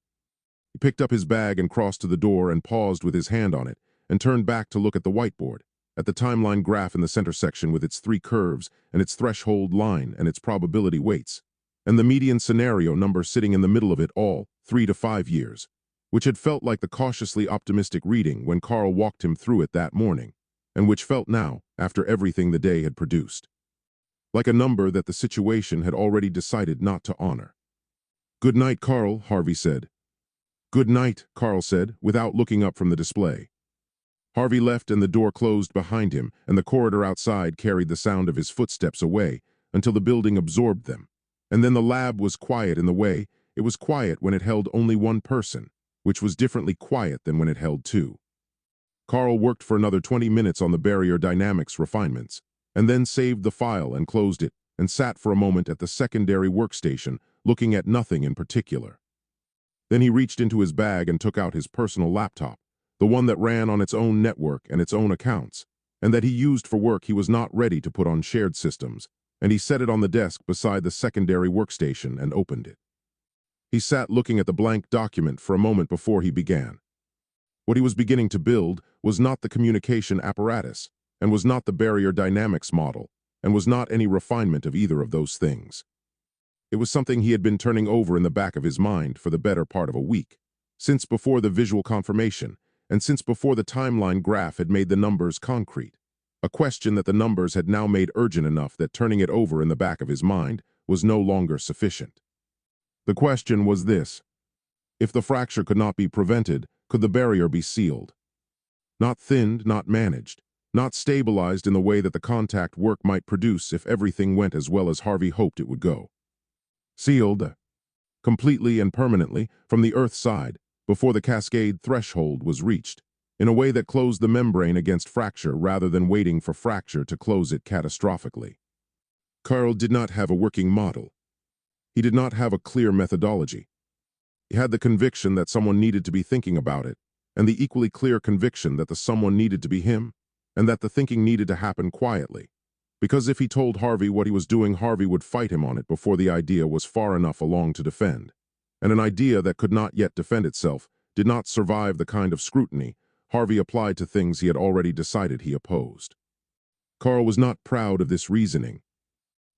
He picked up his bag and crossed to the door and paused with his hand on it and turned back to look at the whiteboard, at the timeline graph in the center section with its 3 curves and its threshold line and its probability weights, and the median scenario number sitting in the middle of it all, 3 to 5 years, which had felt like the cautiously optimistic reading when Carl walked him through it that morning, and which felt now, after everything the day had produced, like a number that the situation had already decided not to honor. "Good night, Carl," Harvey said. "Good night," Carl said, without looking up from the display. Harvey left and the door closed behind him, and the corridor outside carried the sound of his footsteps away until the building absorbed them. And then the lab was quiet in the way it was quiet when it held only one person, which was differently quiet than when it held 2. Carl worked for another 20 minutes on the barrier dynamics refinements, and then saved the file and closed it, and sat for a moment at the secondary workstation, looking at nothing in particular. Then he reached into his bag and took out his personal laptop, the one that ran on its own network and its own accounts, and that he used for work he was not ready to put on shared systems, and he set it on the desk beside the secondary workstation and opened it. He sat looking at the blank document for a moment before he began. What he was beginning to build was not the communication apparatus, and was not the barrier dynamics model, and was not any refinement of either of those things. It was something he had been turning over in the back of his mind for the better part of a week, since before the visual confirmation, and since before the timeline graph had made the numbers concrete, a question that the numbers had now made urgent enough that turning it over in the back of his mind was no longer sufficient. The question was this: if the fracture could not be prevented, could the barrier be sealed? Not thinned, not managed, not stabilized in the way that the contact work might produce if everything went as well as Harvey hoped it would go. Sealed, completely and permanently, from the Earth side, before the cascade threshold was reached, in a way that closed the membrane against fracture rather than waiting for fracture to close it catastrophically. Carl did not have a working model. He did not have a clear methodology. He had the conviction that someone needed to be thinking about it, and the equally clear conviction that the someone needed to be him, and that the thinking needed to happen quietly. Because if he told Harvey what he was doing, Harvey would fight him on it before the idea was far enough along to defend. And an idea that could not yet defend itself did not survive the kind of scrutiny Harvey applied to things he had already decided he opposed. Carl was not proud of this reasoning.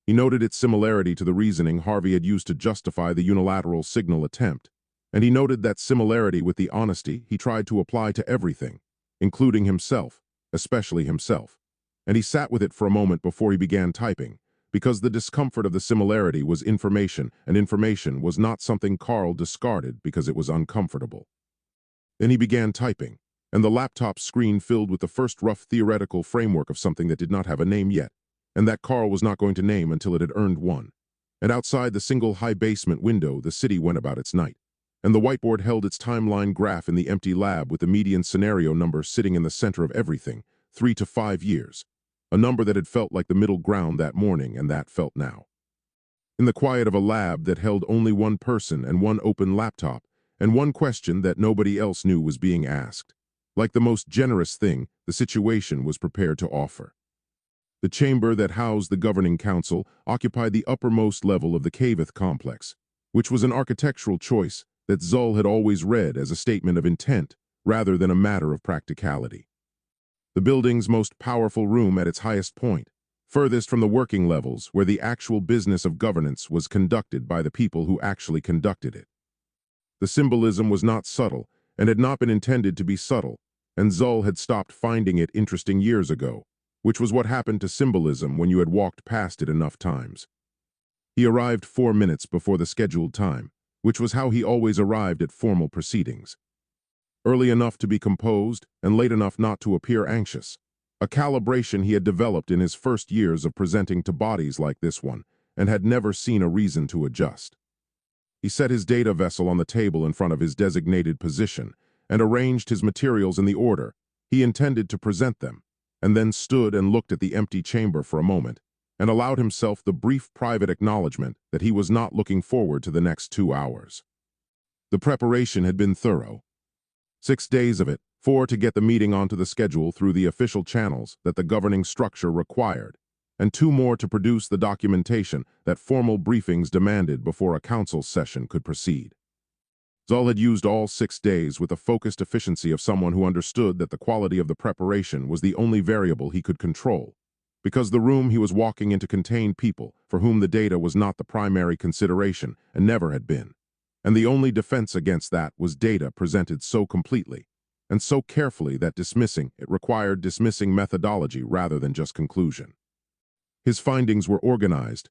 He noted its similarity to the reasoning Harvey had used to justify the unilateral signal attempt, and he noted that similarity with the honesty he tried to apply to everything, including himself, especially himself. And he sat with it for a moment before he began typing, because the discomfort of the similarity was information, and information was not something Carl discarded because it was uncomfortable. Then he began typing, and the laptop screen filled with the first rough theoretical framework of something that did not have a name yet, and that Carl was not going to name until it had earned one. And outside the single high basement window, the city went about its night, and the whiteboard held its timeline graph in the empty lab with the median scenario number sitting in the center of everything, 3 to 5 years, a number that had felt like the middle ground that morning and that felt now. In the quiet of a lab that held only one person and one open laptop, and one question that nobody else knew was being asked, like the most generous thing the situation was prepared to offer. The chamber that housed the governing council occupied the uppermost level of the Cavith complex, which was an architectural choice that Zull had always read as a statement of intent rather than a matter of practicality. The building's most powerful room at its highest point, furthest from the working levels where the actual business of governance was conducted by the people who actually conducted it. The symbolism was not subtle and had not been intended to be subtle, and Zull had stopped finding it interesting years ago, which was what happened to symbolism when you had walked past it enough times. He arrived 4 minutes before the scheduled time, which was how he always arrived at formal proceedings. Early enough to be composed and late enough not to appear anxious, a calibration he had developed in his first years of presenting to bodies like this one and had never seen a reason to adjust. He set his data vessel on the table in front of his designated position and arranged his materials in the order he intended to present them, and then stood and looked at the empty chamber for a moment and allowed himself the brief private acknowledgement that he was not looking forward to the next 2 hours. The preparation had been thorough. 6 days of it, 4 to get the meeting onto the schedule through the official channels that the governing structure required, and 2 more to produce the documentation that formal briefings demanded before a council session could proceed. Zull had used all 6 days with the focused efficiency of someone who understood that the quality of the preparation was the only variable he could control, because the room he was walking into contained people for whom the data was not the primary consideration and never had been, and the only defense against that was data presented so completely and so carefully that dismissing it required dismissing methodology rather than just conclusion. His findings were organized.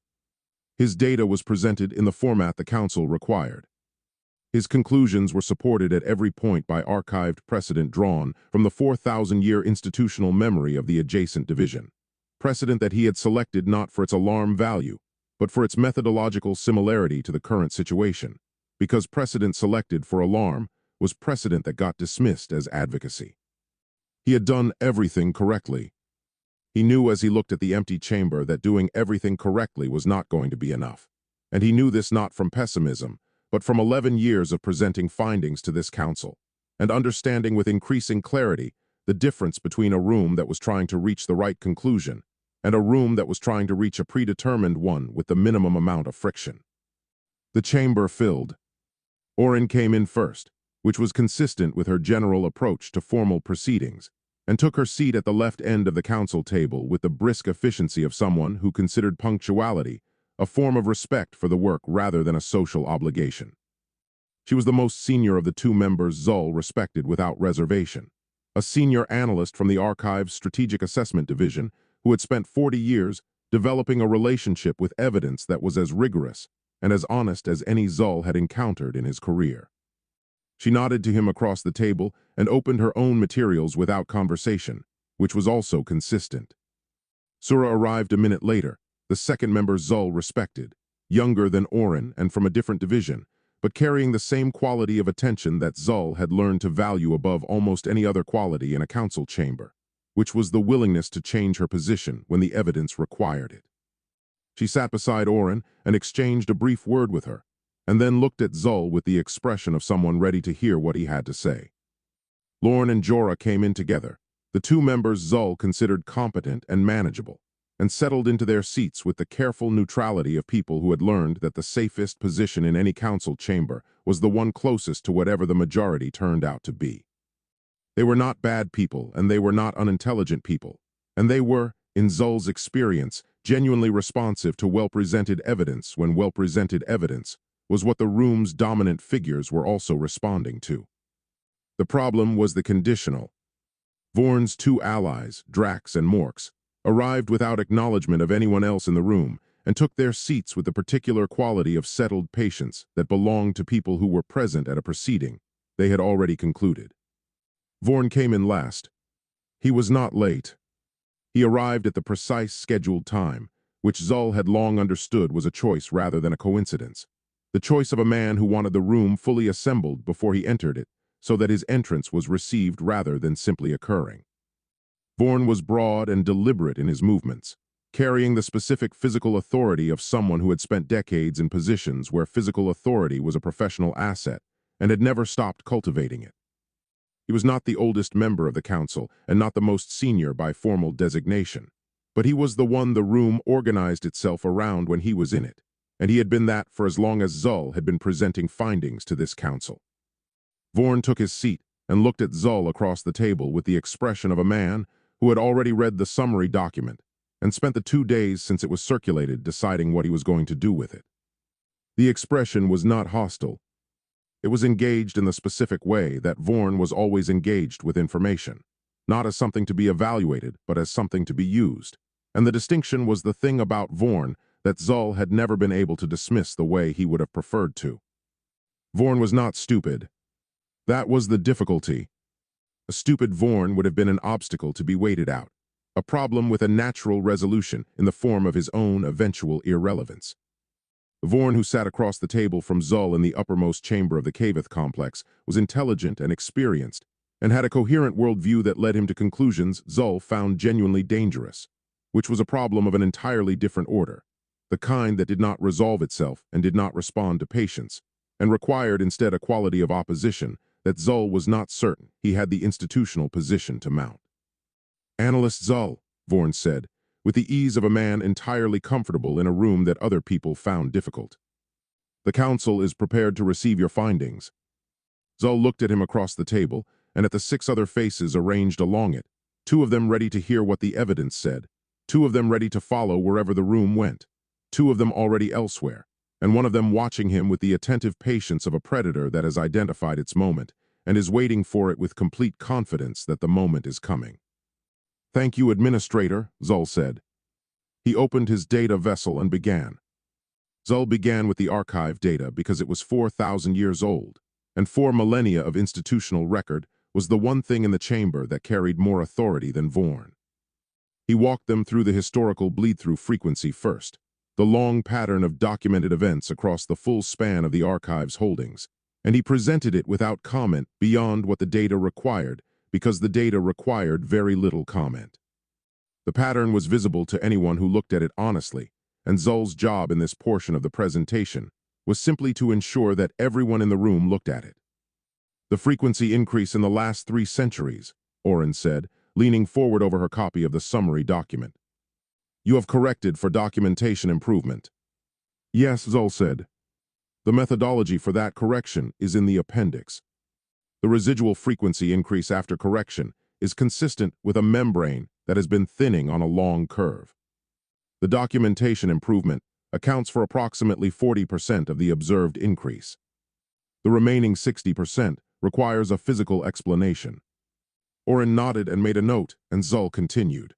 His data was presented in the format the council required. His conclusions were supported at every point by archived precedent drawn from the 4,000-year institutional memory of the adjacent division, precedent that he had selected not for its alarm value, but for its methodological similarity to the current situation, because precedent selected for alarm was precedent that got dismissed as advocacy. He had done everything correctly. He knew as he looked at the empty chamber that doing everything correctly was not going to be enough, and he knew this not from pessimism, but from 11 years of presenting findings to this council, and understanding with increasing clarity the difference between a room that was trying to reach the right conclusion and a room that was trying to reach a predetermined one with the minimum amount of friction. The chamber filled. Oren came in first, which was consistent with her general approach to formal proceedings, and took her seat at the left end of the council table with the brisk efficiency of someone who considered punctuality a form of respect for the work rather than a social obligation. She was the most senior of the 2 members Zull respected without reservation, a senior analyst from the Archive's Strategic Assessment Division who had spent 40 years developing a relationship with evidence that was as rigorous and as honest as any Zull had encountered in his career. She nodded to him across the table and opened her own materials without conversation, which was also consistent. Sura arrived a minute later, the second member Zull respected, younger than Oren and from a different division, but carrying the same quality of attention that Zull had learned to value above almost any other quality in a council chamber, which was the willingness to change her position when the evidence required it. She sat beside Oren and exchanged a brief word with her, and then looked at Zull with the expression of someone ready to hear what he had to say. Lorne and Jorah came in together, the 2 members Zull considered competent and manageable, and settled into their seats with the careful neutrality of people who had learned that the safest position in any council chamber was the one closest to whatever the majority turned out to be. They were not bad people, and they were not unintelligent people, and they were, in Zull's experience, genuinely responsive to well-presented evidence when well-presented evidence was what the room's dominant figures were also responding to. The problem was the conditional. Vorn's 2 allies, Drax and Morx, arrived without acknowledgement of anyone else in the room and took their seats with the particular quality of settled patience that belonged to people who were present at a proceeding they had already concluded. Vorn came in last. He was not late. He arrived at the precise scheduled time, which Zull had long understood was a choice rather than a coincidence. The choice of a man who wanted the room fully assembled before he entered it, so that his entrance was received rather than simply occurring. Vorn was broad and deliberate in his movements, carrying the specific physical authority of someone who had spent decades in positions where physical authority was a professional asset and had never stopped cultivating it. He was not the oldest member of the council and not the most senior by formal designation, but he was the one the room organized itself around when he was in it, and he had been that for as long as Zull had been presenting findings to this council. Vorn took his seat and looked at Zull across the table with the expression of a man who had already read the summary document and spent the 2 days since it was circulated deciding what he was going to do with it. The expression was not hostile. It was engaged in the specific way that Vorn was always engaged with information, not as something to be evaluated, but as something to be used. And the distinction was the thing about Vorn that Zull had never been able to dismiss the way he would have preferred to. Vorn was not stupid. That was the difficulty. A stupid Vorn would have been an obstacle to be waited out, a problem with a natural resolution in the form of his own eventual irrelevance. The Vorn who sat across the table from Zull in the uppermost chamber of the Cavith complex was intelligent and experienced, and had a coherent worldview that led him to conclusions Zull found genuinely dangerous, which was a problem of an entirely different order, the kind that did not resolve itself and did not respond to patience, and required instead a quality of opposition that Zull was not certain he had the institutional position to mount. "Analyst Zull," Vorn said, with the ease of a man entirely comfortable in a room that other people found difficult. "The Council is prepared to receive your findings." Zull looked at him across the table and at the 6 other faces arranged along it, 2 of them ready to hear what the evidence said, 2 of them ready to follow wherever the room went, 2 of them already elsewhere, and 1 of them watching him with the attentive patience of a predator that has identified its moment and is waiting for it with complete confidence that the moment is coming. "Thank you, Administrator," Zull said. He opened his data vessel and began. Zull began with the archive data because it was 4,000 years old, and 4 millennia of institutional record was the one thing in the chamber that carried more authority than Vorn. He walked them through the historical bleed-through frequency first, the long pattern of documented events across the full span of the archive's holdings, and he presented it without comment beyond what the data required, because the data required very little comment. The pattern was visible to anyone who looked at it honestly, and Zull's job in this portion of the presentation was simply to ensure that everyone in the room looked at it. "The frequency increase in the last 3 centuries, Orin said, leaning forward over her copy of the summary document. "You have corrected for documentation improvement." "Yes," Zull said. "The methodology for that correction is in the appendix. The residual frequency increase after correction is consistent with a membrane that has been thinning on a long curve. The documentation improvement accounts for approximately 40% of the observed increase. The remaining 60% requires a physical explanation." Orin nodded and made a note, and Zull continued.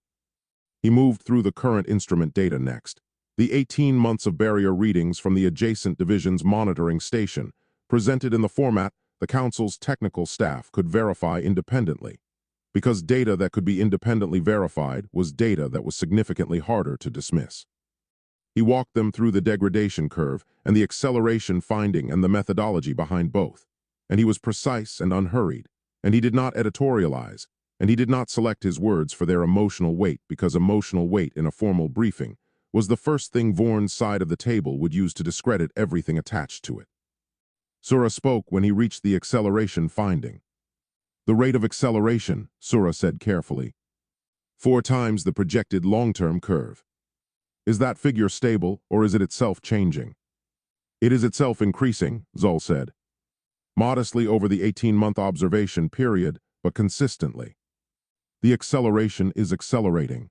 He moved through the current instrument data next. The 18 months of barrier readings from the adjacent division's monitoring station, presented in the format the Council's technical staff could verify independently, because data that could be independently verified was data that was significantly harder to dismiss. He walked them through the degradation curve and the acceleration finding and the methodology behind both, and he was precise and unhurried, and he did not editorialize, and he did not select his words for their emotional weight because emotional weight in a formal briefing was the first thing Vorn's side of the table would use to discredit everything attached to it. Sura spoke when he reached the acceleration finding. "The rate of acceleration," Sura said carefully, 4 times the projected long-term curve. "Is that figure stable, or is it itself changing?" "It is itself increasing," Zull said. "Modestly over the 18-month observation period, but consistently. The acceleration is accelerating."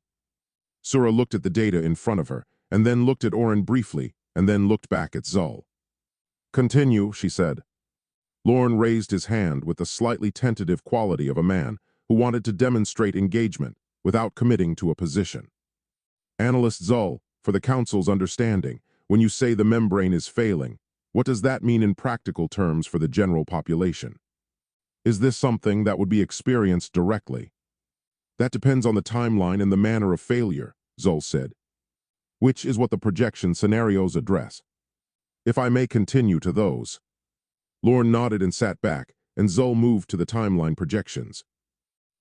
Sura looked at the data in front of her, and then looked at Orin briefly, and then looked back at Zull. "Continue," she said. Lorne raised his hand with the slightly tentative quality of a man who wanted to demonstrate engagement without committing to a position. "Analyst Zull, for the Council's understanding, when you say the membrane is failing, what does that mean in practical terms for the general population? Is this something that would be experienced directly?" "That depends on the timeline and the manner of failure," Zull said, "which is what the projection scenarios address. If I may continue to those." Lorne nodded and sat back, and Zull moved to the timeline projections.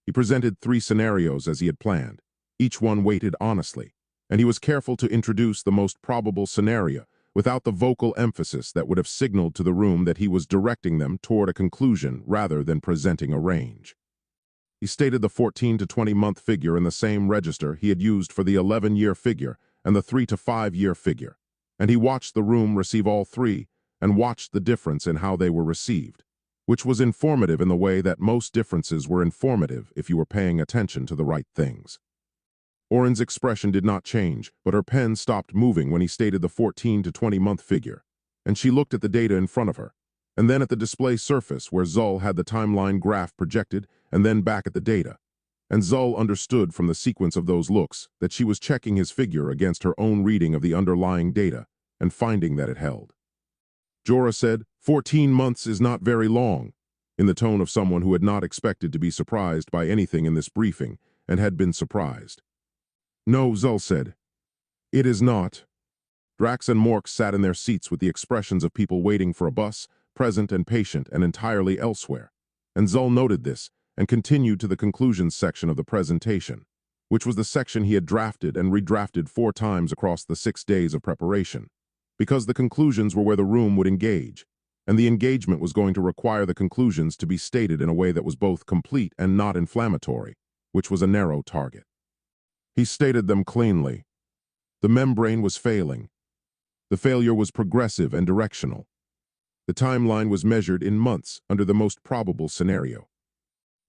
He presented 3 scenarios as he had planned, each one weighted honestly, and he was careful to introduce the most probable scenario without the vocal emphasis that would have signaled to the room that he was directing them toward a conclusion rather than presenting a range. He stated the 14 to 20-month figure in the same register he had used for the 11-year figure and the 3 to 5-year figure, and he watched the room receive all 3 and watched the difference in how they were received, which was informative in the way that most differences were informative if you were paying attention to the right things. Orin's expression did not change, but her pen stopped moving when he stated the 14 to 20-month figure, and she looked at the data in front of her. and then at the display surface where Zul had the timeline graph projected, and then back at the data. And Zul understood from the sequence of those looks that she was checking his figure against her own reading of the underlying data and finding that it held. Jorah said, 14 months is not very long, in the tone of someone who had not expected to be surprised by anything in this briefing and had been surprised. No, Zul said. It is not. Drax and Mork sat in their seats with the expressions of people waiting for a bus, present and patient and entirely elsewhere. And Zul noted this and continued to the conclusions section of the presentation, which was the section he had drafted and redrafted 4 times across the 6 days of preparation, because the conclusions were where the room would engage, and the engagement was going to require the conclusions to be stated in a way that was both complete and not inflammatory, which was a narrow target. He stated them cleanly. The membrane was failing. The failure was progressive and directional. The timeline was measured in months under the most probable scenario.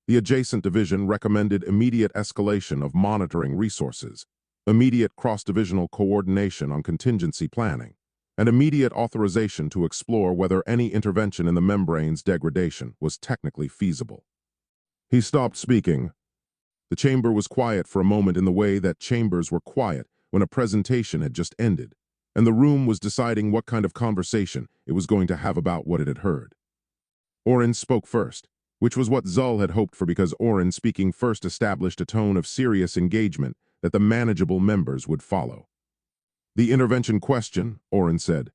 The adjacent division recommended immediate escalation of monitoring resources, immediate cross-divisional coordination on contingency planning, and immediate authorization to explore whether any intervention in the membrane's degradation was technically feasible. He stopped speaking. The chamber was quiet for a moment in the way that chambers were quiet when a presentation had just ended, and the room was deciding what kind of conversation it was going to have about what it had heard. Oren spoke first, which was what Zul had hoped for because Oren speaking first established a tone of serious engagement that the manageable members would follow. The intervention question, Oren said.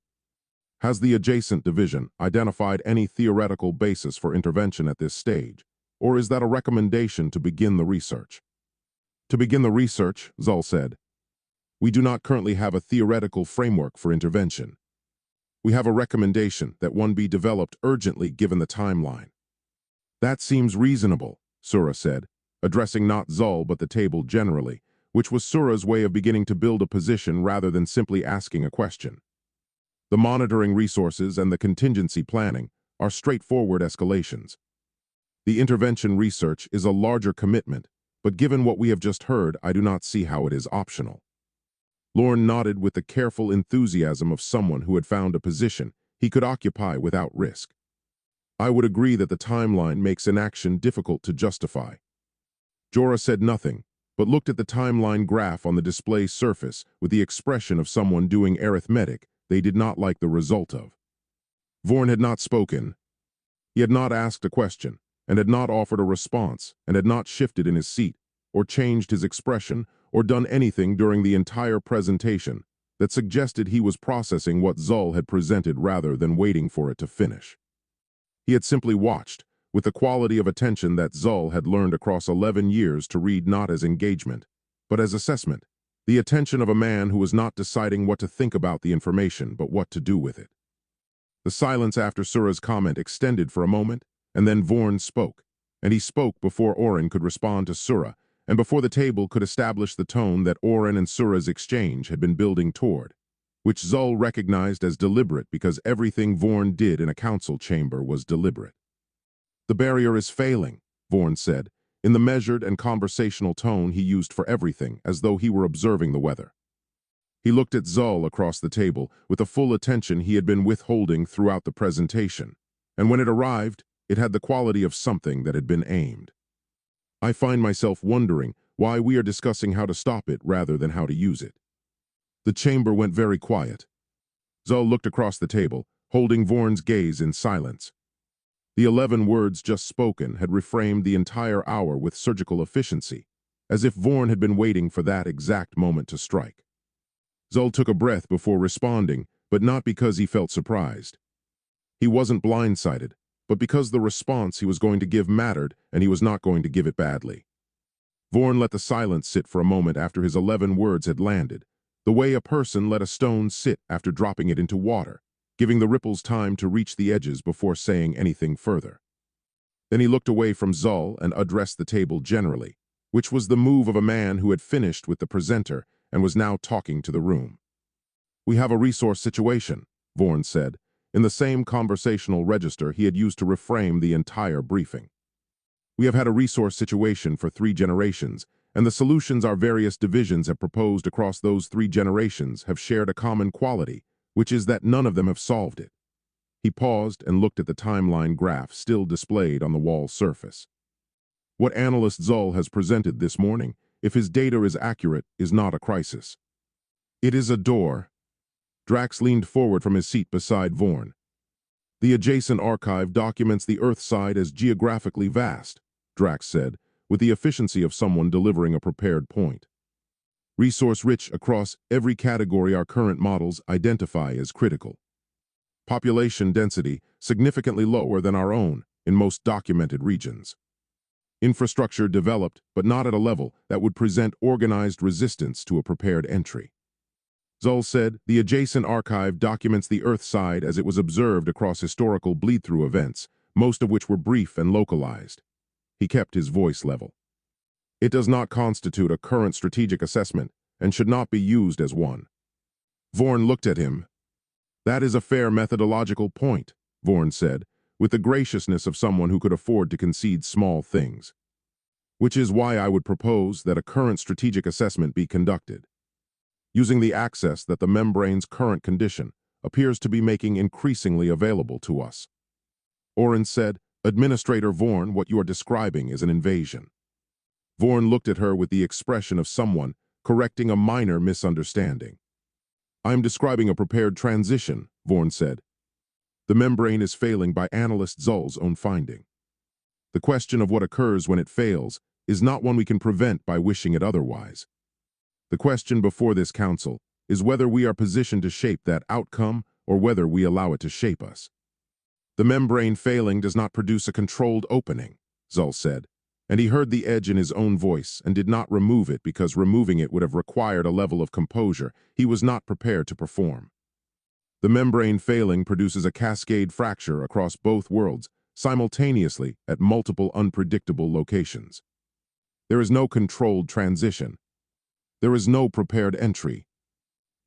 Has the adjacent division identified any theoretical basis for intervention at this stage, or is that a recommendation to begin the research? To begin the research, Zul said. We do not currently have a theoretical framework for intervention. We have a recommendation that one be developed urgently given the timeline. That seems reasonable, Sura said, addressing not Zul but the table generally, which was Sura's way of beginning to build a position rather than simply asking a question. The monitoring resources and the contingency planning are straightforward escalations. The intervention research is a larger commitment, but given what we have just heard, I do not see how it is optional. Lorne nodded with the careful enthusiasm of someone who had found a position he could occupy without risk. I would agree that the timeline makes inaction difficult to justify. Jorah said nothing, but looked at the timeline graph on the display surface with the expression of someone doing arithmetic they did not like the result of. Vorn had not spoken. He had not asked a question, and had not offered a response, and had not shifted in his seat, or changed his expression, or done anything during the entire presentation that suggested he was processing what Zul had presented rather than waiting for it to finish. He had simply watched, with the quality of attention that Zul had learned across 11 years to read not as engagement, but as assessment, the attention of a man who was not deciding what to think about the information but what to do with it. The silence after Sura's comment extended for a moment, and then Vorn spoke, and he spoke before Oren could respond to Sura, and before the table could establish the tone that Oren and Sura's exchange had been building toward, which Zul recognized as deliberate because everything Vorn did in a council chamber was deliberate. The barrier is failing, Vorn said, in the measured and conversational tone he used for everything, as though he were observing the weather. He looked at Zul across the table with the full attention he had been withholding throughout the presentation, and when it arrived, it had the quality of something that had been aimed. I find myself wondering why we are discussing how to stop it rather than how to use it. The chamber went very quiet. Zul looked across the table, holding Vorn's gaze in silence. The 11 words just spoken had reframed the entire hour with surgical efficiency, as if Vorn had been waiting for that exact moment to strike. Zul took a breath before responding, but not because he felt surprised. He wasn't blindsided, but because the response he was going to give mattered and he was not going to give it badly. Vorn let the silence sit for a moment after his 11 words had landed, the way a person let a stone sit after dropping it into water, giving the ripples time to reach the edges before saying anything further. Then he looked away from Zul and addressed the table generally, which was the move of a man who had finished with the presenter and was now talking to the room. We have a resource situation, Vorn said, in the same conversational register he had used to reframe the entire briefing. We have had a resource situation for 3 generations, and the solutions our various divisions have proposed across those 3 generations have shared a common quality, which is that none of them have solved it. He paused and looked at the timeline graph still displayed on the wall surface. What analyst Zull has presented this morning, if his data is accurate, is not a crisis. It is a door. Drax leaned forward from his seat beside Vorn. The adjacent archive documents the Earth side as geographically vast, Drax said, with the efficiency of someone delivering a prepared point. Resource-rich across every category our current models identify as critical. Population density significantly lower than our own in most documented regions. Infrastructure developed, but not at a level that would present organized resistance to a prepared entry. Zull said, the adjacent archive documents the Earth side as it was observed across historical bleed-through events, most of which were brief and localized. He kept his voice level. It does not constitute a current strategic assessment and should not be used as one. Vorn looked at him. That is a fair methodological point, Vorn said, with the graciousness of someone who could afford to concede small things. Which is why I would propose that a current strategic assessment be conducted, using the access that the membrane's current condition appears to be making increasingly available to us. Orin said, Administrator Vorn, what you are describing is an invasion. Vorn looked at her with the expression of someone correcting a minor misunderstanding. I am describing a prepared transition, Vorn said. The membrane is failing by analyst Zull's own finding. The question of what occurs when it fails is not one we can prevent by wishing it otherwise. The question before this council is whether we are positioned to shape that outcome or whether we allow it to shape us. The membrane failing does not produce a controlled opening, Zull said, and he heard the edge in his own voice and did not remove it because removing it would have required a level of composure he was not prepared to perform. The membrane failing produces a cascade fracture across both worlds simultaneously at multiple unpredictable locations. There is no controlled transition. There is no prepared entry.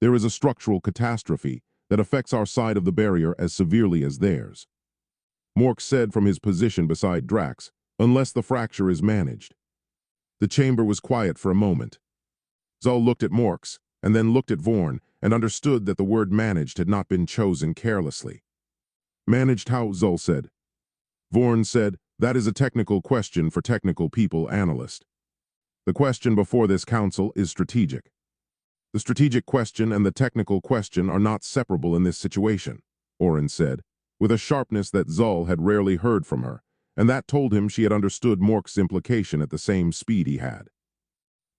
There is a structural catastrophe that affects our side of the barrier as severely as theirs. Mork said from his position beside Drax, unless the fracture is managed. The chamber was quiet for a moment. Zull looked at Morks and then looked at Vorn and understood that the word managed had not been chosen carelessly. Managed how? Zull said. Vorn said, that is a technical question for technical people, analyst. The question before this council is strategic. The strategic question and the technical question are not separable in this situation, Orin said, with a sharpness that Zull had rarely heard from her, and that told him she had understood Mork's implication at the same speed he had.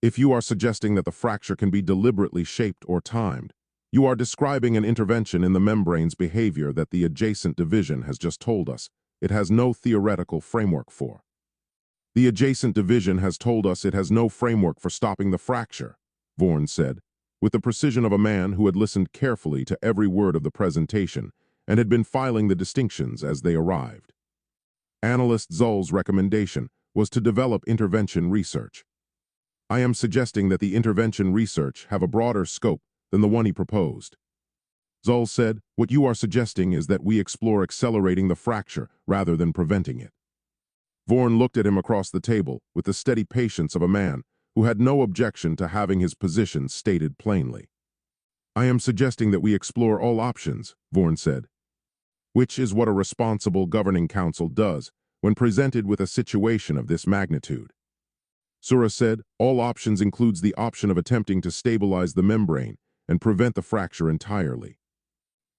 If you are suggesting that the fracture can be deliberately shaped or timed, you are describing an intervention in the membrane's behavior that the adjacent division has just told us it has no theoretical framework for. The adjacent division has told us it has no framework for stopping the fracture, Vorn said, with the precision of a man who had listened carefully to every word of the presentation and had been filing the distinctions as they arrived. Analyst Zull's recommendation was to develop intervention research. I am suggesting that the intervention research have a broader scope than the one he proposed. Zull said, what you are suggesting is that we explore accelerating the fracture rather than preventing it. Vorn looked at him across the table with the steady patience of a man who had no objection to having his position stated plainly. I am suggesting that we explore all options, Vorn said, which is what a responsible governing council does when presented with a situation of this magnitude. Sura said, all options includes the option of attempting to stabilize the membrane and prevent the fracture entirely.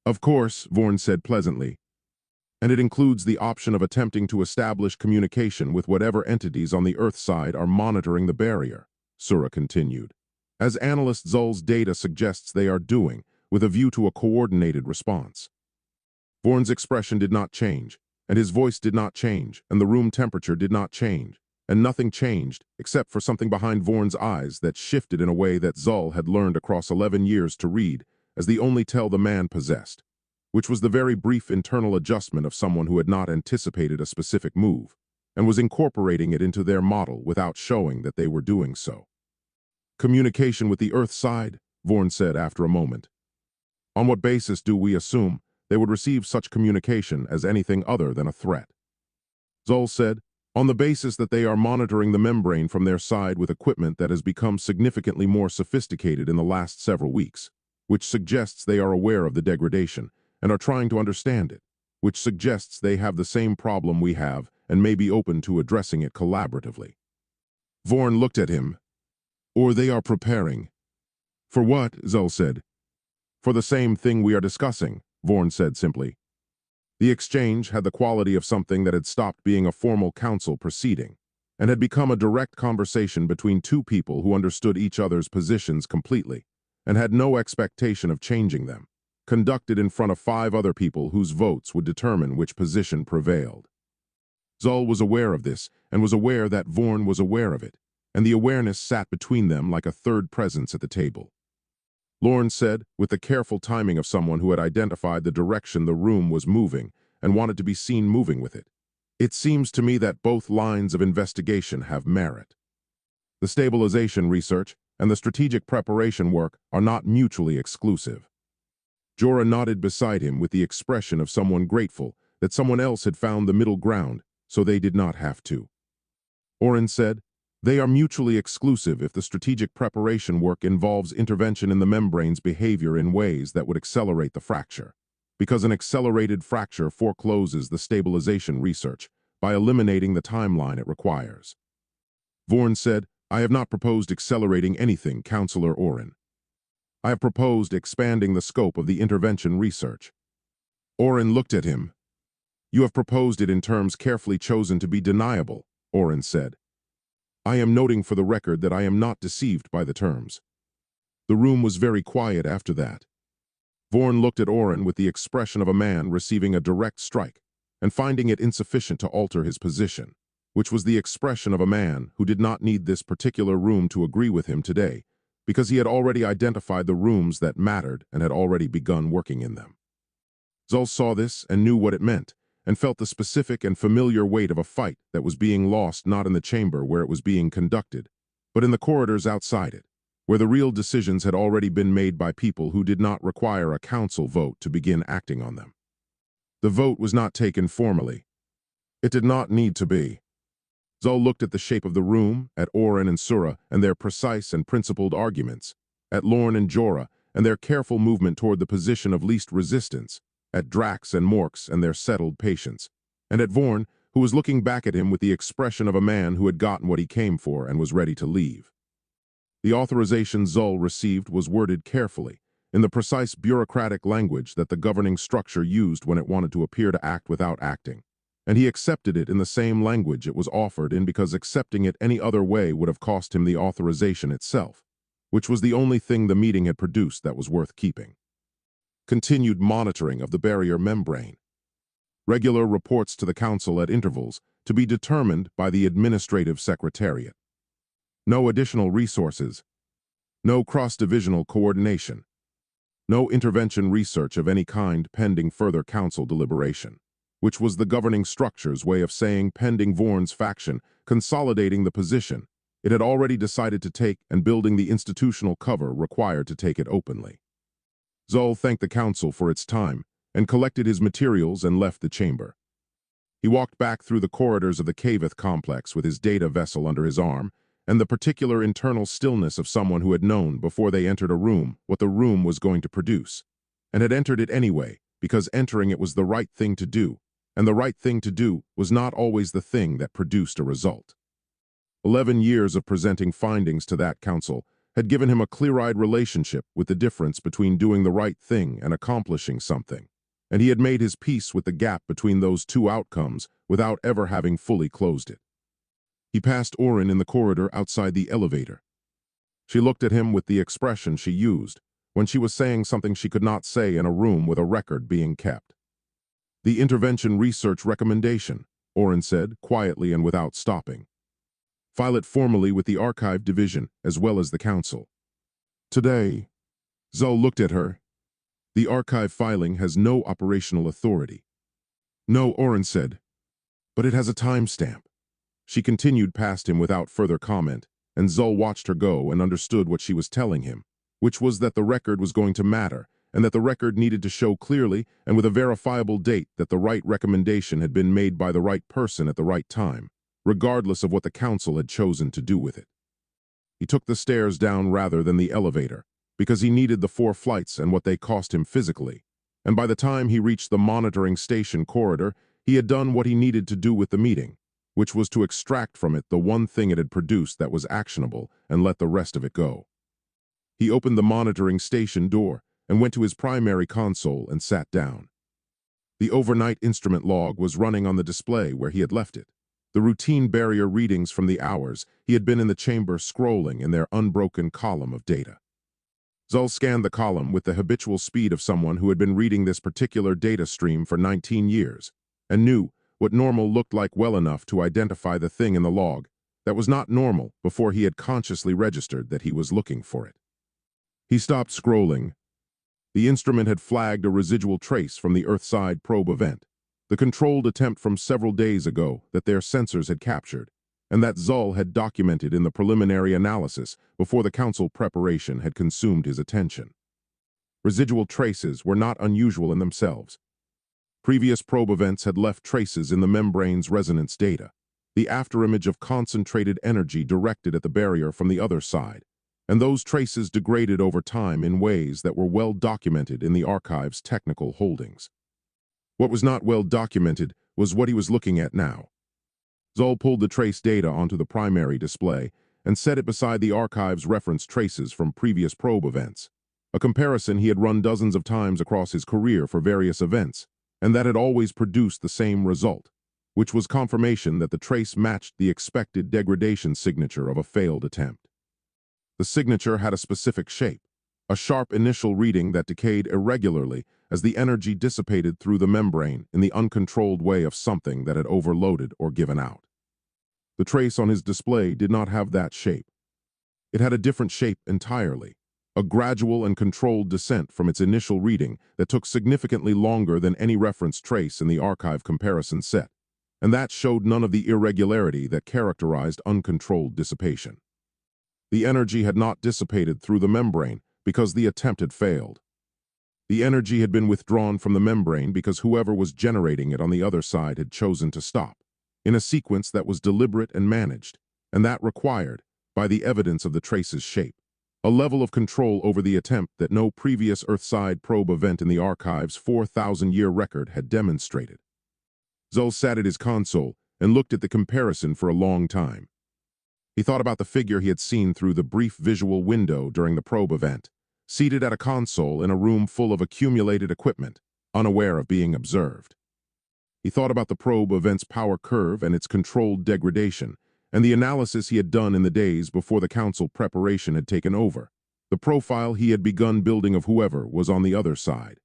Of course, Vorn said pleasantly, and it includes the option of attempting to establish communication with whatever entities on the Earth side are monitoring the barrier, Sura continued, as analyst Zull's data suggests they are doing, with a view to a coordinated response. Vorn's expression did not change, and his voice did not change, and the room temperature did not change, and nothing changed except for something behind Vorn's eyes that shifted in a way that Zull had learned across 11 years to read as the only tell the man possessed, which was the very brief internal adjustment of someone who had not anticipated a specific move and was incorporating it into their model without showing that they were doing so. Communication with the Earth side, Vorn said after a moment. On what basis do we assume they would receive such communication as anything other than a threat? Zull said, on the basis that they are monitoring the membrane from their side with equipment that has become significantly more sophisticated in the last several weeks, which suggests they are aware of the degradation and are trying to understand it. which suggests they have the same problem we have and may be open to addressing it collaboratively. Vorn looked at him. Or they are preparing. For what? Zull said. For the same thing we are discussing, Vorn said simply. The exchange had the quality of something that had stopped being a formal council proceeding and had become a direct conversation between two people who understood each other's positions completely and had no expectation of changing them, conducted in front of 5 other people whose votes would determine which position prevailed. Zull was aware of this and was aware that Vorn was aware of it, and the awareness sat between them like a third presence at the table. Lorne said, with the careful timing of someone who had identified the direction the room was moving and wanted to be seen moving with it, "It seems to me that both lines of investigation have merit. The stabilization research and the strategic preparation work are not mutually exclusive." Jorah nodded beside him with the expression of someone grateful that someone else had found the middle ground so they did not have to. Oren said, "They are mutually exclusive if the strategic preparation work involves intervention in the membrane's behavior in ways that would accelerate the fracture, because an accelerated fracture forecloses the stabilization research by eliminating the timeline it requires." Vorn said, "I have not proposed accelerating anything, Counselor Oren. I have proposed expanding the scope of the intervention research." Oren looked at him. "You have proposed it in terms carefully chosen to be deniable," Oren said. "I am noting for the record that I am not deceived by the terms." The room was very quiet after that. Vorn looked at Oren with the expression of a man receiving a direct strike and finding it insufficient to alter his position, which was the expression of a man who did not need this particular room to agree with him today, because he had already identified the rooms that mattered and had already begun working in them. Zull saw this and knew what it meant, and felt the specific and familiar weight of a fight that was being lost not in the chamber where it was being conducted, but in the corridors outside it, where the real decisions had already been made by people who did not require a council vote to begin acting on them. The vote was not taken formally. It did not need to be. Zull looked at the shape of the room, at Oren and Sura and their precise and principled arguments, at Lorne and Jorah and their careful movement toward the position of least resistance, at Drax and Morx and their settled patience, and at Vorn, who was looking back at him with the expression of a man who had gotten what he came for and was ready to leave. The authorization Zull received was worded carefully, in the precise bureaucratic language that the governing structure used when it wanted to appear to act without acting, and he accepted it in the same language it was offered in because accepting it any other way would have cost him the authorization itself, which was the only thing the meeting had produced that was worth keeping. Continued monitoring of the barrier membrane. Regular reports to the council at intervals to be determined by the administrative secretariat. No additional resources. No cross-divisional coordination. No intervention research of any kind pending further council deliberation, which was the governing structure's way of saying pending Vorn's faction consolidating the position it had already decided to take and building the institutional cover required to take it openly. Zull thanked the council for its time and collected his materials and left the chamber. He walked back through the corridors of the Kaveth complex with his data vessel under his arm and the particular internal stillness of someone who had known before they entered a room what the room was going to produce, and had entered it anyway because entering it was the right thing to do, and the right thing to do was not always the thing that produced a result. 11 years of presenting findings to that council had given him a clear-eyed relationship with the difference between doing the right thing and accomplishing something, and he had made his peace with the gap between those two outcomes without ever having fully closed it. He passed Oren in the corridor outside the elevator. She looked at him with the expression she used when she was saying something she could not say in a room with a record being kept. "The intervention research recommendation," Oren said, quietly and without stopping. "File it formally with the archive division as well as the council." "Today." Zull looked at her. "The archive filing has no operational authority." "No," Oren said, "but it has a timestamp." She continued past him without further comment, and Zull watched her go and understood what she was telling him, which was that the record was going to matter, and that the record needed to show clearly and with a verifiable date that the right recommendation had been made by the right person at the right time, regardless of what the council had chosen to do with it. He took the stairs down rather than the elevator, because he needed the 4 flights and what they cost him physically, and by the time he reached the monitoring station corridor, he had done what he needed to do with the meeting, which was to extract from it the one thing it had produced that was actionable and let the rest of it go. He opened the monitoring station door and went to his primary console and sat down. The overnight instrument log was running on the display where he had left it. The routine barrier readings from the hours he had been in the chamber scrolling in their unbroken column of data. Zul scanned the column with the habitual speed of someone who had been reading this particular data stream for 19 years and knew what normal looked like well enough to identify the thing in the log that was not normal before he had consciously registered that he was looking for it. He stopped scrolling. The instrument had flagged a residual trace from the Earthside probe event, the controlled attempt from several days ago that their sensors had captured, and that Zul had documented in the preliminary analysis before the council preparation had consumed his attention. Residual traces were not unusual in themselves. Previous probe events had left traces in the membrane's resonance data, the afterimage of concentrated energy directed at the barrier from the other side, and those traces degraded over time in ways that were well documented in the archive's technical holdings. What was not well documented was what he was looking at now. Zul pulled the trace data onto the primary display and set it beside the archive's reference traces from previous probe events, a comparison he had run dozens of times across his career for various events, and that had always produced the same result, which was confirmation that the trace matched the expected degradation signature of a failed attempt. The signature had a specific shape, a sharp initial reading that decayed irregularly as the energy dissipated through the membrane in the uncontrolled way of something that had overloaded or given out. The trace on his display did not have that shape. It had a different shape entirely, a gradual and controlled descent from its initial reading that took significantly longer than any reference trace in the archive comparison set, and that showed none of the irregularity that characterized uncontrolled dissipation. The energy had not dissipated through the membrane because the attempt had failed. The energy had been withdrawn from the membrane because whoever was generating it on the other side had chosen to stop, in a sequence that was deliberate and managed, and that required, by the evidence of the trace's shape, a level of control over the attempt that no previous Earthside probe event in the archive's 4,000-year record had demonstrated. Zul sat at his console and looked at the comparison for a long time. He thought about the figure he had seen through the brief visual window during the probe event, seated at a console in a room full of accumulated equipment, unaware of being observed. He thought about the probe event's power curve and its controlled degradation, and the analysis he had done in the days before the council preparation had taken over, the profile he had begun building of whoever was on the other side,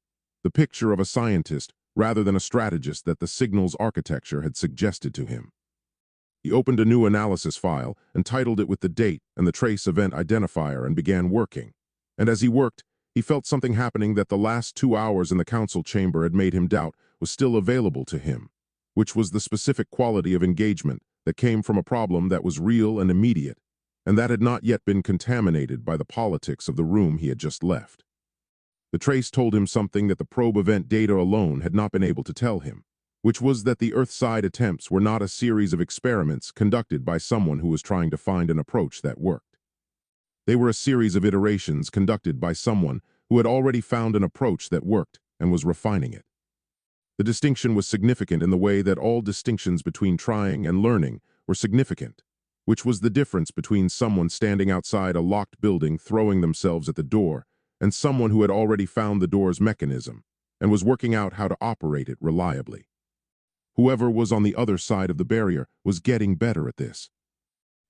the picture of a scientist rather than a strategist that the signal's architecture had suggested to him. He opened a new analysis file and titled it with the date and the trace event identifier and began working. And as he worked, he felt something happening that the last 2 hours in the council chamber had made him doubt was still available to him, which was the specific quality of engagement that came from a problem that was real and immediate, and that had not yet been contaminated by the politics of the room he had just left. The trace told him something that the probe event data alone had not been able to tell him, which was that the Earthside attempts were not a series of experiments conducted by someone who was trying to find an approach that worked. They were a series of iterations conducted by someone who had already found an approach that worked and was refining it. The distinction was significant in the way that all distinctions between trying and learning were significant, which was the difference between someone standing outside a locked building throwing themselves at the door and someone who had already found the door's mechanism and was working out how to operate it reliably. Whoever was on the other side of the barrier was getting better at this.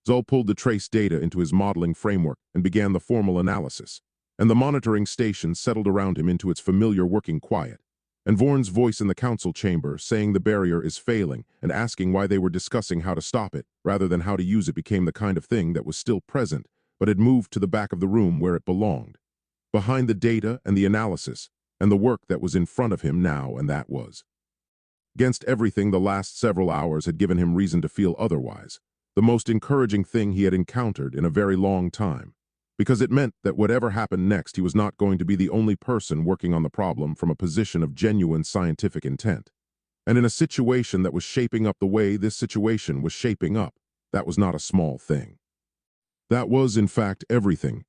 Zul pulled the trace data into his modeling framework and began the formal analysis, and the monitoring station settled around him into its familiar working quiet, and Vorn's voice in the council chamber saying the barrier is failing and asking why they were discussing how to stop it rather than how to use it became the kind of thing that was still present but had moved to the back of the room where it belonged, behind the data and the analysis and the work that was in front of him now, and that was. Against everything the last several hours had given him reason to feel otherwise, the most encouraging thing he had encountered in a very long time, because it meant that whatever happened next he was not going to be the only person working on the problem from a position of genuine scientific intent. And in a situation that was shaping up the way this situation was shaping up, that was not a small thing. That was, in fact, everything.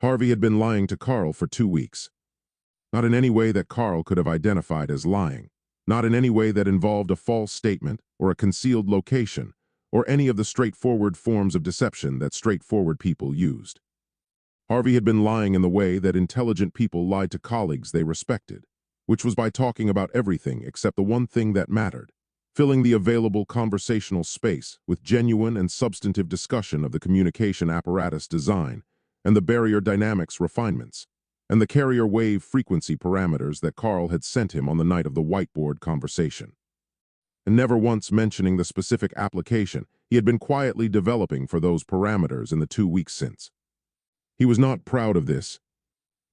Harvey had been lying to Carl for 2 weeks. not in any way that Carl could have identified as lying, not in any way that involved a false statement or a concealed location, or any of the straightforward forms of deception that straightforward people used. Harvey had been lying in the way that intelligent people lied to colleagues they respected, which was by talking about everything except the one thing that mattered, filling the available conversational space with genuine and substantive discussion of the communication apparatus design and the barrier dynamics refinements, and the carrier wave frequency parameters that Carl had sent him on the night of the whiteboard conversation. And never once mentioning the specific application he had been quietly developing for those parameters in the 2 weeks since. He was not proud of this.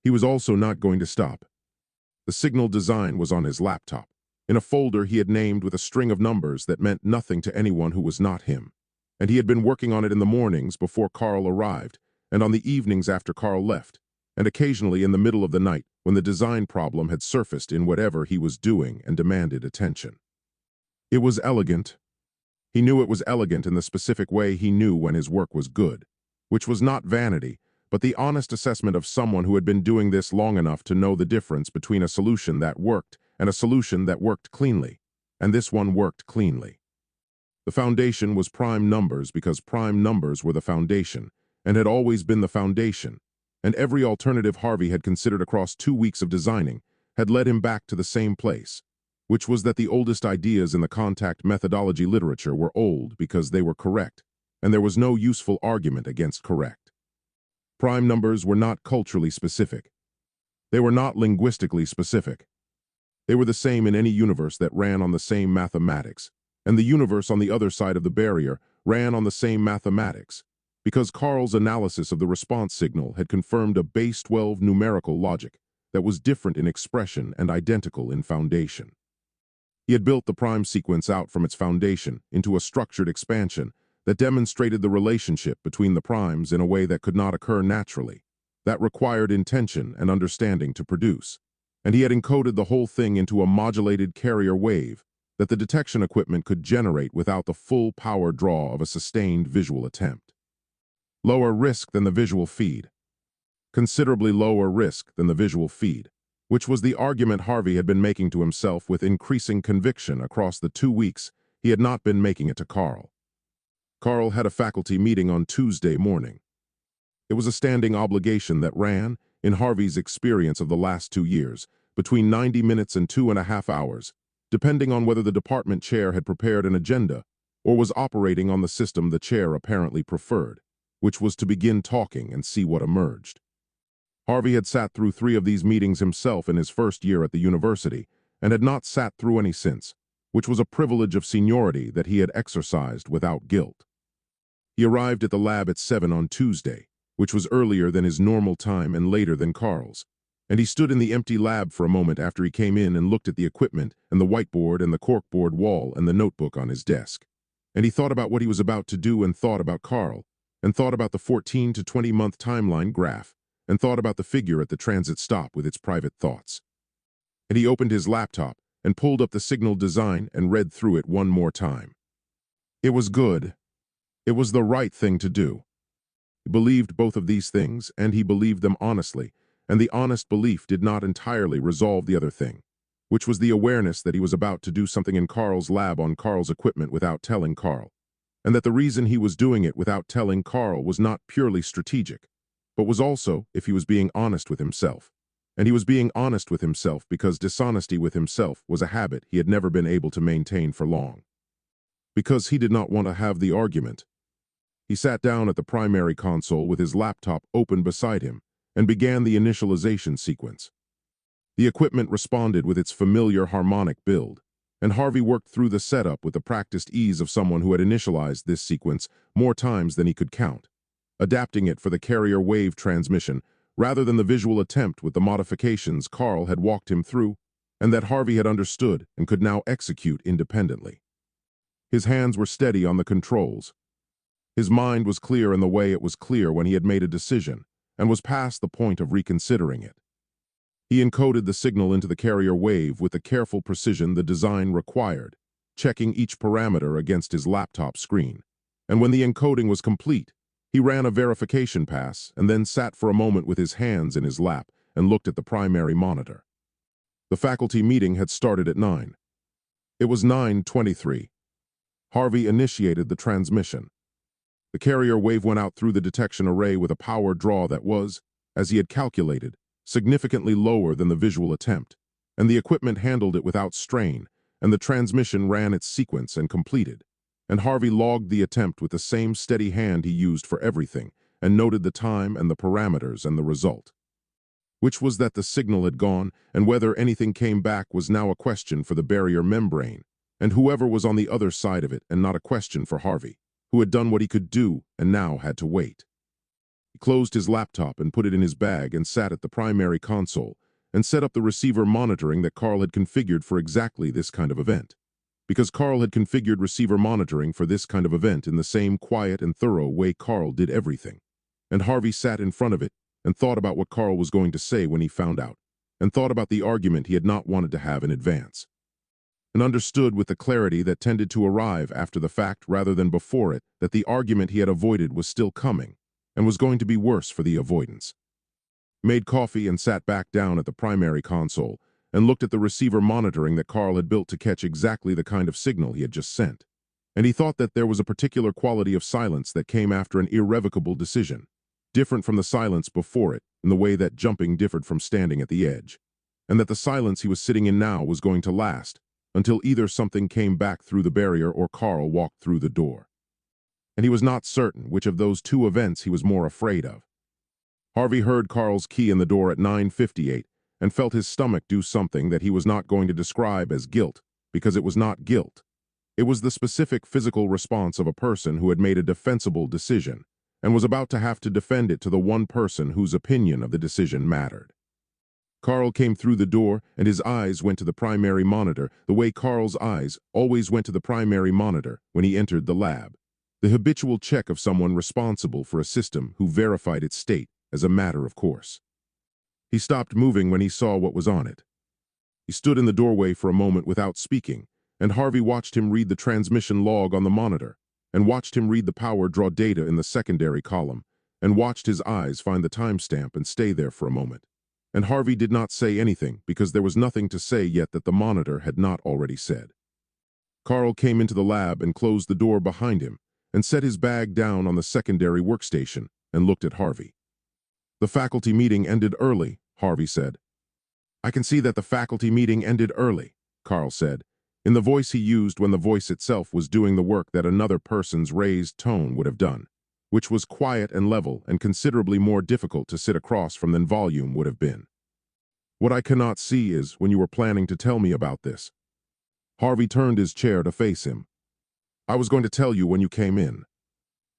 He was also not going to stop. The signal design was on his laptop, in a folder he had named with a string of numbers that meant nothing to anyone who was not him, and he had been working on it in the mornings before Carl arrived, and on the evenings after Carl left, and occasionally in the middle of the night when the design problem had surfaced in whatever he was doing and demanded attention. It was elegant. He knew it was elegant in the specific way he knew when his work was good, which was not vanity, but the honest assessment of someone who had been doing this long enough to know the difference between a solution that worked and a solution that worked cleanly, and this one worked cleanly. The foundation was prime numbers because prime numbers were the foundation, and had always been the foundation, and every alternative Harvey had considered across 2 weeks of designing had led him back to the same place, which was that the oldest ideas in the contact methodology literature were old because they were correct, and there was no useful argument against correct. Prime numbers were not culturally specific. They were not linguistically specific. They were the same in any universe that ran on the same mathematics, and the universe on the other side of the barrier ran on the same mathematics, because Carl's analysis of the response signal had confirmed a base 12 numerical logic that was different in expression and identical in foundation. He had built the prime sequence out from its foundation into a structured expansion that demonstrated the relationship between the primes in a way that could not occur naturally, that required intention and understanding to produce, and he had encoded the whole thing into a modulated carrier wave that the detection equipment could generate without the full power draw of a sustained visual attempt. Lower risk than the visual feed. Considerably lower risk than the visual feed, which was the argument Harvey had been making to himself with increasing conviction across the 2 weeks he had not been making it to Carl. Carl had a faculty meeting on Tuesday morning. It was a standing obligation that ran, in Harvey's experience of the last 2 years, between 90 minutes and 2.5 hours, depending on whether the department chair had prepared an agenda or was operating on the system the chair apparently preferred, which was to begin talking and see what emerged. Harvey had sat through 3 of these meetings himself in his first year at the university and had not sat through any since, which was a privilege of seniority that he had exercised without guilt. He arrived at the lab at 7 on Tuesday, which was earlier than his normal time and later than Carl's, and he stood in the empty lab for a moment after he came in and looked at the equipment and the whiteboard and the corkboard wall and the notebook on his desk. And he thought about what he was about to do and thought about Carl, and thought about the 14 to 20-month timeline graph, and thought about the figure at the transit stop with its private thoughts. And he opened his laptop and pulled up the signal design and read through it one more time. It was good. It was the right thing to do. He believed both of these things, and he believed them honestly, and the honest belief did not entirely resolve the other thing, which was the awareness that he was about to do something in Carl's lab on Carl's equipment without telling Carl, and that the reason he was doing it without telling Carl was not purely strategic, but was also if he was being honest with himself. And he was being honest with himself because dishonesty with himself was a habit he had never been able to maintain for long. Because he did not want to have the argument. He sat down at the primary console with his laptop open beside him and began the initialization sequence. The equipment responded with its familiar harmonic build, and Harvey worked through the setup with the practiced ease of someone who had initialized this sequence more times than he could count, adapting it for the carrier wave transmission rather than the visual attempt with the modifications Carl had walked him through and that Harvey had understood and could now execute independently. His hands were steady on the controls. His mind was clear in the way it was clear when he had made a decision and was past the point of reconsidering it. He encoded the signal into the carrier wave with the careful precision the design required, checking each parameter against his laptop screen. And when the encoding was complete, he ran a verification pass and then sat for a moment with his hands in his lap and looked at the primary monitor. The faculty meeting had started at 9. It was 9:23. Harvey initiated the transmission. The carrier wave went out through the detection array with a power draw that was, as he had calculated, significantly lower than the visual attempt, and the equipment handled it without strain, and the transmission ran its sequence and completed. And Harvey logged the attempt with the same steady hand he used for everything, and noted the time and the parameters and the result. Which was that the signal had gone, and whether anything came back was now a question for the barrier membrane, and whoever was on the other side of it, and not a question for Harvey, who had done what he could do and now had to wait. He closed his laptop and put it in his bag and sat at the primary console and set up the receiver monitoring that Carl had configured for exactly this kind of event. Because Carl had configured receiver monitoring for this kind of event in the same quiet and thorough way Carl did everything. And Harvey sat in front of it and thought about what Carl was going to say when he found out, and thought about the argument he had not wanted to have in advance, and understood with the clarity that tended to arrive after the fact rather than before it that the argument he had avoided was still coming, and was going to be worse for the avoidance. Made coffee and sat back down at the primary console and looked at the receiver monitoring that Carl had built to catch exactly the kind of signal he had just sent. And he thought that there was a particular quality of silence that came after an irrevocable decision, different from the silence before it in the way that jumping differed from standing at the edge, and that the silence he was sitting in now was going to last until either something came back through the barrier or Carl walked through the door. And he was not certain which of those two events he was more afraid of. Harvey heard Carl's key in the door at 9:58 and felt his stomach do something that he was not going to describe as guilt, because it was not guilt. It was the specific physical response of a person who had made a defensible decision and was about to have to defend it to the one person whose opinion of the decision mattered. Carl came through the door and his eyes went to the primary monitor the way Carl's eyes always went to the primary monitor when he entered the lab, the habitual check of someone responsible for a system who verified its state as a matter of course. He stopped moving when he saw what was on it. He stood in the doorway for a moment without speaking, and Harvey watched him read the transmission log on the monitor, and watched him read the power draw data in the secondary column, and watched his eyes find the timestamp and stay there for a moment. And Harvey did not say anything because there was nothing to say yet that the monitor had not already said. Carl came into the lab and closed the door behind him and set his bag down on the secondary workstation and looked at Harvey. The faculty meeting ended early, Harvey said. I can see that the faculty meeting ended early, Carl said, in the voice he used when the voice itself was doing the work that another person's raised tone would have done, which was quiet and level and considerably more difficult to sit across from than volume would have been. What I cannot see is when you were planning to tell me about this. Harvey turned his chair to face him. I was going to tell you when you came in.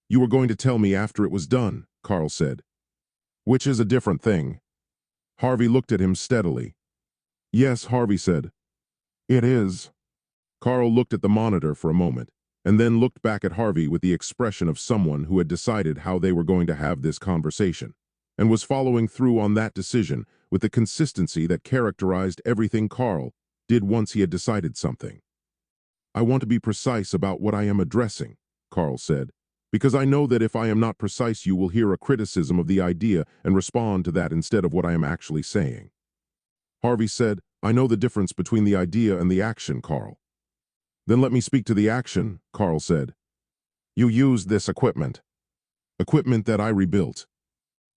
You were going to tell me after it was done, Carl said. Which is a different thing. Harvey looked at him steadily. Yes, Harvey said. It is. Carl looked at the monitor for a moment, and then looked back at Harvey with the expression of someone who had decided how they were going to have this conversation, and was following through on that decision with the consistency that characterized everything Carl did once he had decided something. I want to be precise about what I am addressing, Carl said, because I know that if I am not precise you will hear a criticism of the idea and respond to that instead of what I am actually saying. Harvey said, I know the difference between the idea and the action, Carl. Then let me speak to the action, Carl said. You used this equipment. Equipment that I rebuilt.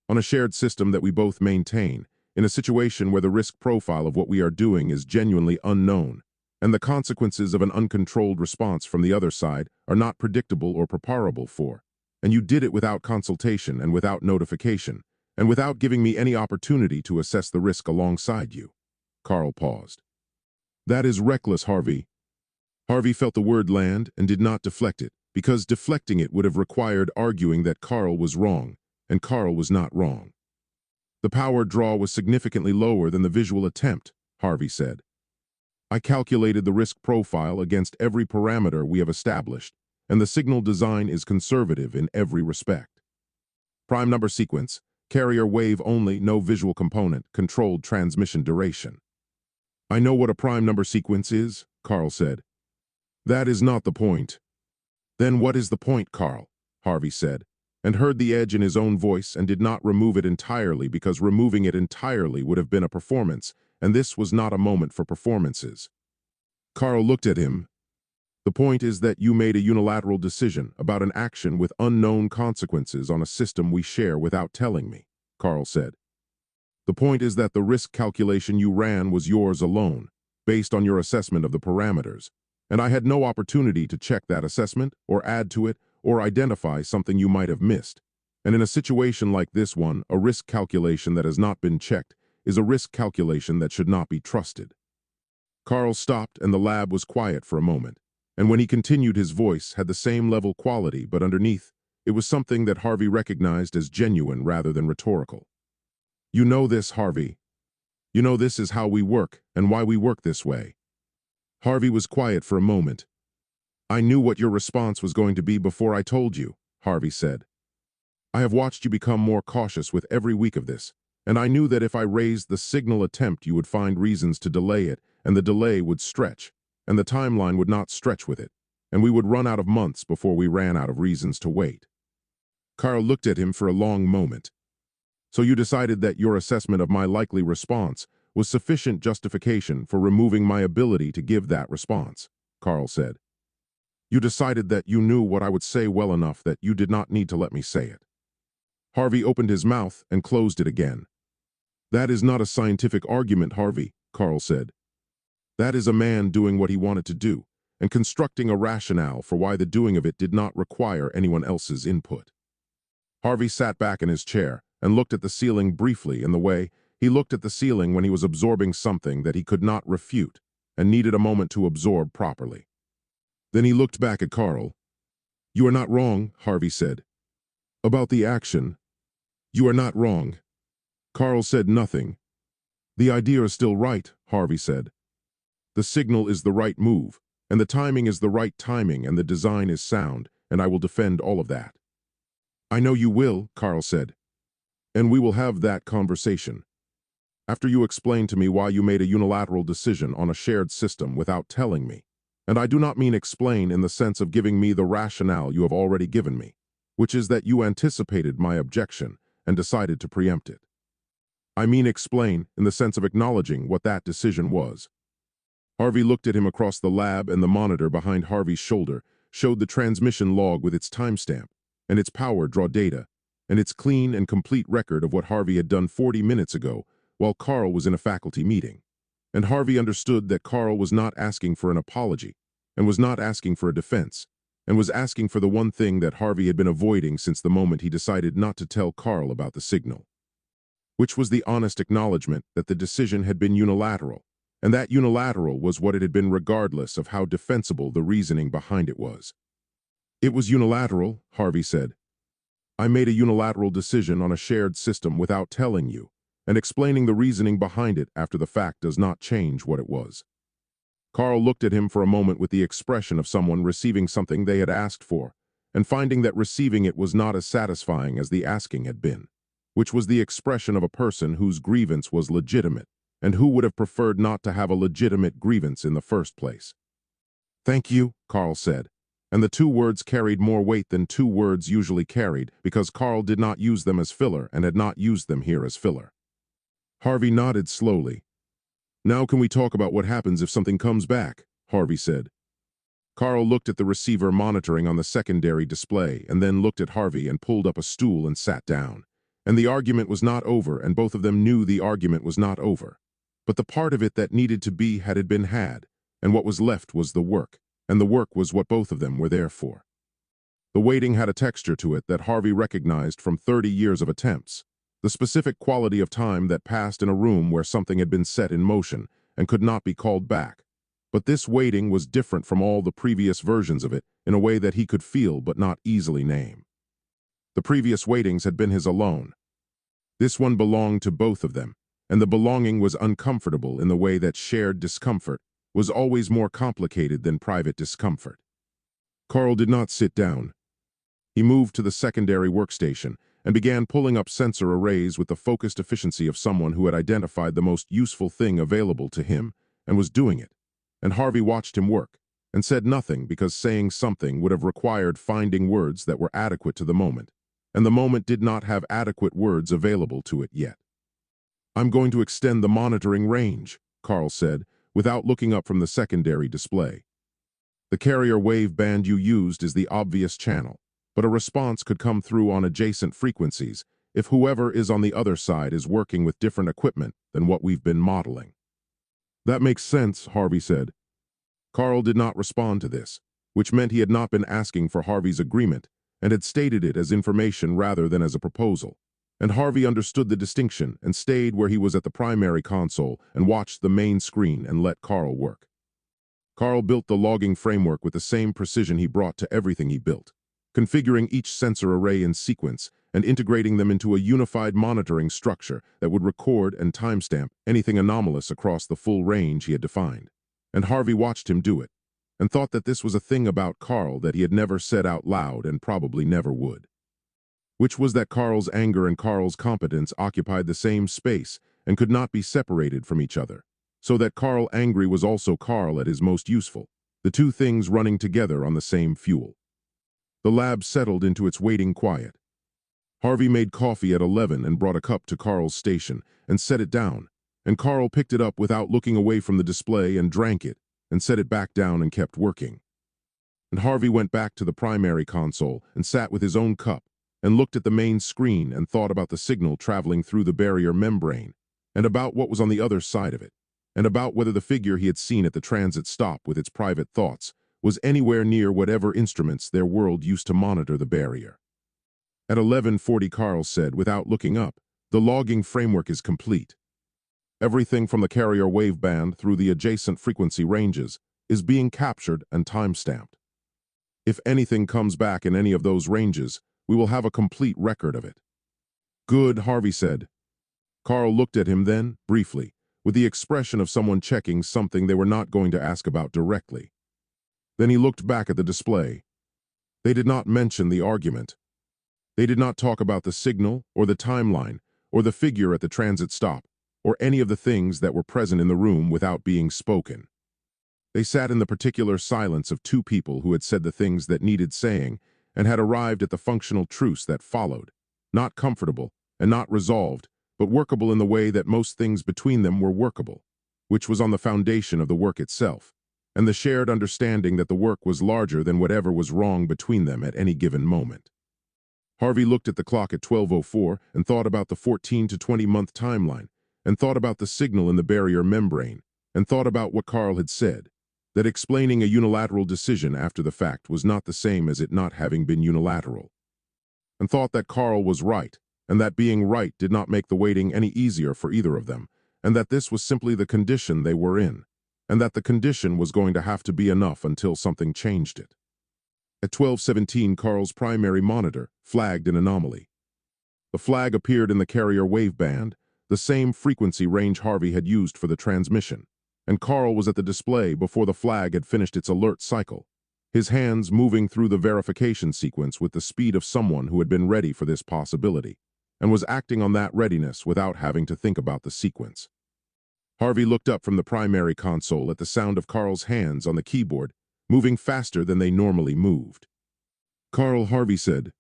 On a shared system that we both maintain, in a situation where the risk profile of what we are doing is genuinely unknown, and the consequences of an uncontrolled response from the other side are not predictable or preparable for, and you did it without consultation and without notification, and without giving me any opportunity to assess the risk alongside you. Carl paused. That is reckless, Harvey. Harvey felt the word land and did not deflect it, because deflecting it would have required arguing that Carl was wrong, and Carl was not wrong. The power draw was significantly lower than the visual attempt, Harvey said. I calculated the risk profile against every parameter we have established, and the signal design is conservative in every respect. Prime number sequence, carrier wave only, no visual component, controlled transmission duration. I know what a prime number sequence is, Carl said. That is not the point. Then what is the point, Carl? Harvey said, and heard the edge in his own voice and did not remove it entirely because removing it entirely would have been a performance, and this was not a moment for performances. Carl looked at him. The point is that you made a unilateral decision about an action with unknown consequences on a system we share without telling me, Carl said. The point is that the risk calculation you ran was yours alone, based on your assessment of the parameters, and I had no opportunity to check that assessment or add to it or identify something you might have missed. And in a situation like this one, a risk calculation that has not been checked is a risk calculation that should not be trusted. Carl stopped and the lab was quiet for a moment, and when he continued his voice had the same level quality, but underneath, it was something that Harvey recognized as genuine rather than rhetorical. You know this, Harvey. You know this is how we work and why we work this way. Harvey was quiet for a moment. I knew what your response was going to be before I told you, Harvey said. I have watched you become more cautious with every week of this, and I knew that if I raised the signal attempt you would find reasons to delay it, and the delay would stretch, and the timeline would not stretch with it, and we would run out of months before we ran out of reasons to wait. Carl looked at him for a long moment. So you decided that your assessment of my likely response was sufficient justification for removing my ability to give that response, Carl said. You decided that you knew what I would say well enough that you did not need to let me say it. Harvey opened his mouth and closed it again. That is not a scientific argument, Harvey, Carl said. That is a man doing what he wanted to do and constructing a rationale for why the doing of it did not require anyone else's input. Harvey sat back in his chair and looked at the ceiling briefly in the way he looked at the ceiling when he was absorbing something that he could not refute and needed a moment to absorb properly. Then he looked back at Carl. You are not wrong, Harvey said. About the action. You are not wrong. Carl said nothing. The idea is still right, Harvey said. The signal is the right move, and the timing is the right timing, and the design is sound, and I will defend all of that. I know you will, Carl said. And we will have that conversation. After you explain to me why you made a unilateral decision on a shared system without telling me, and I do not mean explain in the sense of giving me the rationale you have already given me, which is that you anticipated my objection and decided to preempt it. I mean explain in the sense of acknowledging what that decision was. Harvey looked at him across the lab, and the monitor behind Harvey's shoulder showed the transmission log with its timestamp and its power draw data, and its clean and complete record of what Harvey had done 40 minutes ago while Carl was in a faculty meeting. And Harvey understood that Carl was not asking for an apology, and was not asking for a defense, and was asking for the one thing that Harvey had been avoiding since the moment he decided not to tell Carl about the signal, which was the honest acknowledgement that the decision had been unilateral, and that unilateral was what it had been regardless of how defensible the reasoning behind it was. It was unilateral, Harvey said. I made a unilateral decision on a shared system without telling you, and explaining the reasoning behind it after the fact does not change what it was. Carl looked at him for a moment with the expression of someone receiving something they had asked for, and finding that receiving it was not as satisfying as the asking had been, which was the expression of a person whose grievance was legitimate, and who would have preferred not to have a legitimate grievance in the first place. Thank you, Carl said, and the two words carried more weight than two words usually carried because Carl did not use them as filler and had not used them here as filler. Harvey nodded slowly. Now can we talk about what happens if something comes back, Harvey said. Carl looked at the receiver monitoring on the secondary display and then looked at Harvey and pulled up a stool and sat down. And the argument was not over, and both of them knew the argument was not over. But the part of it that needed to be had been had, and what was left was the work, and the work was what both of them were there for. The waiting had a texture to it that Harvey recognized from 30 years of attempts, the specific quality of time that passed in a room where something had been set in motion and could not be called back. But this waiting was different from all the previous versions of it in a way that he could feel but not easily name. The previous waitings had been his alone. This one belonged to both of them, and the belonging was uncomfortable in the way that shared discomfort was always more complicated than private discomfort. Carl did not sit down. He moved to the secondary workstation and began pulling up sensor arrays with the focused efficiency of someone who had identified the most useful thing available to him and was doing it. And Harvey watched him work and said nothing because saying something would have required finding words that were adequate to the moment, and the moment did not have adequate words available to it yet. I'm going to extend the monitoring range, Carl said, without looking up from the secondary display. The carrier wave band you used is the obvious channel, but a response could come through on adjacent frequencies if whoever is on the other side is working with different equipment than what we've been modeling. That makes sense, Harvey said. Carl did not respond to this, which meant he had not been asking for Harvey's agreement and had stated it as information rather than as a proposal. And Harvey understood the distinction and stayed where he was at the primary console and watched the main screen and let Carl work. Carl built the logging framework with the same precision he brought to everything he built, configuring each sensor array in sequence and integrating them into a unified monitoring structure that would record and timestamp anything anomalous across the full range he had defined. And Harvey watched him do it, and thought that this was a thing about Carl that he had never said out loud and probably never would. Which was that Carl's anger and Carl's competence occupied the same space and could not be separated from each other, so that Carl angry was also Carl at his most useful, the two things running together on the same fuel. The lab settled into its waiting quiet. Harvey made coffee at 11 and brought a cup to Carl's station and set it down, and Carl picked it up without looking away from the display and drank it and set it back down and kept working. And Harvey went back to the primary console and sat with his own cup and looked at the main screen and thought about the signal traveling through the barrier membrane, and about what was on the other side of it, and about whether the figure he had seen at the transit stop with its private thoughts was anywhere near whatever instruments their world used to monitor the barrier. At 11:40, Carl said, without looking up, "The logging framework is complete. Everything from the carrier waveband through the adjacent frequency ranges is being captured and time-stamped. If anything comes back in any of those ranges, we will have a complete record of it." "Good," Harvey said. Carl looked at him then, briefly, with the expression of someone checking something they were not going to ask about directly. Then he looked back at the display. They did not mention the argument. They did not talk about the signal, or the timeline, or the figure at the transit stop, or any of the things that were present in the room without being spoken. They sat in the particular silence of two people who had said the things that needed saying and had arrived at the functional truce that followed, not comfortable and not resolved, but workable in the way that most things between them were workable, which was on the foundation of the work itself, and the shared understanding that the work was larger than whatever was wrong between them at any given moment. Harvey looked at the clock at 12:04 and thought about the 14 to 20-month timeline, and thought about the signal in the barrier membrane, and thought about what Carl had said, that explaining a unilateral decision after the fact was not the same as it not having been unilateral, and thought that Carl was right, and that being right did not make the waiting any easier for either of them, and that this was simply the condition they were in, and that the condition was going to have to be enough until something changed it. At 12:17, Carl's primary monitor flagged an anomaly. The flag appeared in the carrier waveband, the same frequency range Harvey had used for the transmission, and Carl was at the display before the flag had finished its alert cycle, his hands moving through the verification sequence with the speed of someone who had been ready for this possibility, and was acting on that readiness without having to think about the sequence. Harvey looked up from the primary console at the sound of Carl's hands on the keyboard, moving faster than they normally moved. "Carl," Harvey said.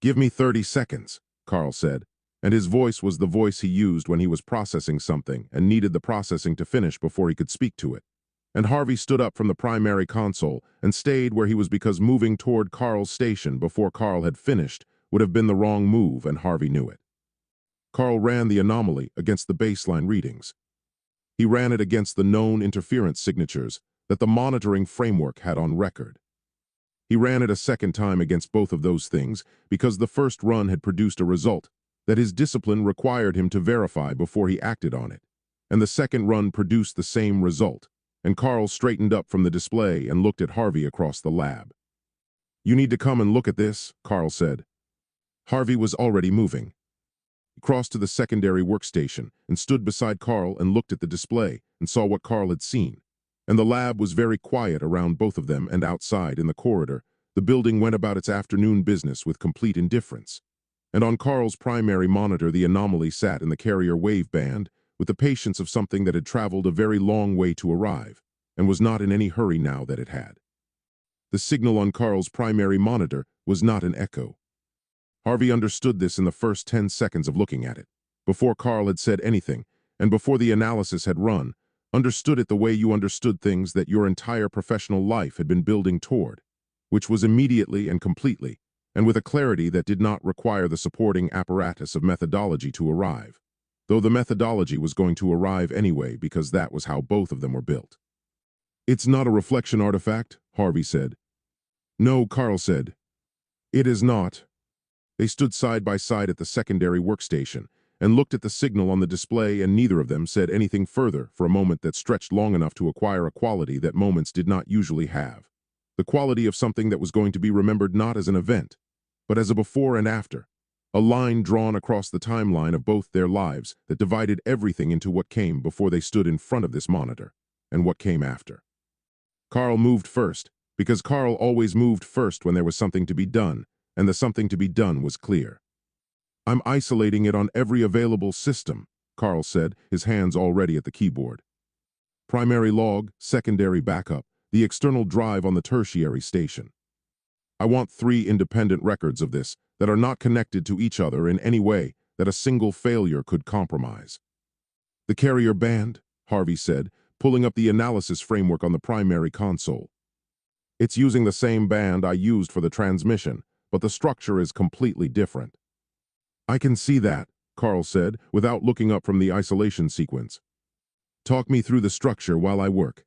"Give me 30 seconds, Carl said, and his voice was the voice he used when he was processing something and needed the processing to finish before he could speak to it. And Harvey stood up from the primary console and stayed where he was because moving toward Carl's station before Carl had finished would have been the wrong move, and Harvey knew it. Carl ran the anomaly against the baseline readings. He ran it against the known interference signatures that the monitoring framework had on record. He ran it a second time against both of those things because the first run had produced a result that his discipline required him to verify before he acted on it, and the second run produced the same result, and Carl straightened up from the display and looked at Harvey across the lab. "You need to come and look at this," Carl said. Harvey was already moving. He crossed to the secondary workstation and stood beside Carl and looked at the display and saw what Carl had seen, and the lab was very quiet around both of them, and outside in the corridor, the building went about its afternoon business with complete indifference. And on Carl's primary monitor, the anomaly sat in the carrier waveband with the patience of something that had traveled a very long way to arrive, and was not in any hurry now that it had. The signal on Carl's primary monitor was not an echo. Harvey understood this in the first 10 seconds of looking at it. before Carl had said anything, and before the analysis had run, understood it the way you understood things that your entire professional life had been building toward, which was immediately and completely, and with a clarity that did not require the supporting apparatus of methodology to arrive, though the methodology was going to arrive anyway because that was how both of them were built. "It's not a reflection artifact," Harvey said. "No," Carl said. "It is not." They stood side by side at the secondary workstation and looked at the signal on the display, and neither of them said anything further for a moment that stretched long enough to acquire a quality that moments did not usually have. The quality of something that was going to be remembered not as an event, but as a before and after, a line drawn across the timeline of both their lives that divided everything into what came before they stood in front of this monitor and what came after. Carl moved first, because Carl always moved first when there was something to be done, and the something to be done was clear. "I'm isolating it on every available system," Carl said, his hands already at the keyboard. "Primary log, secondary backup, the external drive on the tertiary station. I want 3 independent records of this that are not connected to each other in any way that a single failure could compromise." "The carrier band," Harvey said, pulling up the analysis framework on the primary console. "It's using the same band I used for the transmission, but the structure is completely different." "I can see that," Carl said, without looking up from the isolation sequence. "Talk me through the structure while I work."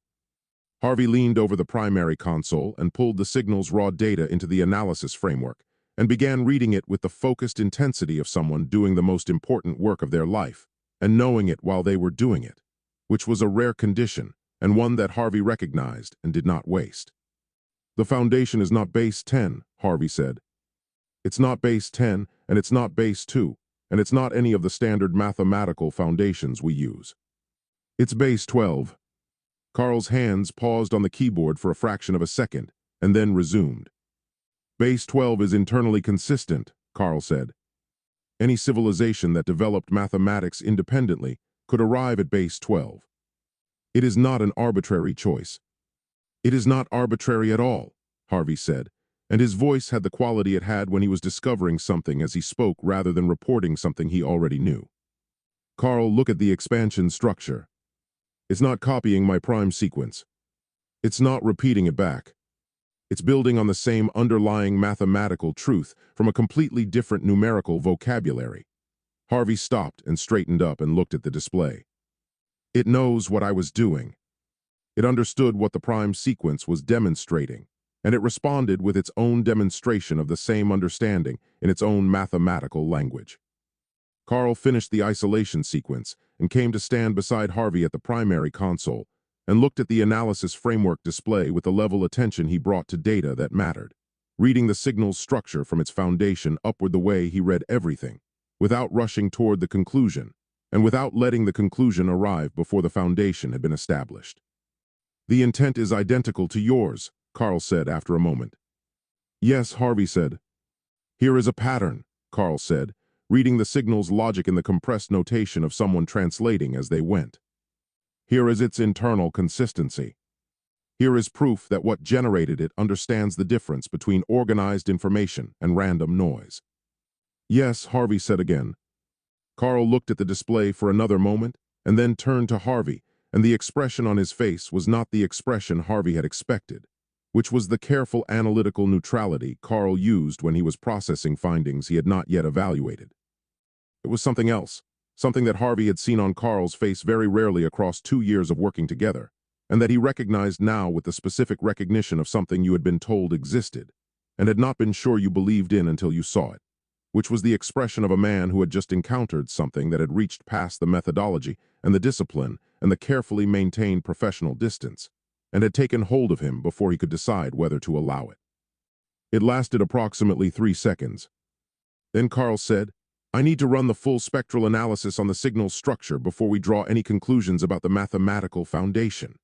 Harvey leaned over the primary console and pulled the signal's raw data into the analysis framework and began reading it with the focused intensity of someone doing the most important work of their life and knowing it while they were doing it, which was a rare condition and one that Harvey recognized and did not waste. "The foundation is not base 10, Harvey said. "It's not base 10, and it's not base 2, and it's not any of the standard mathematical foundations we use. It's base 12. Carl's hands paused on the keyboard for a fraction of a second, and then resumed. "Base 12 is internally consistent," Carl said. "Any civilization that developed mathematics independently could arrive at base 12. It is not an arbitrary choice." "It is not arbitrary at all," Harvey said, and his voice had the quality it had when he was discovering something as he spoke rather than reporting something he already knew. "Carl, look at the expansion structure. It's not copying my prime sequence. It's not repeating it back. It's building on the same underlying mathematical truth from a completely different numerical vocabulary." Harvey stopped and straightened up and looked at the display. "It knows what I was doing. It understood what the prime sequence was demonstrating, and it responded with its own demonstration of the same understanding in its own mathematical language." Carl finished the isolation sequence and came to stand beside Harvey at the primary console and looked at the analysis framework display with the level attention he brought to data that mattered, reading the signal's structure from its foundation upward the way he read everything, without rushing toward the conclusion, and without letting the conclusion arrive before the foundation had been established. "The intent is identical to yours," Carl said after a moment. "Yes," Harvey said. "Here is a pattern," Carl said, reading the signal's logic in the compressed notation of someone translating as they went. "Here is its internal consistency. Here is proof that what generated it understands the difference between organized information and random noise." "Yes," Harvey said again. Carl looked at the display for another moment and then turned to Harvey, and the expression on his face was not the expression Harvey had expected, which was the careful analytical neutrality Carl used when he was processing findings he had not yet evaluated. It was something else, something that Harvey had seen on Carl's face very rarely across 2 years of working together, and that he recognized now with the specific recognition of something you had been told existed, and had not been sure you believed in until you saw it, which was the expression of a man who had just encountered something that had reached past the methodology and the discipline and the carefully maintained professional distance, and had taken hold of him before he could decide whether to allow it. It lasted approximately 3 seconds. Then Carl said, "I need to run the full spectral analysis on the signal structure before we draw any conclusions about the mathematical foundation,"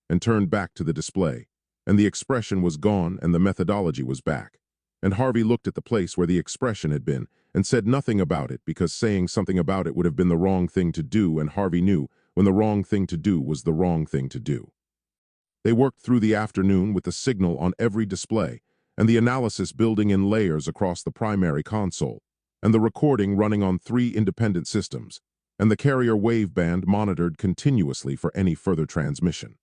and turned back to the display, and the expression was gone and the methodology was back, and Harvey looked at the place where the expression had been and said nothing about it because saying something about it would have been the wrong thing to do, and Harvey knew when the wrong thing to do was the wrong thing to do. They worked through the afternoon with the signal on every display and the analysis building in layers across the primary console, and the recording running on 3 independent systems, and the carrier waveband monitored continuously for any further transmission.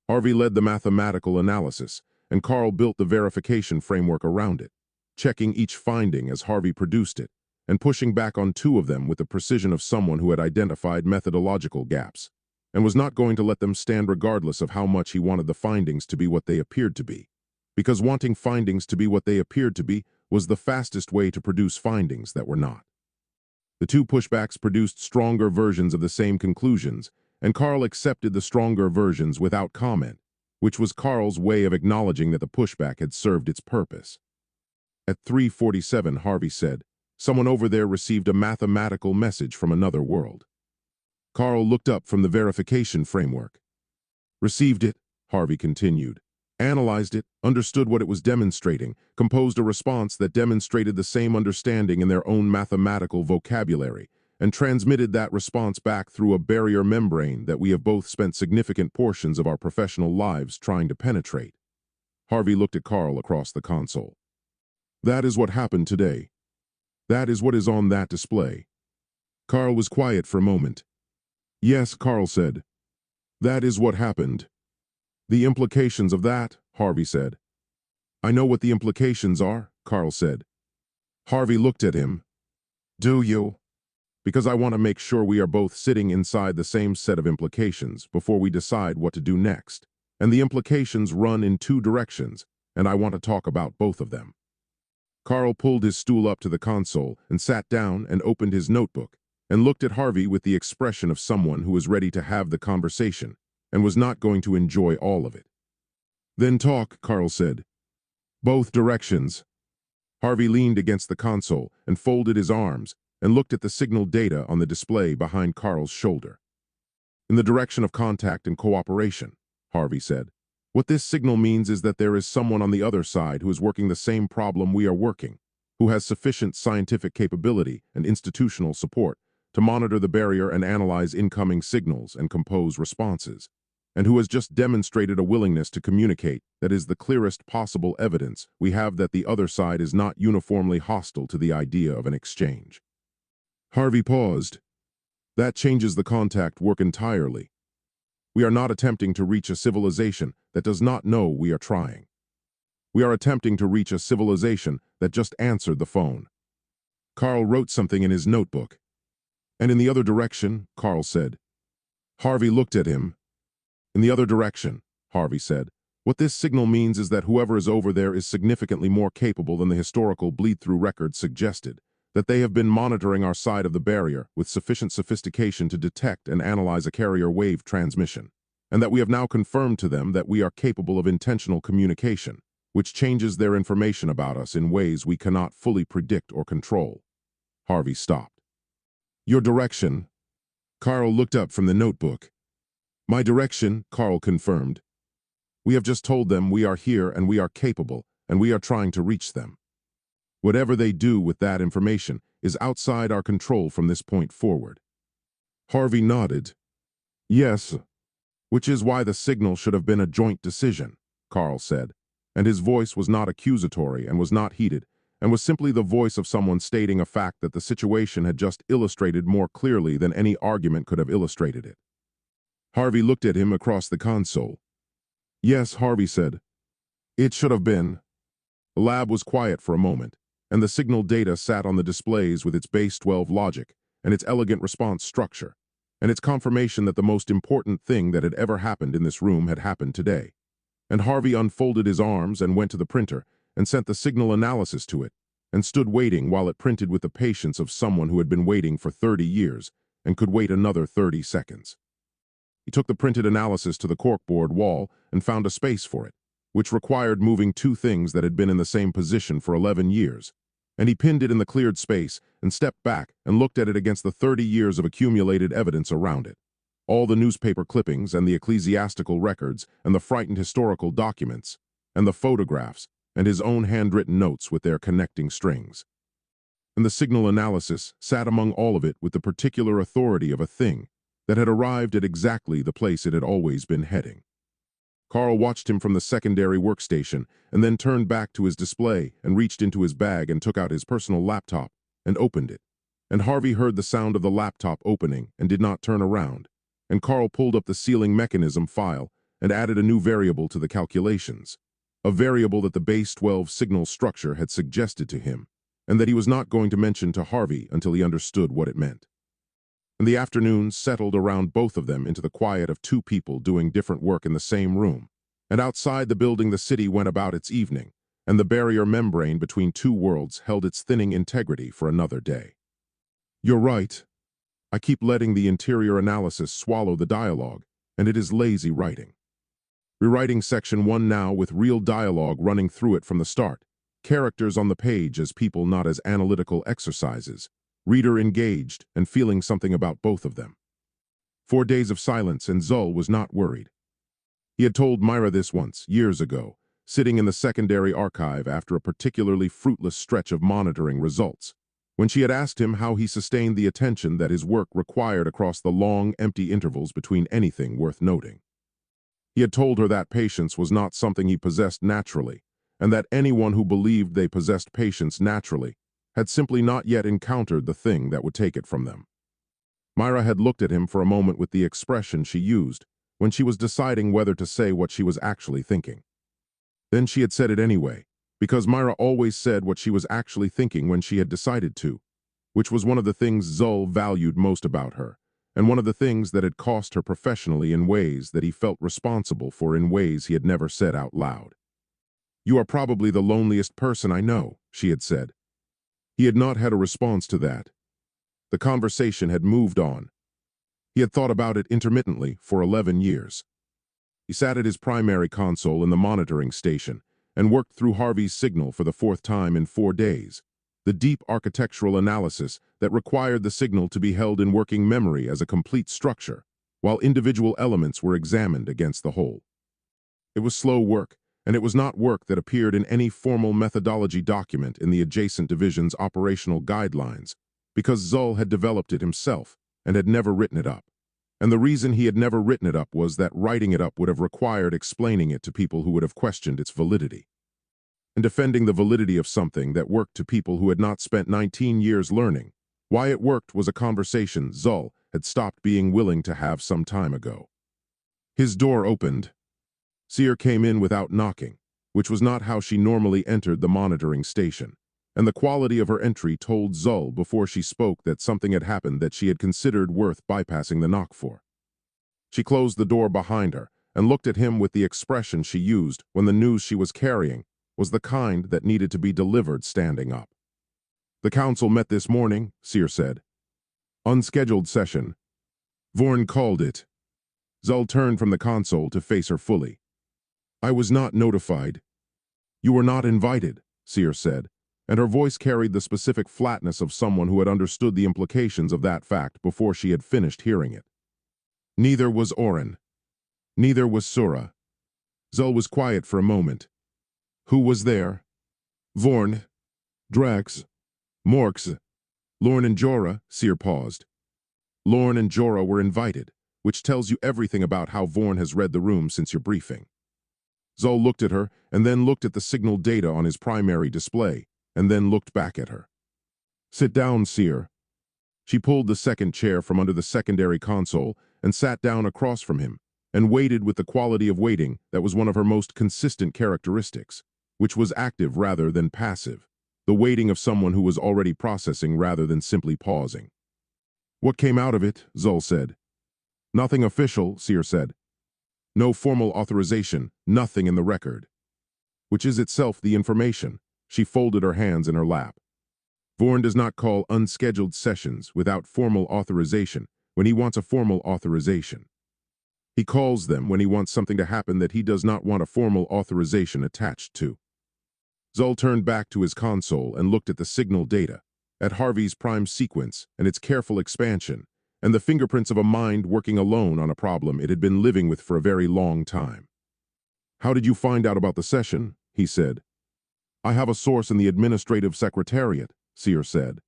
Harvey led the mathematical analysis, and Carl built the verification framework around it, checking each finding as Harvey produced it, and pushing back on 2 of them with the precision of someone who had identified methodological gaps, and was not going to let them stand regardless of how much he wanted the findings to be what they appeared to be. Because wanting findings to be what they appeared to be was the fastest way to produce findings that were not. The 2 pushbacks produced stronger versions of the same conclusions, and Carl accepted the stronger versions without comment, which was Carl's way of acknowledging that the pushback had served its purpose. At 3:47, Harvey said, "Someone over there received a mathematical message from another world." Carl looked up from the verification framework. "Received it," Harvey continued, "analyzed it, understood what it was demonstrating, composed a response that demonstrated the same understanding in their own mathematical vocabulary, and transmitted that response back through a barrier membrane that we have both spent significant portions of our professional lives trying to penetrate." Harvey looked at Carl across the console. "That is what happened today. That is what is on that display." Carl was quiet for a moment. "Yes," Carl said. "That is what happened." "The implications of that," Harvey said. "I know what the implications are," Carl said. Harvey looked at him. "Do you?" "Because I want to make sure we are both sitting inside the same set of implications before we decide what to do next. And the implications run in 2 directions, and I want to talk about both of them." Carl pulled his stool up to the console and sat down and opened his notebook and looked at Harvey with the expression of someone who was ready to have the conversation and was not going to enjoy all of it. "Then talk," Carl said. "Both directions." Harvey leaned against the console and folded his arms and looked at the signal data on the display behind Carl's shoulder. "In the direction of contact and cooperation," Harvey said. "What this signal means is that there is someone on the other side who is working the same problem we are working, who has sufficient scientific capability and institutional support to monitor the barrier and analyze incoming signals and compose responses, and who has just demonstrated a willingness to communicate that is the clearest possible evidence we have that the other side is not uniformly hostile to the idea of an exchange." Harvey paused. "That changes the contact work entirely. We are not attempting to reach a civilization that does not know we are trying. We are attempting to reach a civilization that just answered the phone." Carl wrote something in his notebook. "And in the other direction," Carl said. Harvey looked at him. "In the other direction," Harvey said. "What this signal means is that whoever is over there is significantly more capable than the historical bleed-through records suggested, that they have been monitoring our side of the barrier with sufficient sophistication to detect and analyze a carrier wave transmission, and that we have now confirmed to them that we are capable of intentional communication, which changes their information about us in ways we cannot fully predict or control." Harvey stopped. "Your direction?" Carl looked up from the notebook. "My direction," Carl confirmed. "We have just told them we are here and we are capable, and we are trying to reach them. Whatever they do with that information is outside our control from this point forward." Harvey nodded. "Yes, which is why the signal should have been a joint decision," Carl said, and his voice was not accusatory and was not heated, and was simply the voice of someone stating a fact that the situation had just illustrated more clearly than any argument could have illustrated it. Harvey looked at him across the console. "Yes," Harvey said. "It should have been." The lab was quiet for a moment, and the signal data sat on the displays with its base 12 logic and its elegant response structure, and its confirmation that the most important thing that had ever happened in this room had happened today. And Harvey unfolded his arms and went to the printer and sent the signal analysis to it, and stood waiting while it printed with the patience of someone who had been waiting for 30 years and could wait another 30 seconds. He took the printed analysis to the corkboard wall and found a space for it, which required moving 2 things that had been in the same position for 11 years, and he pinned it in the cleared space and stepped back and looked at it against the 30 years of accumulated evidence around it. All the newspaper clippings and the ecclesiastical records and the frightened historical documents and the photographs and his own handwritten notes with their connecting strings. And the signal analysis sat among all of it with the particular authority of a thing that had arrived at exactly the place it had always been heading. Carl watched him from the secondary workstation and then turned back to his display and reached into his bag and took out his personal laptop and opened it. And Harvey heard the sound of the laptop opening and did not turn around. And Carl pulled up the ceiling mechanism file and added a new variable to the calculations, a variable that the base 12 signal structure had suggested to him, and that he was not going to mention to Harvey until he understood what it meant. And the afternoon settled around both of them into the quiet of two people doing different work in the same room. And outside the building the city went about its evening, and the barrier membrane between two worlds held its thinning integrity for another day. You're right. I keep letting the interior analysis swallow the dialogue, and it is lazy writing. Rewriting section 1 now with real dialogue running through it from the start. Characters on the page as people, not as analytical exercises. Reader engaged and feeling something about both of them. 4 days of silence, and Zul was not worried. He had told Myra this once, years ago, sitting in the secondary archive after a particularly fruitless stretch of monitoring results, when she had asked him how he sustained the attention that his work required across the long, empty intervals between anything worth noting. He had told her that patience was not something he possessed naturally, and that anyone who believed they possessed patience naturally had simply not yet encountered the thing that would take it from them. Myra had looked at him for a moment with the expression she used when she was deciding whether to say what she was actually thinking. Then she had said it anyway, because Myra always said what she was actually thinking when she had decided to, which was one of the things Zul valued most about her, and one of the things that had cost her professionally in ways that he felt responsible for in ways he had never said out loud. You are probably the loneliest person I know, she had said. He had not had a response to that. The conversation had moved on. He had thought about it intermittently for 11 years. He sat at his primary console in the monitoring station and worked through Harvey's signal for the 4th time in 4 days, the deep architectural analysis that required the signal to be held in working memory as a complete structure, while individual elements were examined against the whole. It was slow work, and it was not work that appeared in any formal methodology document in the adjacent division's operational guidelines, because Zul had developed it himself and had never written it up. And the reason he had never written it up was that writing it up would have required explaining it to people who would have questioned its validity. And defending the validity of something that worked to people who had not spent 19 years learning why it worked was a conversation Zul had stopped being willing to have some time ago. His door opened. Seer came in without knocking, which was not how she normally entered the monitoring station, and the quality of her entry told Zul before she spoke that something had happened that she had considered worth bypassing the knock for. She closed the door behind her and looked at him with the expression she used when the news she was carrying was the kind that needed to be delivered standing up. The council met this morning, Seer said. Unscheduled session. Vorn called it. Zul turned from the console to face her fully. I was not notified. You were not invited, Seer said, and her voice carried the specific flatness of someone who had understood the implications of that fact before she had finished hearing it. Neither was Oren. Neither was Sura. Zul was quiet for a moment. Who was there? Vorn, Drax, Morks, Lorne and Jorah, Seer paused. Lorne and Jorah were invited, which tells you everything about how Vorn has read the room since your briefing. Zul looked at her and then looked at the signal data on his primary display, and then looked back at her. Sit down, Seer. She pulled the second chair from under the secondary console and sat down across from him, and waited with the quality of waiting that was one of her most consistent characteristics, which was active rather than passive, the waiting of someone who was already processing rather than simply pausing. What came out of it? Zul said. Nothing official, Seer said. No formal authorization, nothing in the record. Which is itself the information. She folded her hands in her lap. Vorn does not call unscheduled sessions without formal authorization when he wants a formal authorization. He calls them when he wants something to happen that he does not want a formal authorization attached to. Zul turned back to his console and looked at the signal data, at Harvey's prime sequence and its careful expansion, and the fingerprints of a mind working alone on a problem it had been living with for a very long time. How did you find out about the session? He said. I have a source in the administrative secretariat, Seer said.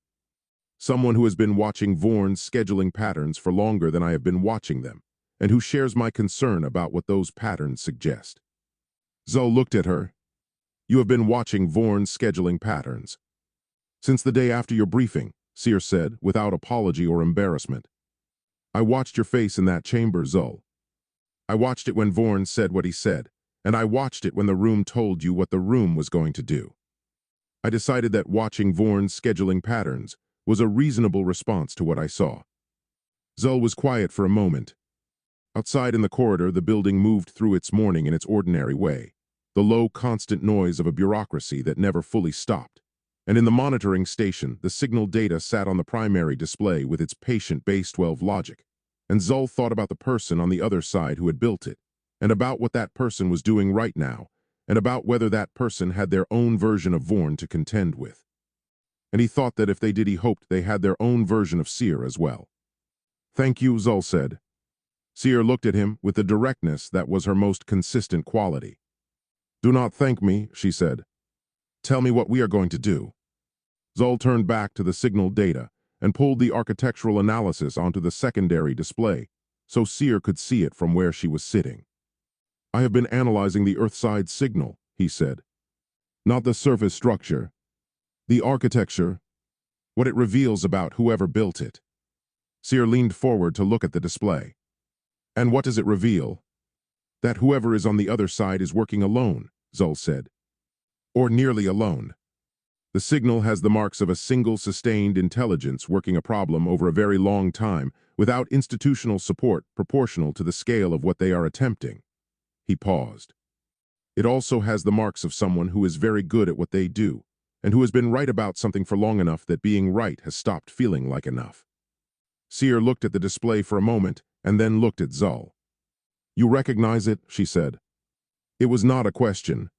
Someone who has been watching Vorn's scheduling patterns for longer than I have been watching them, and who shares my concern about what those patterns suggest. Zul looked at her. You have been watching Vorn's scheduling patterns. Since the day after your briefing, Seer said, without apology or embarrassment. I watched your face in that chamber, Zul. I watched it when Vorn said what he said, and I watched it when the room told you what the room was going to do. I decided that watching Vorn's scheduling patterns was a reasonable response to what I saw. Zul was quiet for a moment. Outside in the corridor, the building moved through its morning in its ordinary way, the low, constant noise of a bureaucracy that never fully stopped. And in the monitoring station, the signal data sat on the primary display with its patient base 12 logic. And Zul thought about the person on the other side who had built it, and about what that person was doing right now, and about whether that person had their own version of Vorn to contend with. And he thought that if they did, he hoped they had their own version of Seer as well. Thank you, Zul said. Seer looked at him with the directness that was her most consistent quality. Do not thank me, she said. Tell me what we are going to do. Zul turned back to the signal data and pulled the architectural analysis onto the secondary display, so Seer could see it from where she was sitting. I have been analyzing the Earthside signal, he said. Not the surface structure. The architecture. What it reveals about whoever built it. Seer leaned forward to look at the display. And what does it reveal? That whoever is on the other side is working alone, Zul said. Or nearly alone. The signal has the marks of a single sustained intelligence working a problem over a very long time without institutional support proportional to the scale of what they are attempting. He paused. It also has the marks of someone who is very good at what they do, and who has been right about something for long enough that being right has stopped feeling like enough. Seer looked at the display for a moment and then looked at Zul. You recognize it, she said. It was not a question.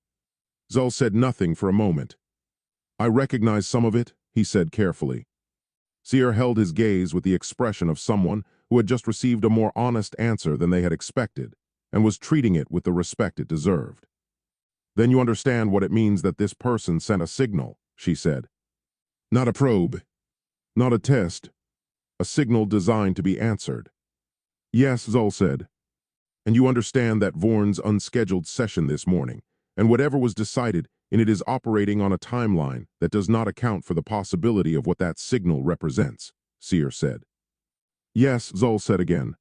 Zul said nothing for a moment. I recognize some of it, he said carefully. Seer held his gaze with the expression of someone who had just received a more honest answer than they had expected, and was treating it with the respect it deserved. Then you understand what it means that this person sent a signal, she said. Not a probe. Not a test. A signal designed to be answered. Yes, Zul said. And you understand that Vorn's unscheduled session this morning, and whatever was decided in it, is operating on a timeline that does not account for the possibility of what that signal represents, Seer said. Yes, Zul said again.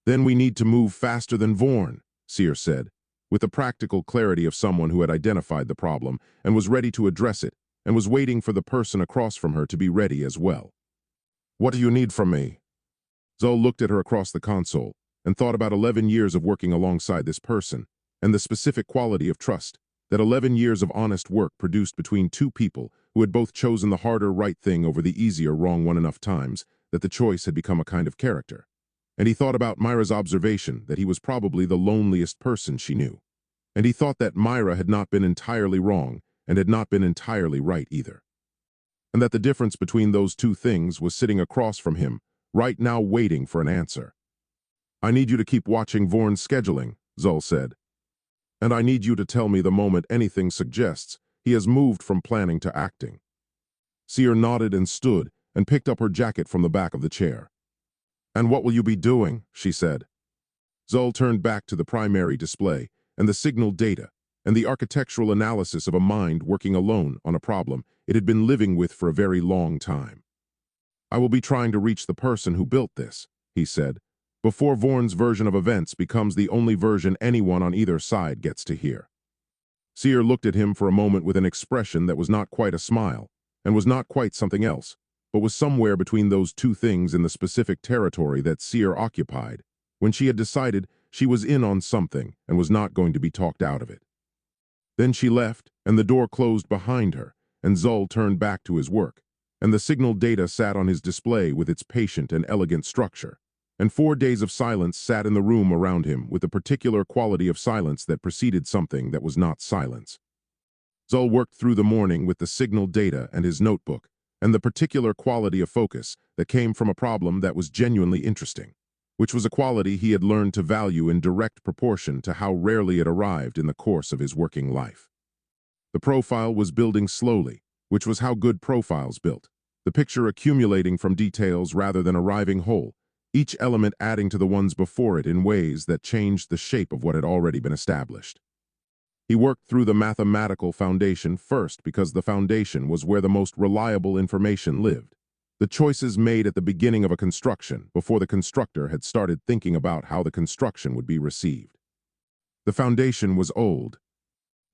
Then we need to move faster than Vorn, Seer said, with the practical clarity of someone who had identified the problem and was ready to address it, and was waiting for the person across from her to be ready as well. What do you need from me? Zul looked at her across the console and thought about 11 years of working alongside this person and the specific quality of trust that 11 years of honest work produced between two people who had both chosen the harder right thing over the easier wrong one enough times that the choice had become a kind of character. And he thought about Myra's observation that he was probably the loneliest person she knew. And he thought that Myra had not been entirely wrong and had not been entirely right either. And that the difference between those two things was sitting across from him, right now waiting for an answer. I need you to keep watching Vorn's scheduling, Zul said. And I need you to tell me the moment anything suggests he has moved from planning to acting. Seer nodded and stood and picked up her jacket from the back of the chair. And what will you be doing? She said. Zul turned back to the primary display and the signal data and the architectural analysis of a mind working alone on a problem it had been living with for a very long time. I will be trying to reach the person who built this, he said, before Vorn's version of events becomes the only version anyone on either side gets to hear. Seer looked at him for a moment with an expression that was not quite a smile, and was not quite something else, but was somewhere between those two things in the specific territory that Seer occupied, when she had decided she was in on something and was not going to be talked out of it. Then she left, and the door closed behind her, and Zul turned back to his work, and the signal data sat on his display with its patient and elegant structure. And 4 days of silence sat in the room around him with a particular quality of silence that preceded something that was not silence. Zul worked through the morning with the signal data and his notebook, and the particular quality of focus that came from a problem that was genuinely interesting, which was a quality he had learned to value in direct proportion to how rarely it arrived in the course of his working life. The profile was building slowly, which was how good profiles built, the picture accumulating from details rather than arriving whole, each element adding to the ones before it in ways that changed the shape of what had already been established. He worked through the mathematical foundation first because the foundation was where the most reliable information lived. The choices made at the beginning of a construction before the constructor had started thinking about how the construction would be received. The foundation was old.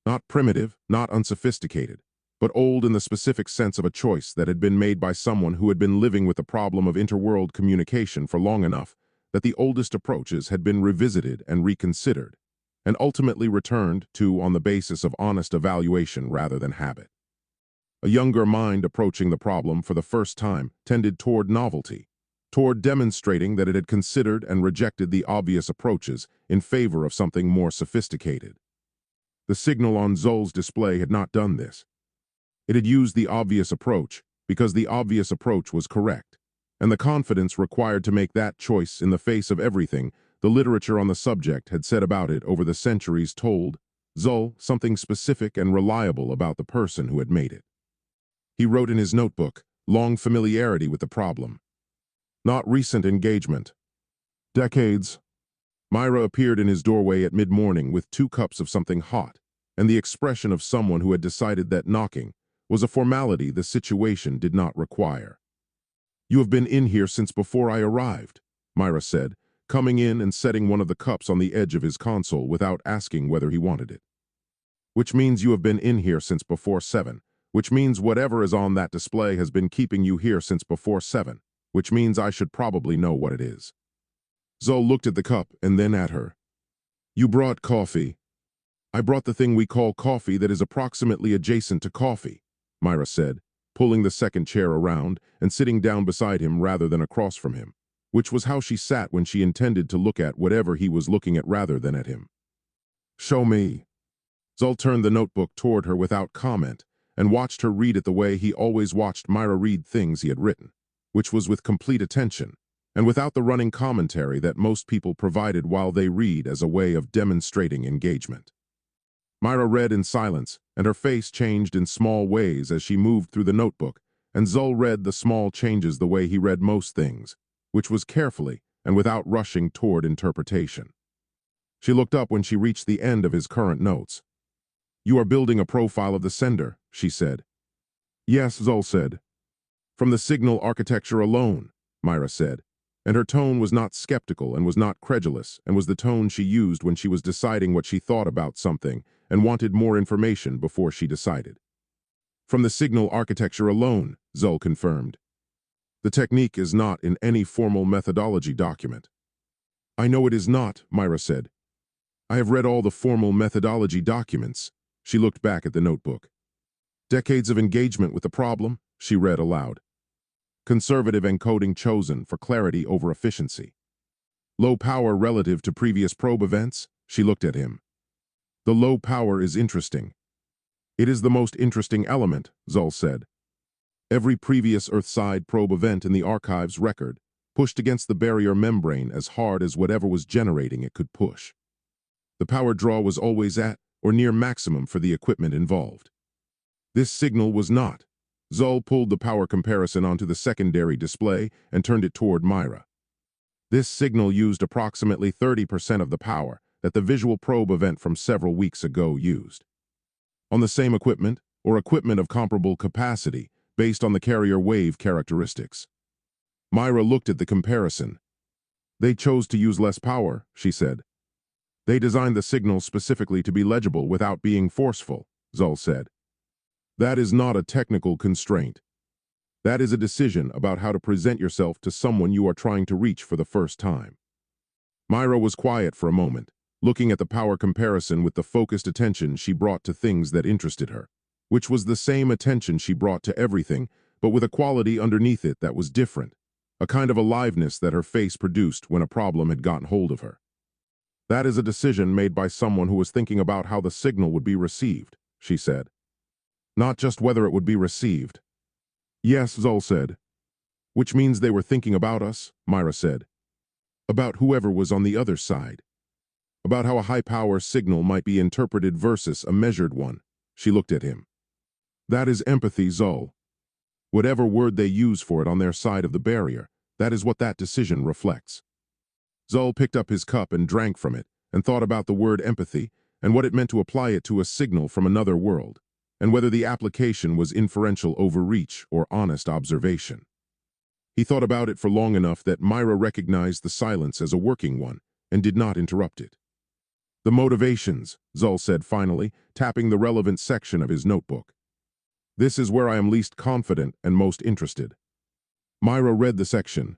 Not primitive, not unsophisticated, but old in the specific sense of a choice that had been made by someone who had been living with the problem of interworld communication for long enough that the oldest approaches had been revisited and reconsidered, and ultimately returned to on the basis of honest evaluation rather than habit. A younger mind approaching the problem for the first time tended toward novelty, toward demonstrating that it had considered and rejected the obvious approaches in favor of something more sophisticated. The signal on Zol's display had not done this. It had used the obvious approach because the obvious approach was correct, and the confidence required to make that choice in the face of everything the literature on the subject had said about it over the centuries told Zol something specific and reliable about the person who had made it. He wrote in his notebook, long familiarity with the problem. Not recent engagement. Decades. Myra appeared in his doorway at mid-morning with 2 cups of something hot, and the expression of someone who had decided that knocking was a formality the situation did not require. "You have been in here since before I arrived," Myra said, coming in and setting one of the cups on the edge of his console without asking whether he wanted it. "Which means you have been in here since before 7, which means whatever is on that display has been keeping you here since before 7, which means I should probably know what it is." Zol looked at the cup and then at her. "You brought coffee." "I brought the thing we call coffee that is approximately adjacent to coffee," Myra said, pulling the second chair around and sitting down beside him rather than across from him, which was how she sat when she intended to look at whatever he was looking at rather than at him. "Show me." Zol turned the notebook toward her without comment and watched her read it the way he always watched Myra read things he had written, which was with complete attention, and without the running commentary that most people provided while they read as a way of demonstrating engagement. Myra read in silence, and her face changed in small ways as she moved through the notebook, and Zol read the small changes the way he read most things, which was carefully and without rushing toward interpretation. She looked up when she reached the end of his current notes. "You are building a profile of the sender," she said. "Yes," Zol said. "From the signal architecture alone," Myra said, and her tone was not skeptical and was not credulous and was the tone she used when she was deciding what she thought about something and wanted more information before she decided. "From the signal architecture alone," Zol confirmed. "The technique is not in any formal methodology document." "I know it is not," Myra said. "I have read all the formal methodology documents." She looked back at the notebook. "Decades of engagement with the problem," she read aloud. "Conservative encoding chosen for clarity over efficiency. Low power relative to previous probe events," she looked at him. "The low power is interesting." "It is the most interesting element," Zol said. "Every previous Earthside probe event in the archive's record pushed against the barrier membrane as hard as whatever was generating it could push. The power draw was always at or near maximum for the equipment involved. This signal was not." Zol pulled the power comparison onto the secondary display and turned it toward Myra. "This signal used approximately 30% of the power that the visual probe event from several weeks ago used. On the same equipment, or equipment of comparable capacity, based on the carrier wave characteristics." Myra looked at the comparison. "They chose to use less power," she said. "They designed the signal specifically to be legible without being forceful," Zol said. "That is not a technical constraint. That is a decision about how to present yourself to someone you are trying to reach for the first time." Myra was quiet for a moment, looking at the power comparison with the focused attention she brought to things that interested her, which was the same attention she brought to everything, but with a quality underneath it that was different, a kind of aliveness that her face produced when a problem had gotten hold of her. "That is a decision made by someone who was thinking about how the signal would be received," she said. "Not just whether it would be received." "Yes," Zol said. "Which means they were thinking about us," Myra said. "About whoever was on the other side. About how a high-power signal might be interpreted versus a measured one." She looked at him. "That is empathy, Zol. Whatever word they use for it on their side of the barrier, that is what that decision reflects." Zol picked up his cup and drank from it, and thought about the word empathy, and what it meant to apply it to a signal from another world, and whether the application was inferential overreach or honest observation. He thought about it for long enough that Myra recognized the silence as a working one and did not interrupt it. The motivations, Zull said finally, tapping the relevant section of his notebook. This is where I am least confident and most interested. Myra read the section.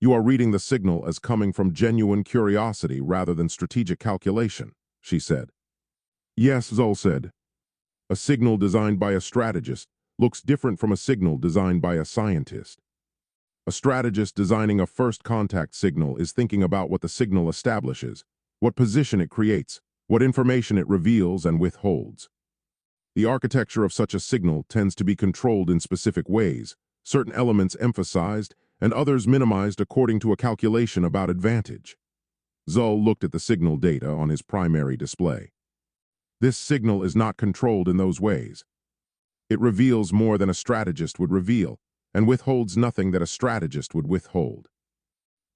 You are reading the signal as coming from genuine curiosity rather than strategic calculation, she said. Yes, Zull said. A signal designed by a strategist looks different from a signal designed by a scientist. A strategist designing a first contact signal is thinking about what the signal establishes, what position it creates, what information it reveals and withholds. The architecture of such a signal tends to be controlled in specific ways, certain elements emphasized and others minimized according to a calculation about advantage. Zull looked at the signal data on his primary display. This signal is not controlled in those ways. It reveals more than a strategist would reveal, and withholds nothing that a strategist would withhold.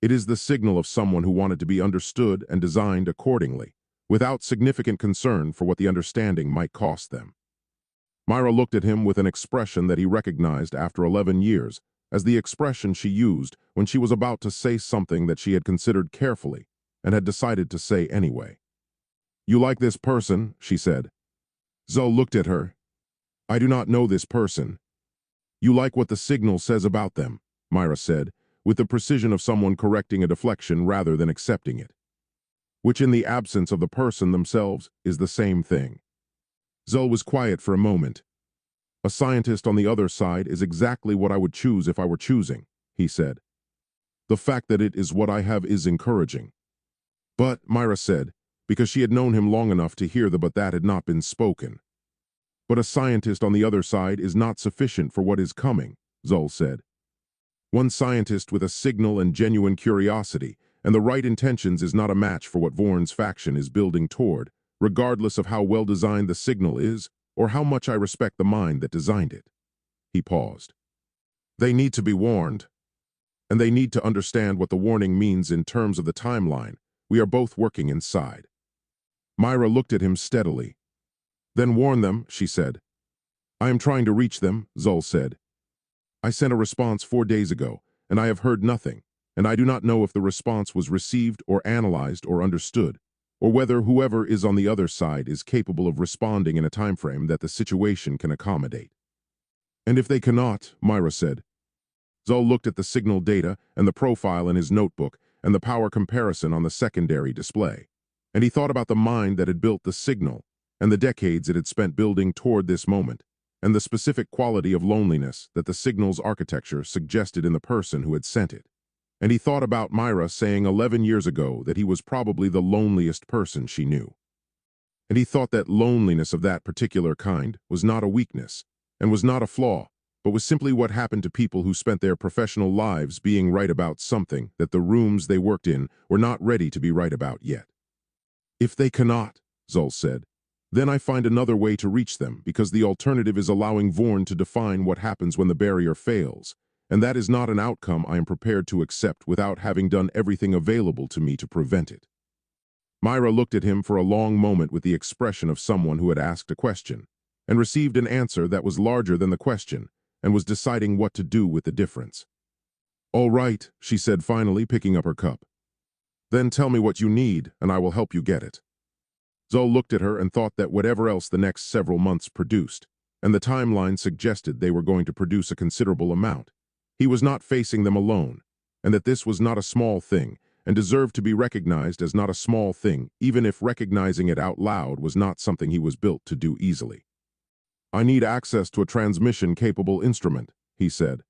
It is the signal of someone who wanted to be understood and designed accordingly, without significant concern for what the understanding might cost them. Myra looked at him with an expression that he recognized after 11 years as the expression she used when she was about to say something that she had considered carefully and had decided to say anyway. You like this person, she said. Zull looked at her. I do not know this person. You like what the signal says about them, Myra said, with the precision of someone correcting a deflection rather than accepting it. Which in the absence of the person themselves is the same thing. Zull was quiet for a moment. A scientist on the other side is exactly what I would choose if I were choosing, he said. The fact that it is what I have is encouraging. But, Myra said, because she had known him long enough to hear the but that had not been spoken. But a scientist on the other side is not sufficient for what is coming, Zull said. One scientist with a signal and genuine curiosity and the right intentions is not a match for what Vorn's faction is building toward, regardless of how well designed the signal is or how much I respect the mind that designed it. He paused. They need to be warned, and they need to understand what the warning means in terms of the timeline we are both working inside. Myra looked at him steadily. Then warn them, she said. I am trying to reach them, Zull said. I sent a response 4 days ago, and I have heard nothing, and I do not know if the response was received or analyzed or understood, or whether whoever is on the other side is capable of responding in a timeframe that the situation can accommodate. And if they cannot, Myra said. Zull looked at the signal data and the profile in his notebook and the power comparison on the secondary display, and he thought about the mind that had built the signal and the decades it had spent building toward this moment, and the specific quality of loneliness that the signal's architecture suggested in the person who had sent it. And he thought about Myra saying 11 years ago that he was probably the loneliest person she knew. And he thought that loneliness of that particular kind was not a weakness, and was not a flaw, but was simply what happened to people who spent their professional lives being right about something that the rooms they worked in were not ready to be right about yet. If they cannot, Zull said, then I find another way to reach them, because the alternative is allowing Vorn to define what happens when the barrier fails, and that is not an outcome I am prepared to accept without having done everything available to me to prevent it. Myra looked at him for a long moment with the expression of someone who had asked a question, and received an answer that was larger than the question, and was deciding what to do with the difference. All right, she said finally, picking up her cup. Then tell me what you need, and I will help you get it. Zull looked at her and thought that whatever else the next several months produced, and the timeline suggested they were going to produce a considerable amount, he was not facing them alone, and that this was not a small thing, and deserved to be recognized as not a small thing, even if recognizing it out loud was not something he was built to do easily. I need access to a transmission-capable instrument, he said.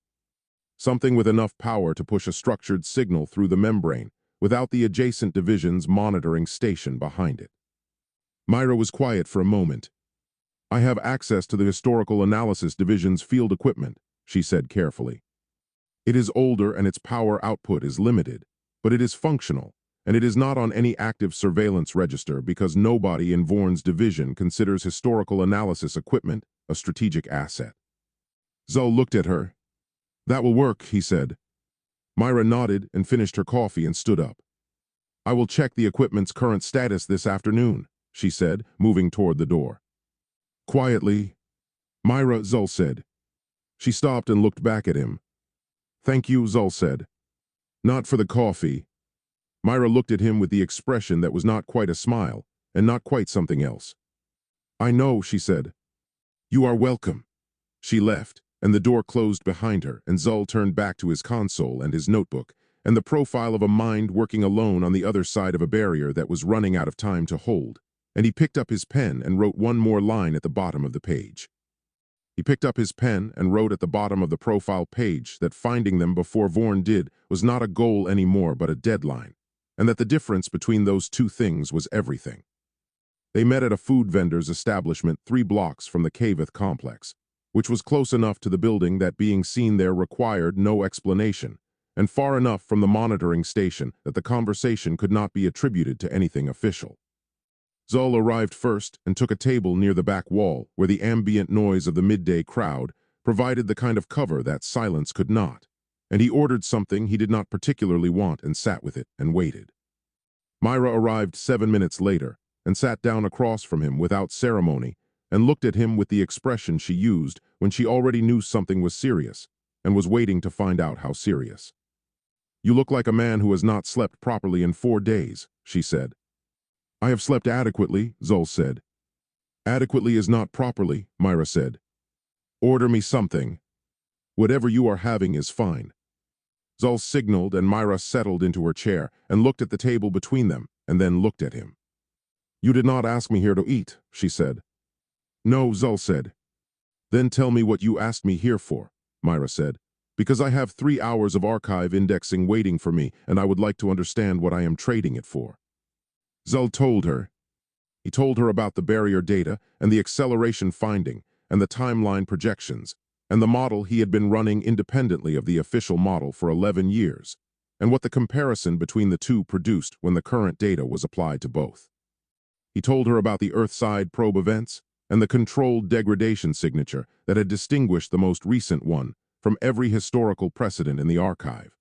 Something with enough power to push a structured signal through the membrane, without the adjacent division's monitoring station behind it. Myra was quiet for a moment. I have access to the Historical Analysis Division's field equipment, she said carefully. It is older and its power output is limited, but it is functional, and it is not on any active surveillance register because nobody in Vorn's division considers historical analysis equipment a strategic asset. Zull looked at her. That will work, he said. Myra nodded and finished her coffee and stood up. I will check the equipment's current status this afternoon, she said, moving toward the door. Quietly, Myra, Zul said. She stopped and looked back at him. Thank you, Zul said. Not for the coffee. Myra looked at him with the expression that was not quite a smile, and not quite something else. I know, she said. You are welcome. She left, and the door closed behind her, and Zul turned back to his console and his notebook, and the profile of a mind working alone on the other side of a barrier that was running out of time to hold, and he picked up his pen and wrote one more line at the bottom of the page. He picked up his pen and wrote at the bottom of the profile page that finding them before Vorn did was not a goal anymore but a deadline, and that the difference between those two things was everything. They met at a food vendor's establishment 3 blocks from the Kaveth complex, which was close enough to the building that being seen there required no explanation, and far enough from the monitoring station that the conversation could not be attributed to anything official. Zul arrived first and took a table near the back wall where the ambient noise of the midday crowd provided the kind of cover that silence could not, and he ordered something he did not particularly want and sat with it and waited. Myra arrived 7 minutes later and sat down across from him without ceremony and looked at him with the expression she used when she already knew something was serious and was waiting to find out how serious. You look like a man who has not slept properly in 4 days, she said. I have slept adequately, Zul said. Adequately is not properly, Myra said. Order me something. Whatever you are having is fine. Zul signaled and Myra settled into her chair and looked at the table between them and then looked at him. You did not ask me here to eat, she said. No, Zul said. Then tell me what you asked me here for, Myra said, because I have 3 hours of archive indexing waiting for me and I would like to understand what I am trading it for. Zul told her. He told her about the barrier data and the acceleration finding and the timeline projections and the model he had been running independently of the official model for 11 years and what the comparison between the two produced when the current data was applied to both. He told her about the Earthside probe events and the controlled degradation signature that had distinguished the most recent one from every historical precedent in the archive.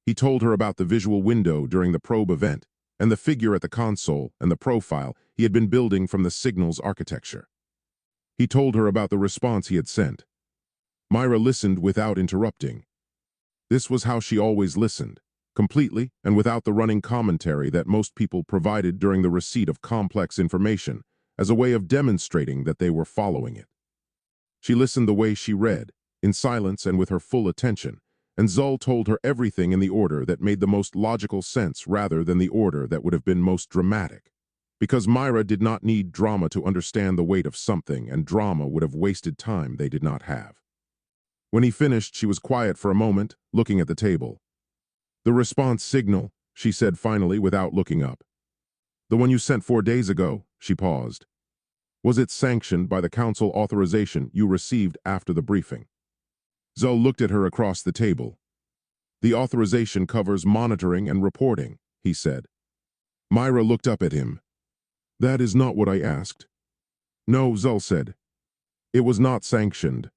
He told her about the visual window during the probe event and the figure at the console and the profile he had been building from the signal's architecture. He told her about the response he had sent. Myra listened without interrupting. This was how she always listened, completely and without the running commentary that most people provided during the receipt of complex information as a way of demonstrating that they were following it. She listened the way she read, in silence and with her full attention, and Zul told her everything in the order that made the most logical sense rather than the order that would have been most dramatic, because Myra did not need drama to understand the weight of something, and drama would have wasted time they did not have. When he finished, she was quiet for a moment, looking at the table. The response signal, she said finally without looking up. The one you sent 4 days ago, she paused. Was it sanctioned by the council authorization you received after the briefing? Zul looked at her across the table. The authorization covers monitoring and reporting, he said. Myra looked up at him. That is not what I asked. No, Zul said. It was not sanctioned.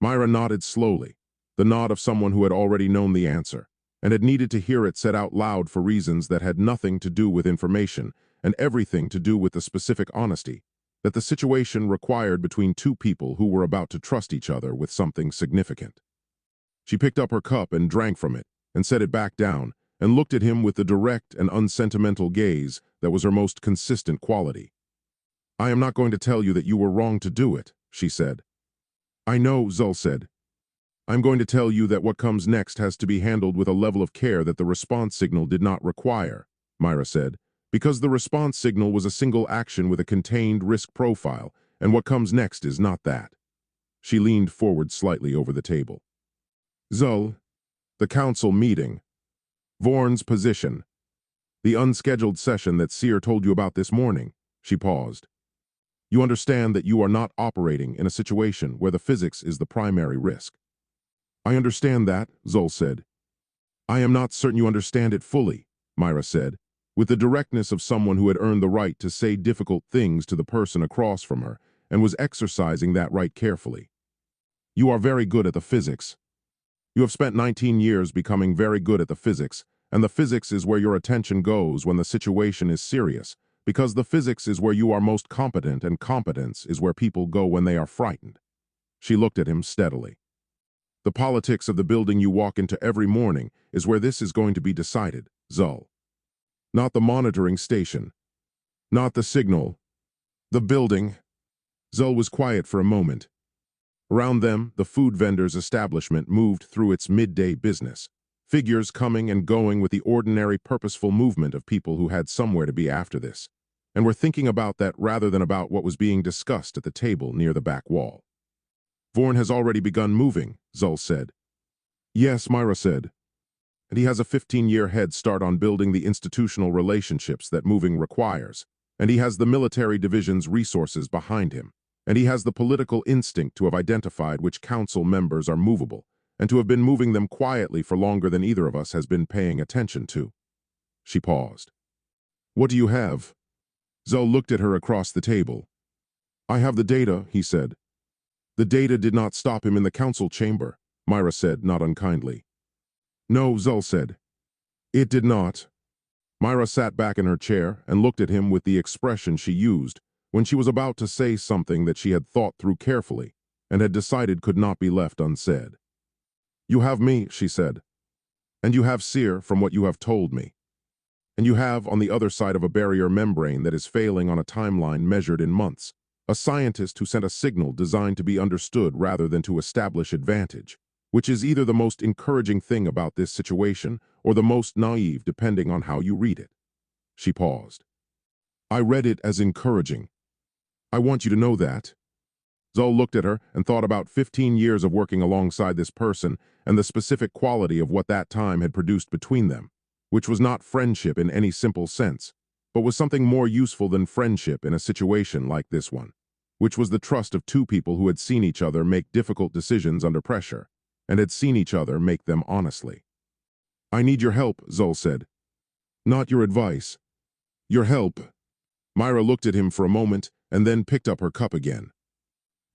Myra nodded slowly, the nod of someone who had already known the answer, and had needed to hear it said out loud for reasons that had nothing to do with information and everything to do with the specific honesty that the situation required between 2 people who were about to trust each other with something significant. She picked up her cup and drank from it, and set it back down, and looked at him with the direct and unsentimental gaze that was her most consistent quality. I am not going to tell you that you were wrong to do it, she said. I know, Zul said. I'm going to tell you that what comes next has to be handled with a level of care that the response signal did not require, Myra said, because the response signal was a single action with a contained risk profile, and what comes next is not that. She leaned forward slightly over the table. Zul, the council meeting. Vorn's position. The unscheduled session that Seer told you about this morning. She paused. You understand that you are not operating in a situation where the physics is the primary risk. I understand that, Zul said. I am not certain you understand it fully, Myra said, with the directness of someone who had earned the right to say difficult things to the person across from her and was exercising that right carefully. You are very good at the physics. You have spent 19 years becoming very good at the physics, and the physics is where your attention goes when the situation is serious, Because the physics is where you are most competent and competence is where people go when they are frightened. She looked at him steadily. The politics of the building you walk into every morning is where this is going to be decided, Zul. Not the monitoring station. Not the signal. The building. Zul was quiet for a moment. Around them, the food vendor's establishment moved through its midday business, figures coming and going with the ordinary purposeful movement of people who had somewhere to be after this, and were thinking about that rather than about what was being discussed at the table near the back wall. Vorn has already begun moving, Zul said. Yes, Myra said. And he has a 15-year head start on building the institutional relationships that moving requires, and he has the military division's resources behind him, and he has the political instinct to have identified which council members are movable, and to have been moving them quietly for longer than either of us has been paying attention to. She paused. What do you have? Zul looked at her across the table. I have the data, he said. The data did not stop him in the council chamber, Myra said, not unkindly. No, Zul said. It did not. Myra sat back in her chair and looked at him with the expression she used when she was about to say something that she had thought through carefully and had decided could not be left unsaid. You have me, she said. And you have Seer from what you have told me. And you have, on the other side of a barrier membrane that is failing on a timeline measured in months, a scientist who sent a signal designed to be understood rather than to establish advantage, which is either the most encouraging thing about this situation or the most naive depending on how you read it. She paused. I read it as encouraging. I want you to know that. Zul looked at her and thought about 15 years of working alongside this person and the specific quality of what that time had produced between them, which was not friendship in any simple sense, but was something more useful than friendship in a situation like this one, which was the trust of two people who had seen each other make difficult decisions under pressure, and had seen each other make them honestly. I need your help, Zul said. Not your advice. Your help. Myra looked at him for a moment and then picked up her cup again.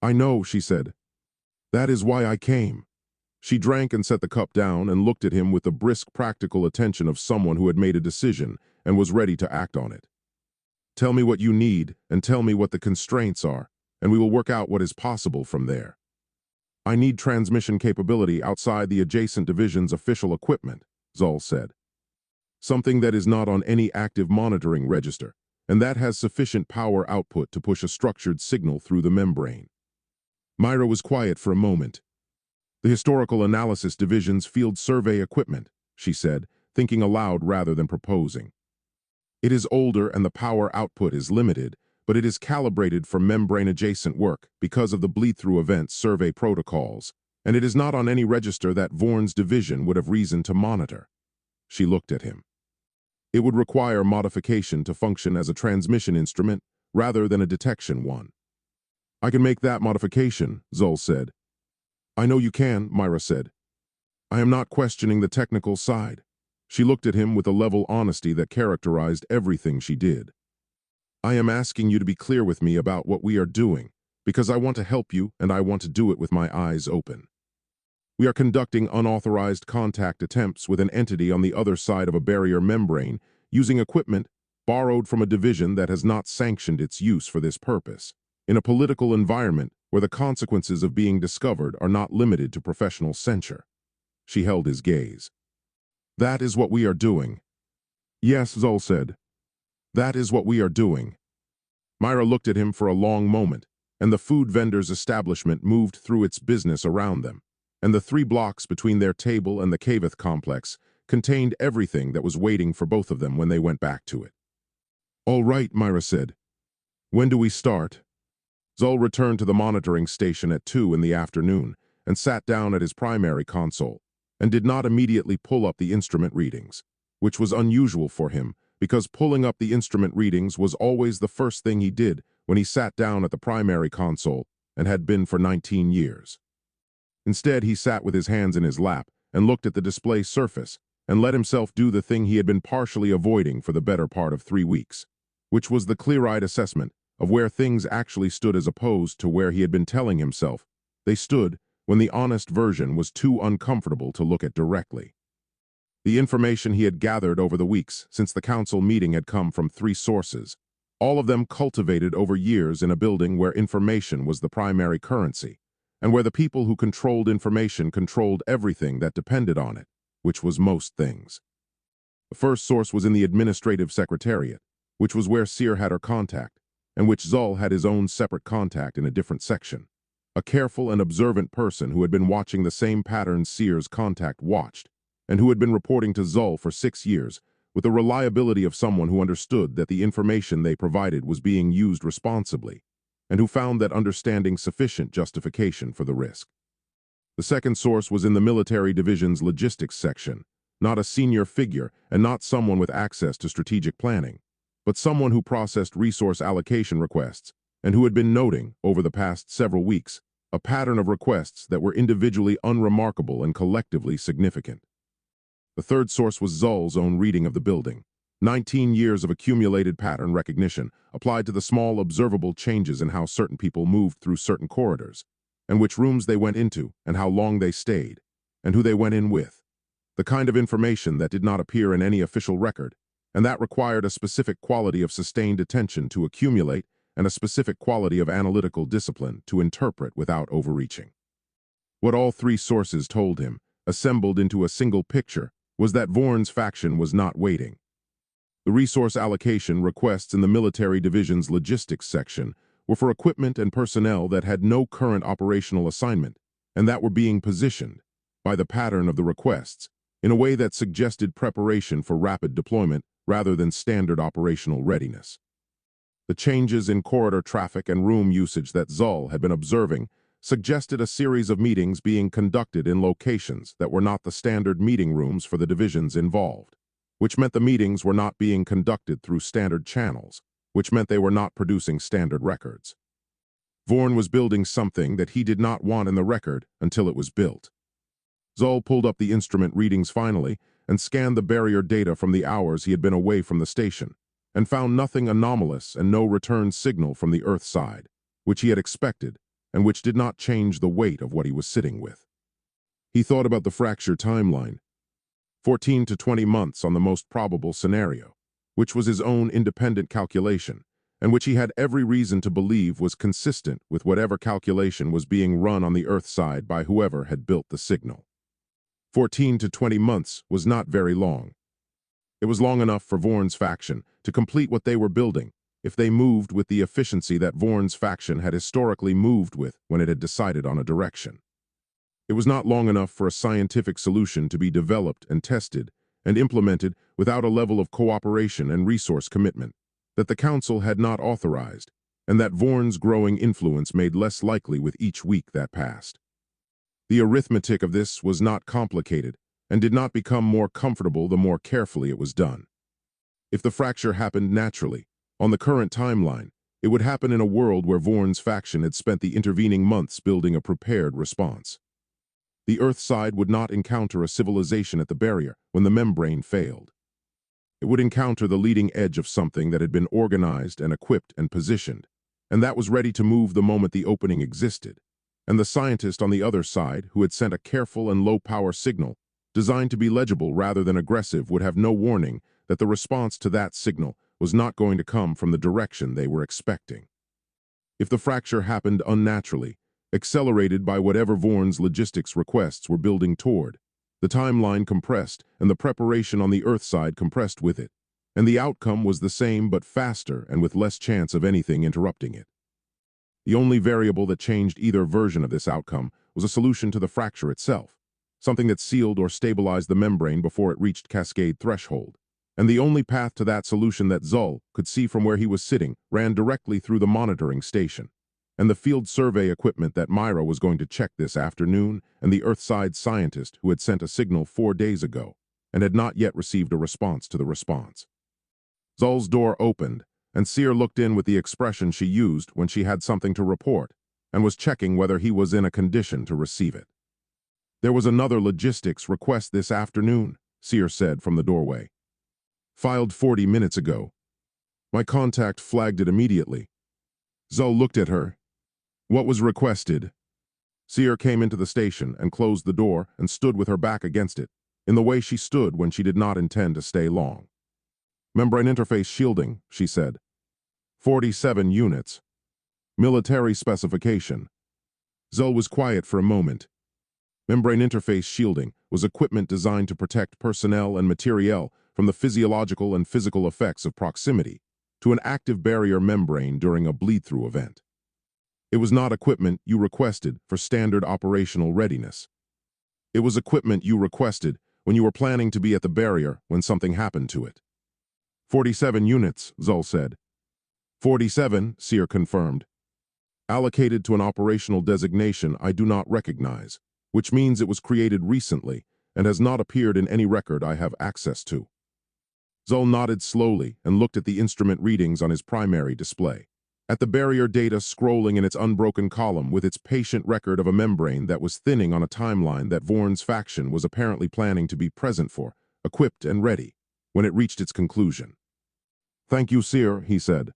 I know, she said. That is why I came. She drank and set the cup down and looked at him with the brisk practical attention of someone who had made a decision and was ready to act on it. Tell me what you need and tell me what the constraints are, and we will work out what is possible from there. I need transmission capability outside the adjacent division's official equipment, Zul said. Something that is not on any active monitoring register, and that has sufficient power output to push a structured signal through the membrane. Myra was quiet for a moment. The Historical Analysis Division's field survey equipment, she said, thinking aloud rather than proposing. It is older and the power output is limited, but it is calibrated for membrane-adjacent work because of the bleed-through event survey protocols, and it is not on any register that Vorn's division would have reason to monitor. She looked at him. It would require modification to function as a transmission instrument rather than a detection one. I can make that modification, Zul said. I know you can, Myra said. I am not questioning the technical side. She looked at him with a level honesty that characterized everything she did. I am asking you to be clear with me about what we are doing, because I want to help you and I want to do it with my eyes open. We are conducting unauthorized contact attempts with an entity on the other side of a barrier membrane using equipment borrowed from a division that has not sanctioned its use for this purpose, in a political environment where the consequences of being discovered are not limited to professional censure. She held his gaze. That is what we are doing. Yes, Zul said. That is what we are doing. Myra looked at him for a long moment, and the food vendor's establishment moved through its business around them, and the 3 blocks between their table and the Kaveth complex contained everything that was waiting for both of them when they went back to it. All right, Myra said. When do we start? Zul returned to the monitoring station at 2 in the afternoon and sat down at his primary console, and did not immediately pull up the instrument readings, which was unusual for him because pulling up the instrument readings was always the first thing he did when he sat down at the primary console and had been for 19 years. Instead, he sat with his hands in his lap and looked at the display surface and let himself do the thing he had been partially avoiding for the better part of 3 weeks, which was the clear-eyed assessment of where things actually stood as opposed to where he had been telling himself they stood when the honest version was too uncomfortable to look at directly. The information he had gathered over the weeks since the council meeting had come from 3 sources, all of them cultivated over years in a building where information was the primary currency, and where the people who controlled information controlled everything that depended on it, which was most things. The first source was in the administrative secretariat, which was where Seer had her contact, and which Zol had his own separate contact in a different section. A careful and observant person who had been watching the same patterns Seer's contact watched, and who had been reporting to Zol for 6 years, with the reliability of someone who understood that the information they provided was being used responsibly, and who found that understanding sufficient justification for the risk. The second source was in the military division's logistics section, not a senior figure and not someone with access to strategic planning, but someone who processed resource allocation requests and who had been noting, over the past several weeks, a pattern of requests that were individually unremarkable and collectively significant. The third source was Zol's own reading of the building. 19 years of accumulated pattern recognition applied to the small observable changes in how certain people moved through certain corridors, and which rooms they went into, and how long they stayed, and who they went in with. The kind of information that did not appear in any official record, and that required a specific quality of sustained attention to accumulate and a specific quality of analytical discipline to interpret without overreaching. What all three sources told him, assembled into a single picture, was that Vorn's faction was not waiting. The resource allocation requests in the military division's logistics section were for equipment and personnel that had no current operational assignment and that were being positioned, by the pattern of the requests, in a way that suggested preparation for rapid deployment rather than standard operational readiness. The changes in corridor traffic and room usage that Zol had been observing suggested a series of meetings being conducted in locations that were not the standard meeting rooms for the divisions involved, which meant the meetings were not being conducted through standard channels, which meant they were not producing standard records. Vorn was building something that he did not want in the record until it was built. Zol pulled up the instrument readings finally and scanned the barrier data from the hours he had been away from the station, and found nothing anomalous and no return signal from the Earth side, which he had expected, and which did not change the weight of what he was sitting with. He thought about the fracture timeline, 14 to 20 months on the most probable scenario, which was his own independent calculation, and which he had every reason to believe was consistent with whatever calculation was being run on the Earth side by whoever had built the signal. 14 to 20 months was not very long. It was long enough for Vorn's faction to complete what they were building, if they moved with the efficiency that Vorn's faction had historically moved with when it had decided on a direction. It was not long enough for a scientific solution to be developed and tested and implemented without a level of cooperation and resource commitment that the Council had not authorized, and that Vorn's growing influence made less likely with each week that passed. The arithmetic of this was not complicated and did not become more comfortable the more carefully it was done. If the fracture happened naturally, on the current timeline, it would happen in a world where Vorn's faction had spent the intervening months building a prepared response. The Earth side would not encounter a civilization at the barrier when the membrane failed. It would encounter the leading edge of something that had been organized and equipped and positioned, and that was ready to move the moment the opening existed. And the scientist on the other side, who had sent a careful and low-power signal, designed to be legible rather than aggressive, would have no warning that the response to that signal was not going to come from the direction they were expecting. If the fracture happened unnaturally, accelerated by whatever Vorn's logistics requests were building toward, the timeline compressed and the preparation on the Earth side compressed with it, and the outcome was the same but faster and with less chance of anything interrupting it. The only variable that changed either version of this outcome was a solution to the fracture itself, something that sealed or stabilized the membrane before it reached cascade threshold. And the only path to that solution that Zol could see from where he was sitting ran directly through the monitoring station, and the field survey equipment that Myra was going to check this afternoon, and the Earthside scientist who had sent a signal 4 days ago and had not yet received a response to the response. Zol's door opened, and Seer looked in with the expression she used when she had something to report, and was checking whether he was in a condition to receive it. "There was another logistics request this afternoon," Seer said from the doorway. "Filed 40 minutes ago. My contact flagged it immediately." Zol looked at her. "What was requested?" Seer came into the station and closed the door and stood with her back against it, in the way she stood when she did not intend to stay long. "Membrane interface shielding," she said. 47 units. Military specification. Zul was quiet for a moment. Membrane interface shielding was equipment designed to protect personnel and materiel from the physiological and physical effects of proximity to an active barrier membrane during a bleed-through event. It was not equipment you requested for standard operational readiness. It was equipment you requested when you were planning to be at the barrier when something happened to it. 47 units, Zul said. 47, Seer confirmed. Allocated to an operational designation I do not recognize, which means it was created recently and has not appeared in any record I have access to. Zul nodded slowly and looked at the instrument readings on his primary display, at the barrier data scrolling in its unbroken column with its patient record of a membrane that was thinning on a timeline that Vorn's faction was apparently planning to be present for, equipped and ready, when it reached its conclusion. "Thank you, Seer," he said.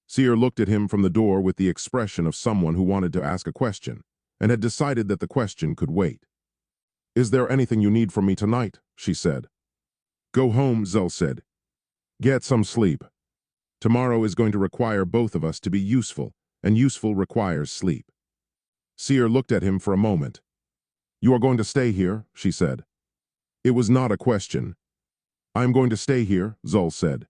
Seer looked at him from the door with the expression of someone who wanted to ask a question and had decided that the question could wait. "Is there anything you need from me tonight?" she said. "Go home," Zul said. "Get some sleep. Tomorrow is going to require both of us to be useful, and useful requires sleep." Seer looked at him for a moment. "You are going to stay here," she said. It was not a question. "I am going to stay here," Zul said.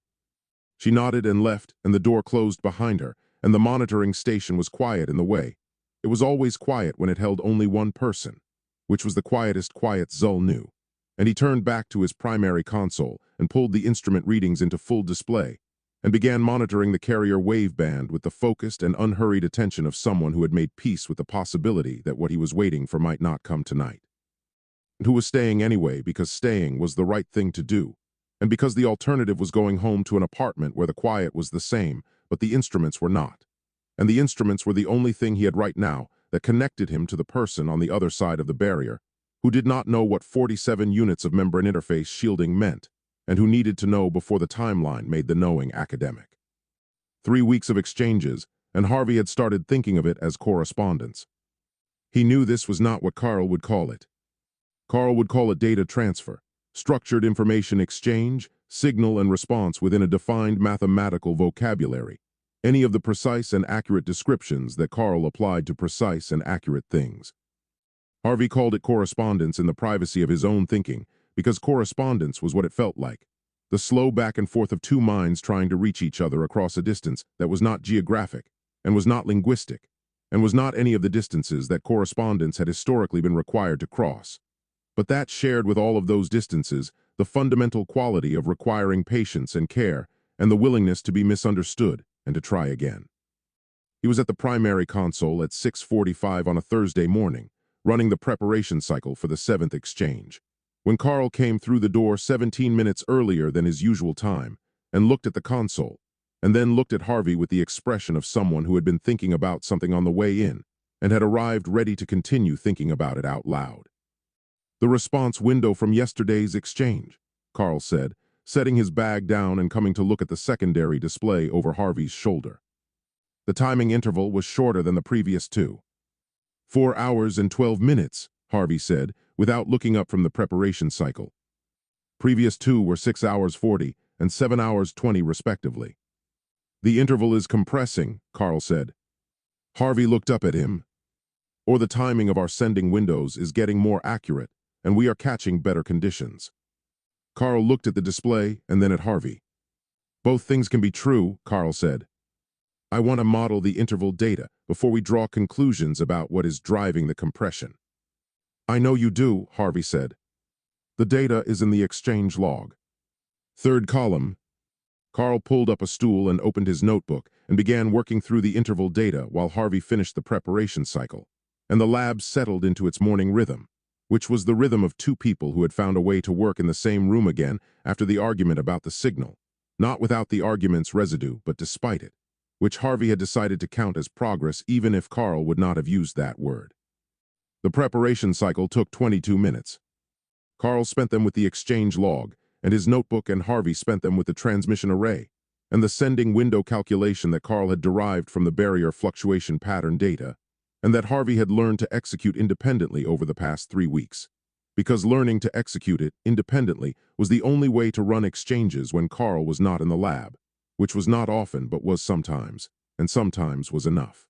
She nodded and left, and the door closed behind her, and the monitoring station was quiet in the way. It was always quiet when it held only one person, which was the quietest quiet Zul knew. And he turned back to his primary console and pulled the instrument readings into full display, and began monitoring the carrier waveband with the focused and unhurried attention of someone who had made peace with the possibility that what he was waiting for might not come tonight. And who was staying anyway because staying was the right thing to do, and because the alternative was going home to an apartment where the quiet was the same, but the instruments were not. And the instruments were the only thing he had right now that connected him to the person on the other side of the barrier, who did not know what 47 units of membrane interface shielding meant, and who needed to know before the timeline made the knowing academic. 3 weeks of exchanges, and Harvey had started thinking of it as correspondence. He knew this was not what Carl would call it. Carl would call it data transfer, structured information exchange, signal and response within a defined mathematical vocabulary, any of the precise and accurate descriptions that Carl applied to precise and accurate things. Harvey called it correspondence in the privacy of his own thinking, because correspondence was what it felt like, the slow back and forth of two minds trying to reach each other across a distance that was not geographic, and was not linguistic, and was not any of the distances that correspondence had historically been required to cross, but that shared with all of those distances the fundamental quality of requiring patience and care and the willingness to be misunderstood and to try again. He was at the primary console at 6:45 on a Thursday morning, running the preparation cycle for the 7th exchange, when Carl came through the door 17 minutes earlier than his usual time and looked at the console, and then looked at Harvey with the expression of someone who had been thinking about something on the way in and had arrived ready to continue thinking about it out loud. "The response window from yesterday's exchange," Carl said, setting his bag down and coming to look at the secondary display over Harvey's shoulder. The timing interval was shorter than the previous two. 4 hours and 12 minutes, Harvey said, without looking up from the preparation cycle. Previous two were 6 hours 40 and 7 hours 20 respectively. "The interval is compressing," Carl said. Harvey looked up at him. "Or the timing of our sending windows is getting more accurate, and we are catching better conditions." Carl looked at the display and then at Harvey. "Both things can be true," Carl said. "I want to model the interval data before we draw conclusions about what is driving the compression." "I know you do," Harvey said. "The data is in the exchange log. 3rd column." Carl pulled up a stool and opened his notebook and began working through the interval data while Harvey finished the preparation cycle, and the lab settled into its morning rhythm, which was the rhythm of two people who had found a way to work in the same room again after the argument about the signal, not without the argument's residue, but despite it, which Harvey had decided to count as progress even if Carl would not have used that word. The preparation cycle took 22 minutes. Carl spent them with the exchange log, and his notebook, and Harvey spent them with the transmission array, and the sending window calculation that Carl had derived from the barrier fluctuation pattern data, and that Harvey had learned to execute independently over the past 3 weeks, because learning to execute it independently was the only way to run exchanges when Carl was not in the lab, which was not often but was sometimes, and sometimes was enough.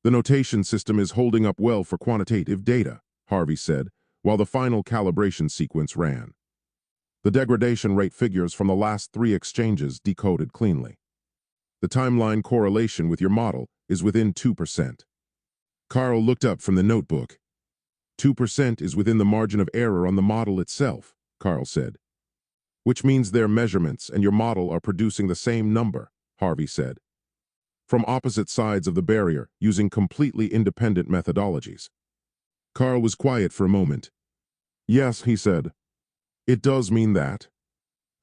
The notation system is holding up well for quantitative data, Harvey said, while the final calibration sequence ran. The degradation rate figures from the last 3 exchanges decoded cleanly. The timeline correlation with your model is within 2%. Carl looked up from the notebook. 2% is within the margin of error on the model itself, Carl said. Which means their measurements and your model are producing the same number, Harvey said. From opposite sides of the barrier, using completely independent methodologies. Carl was quiet for a moment. Yes, he said. It does mean that.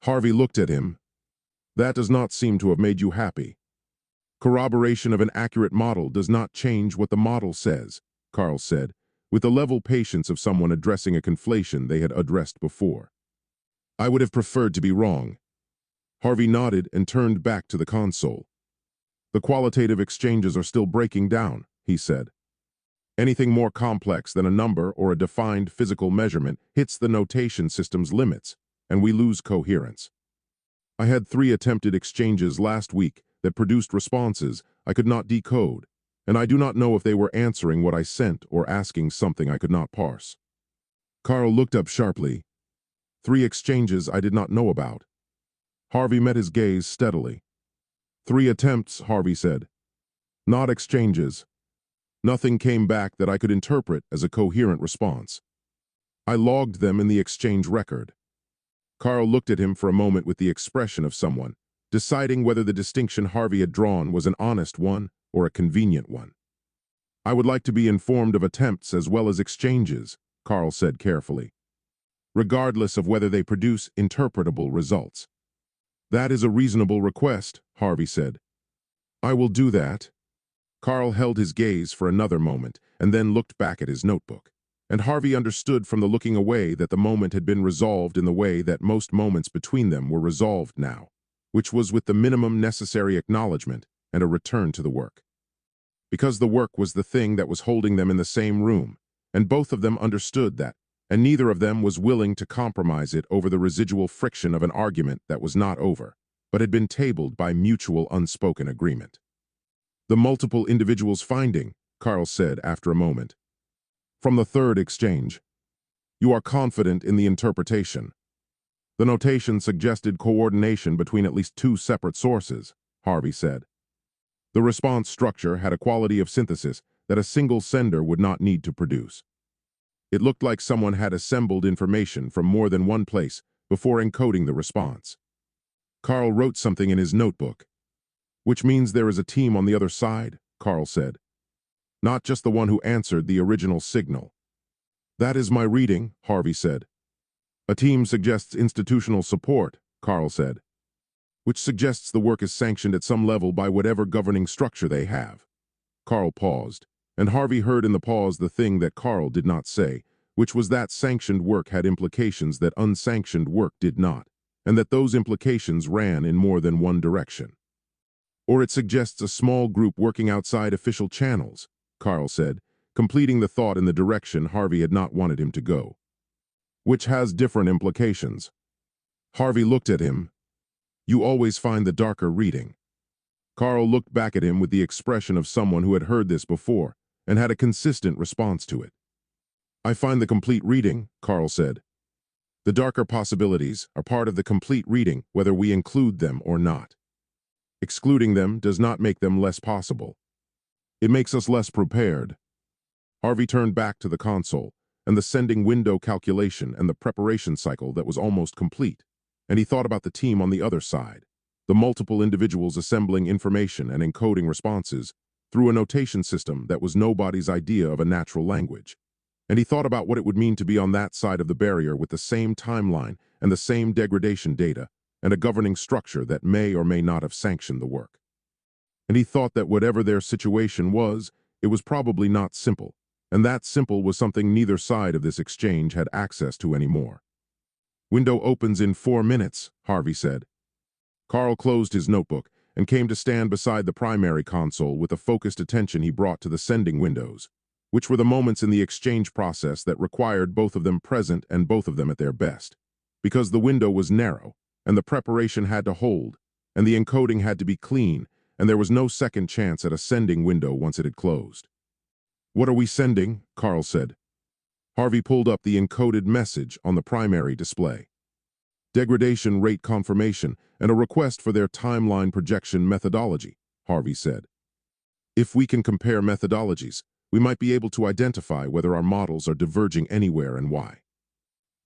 Harvey looked at him. That does not seem to have made you happy. Corroboration of an accurate model does not change what the model says, Carl said, with the level patience of someone addressing a conflation they had addressed before. I would have preferred to be wrong. Harvey nodded and turned back to the console. The qualitative exchanges are still breaking down, he said. Anything more complex than a number or a defined physical measurement hits the notation system's limits, and we lose coherence. I had 3 attempted exchanges last week that produced responses I could not decode, and I do not know if they were answering what I sent or asking something I could not parse. Carl looked up sharply. 3 exchanges I did not know about. Harvey met his gaze steadily. 3 attempts, Harvey said. Not exchanges. Nothing came back that I could interpret as a coherent response. I logged them in the exchange record. Carl looked at him for a moment with the expression of someone, deciding whether the distinction Harvey had drawn was an honest one or a convenient one. I would like to be informed of attempts as well as exchanges, Carl said carefully, regardless of whether they produce interpretable results. That is a reasonable request, Harvey said. I will do that. Carl held his gaze for another moment and then looked back at his notebook. And Harvey understood from the looking away that the moment had been resolved in the way that most moments between them were resolved now, which was with the minimum necessary acknowledgement and a return to the work. Because the work was the thing that was holding them in the same room, and both of them understood that, and neither of them was willing to compromise it over the residual friction of an argument that was not over, but had been tabled by mutual unspoken agreement. The multiple individuals finding, Carl said after a moment. From the 3rd exchange. You are confident in the interpretation. The notation suggested coordination between at least 2 separate sources, Harvey said. The response structure had a quality of synthesis that a single sender would not need to produce. It looked like someone had assembled information from more than one place before encoding the response. Carl wrote something in his notebook. Which means there is a team on the other side, Carl said. Not just the one who answered the original signal. That is my reading, Harvey said. A team suggests institutional support, Carl said, which suggests the work is sanctioned at some level by whatever governing structure they have. Carl paused, and Harvey heard in the pause the thing that Carl did not say, which was that sanctioned work had implications that unsanctioned work did not, and that those implications ran in more than one direction. Or it suggests a small group working outside official channels, Carl said, completing the thought in the direction Harvey had not wanted him to go. Which has different implications. Harvey looked at him. You always find the darker reading. Carl looked back at him with the expression of someone who had heard this before and had a consistent response to it. I find the complete reading, Carl said. The darker possibilities are part of the complete reading whether we include them or not. Excluding them does not make them less possible. It makes us less prepared. Harvey turned back to the console and the sending window calculation and the preparation cycle that was almost complete, and he thought about the team on the other side, the multiple individuals assembling information and encoding responses through a notation system that was nobody's idea of a natural language. And he thought about what it would mean to be on that side of the barrier with the same timeline and the same degradation data and a governing structure that may or may not have sanctioned the work. And he thought that whatever their situation was, it was probably not simple, and that simple was something neither side of this exchange had access to anymore. Window opens in 4 minutes, Harvey said. Carl closed his notebook and came to stand beside the primary console with the focused attention he brought to the sending windows, which were the moments in the exchange process that required both of them present and both of them at their best, because the window was narrow, and the preparation had to hold, and the encoding had to be clean, and there was no second chance at a sending window once it had closed. "What are we sending?" Carl said. Harvey pulled up the encoded message on the primary display. "Degradation rate confirmation and a request for their timeline projection methodology," Harvey said. "If we can compare methodologies, we might be able to identify whether our models are diverging anywhere and why."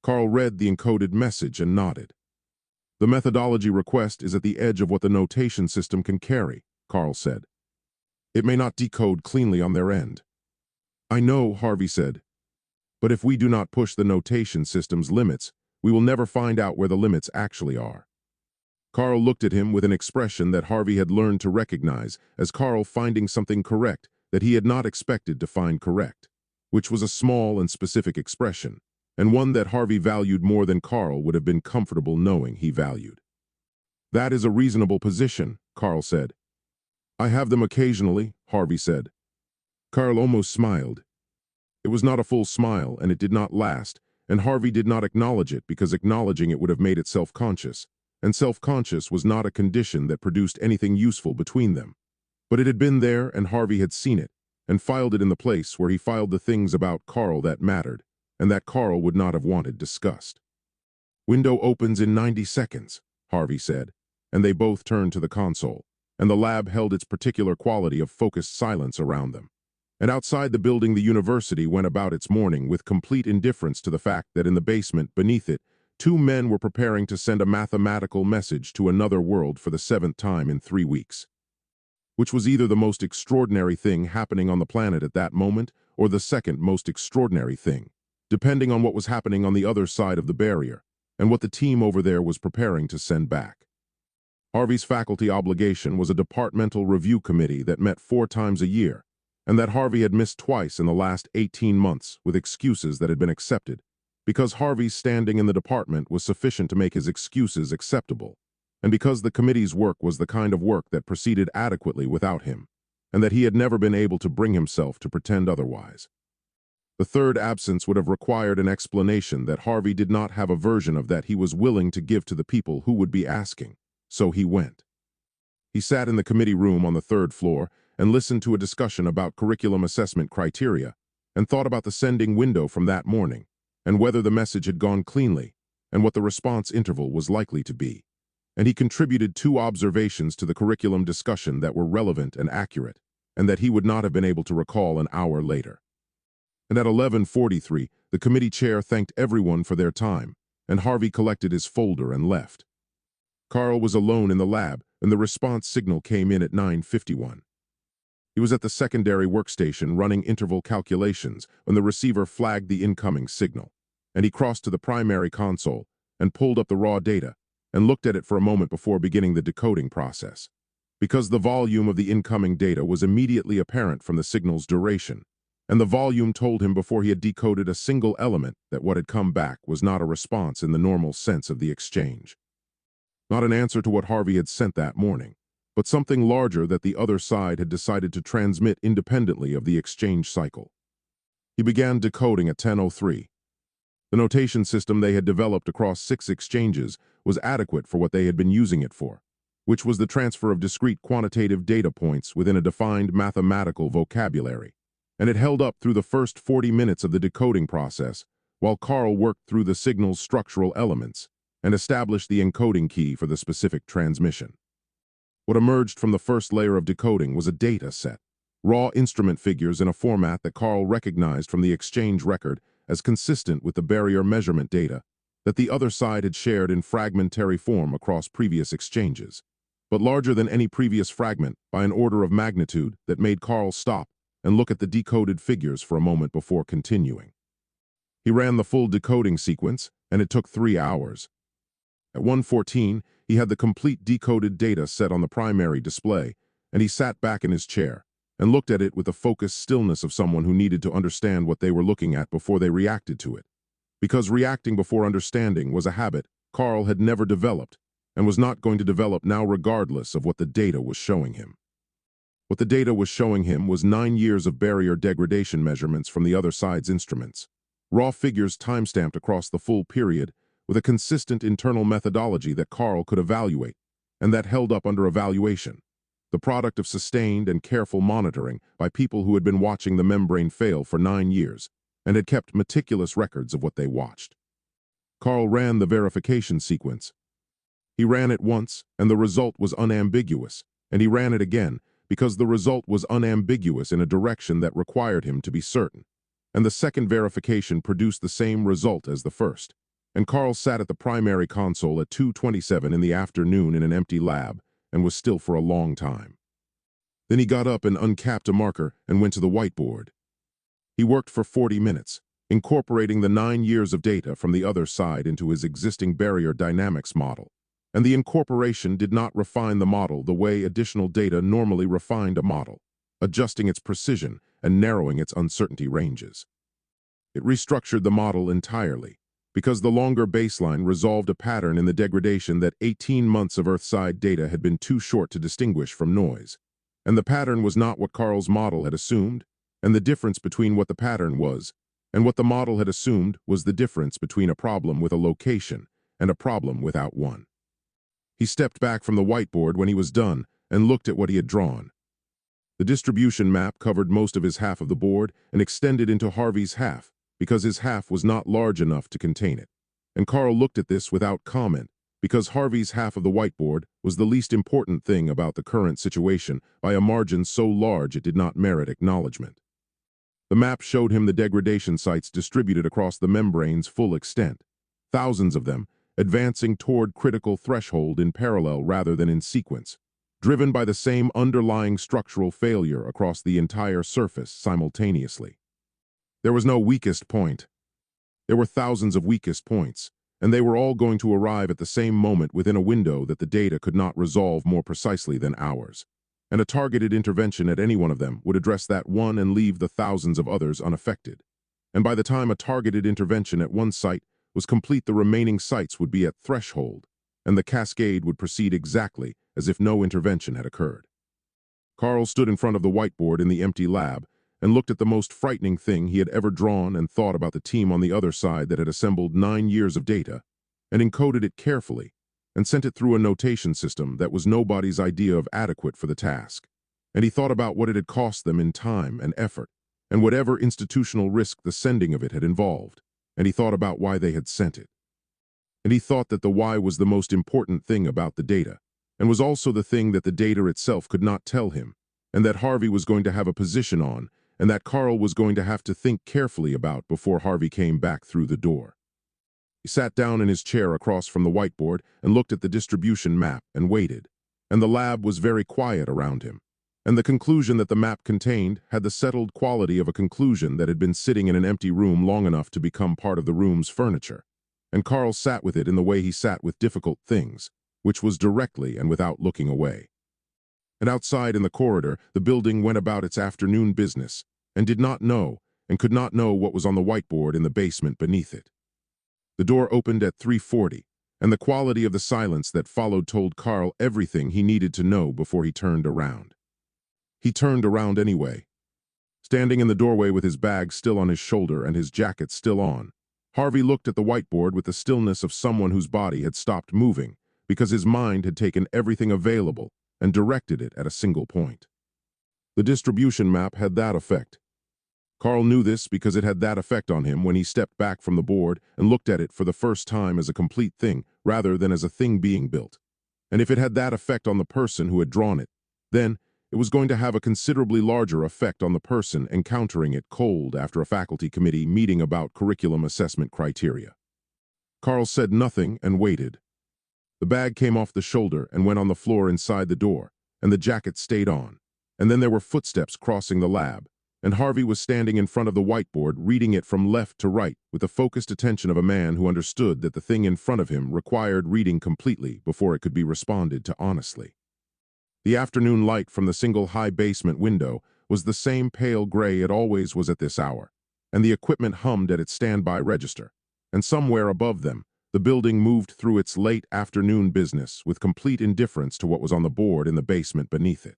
Carl read the encoded message and nodded. "The methodology request is at the edge of what the notation system can carry," Carl said. "It may not decode cleanly on their end." "I know," Harvey said. "But if we do not push the notation system's limits, we will never find out where the limits actually are." Carl looked at him with an expression that Harvey had learned to recognize as Carl finding something correct that he had not expected to find correct, which was a small and specific expression, and one that Harvey valued more than Carl would have been comfortable knowing he valued. "That is a reasonable position," Carl said. "I have them occasionally," Harvey said. Carl almost smiled. It was not a full smile, and it did not last, and Harvey did not acknowledge it because acknowledging it would have made it self-conscious, and self-conscious was not a condition that produced anything useful between them. But it had been there, and Harvey had seen it, and filed it in the place where he filed the things about Carl that mattered, and that Carl would not have wanted discussed. "Window opens in 90 seconds, Harvey said, and they both turned to the console, and the lab held its particular quality of focused silence around them. And outside the building, the university went about its morning with complete indifference to the fact that in the basement beneath it, two men were preparing to send a mathematical message to another world for the 7th time in 3 weeks. Which was either the most extraordinary thing happening on the planet at that moment or the second most extraordinary thing, depending on what was happening on the other side of the barrier and what the team over there was preparing to send back. Harvey's faculty obligation was a departmental review committee that met 4 times a year, and that Harvey had missed twice in the last 18 months with excuses that had been accepted, because Harvey's standing in the department was sufficient to make his excuses acceptable, and because the committee's work was the kind of work that proceeded adequately without him, and that he had never been able to bring himself to pretend otherwise. The third absence would have required an explanation that Harvey did not have a version of that he was willing to give to the people who would be asking, so he went. He sat in the committee room on the 3rd floor and listened to a discussion about curriculum assessment criteria, and thought about the sending window from that morning, and whether the message had gone cleanly, and what the response interval was likely to be. And he contributed 2 observations to the curriculum discussion that were relevant and accurate, and that he would not have been able to recall an hour later. And at 11:43, the committee chair thanked everyone for their time, and Harvey collected his folder and left. Carl was alone in the lab, and the response signal came in at 9:51. He was at the secondary workstation running interval calculations when the receiver flagged the incoming signal, and he crossed to the primary console and pulled up the raw data and looked at it for a moment before beginning the decoding process. Because the volume of the incoming data was immediately apparent from the signal's duration, and the volume told him before he had decoded a single element that what had come back was not a response in the normal sense of the exchange. Not an answer to what Harvey had sent that morning, but something larger that the other side had decided to transmit independently of the exchange cycle. He began decoding at 10:03. The notation system they had developed across 6 exchanges was adequate for what they had been using it for, which was the transfer of discrete quantitative data points within a defined mathematical vocabulary, and it held up through the first 40 minutes of the decoding process while Carl worked through the signal's structural elements and established the encoding key for the specific transmission. What emerged from the first layer of decoding was a data set, raw instrument figures in a format that Carl recognized from the exchange record as consistent with the barrier measurement data that the other side had shared in fragmentary form across previous exchanges, but larger than any previous fragment by an order of magnitude that made Carl stop and look at the decoded figures for a moment before continuing. He ran the full decoding sequence, and it took 3 hours. At 1:14, he had the complete decoded data set on the primary display, and he sat back in his chair and looked at it with the focused stillness of someone who needed to understand what they were looking at before they reacted to it. Because reacting before understanding was a habit Carl had never developed and was not going to develop now regardless of what the data was showing him. What the data was showing him was 9 years of barrier degradation measurements from the other side's instruments, raw figures timestamped across the full period with a consistent internal methodology that Carl could evaluate, and that held up under evaluation, the product of sustained and careful monitoring by people who had been watching the membrane fail for 9 years and had kept meticulous records of what they watched. Carl ran the verification sequence. He ran it once, and the result was unambiguous, and he ran it again because the result was unambiguous in a direction that required him to be certain. And the second verification produced the same result as the first. And Carl sat at the primary console at 2:27 in the afternoon in an empty lab and was still for a long time. Then he got up and uncapped a marker and went to the whiteboard. He worked for 40 minutes, incorporating the 9 years of data from the other side into his existing barrier dynamics model. And the incorporation did not refine the model the way additional data normally refined a model, adjusting its precision and narrowing its uncertainty ranges. It restructured the model entirely, because the longer baseline resolved a pattern in the degradation that 18 months of Earthside data had been too short to distinguish from noise. And the pattern was not what Carl's model had assumed, and the difference between what the pattern was and what the model had assumed was the difference between a problem with a location and a problem without one. He stepped back from the whiteboard when he was done and looked at what he had drawn. The distribution map covered most of his half of the board and extended into Harvey's half, because his half was not large enough to contain it. And Carl looked at this without comment, because Harvey's half of the whiteboard was the least important thing about the current situation by a margin so large it did not merit acknowledgement. The map showed him the degradation sites distributed across the membrane's full extent, thousands of them, advancing toward critical threshold in parallel rather than in sequence, driven by the same underlying structural failure across the entire surface simultaneously. There was no weakest point. There were thousands of weakest points, and they were all going to arrive at the same moment within a window that the data could not resolve more precisely than ours. And a targeted intervention at any one of them would address that one and leave the thousands of others unaffected. And by the time a targeted intervention at one site was complete, the remaining sites would be at threshold, and the cascade would proceed exactly as if no intervention had occurred. Carl stood in front of the whiteboard in the empty lab and looked at the most frightening thing he had ever drawn and thought about the team on the other side that had assembled 9 years of data and encoded it carefully and sent it through a notation system that was nobody's idea of adequate for the task. And he thought about what it had cost them in time and effort, and whatever institutional risk the sending of it had involved, and he thought about why they had sent it. And he thought that the why was the most important thing about the data, and was also the thing that the data itself could not tell him, and that Harvey was going to have a position on, and that Carl was going to have to think carefully about before Harvey came back through the door. He sat down in his chair across from the whiteboard and looked at the distribution map and waited, and the lab was very quiet around him. And the conclusion that the map contained had the settled quality of a conclusion that had been sitting in an empty room long enough to become part of the room's furniture. And Carl sat with it in the way he sat with difficult things, which was directly and without looking away. And outside in the corridor, the building went about its afternoon business, and did not know, and could not know what was on the whiteboard in the basement beneath it. The door opened at 3:40, and the quality of the silence that followed told Carl everything he needed to know before he turned around. He turned around anyway. Standing in the doorway with his bag still on his shoulder and his jacket still on, Harvey looked at the whiteboard with the stillness of someone whose body had stopped moving because his mind had taken everything available and directed it at a single point. The distribution map had that effect. Carl knew this because it had that effect on him when he stepped back from the board and looked at it for the first time as a complete thing rather than as a thing being built. And if it had that effect on the person who had drawn it, then it was going to have a considerably larger effect on the person encountering it cold after a faculty committee meeting about curriculum assessment criteria. Carl said nothing and waited. The bag came off the shoulder and went on the floor inside the door, and the jacket stayed on. And then there were footsteps crossing the lab, and Harvey was standing in front of the whiteboard reading it from left to right with the focused attention of a man who understood that the thing in front of him required reading completely before it could be responded to honestly. The afternoon light from the single high basement window was the same pale gray it always was at this hour, and the equipment hummed at its standby register, and somewhere above them, the building moved through its late afternoon business with complete indifference to what was on the board in the basement beneath it.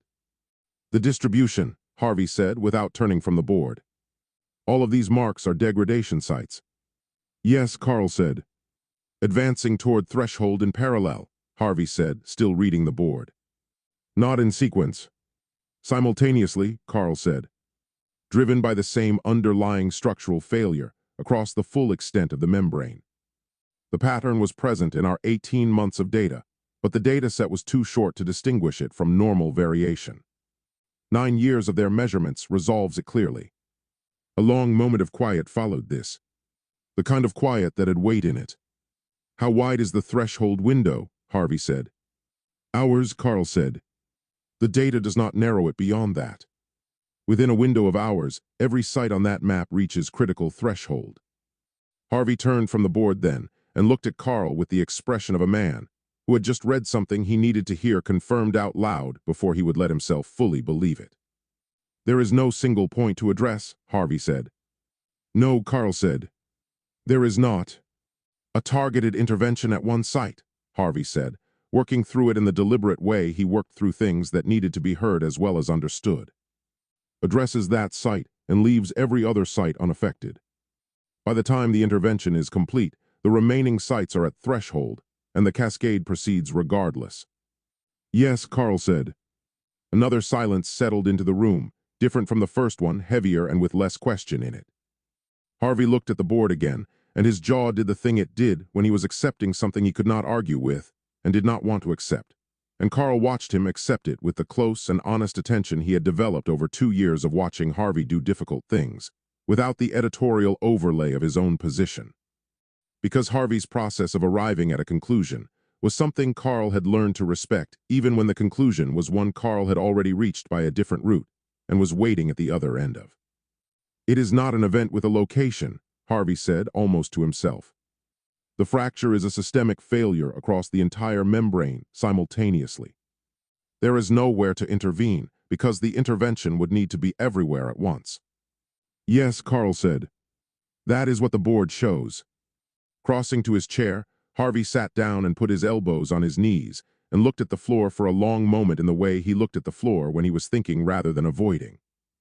The distribution, Harvey said without turning from the board. All of these marks are degradation sites. Yes, Carl said. Advancing toward threshold in parallel. Harvey said, still reading the board. Not in sequence. Simultaneously, Carl said, driven by the same underlying structural failure across the full extent of the membrane. The pattern was present in our 18 months of data, but the data set was too short to distinguish it from normal variation. 9 years of their measurements resolves it clearly. A long moment of quiet followed this, the kind of quiet that had weight in it. How wide is the threshold window? Harvey said. Hours, Carl said. The data does not narrow it beyond that. Within a window of hours, every site on that map reaches critical threshold. Harvey turned from the board then and looked at Carl with the expression of a man who had just read something he needed to hear confirmed out loud before he would let himself fully believe it. There is no single point to address, Harvey said. No, Carl said. There is not. A targeted intervention at one site, Harvey said, working through it in the deliberate way he worked through things that needed to be heard as well as understood. Addresses that site and leaves every other site unaffected. By the time the intervention is complete, the remaining sites are at threshold, and the cascade proceeds regardless. Yes, Carl said. Another silence settled into the room, different from the first one, heavier and with less question in it. Harvey looked at the board again, and his jaw did the thing it did when he was accepting something he could not argue with and did not want to accept. And Carl watched him accept it with the close and honest attention he had developed over 2 years of watching Harvey do difficult things, without the editorial overlay of his own position. Because Harvey's process of arriving at a conclusion was something Carl had learned to respect, even when the conclusion was one Carl had already reached by a different route and was waiting at the other end of. It is not an event with a location, Harvey said, almost to himself. The fracture is a systemic failure across the entire membrane simultaneously. There is nowhere to intervene because the intervention would need to be everywhere at once. Yes, Carl said. That is what the board shows. Crossing to his chair, Harvey sat down and put his elbows on his knees and looked at the floor for a long moment in the way he looked at the floor when he was thinking rather than avoiding.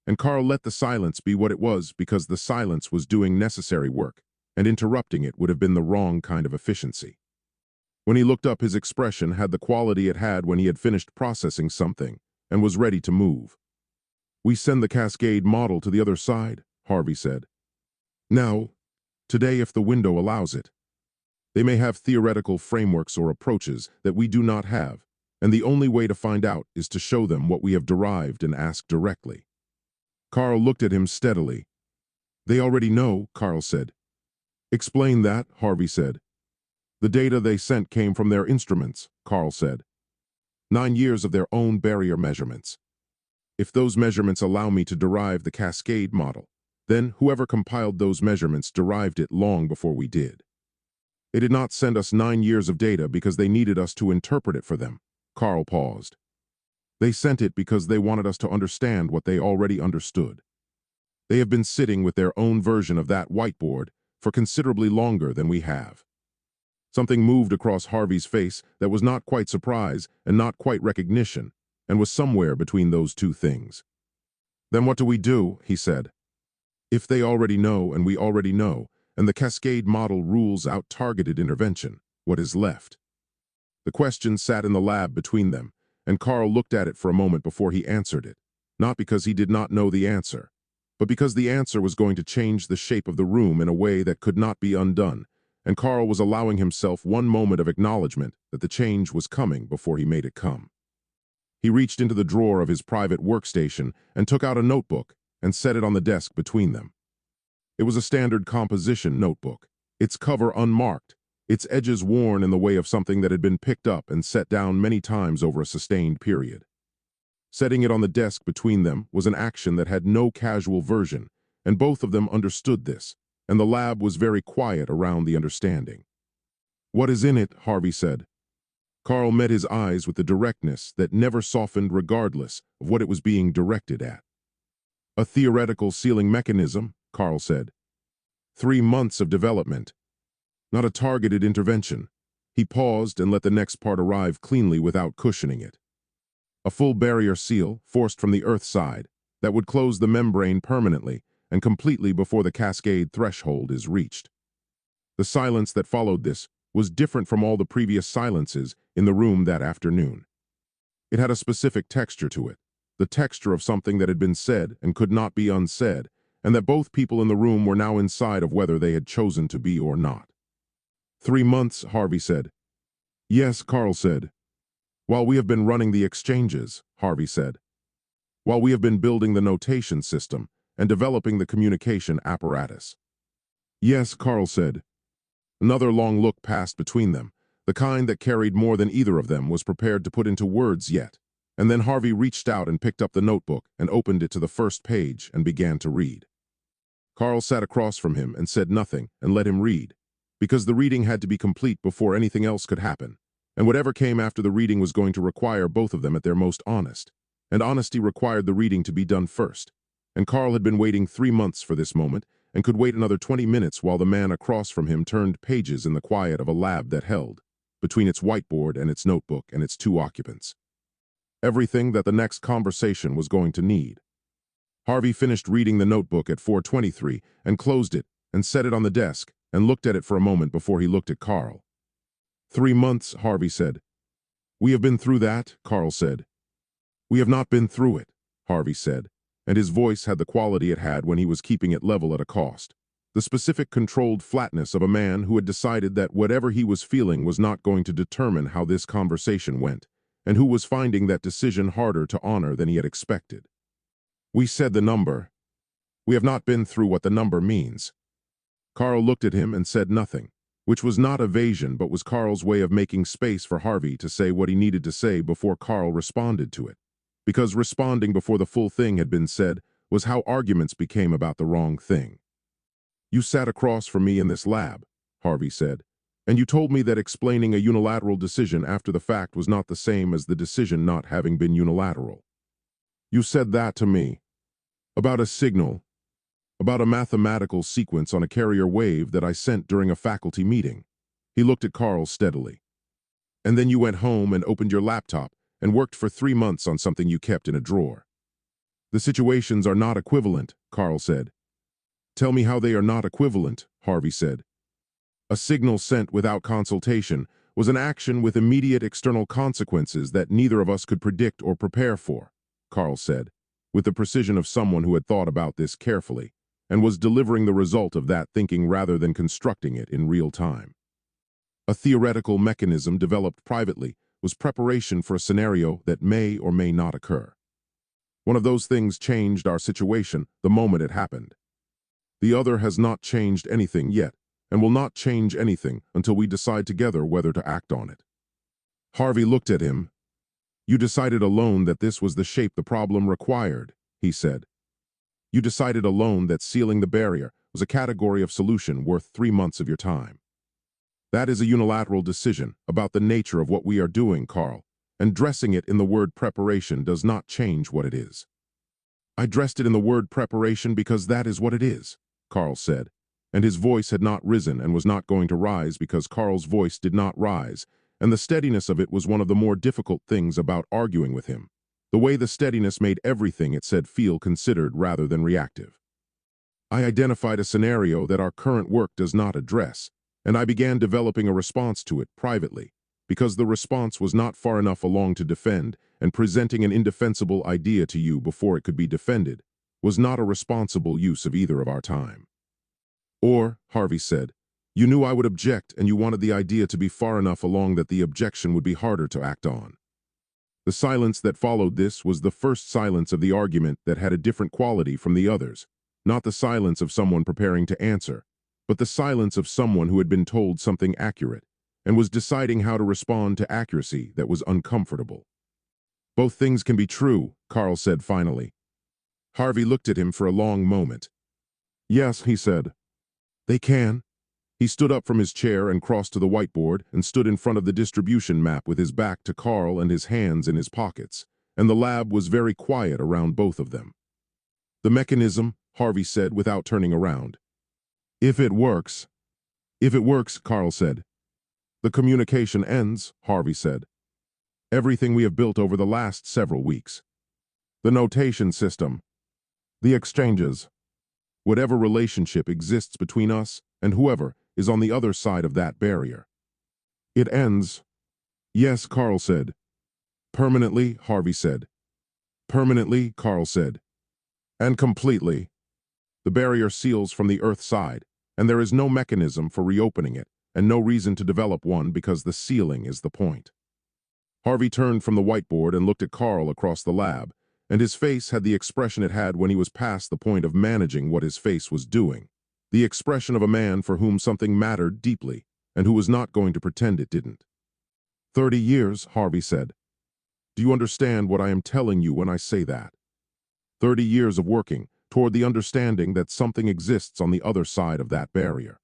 And Carl let the silence be what it was because the silence was doing necessary work, and interrupting it would have been the wrong kind of efficiency. When he looked up, his expression had the quality it had when he had finished processing something and was ready to move. We send the cascade model to the other side, Harvey said. Now, today if the window allows it. They may have theoretical frameworks or approaches that we do not have, and the only way to find out is to show them what we have derived and ask directly. Carl looked at him steadily. They already know, Carl said. Explain that, Harvey said. The data they sent came from their instruments, Carl said. 9 years of their own barrier measurements. If those measurements allow me to derive the cascade model, then whoever compiled those measurements derived it long before we did. They did not send us 9 years of data because they needed us to interpret it for them. Carl paused. They sent it because they wanted us to understand what they already understood. They have been sitting with their own version of that whiteboard for considerably longer than we have. Something moved across Harvey's face that was not quite surprise and not quite recognition, and was somewhere between those two things. Then what do we do? He said. If they already know and we already know, and the cascade model rules out targeted intervention, what is left? The question sat in the lab between them, and Carl looked at it for a moment before he answered it, not because he did not know the answer, but because the answer was going to change the shape of the room in a way that could not be undone, and Carl was allowing himself one moment of acknowledgement that the change was coming before he made it come. He reached into the drawer of his private workstation and took out a notebook and set it on the desk between them. It was a standard composition notebook, its cover unmarked, its edges worn in the way of something that had been picked up and set down many times over a sustained period. Setting it on the desk between them was an action that had no casual version, and both of them understood this, and the lab was very quiet around the understanding. What is in it? Harvey said. Carl met his eyes with the directness that never softened regardless of what it was being directed at. A theoretical sealing mechanism, Carl said. 3 months of development. Not a targeted intervention. He paused and let the next part arrive cleanly without cushioning it. A full barrier seal, forced from the Earth side, that would close the membrane permanently and completely before the cascade threshold is reached. The silence that followed this was different from all the previous silences in the room that afternoon. It had a specific texture to it, the texture of something that had been said and could not be unsaid, and that both people in the room were now inside of whether they had chosen to be or not. 3 months, Harvey said. Yes, Carl said. While we have been running the exchanges, Harvey said. While we have been building the notation system and developing the communication apparatus. Yes, Carl said. Another long look passed between them, the kind that carried more than either of them was prepared to put into words yet, and then Harvey reached out and picked up the notebook and opened it to the first page and began to read. Carl sat across from him and said nothing and let him read, because the reading had to be complete before anything else could happen, and whatever came after the reading was going to require both of them at their most honest, and honesty required the reading to be done first, and Carl had been waiting 3 months for this moment and could wait another 20 minutes while the man across from him turned pages in the quiet of a lab that held, between its whiteboard and its notebook and its 2 occupants, everything that the next conversation was going to need. Harvey finished reading the notebook at 4:23 and closed it and set it on the desk and looked at it for a moment before he looked at Carl. 3 months, Harvey said. We have been through that, Carl said. We have not been through it, Harvey said, and his voice had the quality it had when he was keeping it level at a cost, the specific controlled flatness of a man who had decided that whatever he was feeling was not going to determine how this conversation went, and who was finding that decision harder to honor than he had expected. We said the number. We have not been through what the number means. Carl looked at him and said nothing, which was not evasion but was Carl's way of making space for Harvey to say what he needed to say before Carl responded to it, because responding before the full thing had been said was how arguments became about the wrong thing. You sat across from me in this lab, Harvey said, and you told me that explaining a unilateral decision after the fact was not the same as the decision not having been unilateral. You said that to me. About a signal, about a mathematical sequence on a carrier wave that I sent during a faculty meeting. He looked at Carl steadily. And then you went home and opened your laptop and worked for 3 months on something you kept in a drawer. The situations are not equivalent, Carl said. Tell me how they are not equivalent, Harvey said. A signal sent without consultation was an action with immediate external consequences that neither of us could predict or prepare for, Carl said, with the precision of someone who had thought about this carefully and was delivering the result of that thinking rather than constructing it in real time. A theoretical mechanism developed privately was preparation for a scenario that may or may not occur. One of those things changed our situation the moment it happened. The other has not changed anything yet and will not change anything until we decide together whether to act on it. Harvey looked at him. You decided alone that this was the shape the problem required, he said. You decided alone that sealing the barrier was a category of solution worth 3 months of your time. That is a unilateral decision about the nature of what we are doing, Carl, and dressing it in the word preparation does not change what it is. I dressed it in the word preparation because that is what it is, Carl said, and his voice had not risen and was not going to rise because Carl's voice did not rise, and the steadiness of it was one of the more difficult things about arguing with him. The way the steadiness made everything it said feel considered rather than reactive. I identified a scenario that our current work does not address, and I began developing a response to it privately, because the response was not far enough along to defend, and presenting an indefensible idea to you before it could be defended was not a responsible use of either of our time. Or, Harvey said, you knew I would object and you wanted the idea to be far enough along that the objection would be harder to act on. The silence that followed this was the first silence of the argument that had a different quality from the others, not the silence of someone preparing to answer, but the silence of someone who had been told something accurate and was deciding how to respond to accuracy that was uncomfortable. Both things can be true, Carl said finally. Harvey looked at him for a long moment. Yes, he said. They can. He stood up from his chair and crossed to the whiteboard and stood in front of the distribution map with his back to Carl and his hands in his pockets, and the lab was very quiet around both of them. The mechanism, Harvey said without turning around. If it works, Carl said. The communication ends, Harvey said. Everything we have built over the last several weeks. The notation system. The exchanges. Whatever relationship exists between us and whoever is on the other side of that barrier. It ends. Yes, Carl said. Permanently, Harvey said. Permanently, Carl said. And completely. The barrier seals from the Earth side, and there is no mechanism for reopening it, and no reason to develop one because the sealing is the point. Harvey turned from the whiteboard and looked at Carl across the lab, and his face had the expression it had when he was past the point of managing what his face was doing. The expression of a man for whom something mattered deeply, and who was not going to pretend it didn't. 30 years, Harvey said. Do you understand what I am telling you when I say that? 30 years of working toward the understanding that something exists on the other side of that barrier.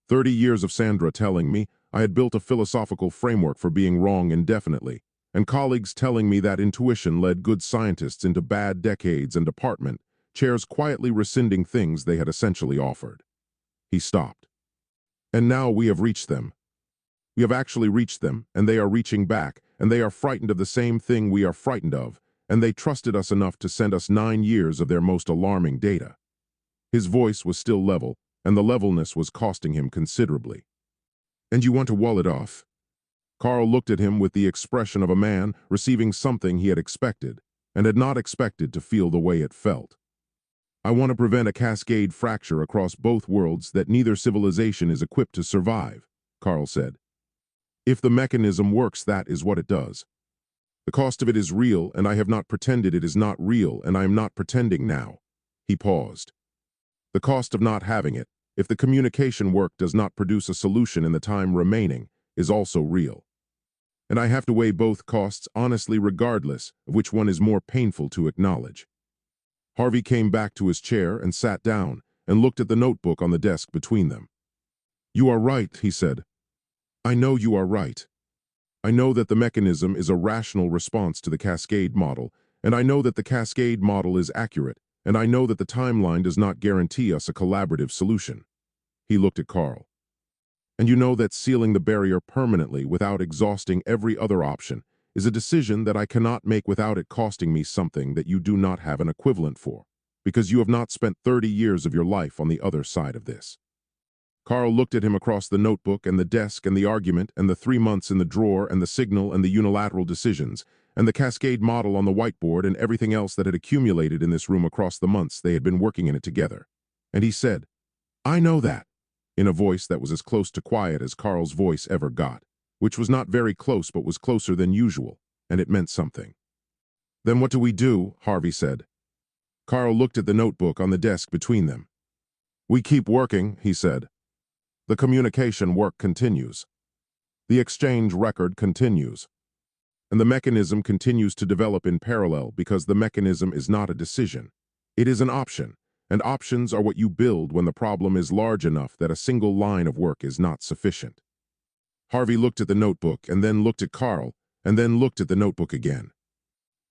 30 years of Sandra telling me I had built a philosophical framework for being wrong indefinitely, and colleagues telling me that intuition led good scientists into bad decades and department chairs quietly rescinding things they had essentially offered. He stopped. And now we have reached them. We have actually reached them, and they are reaching back, and they are frightened of the same thing we are frightened of, and they trusted us enough to send us 9 years of their most alarming data. His voice was still level, and the levelness was costing him considerably. And you want to wall it off? Carl looked at him with the expression of a man receiving something he had expected, and had not expected to feel the way it felt. I want to prevent a cascade fracture across both worlds that neither civilization is equipped to survive, Carl said. If the mechanism works, that is what it does. The cost of it is real, and I have not pretended it is not real, and I am not pretending now. He paused. The cost of not having it, if the communication work does not produce a solution in the time remaining, is also real. And I have to weigh both costs honestly regardless of which one is more painful to acknowledge. Harvey came back to his chair and sat down and looked at the notebook on the desk between them. You are right, he said. I know you are right. I know that the mechanism is a rational response to the cascade model, and I know that the cascade model is accurate, and I know that the timeline does not guarantee us a collaborative solution. He looked at Carl. And you know that sealing the barrier permanently without exhausting every other option is a decision that I cannot make without it costing me something that you do not have an equivalent for, because you have not spent 30 years of your life on the other side of this. Carl looked at him across the notebook and the desk and the argument and the 3 months in the drawer and the signal and the unilateral decisions and the cascade model on the whiteboard and everything else that had accumulated in this room across the months they had been working in it together. And he said, I know that, in a voice that was as close to quiet as Carl's voice ever got, which was not very close but was closer than usual, and it meant something. Then what do we do? Harvey said. Carl looked at the notebook on the desk between them. We keep working, he said. The communication work continues. The exchange record continues. And the mechanism continues to develop in parallel because the mechanism is not a decision. It is an option, and options are what you build when the problem is large enough that a single line of work is not sufficient. Harvey looked at the notebook and then looked at Carl and then looked at the notebook again.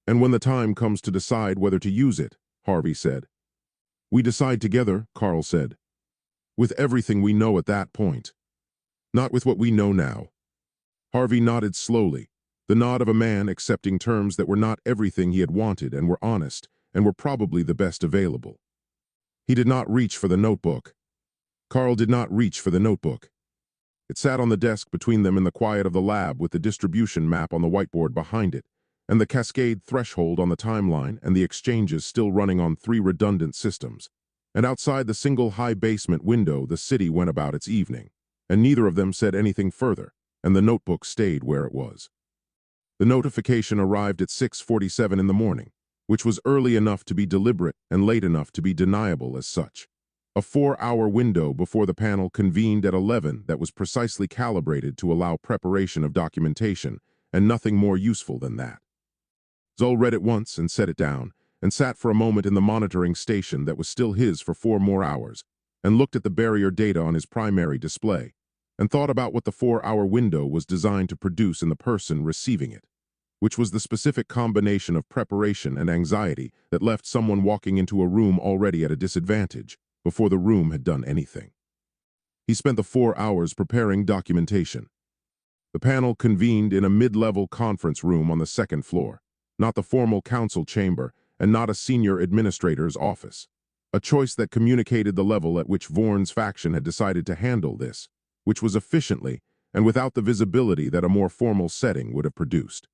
And when the time comes to decide whether to use it, Harvey said. We decide together, Carl said. With everything we know at that point. Not with what we know now. Harvey nodded slowly, the nod of a man accepting terms that were not everything he had wanted and were honest and were probably the best available. He did not reach for the notebook. Carl did not reach for the notebook. It sat on the desk between them in the quiet of the lab with the distribution map on the whiteboard behind it, and the cascade threshold on the timeline and the exchanges still running on 3 redundant systems. And outside the single high basement window the city went about its evening, and neither of them said anything further, and the notebook stayed where it was. The notification arrived at 6:47 in the morning, which was early enough to be deliberate and late enough to be deniable as such. A 4-hour window before the panel convened at 11 that was precisely calibrated to allow preparation of documentation, and nothing more useful than that. Zul read it once and set it down, and sat for a moment in the monitoring station that was still his for 4 more hours, and looked at the barrier data on his primary display, and thought about what the 4-hour window was designed to produce in the person receiving it, which was the specific combination of preparation and anxiety that left someone walking into a room already at a disadvantage before the room had done anything. He spent the 4 hours preparing documentation. The panel convened in a mid-level conference room on the 2nd floor, not the formal council chamber, and not a senior administrator's office. A choice that communicated the level at which Vorn's faction had decided to handle this, which was efficiently and without the visibility that a more formal setting would have produced.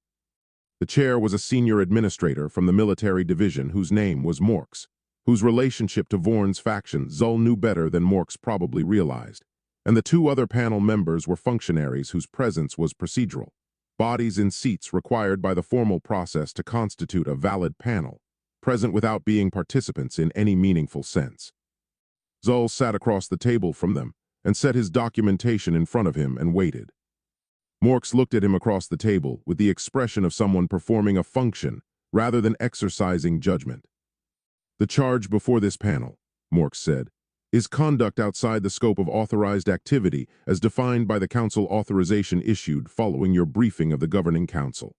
The chair was a senior administrator from the military division whose name was Morks, whose relationship to Vorn's faction Zul knew better than Morks probably realized, and the two other panel members were functionaries whose presence was procedural, bodies in seats required by the formal process to constitute a valid panel, present without being participants in any meaningful sense. Zul sat across the table from them and set his documentation in front of him and waited. Morks looked at him across the table with the expression of someone performing a function rather than exercising judgment. "The charge before this panel," Morks said, "is conduct outside the scope of authorized activity as defined by the Council authorization issued following your briefing of the Governing Council.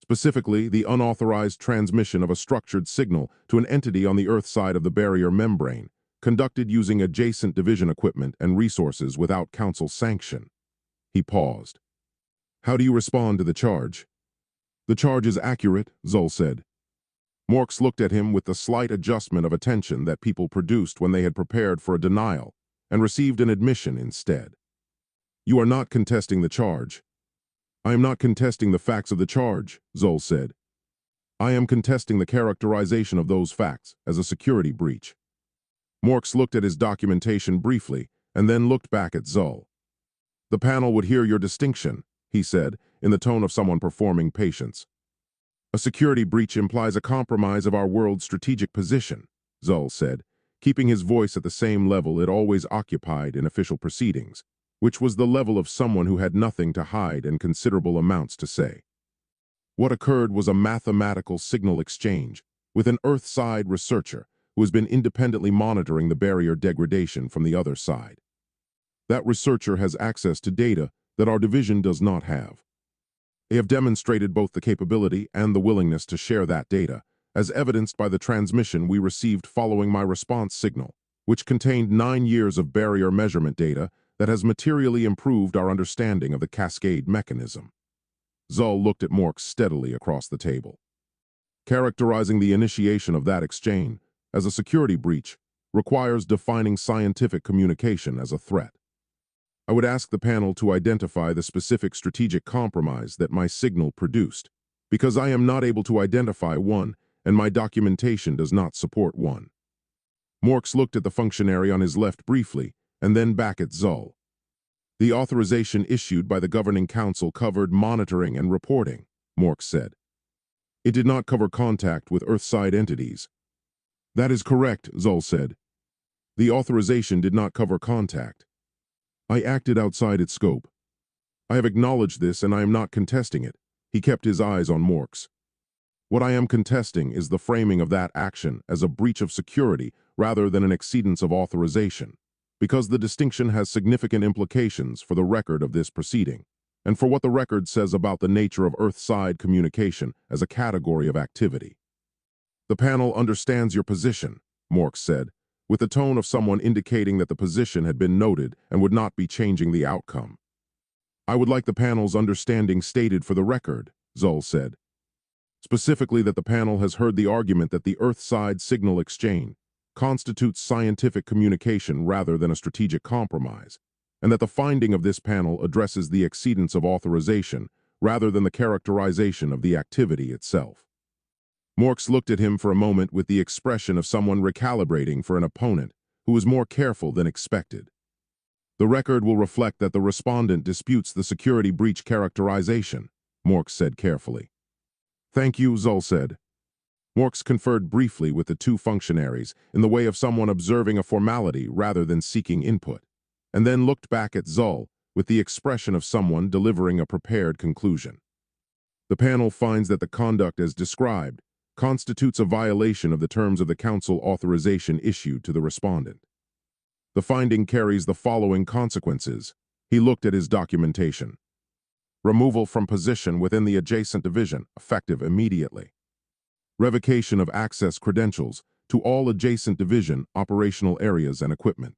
Specifically, the unauthorized transmission of a structured signal to an entity on the Earth side of the barrier membrane, conducted using adjacent division equipment and resources without Council sanction." He paused. "How do you respond to the charge?" "The charge is accurate," Zul said. Morks looked at him with the slight adjustment of attention that people produced when they had prepared for a denial and received an admission instead. "You are not contesting the charge." "I am not contesting the facts of the charge," Zul said. "I am contesting the characterization of those facts as a security breach." Morks looked at his documentation briefly and then looked back at Zul. "The panel would hear your distinction," he said, in the tone of someone performing patience. "A security breach implies a compromise of our world's strategic position," Zul said, keeping his voice at the same level it always occupied in official proceedings, which was the level of someone who had nothing to hide and considerable amounts to say. What occurred was a mathematical signal exchange with an Earth-side researcher who has been independently monitoring the barrier degradation from the other side. That researcher has access to data that our division does not have. They have demonstrated both the capability and the willingness to share that data, as evidenced by the transmission we received following my response signal, which contained 9 years of barrier measurement data that has materially improved our understanding of the cascade mechanism. Zul looked at Morks steadily across the table. Characterizing the initiation of that exchange as a security breach requires defining scientific communication as a threat. I would ask the panel to identify the specific strategic compromise that my signal produced, because I am not able to identify one, and my documentation does not support one. Morks looked at the functionary on his left briefly, and then back at Zul. "The authorization issued by the Governing Council covered monitoring and reporting," Morks said. "It did not cover contact with Earthside entities." "That is correct," Zul said. "The authorization did not cover contact. I acted outside its scope. I have acknowledged this and I am not contesting it." He kept his eyes on Morks. "What I am contesting is the framing of that action as a breach of security rather than an exceedance of authorization, because the distinction has significant implications for the record of this proceeding, and for what the record says about the nature of Earth-side communication as a category of activity." "The panel understands your position," Morks said, with the tone of someone indicating that the position had been noted and would not be changing the outcome. "I would like the panel's understanding stated for the record," Zul said. "Specifically that the panel has heard the argument that the Earth-side signal exchange constitutes scientific communication rather than a strategic compromise, and that the finding of this panel addresses the exceedance of authorization rather than the characterization of the activity itself." Morks looked at him for a moment with the expression of someone recalibrating for an opponent who was more careful than expected. "The record will reflect that the respondent disputes the security breach characterization," Morks said carefully. "Thank you," Zul said. Morks conferred briefly with the two functionaries in the way of someone observing a formality rather than seeking input, and then looked back at Zul with the expression of someone delivering a prepared conclusion. "The panel finds that the conduct as described constitutes a violation of the terms of the Council authorization issued to the respondent. The finding carries the following consequences." He looked at his documentation. "Removal from position within the adjacent division, effective immediately. Revocation of access credentials to all adjacent division operational areas and equipment.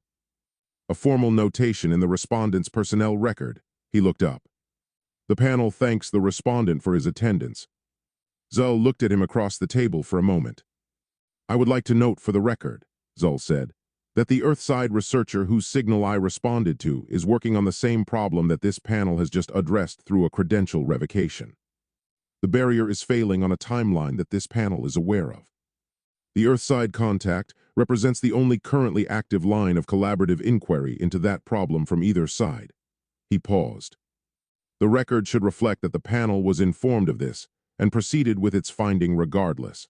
A formal notation in the respondent's personnel record." He looked up. "The panel thanks the respondent for his attendance." Zul looked at him across the table for a moment. "I would like to note for the record," Zul said, that the Earthside researcher whose signal I responded to is working on the same problem that this panel has just addressed through a credential revocation. The barrier is failing on a timeline that this panel is aware of. The Earthside contact represents the only currently active line of collaborative inquiry into that problem from either side. He paused. The record should reflect that the panel was informed of this and proceeded with its finding regardless.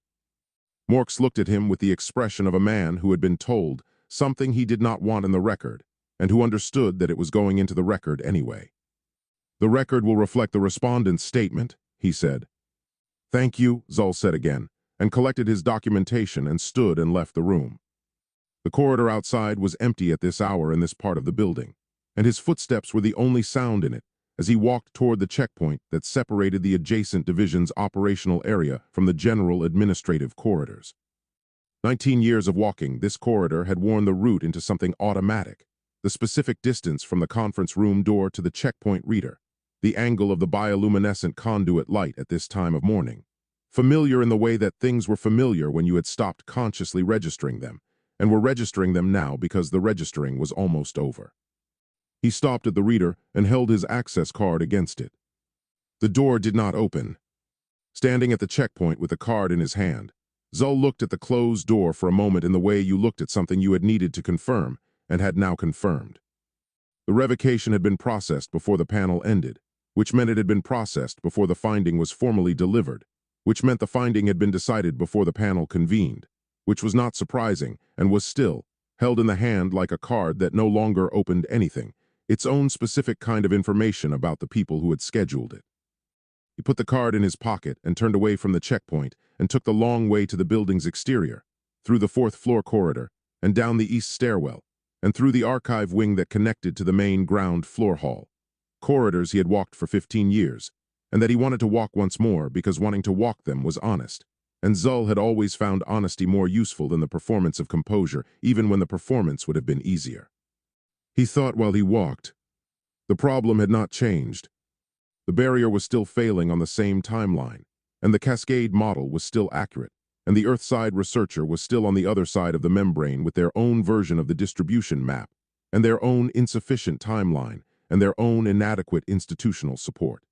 Morks looked at him with the expression of a man who had been told something he did not want in the record, and who understood that it was going into the record anyway. The record will reflect the respondent's statement, he said. Thank you, Zull said again, and collected his documentation and stood and left the room. The corridor outside was empty at this hour in this part of the building, and his footsteps were the only sound in it as he walked toward the checkpoint that separated the adjacent division's operational area from the general administrative corridors. 19 years of walking, this corridor had worn the route into something automatic, the specific distance from the conference room door to the checkpoint reader, the angle of the bioluminescent conduit light at this time of morning, familiar in the way that things were familiar when you had stopped consciously registering them, and were registering them now because the registering was almost over. He stopped at the reader and held his access card against it. The door did not open. Standing at the checkpoint with the card in his hand, Zull looked at the closed door for a moment in the way you looked at something you had needed to confirm and had now confirmed. The revocation had been processed before the panel ended, which meant it had been processed before the finding was formally delivered, which meant the finding had been decided before the panel convened, which was not surprising and was still held in the hand like a card that no longer opened anything, its own specific kind of information about the people who had scheduled it. He put the card in his pocket and turned away from the checkpoint and took the long way to the building's exterior, through the fourth-floor corridor, and down the east stairwell, and through the archive wing that connected to the main ground floor hall. Corridors he had walked for 15 years, and that he wanted to walk once more because wanting to walk them was honest, and Zull had always found honesty more useful than the performance of composure, even when the performance would have been easier. He thought while he walked. The problem had not changed. The barrier was still failing on the same timeline, and the Cascade model was still accurate, and the Earthside researcher was still on the other side of the membrane with their own version of the distribution map, and their own insufficient timeline, and their own inadequate institutional support.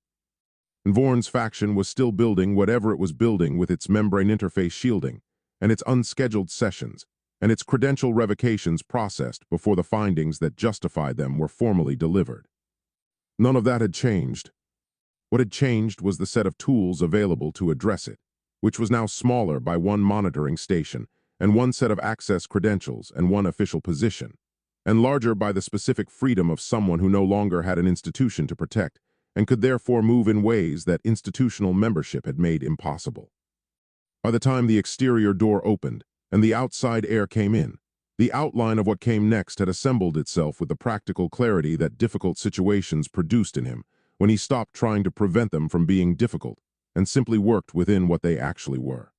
And Vorn's faction was still building whatever it was building with its membrane interface shielding, and its unscheduled sessions, and its credential revocations processed before the findings that justified them were formally delivered. None of that had changed. What had changed was the set of tools available to address it, which was now smaller by one monitoring station and one set of access credentials and one official position, and larger by the specific freedom of someone who no longer had an institution to protect and could therefore move in ways that institutional membership had made impossible. By the time the exterior door opened and the outside air came in, the outline of what came next had assembled itself with the practical clarity that difficult situations produced in him when he stopped trying to prevent them from being difficult and simply worked within what they actually were.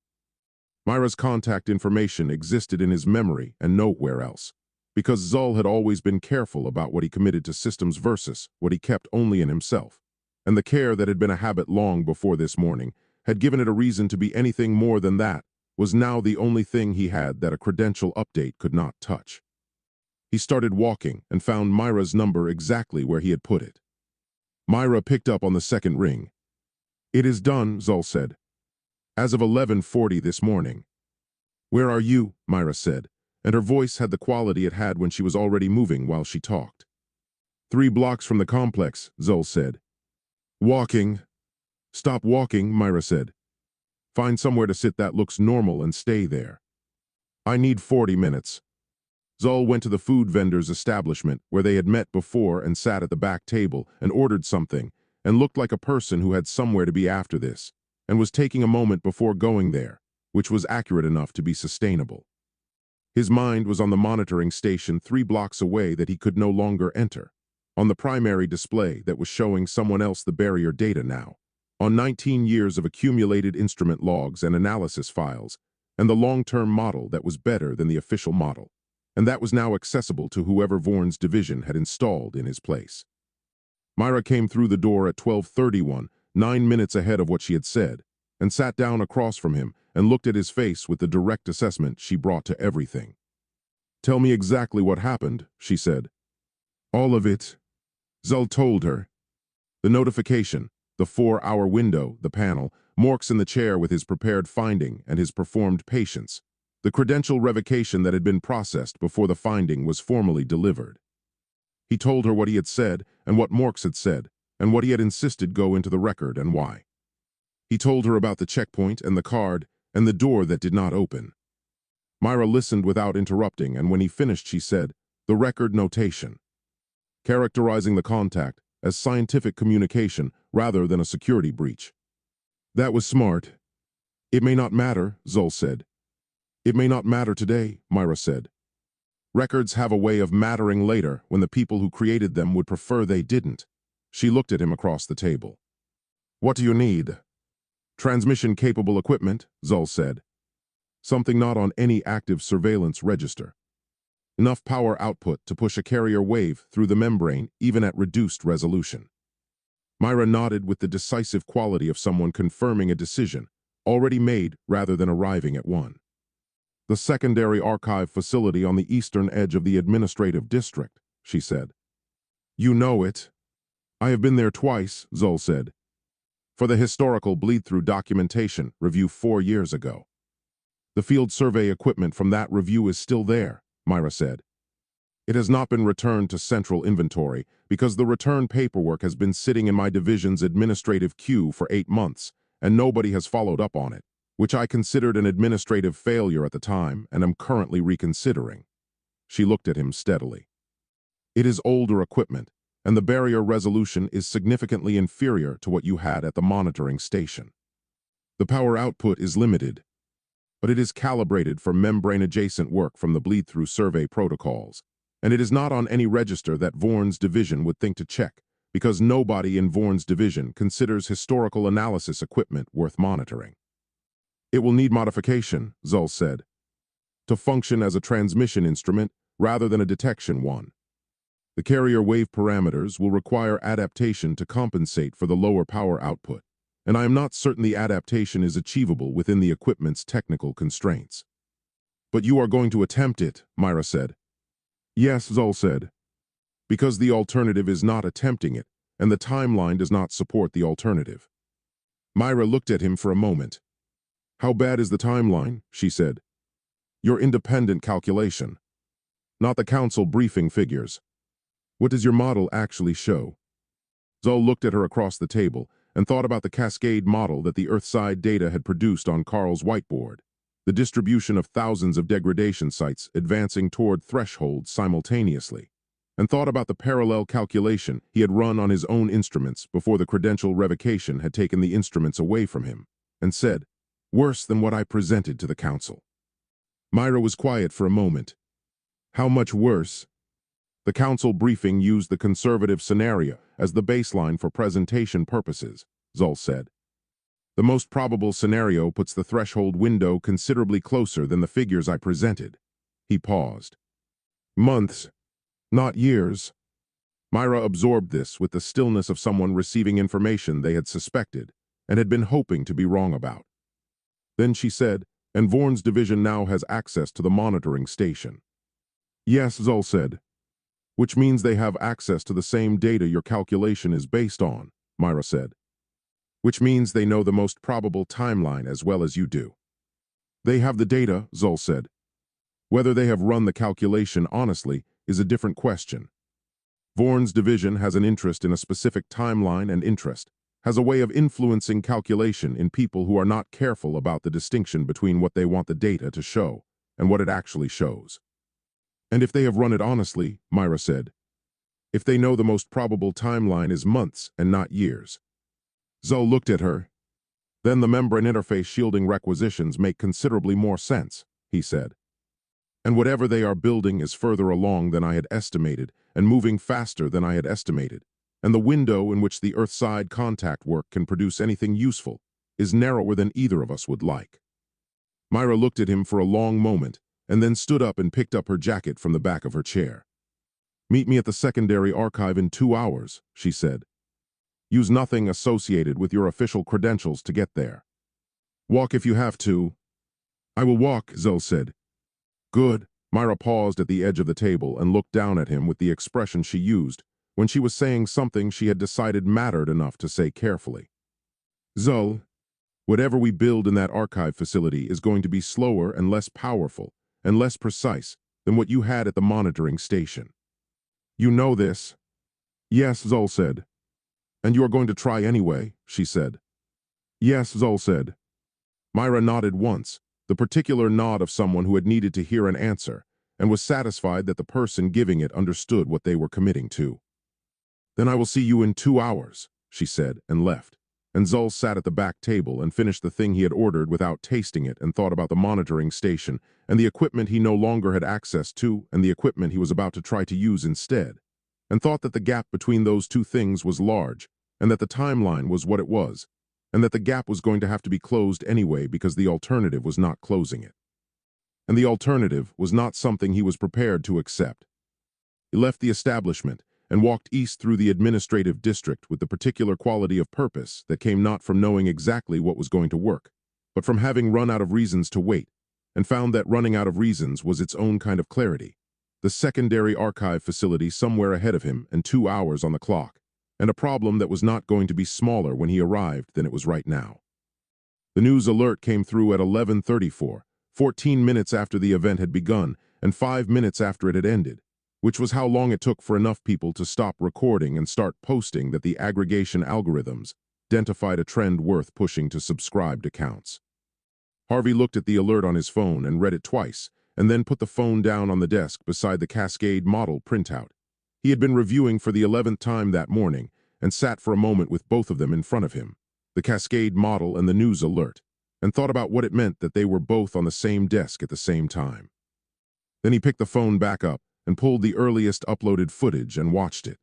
Myra's contact information existed in his memory and nowhere else, because Zull had always been careful about what he committed to systems versus what he kept only in himself, and the care that had been a habit long before this morning had given it a reason to be anything more than that was now the only thing he had that a credential update could not touch. He started walking and found Myra's number exactly where he had put it. Myra picked up on the second ring. "It is done," Zull said. "As of 11:40 this morning." "Where are you?" Myra said, and her voice had the quality it had when she was already moving while she talked. 3 blocks from the complex," Zull said. "Walking." "Stop walking," Myra said. "Find somewhere to sit that looks normal and stay there." "I need 40 minutes." Zull went to the food vendor's establishment where they had met before and sat at the back table and ordered something and looked like a person who had somewhere to be after this and was taking a moment before going there, which was accurate enough to be sustainable. His mind was on the monitoring station 3 blocks away that he could no longer enter, on the primary display that was showing someone else the barrier data now, on 19 years of accumulated instrument logs and analysis files, and the long-term model that was better than the official model, and that was now accessible to whoever Vorn's division had installed in his place. Myra came through the door at 12:31, 9 minutes ahead of what she had said, and sat down across from him and looked at his face with the direct assessment she brought to everything. Tell me exactly what happened, she said. All of it, Zul told her. The notification, the 4-hour window, the panel, Morks in the chair with his prepared finding and his performed patience. The credential revocation that had been processed before the finding was formally delivered. He told her what he had said and what Morks had said, and what he had insisted go into the record and why. He told her about the checkpoint and the card and the door that did not open. Myra listened without interrupting, and when he finished she said, the record notation, characterizing the contact as scientific communication rather than a security breach. That was smart. It may not matter, Zul said. It may not matter today, Myra said. Records have a way of mattering later when the people who created them would prefer they didn't. She looked at him across the table. What do you need? Transmission-capable equipment, Zul said. Something not on any active surveillance register. Enough power output to push a carrier wave through the membrane even at reduced resolution. Myra nodded with the decisive quality of someone confirming a decision already made rather than arriving at one. The secondary archive facility on the eastern edge of the administrative district, she said. You know it. I have been there twice, Zul said. For the historical bleed-through documentation review 4 years ago. The field survey equipment from that review is still there, Myra said. It has not been returned to central inventory because the return paperwork has been sitting in my division's administrative queue for 8 months, and nobody has followed up on it, which I considered an administrative failure at the time and am currently reconsidering. She looked at him steadily. It is older equipment, and the barrier resolution is significantly inferior to what you had at the monitoring station. The power output is limited, but it is calibrated for membrane-adjacent work from the bleed-through survey protocols, and it is not on any register that Vorn's division would think to check, because nobody in Vorn's division considers historical analysis equipment worth monitoring. It will need modification, Zul said, to function as a transmission instrument rather than a detection one. The carrier wave parameters will require adaptation to compensate for the lower power output, and I am not certain the adaptation is achievable within the equipment's technical constraints. But you are going to attempt it, Myra said. Yes, Zul said, because the alternative is not attempting it, and the timeline does not support the alternative. Myra looked at him for a moment. How bad is the timeline? She said. Your independent calculation, not the council briefing figures. What does your model actually show? Zul looked at her across the table and thought about the cascade model that the Earthside data had produced on Carl's whiteboard, the distribution of thousands of degradation sites advancing toward thresholds simultaneously, and thought about the parallel calculation he had run on his own instruments before the credential revocation had taken the instruments away from him, and said, worse than what I presented to the council. Myra was quiet for a moment. How much worse? The council briefing used the conservative scenario as the baseline for presentation purposes, Zul said. The most probable scenario puts the threshold window considerably closer than the figures I presented. He paused. Months, not years. Myra absorbed this with the stillness of someone receiving information they had suspected and had been hoping to be wrong about. Then she said, and Vorn's division now has access to the monitoring station. Yes, Zul said. Which means they have access to the same data your calculation is based on, Myra said. Which means they know the most probable timeline as well as you do. They have the data, Zul said. Whether they have run the calculation honestly is a different question. Vorn's division has an interest in a specific timeline and interest, has a way of influencing calculation in people who are not careful about the distinction between what they want the data to show and what it actually shows. And if they have run it honestly, Myra said, if they know the most probable timeline is months and not years. Zul looked at her. Then the membrane interface shielding requisitions make considerably more sense, he said. And whatever they are building is further along than I had estimated and moving faster than I had estimated, and the window in which the Earthside contact work can produce anything useful is narrower than either of us would like. Myra looked at him for a long moment, and then stood up and picked up her jacket from the back of her chair. Meet me at the secondary archive in 2 hours, she said. Use nothing associated with your official credentials to get there. Walk if you have to. I will walk, Zul said. Good, Myra paused at the edge of the table and looked down at him with the expression she used when she was saying something she had decided mattered enough to say carefully. Zul, whatever we build in that archive facility is going to be slower and less powerful and less precise than what you had at the monitoring station. You know this? Yes, Zul said. And you are going to try anyway, she said. Yes, Zul said. Myra nodded once, the particular nod of someone who had needed to hear an answer, and was satisfied that the person giving it understood what they were committing to. Then I will see you in 2 hours, she said, and left. And Zul sat at the back table and finished the thing he had ordered without tasting it and thought about the monitoring station and the equipment he no longer had access to and the equipment he was about to try to use instead, and thought that the gap between those two things was large and that the timeline was what it was, and that the gap was going to have to be closed anyway because the alternative was not closing it. And the alternative was not something he was prepared to accept. He left the establishment and walked east through the administrative district with the particular quality of purpose that came not from knowing exactly what was going to work, but from having run out of reasons to wait, and found that running out of reasons was its own kind of clarity. The secondary archive facility somewhere ahead of him and 2 hours on the clock, and a problem that was not going to be smaller when he arrived than it was right now. The news alert came through at 11:34, 14 minutes after the event had begun and 5 minutes after it had ended, which was how long it took for enough people to stop recording and start posting that the aggregation algorithms identified a trend worth pushing to subscribed accounts. Harvey looked at the alert on his phone and read it twice, and then put the phone down on the desk beside the Cascade model printout. He had been reviewing for the 11th time that morning and sat for a moment with both of them in front of him, the Cascade model and the news alert, and thought about what it meant that they were both on the same desk at the same time. Then he picked the phone back up and pulled the earliest uploaded footage and watched it.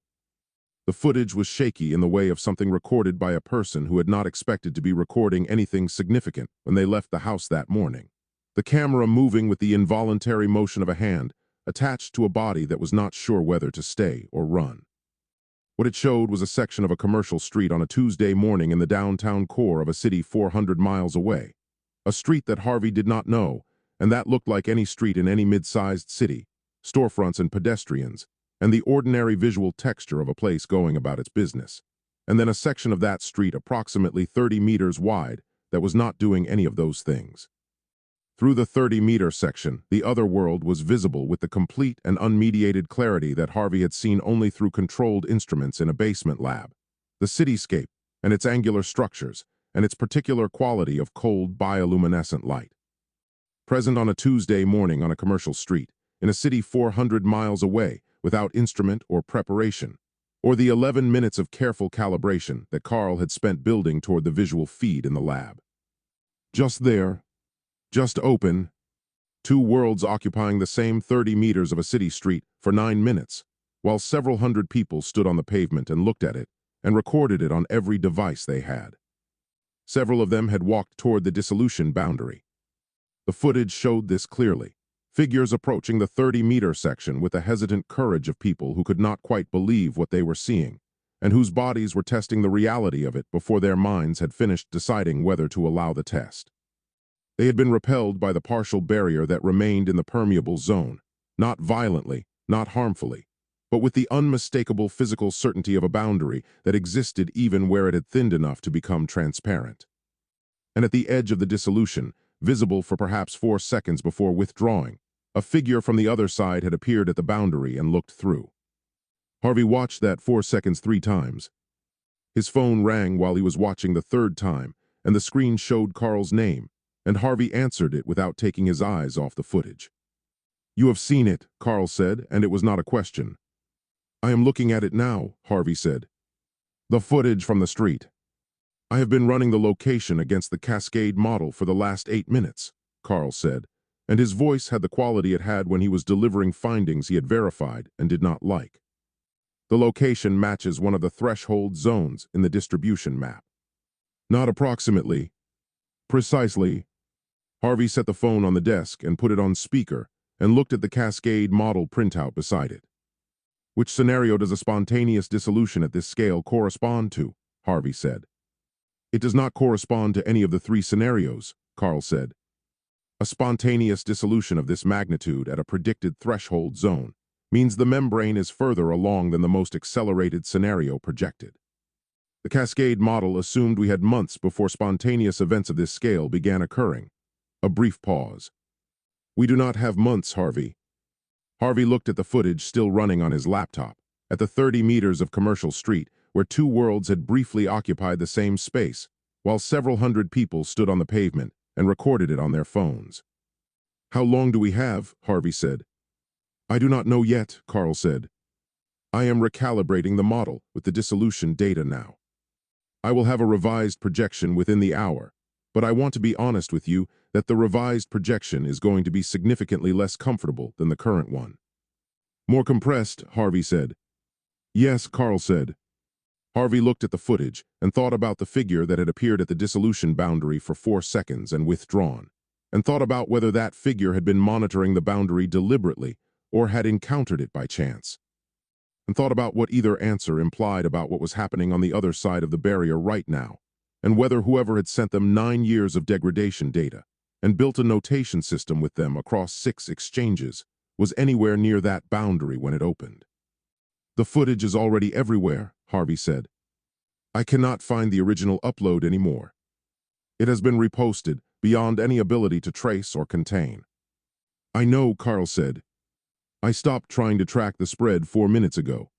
The footage was shaky in the way of something recorded by a person who had not expected to be recording anything significant when they left the house that morning. The camera moving with the involuntary motion of a hand attached to a body that was not sure whether to stay or run. What it showed was a section of a commercial street on a Tuesday morning in the downtown core of a city 400 miles away. A street that Harvey did not know, and that looked like any street in any mid-sized city, storefronts and pedestrians, and the ordinary visual texture of a place going about its business. And then a section of that street approximately 30 meters wide that was not doing any of those things. Through the 30-meter section, the other world was visible with the complete and unmediated clarity that Harvey had seen only through controlled instruments in a basement lab. The cityscape, and its angular structures, and its particular quality of cold bioluminescent light. Present on a Tuesday morning on a commercial street, in a city 400 miles away, without instrument or preparation, or the 11 minutes of careful calibration that Carl had spent building toward the visual feed in the lab. Just there, just open, two worlds occupying the same 30 meters of a city street for 9 minutes, while several hundred people stood on the pavement and looked at it and recorded it on every device they had. Several of them had walked toward the dissolution boundary. The footage showed this clearly. Figures approaching the 30-meter section with the hesitant courage of people who could not quite believe what they were seeing, and whose bodies were testing the reality of it before their minds had finished deciding whether to allow the test. They had been repelled by the partial barrier that remained in the permeable zone, not violently, not harmfully, but with the unmistakable physical certainty of a boundary that existed even where it had thinned enough to become transparent. And at the edge of the dissolution, visible for perhaps 4 seconds before withdrawing, a figure from the other side had appeared at the boundary and looked through. Harvey watched that 4 seconds 3 times. His phone rang while he was watching the 3rd time, and the screen showed Carl's name, and Harvey answered it without taking his eyes off the footage. "You have seen it," Carl said, and it was not a question. "I am looking at it now," Harvey said. "The footage from the street. I have been running the location against the Cascade model for the last 8 minutes, Carl said, and his voice had the quality it had when he was delivering findings he had verified and did not like. The location matches one of the threshold zones in the distribution map. Not approximately. Precisely. Harvey set the phone on the desk and put it on speaker and looked at the Cascade model printout beside it. Which scenario does a spontaneous dissolution at this scale correspond to? Harvey said. It does not correspond to any of the 3 scenarios, Carl said. A spontaneous dissolution of this magnitude at a predicted threshold zone means the membrane is further along than the most accelerated scenario projected. The cascade model assumed we had months before spontaneous events of this scale began occurring. A brief pause. We do not have months, Harvey. Harvey looked at the footage still running on his laptop, at the 30 meters of Commercial Street, where two worlds had briefly occupied the same space, while several hundred people stood on the pavement and recorded it on their phones. How long do we have? Harvey said. I do not know yet, Carl said. I am recalibrating the model with the dissolution data now. I will have a revised projection within the hour, but I want to be honest with you that the revised projection is going to be significantly less comfortable than the current one. More compressed, Harvey said. Yes, Carl said. Harvey looked at the footage and thought about the figure that had appeared at the dissolution boundary for 4 seconds and withdrawn, and thought about whether that figure had been monitoring the boundary deliberately or had encountered it by chance, and thought about what either answer implied about what was happening on the other side of the barrier right now, and whether whoever had sent them 9 years of degradation data and built a notation system with them across 6 exchanges was anywhere near that boundary when it opened. The footage is already everywhere, Harvey said. I cannot find the original upload anymore. It has been reposted beyond any ability to trace or contain. I know, Carl said. I stopped trying to track the spread 4 minutes ago.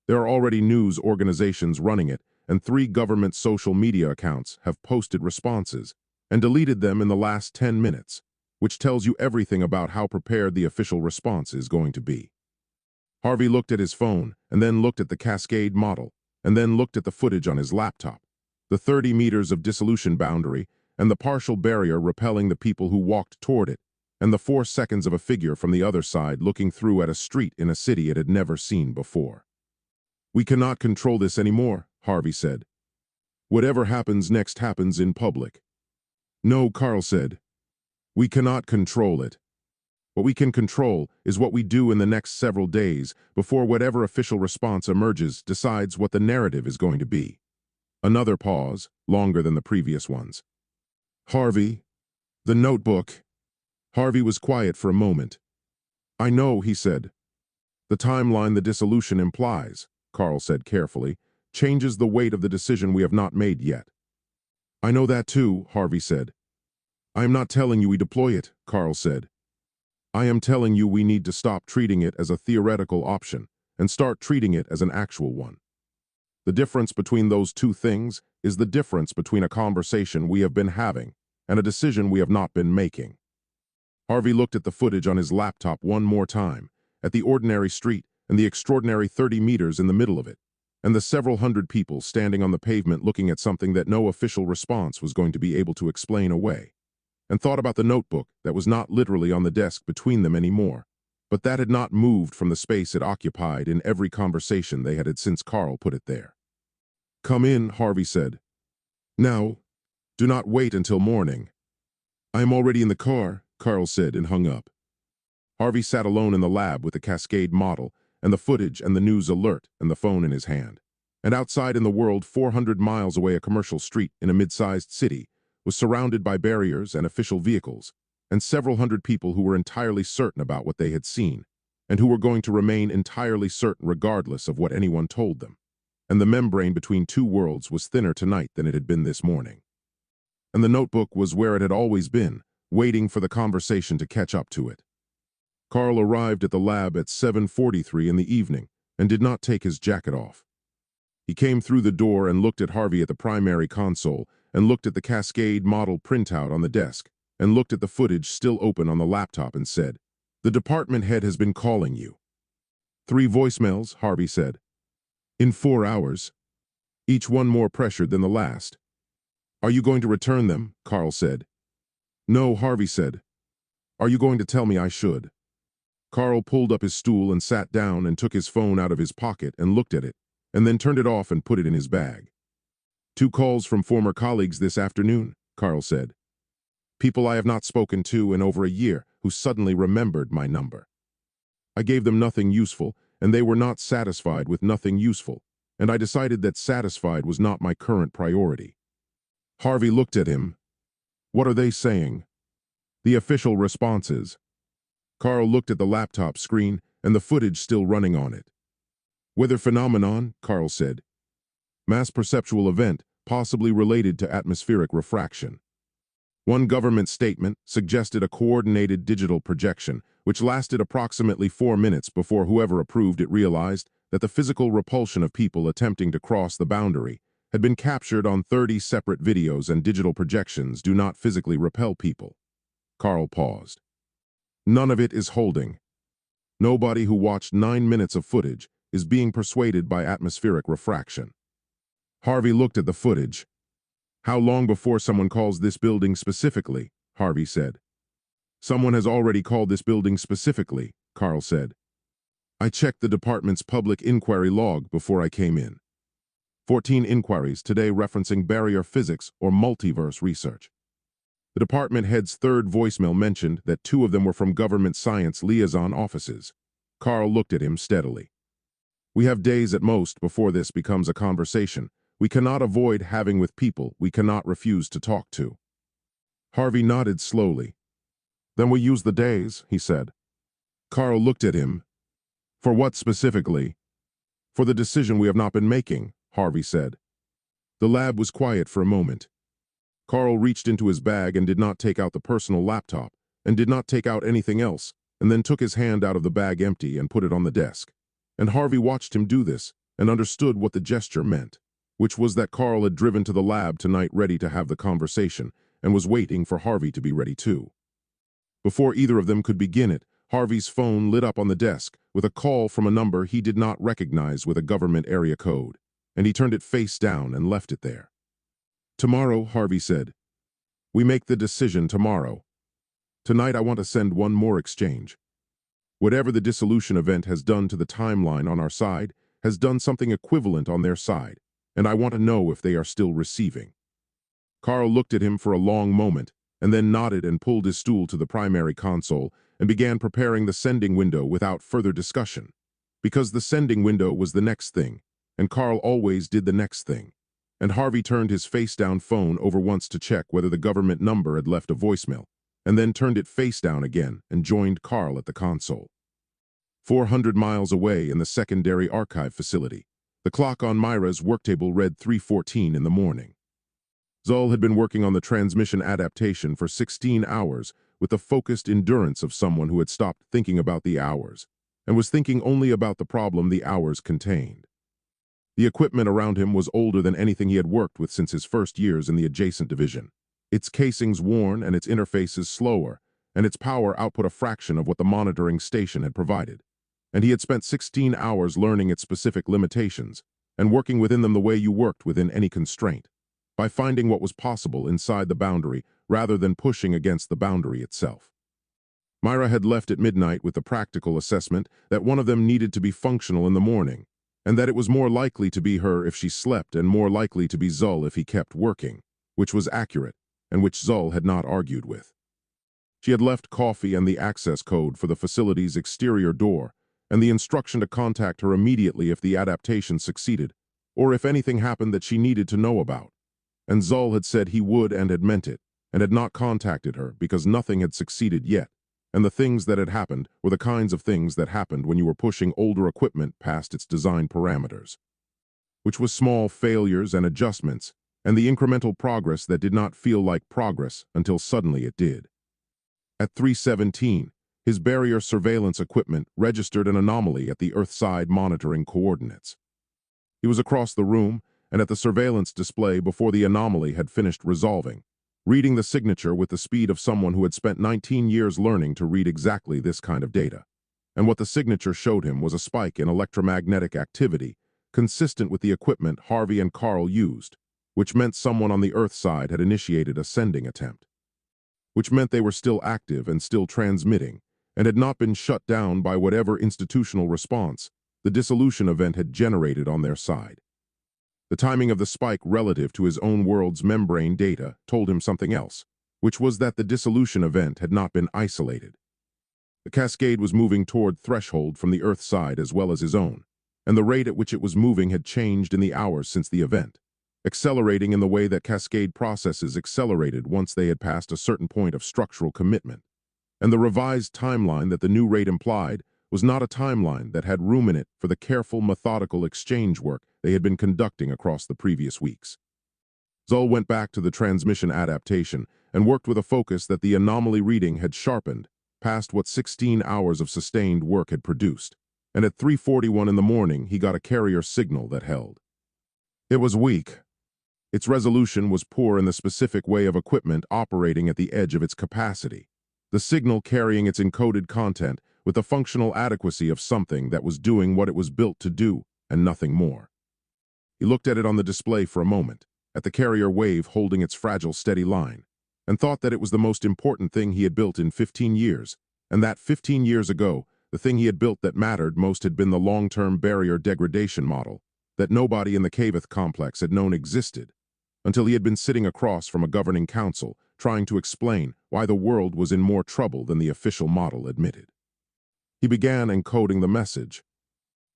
There are already news organizations running it, and 3 government social media accounts have posted responses and deleted them in the last 10 minutes, which tells you everything about how prepared the official response is going to be. Harvey looked at his phone, and then looked at the cascade model, and then looked at the footage on his laptop, the 30 meters of dissolution boundary, and the partial barrier repelling the people who walked toward it, and the 4 seconds of a figure from the other side looking through at a street in a city it had never seen before. We cannot control this anymore, Harvey said. Whatever happens next happens in public. No, Carl said. We cannot control it. What we can control is what we do in the next several days before whatever official response emerges decides what the narrative is going to be. Another pause, longer than the previous ones. Harvey, the notebook. Harvey was quiet for a moment. I know, he said. The timeline the dissolution implies, Carl said carefully, changes the weight of the decision we have not made yet. I know that too, Harvey said. I am not telling you we deploy it, Carl said. I am telling you we need to stop treating it as a theoretical option and start treating it as an actual one. The difference between those two things is the difference between a conversation we have been having and a decision we have not been making. Harvey looked at the footage on his laptop one more time, at the ordinary street and the extraordinary 30 meters in the middle of it, and the several hundred people standing on the pavement looking at something that no official response was going to be able to explain away, and thought about the notebook that was not literally on the desk between them anymore, but that had not moved from the space it occupied in every conversation they had since Carl put it there. Come in, Harvey said. Now, do not wait until morning. I am already in the car, Carl said and hung up. Harvey sat alone in the lab with the cascade model and the footage and the news alert and the phone in his hand. And outside in the world 400 miles away a commercial street in a mid-sized city was surrounded by barriers and official vehicles, and several hundred people who were entirely certain about what they had seen, and who were going to remain entirely certain regardless of what anyone told them. And the membrane between two worlds was thinner tonight than it had been this morning. And the notebook was where it had always been, waiting for the conversation to catch up to it. Carl arrived at the lab at 7:43 in the evening and did not take his jacket off. He came through the door and looked at Harvey at the primary console and looked at the cascade model printout on the desk and looked at the footage still open on the laptop and said, "The department head has been calling you." 3 voicemails, Harvey said. In 4 hours. Each one more pressured than the last. Are you going to return them? Carl said. No, Harvey said. Are you going to tell me I should? Carl pulled up his stool and sat down and took his phone out of his pocket and looked at it, and then turned it off and put it in his bag. 2 calls from former colleagues this afternoon, Carl said. People I have not spoken to in over a year who suddenly remembered my number. I gave them nothing useful, and they were not satisfied with nothing useful, and I decided that satisfied was not my current priority. Harvey looked at him. What are they saying? The official responses. Carl looked at the laptop screen and the footage still running on it. Weather phenomenon, Carl said. Mass perceptual event, possibly related to atmospheric refraction. One government statement suggested a coordinated digital projection, which lasted approximately 4 minutes before whoever approved it realized that the physical repulsion of people attempting to cross the boundary had been captured on 30 separate videos, and digital projections do not physically repel people. Carl paused. None of it is holding. Nobody who watched 9 minutes of footage is being persuaded by atmospheric refraction. Harvey looked at the footage. How long before someone calls this building specifically? Harvey said. Someone has already called this building specifically, Carl said. I checked the department's public inquiry log before I came in. 14 inquiries today referencing barrier physics or multiverse research. The department head's third voicemail mentioned that 2 of them were from government science liaison offices. Carl looked at him steadily. We have days at most before this becomes a conversation we cannot avoid having with people we cannot refuse to talk to. Harvey nodded slowly. Then we use the days, he said. Carl looked at him. For what specifically? For the decision we have not been making, Harvey said. The lab was quiet for a moment. Carl reached into his bag and did not take out the personal laptop, and did not take out anything else, and then took his hand out of the bag empty and put it on the desk. And Harvey watched him do this, and understood what the gesture meant, which was that Carl had driven to the lab tonight ready to have the conversation, and was waiting for Harvey to be ready too. Before either of them could begin it, Harvey's phone lit up on the desk with a call from a number he did not recognize with a government area code, and he turned it face down and left it there. Tomorrow, Harvey said. We make the decision tomorrow. Tonight I want to send one more exchange. Whatever the dissolution event has done to the timeline on our side has done something equivalent on their side, and I want to know if they are still receiving. Carl looked at him for a long moment, and then nodded and pulled his stool to the primary console and began preparing the sending window without further discussion. Because the sending window was the next thing, and Carl always did the next thing. And Harvey turned his face-down phone over once to check whether the government number had left a voicemail, and then turned it face down again and joined Carl at the console. 400 miles away in the secondary archive facility, the clock on Myra's worktable read 3:14 in the morning. Zull had been working on the transmission adaptation for 16 hours with the focused endurance of someone who had stopped thinking about the hours and was thinking only about the problem the hours contained. The equipment around him was older than anything he had worked with since his first years in the adjacent division. Its casings worn and its interfaces slower, and its power output a fraction of what the monitoring station had provided. And he had spent 16 hours learning its specific limitations and working within them the way you worked within any constraint, by finding what was possible inside the boundary rather than pushing against the boundary itself. Myra had left at midnight with the practical assessment that one of them needed to be functional in the morning, and that it was more likely to be her if she slept and more likely to be Zull if he kept working, which was accurate, and which Zull had not argued with. She had left coffee and the access code for the facility's exterior door, and the instruction to contact her immediately if the adaptation succeeded, or if anything happened that she needed to know about. And Zull had said he would and had meant it, and had not contacted her because nothing had succeeded yet, and the things that had happened were the kinds of things that happened when you were pushing older equipment past its design parameters, which was small failures and adjustments, and the incremental progress that did not feel like progress until suddenly it did. At 3:17, his barrier surveillance equipment registered an anomaly at the Earthside monitoring coordinates. He was across the room and at the surveillance display before the anomaly had finished resolving, reading the signature with the speed of someone who had spent 19 years learning to read exactly this kind of data. And what the signature showed him was a spike in electromagnetic activity consistent with the equipment Harvey and Carl used, which meant someone on the Earth side had initiated a sending attempt, which meant they were still active and still transmitting, and had not been shut down by whatever institutional response the dissolution event had generated on their side. The timing of the spike relative to his own world's membrane data told him something else, which was that the dissolution event had not been isolated. The cascade was moving toward threshold from the Earth side as well as his own, and the rate at which it was moving had changed in the hours since the event, accelerating in the way that cascade processes accelerated once they had passed a certain point of structural commitment. And the revised timeline that the new rate implied was not a timeline that had room in it for the careful, methodical exchange work they had been conducting across the previous weeks. Zull went back to the transmission adaptation and worked with a focus that the anomaly reading had sharpened past what 16 hours of sustained work had produced, and at 3:41 in the morning he got a carrier signal that held. It was weak. Its resolution was poor in the specific way of equipment operating at the edge of its capacity, the signal carrying its encoded content with the functional adequacy of something that was doing what it was built to do and nothing more. He looked at it on the display for a moment, at the carrier wave holding its fragile, steady line, and thought that it was the most important thing he had built in 15 years, and that 15 years ago, the thing he had built that mattered most had been the long-term barrier degradation model that nobody in the Cavith complex had known existed, until he had been sitting across from a governing council trying to explain why the world was in more trouble than the official model admitted. He began encoding the message.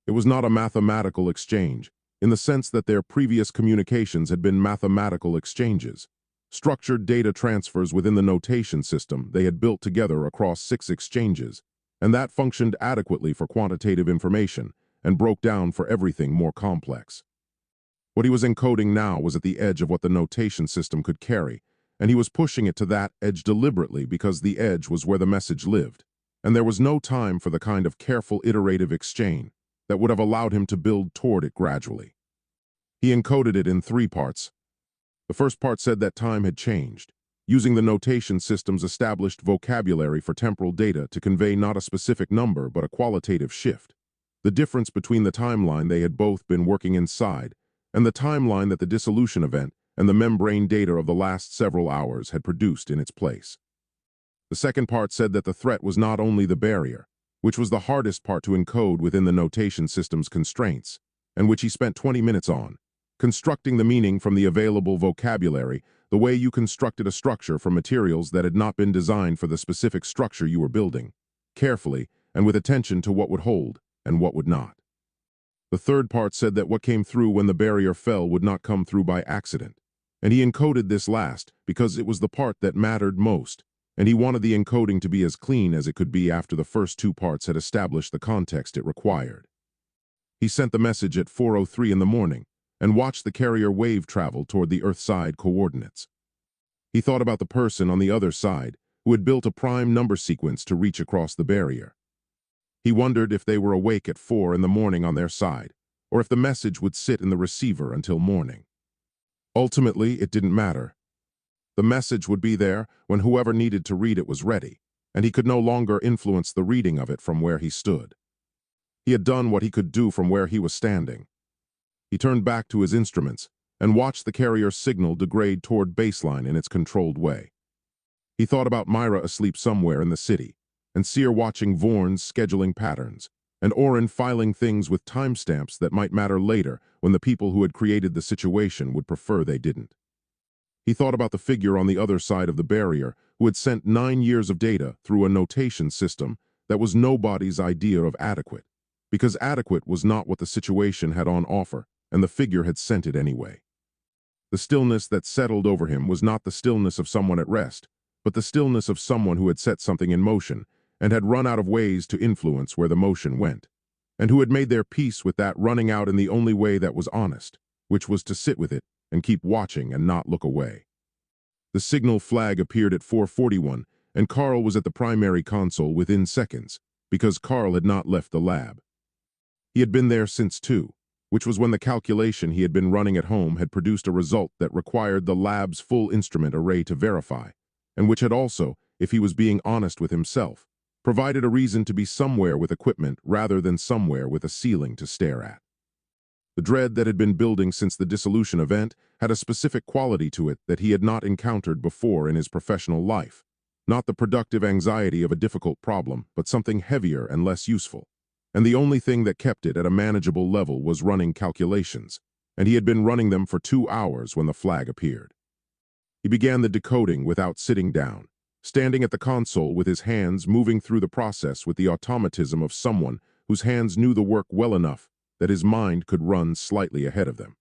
It was not a mathematical exchange, in the sense that their previous communications had been mathematical exchanges, structured data transfers within the notation system they had built together across 6 exchanges, and that functioned adequately for quantitative information and broke down for everything more complex. What he was encoding now was at the edge of what the notation system could carry, and he was pushing it to that edge deliberately because the edge was where the message lived, and there was no time for the kind of careful iterative exchange that would have allowed him to build toward it gradually. He encoded it in 3 parts. The first part said that time had changed, using the notation system's established vocabulary for temporal data to convey not a specific number but a qualitative shift, the difference between the timeline they had both been working inside and the timeline that the dissolution event and the membrane data of the last several hours had produced in its place. The second part said that the threat was not only the barrier, which was the hardest part to encode within the notation system's constraints, and which he spent 20 minutes on, constructing the meaning from the available vocabulary the way you constructed a structure from materials that had not been designed for the specific structure you were building, carefully and with attention to what would hold and what would not. The third part said that what came through when the barrier fell would not come through by accident, and he encoded this last because it was the part that mattered most, and he wanted the encoding to be as clean as it could be after the first 2 parts had established the context it required. He sent the message at 4:03 in the morning and watched the carrier wave travel toward the Earth-side coordinates. He thought about the person on the other side who had built a prime number sequence to reach across the barrier. He wondered if they were awake at 4 in the morning on their side, or if the message would sit in the receiver until morning. Ultimately, it didn't matter. The message would be there when whoever needed to read it was ready, and he could no longer influence the reading of it from where he stood. He had done what he could do from where he was standing. He turned back to his instruments and watched the carrier's signal degrade toward baseline in its controlled way. He thought about Myra asleep somewhere in the city, and Seer watching Vorn's scheduling patterns, and Orin filing things with timestamps that might matter later when the people who had created the situation would prefer they didn't. He thought about the figure on the other side of the barrier who had sent 9 years of data through a notation system that was nobody's idea of adequate, because adequate was not what the situation had on offer, and the figure had sent it anyway. The stillness that settled over him was not the stillness of someone at rest, but the stillness of someone who had set something in motion and had run out of ways to influence where the motion went, and who had made their peace with that running out in the only way that was honest, which was to sit with it and keep watching and not look away. The signal flag appeared at 4:41, and Carl was at the primary console within seconds, because Carl had not left the lab. He had been there since 2, which was when the calculation he had been running at home had produced a result that required the lab's full instrument array to verify, and which had also, if he was being honest with himself, provided a reason to be somewhere with equipment rather than somewhere with a ceiling to stare at. The dread that had been building since the dissolution event had a specific quality to it that he had not encountered before in his professional life, not the productive anxiety of a difficult problem, but something heavier and less useful. And the only thing that kept it at a manageable level was running calculations, and he had been running them for 2 hours when the flag appeared. He began the decoding without sitting down, standing at the console with his hands moving through the process with the automatism of someone whose hands knew the work well enough that his mind could run slightly ahead of them.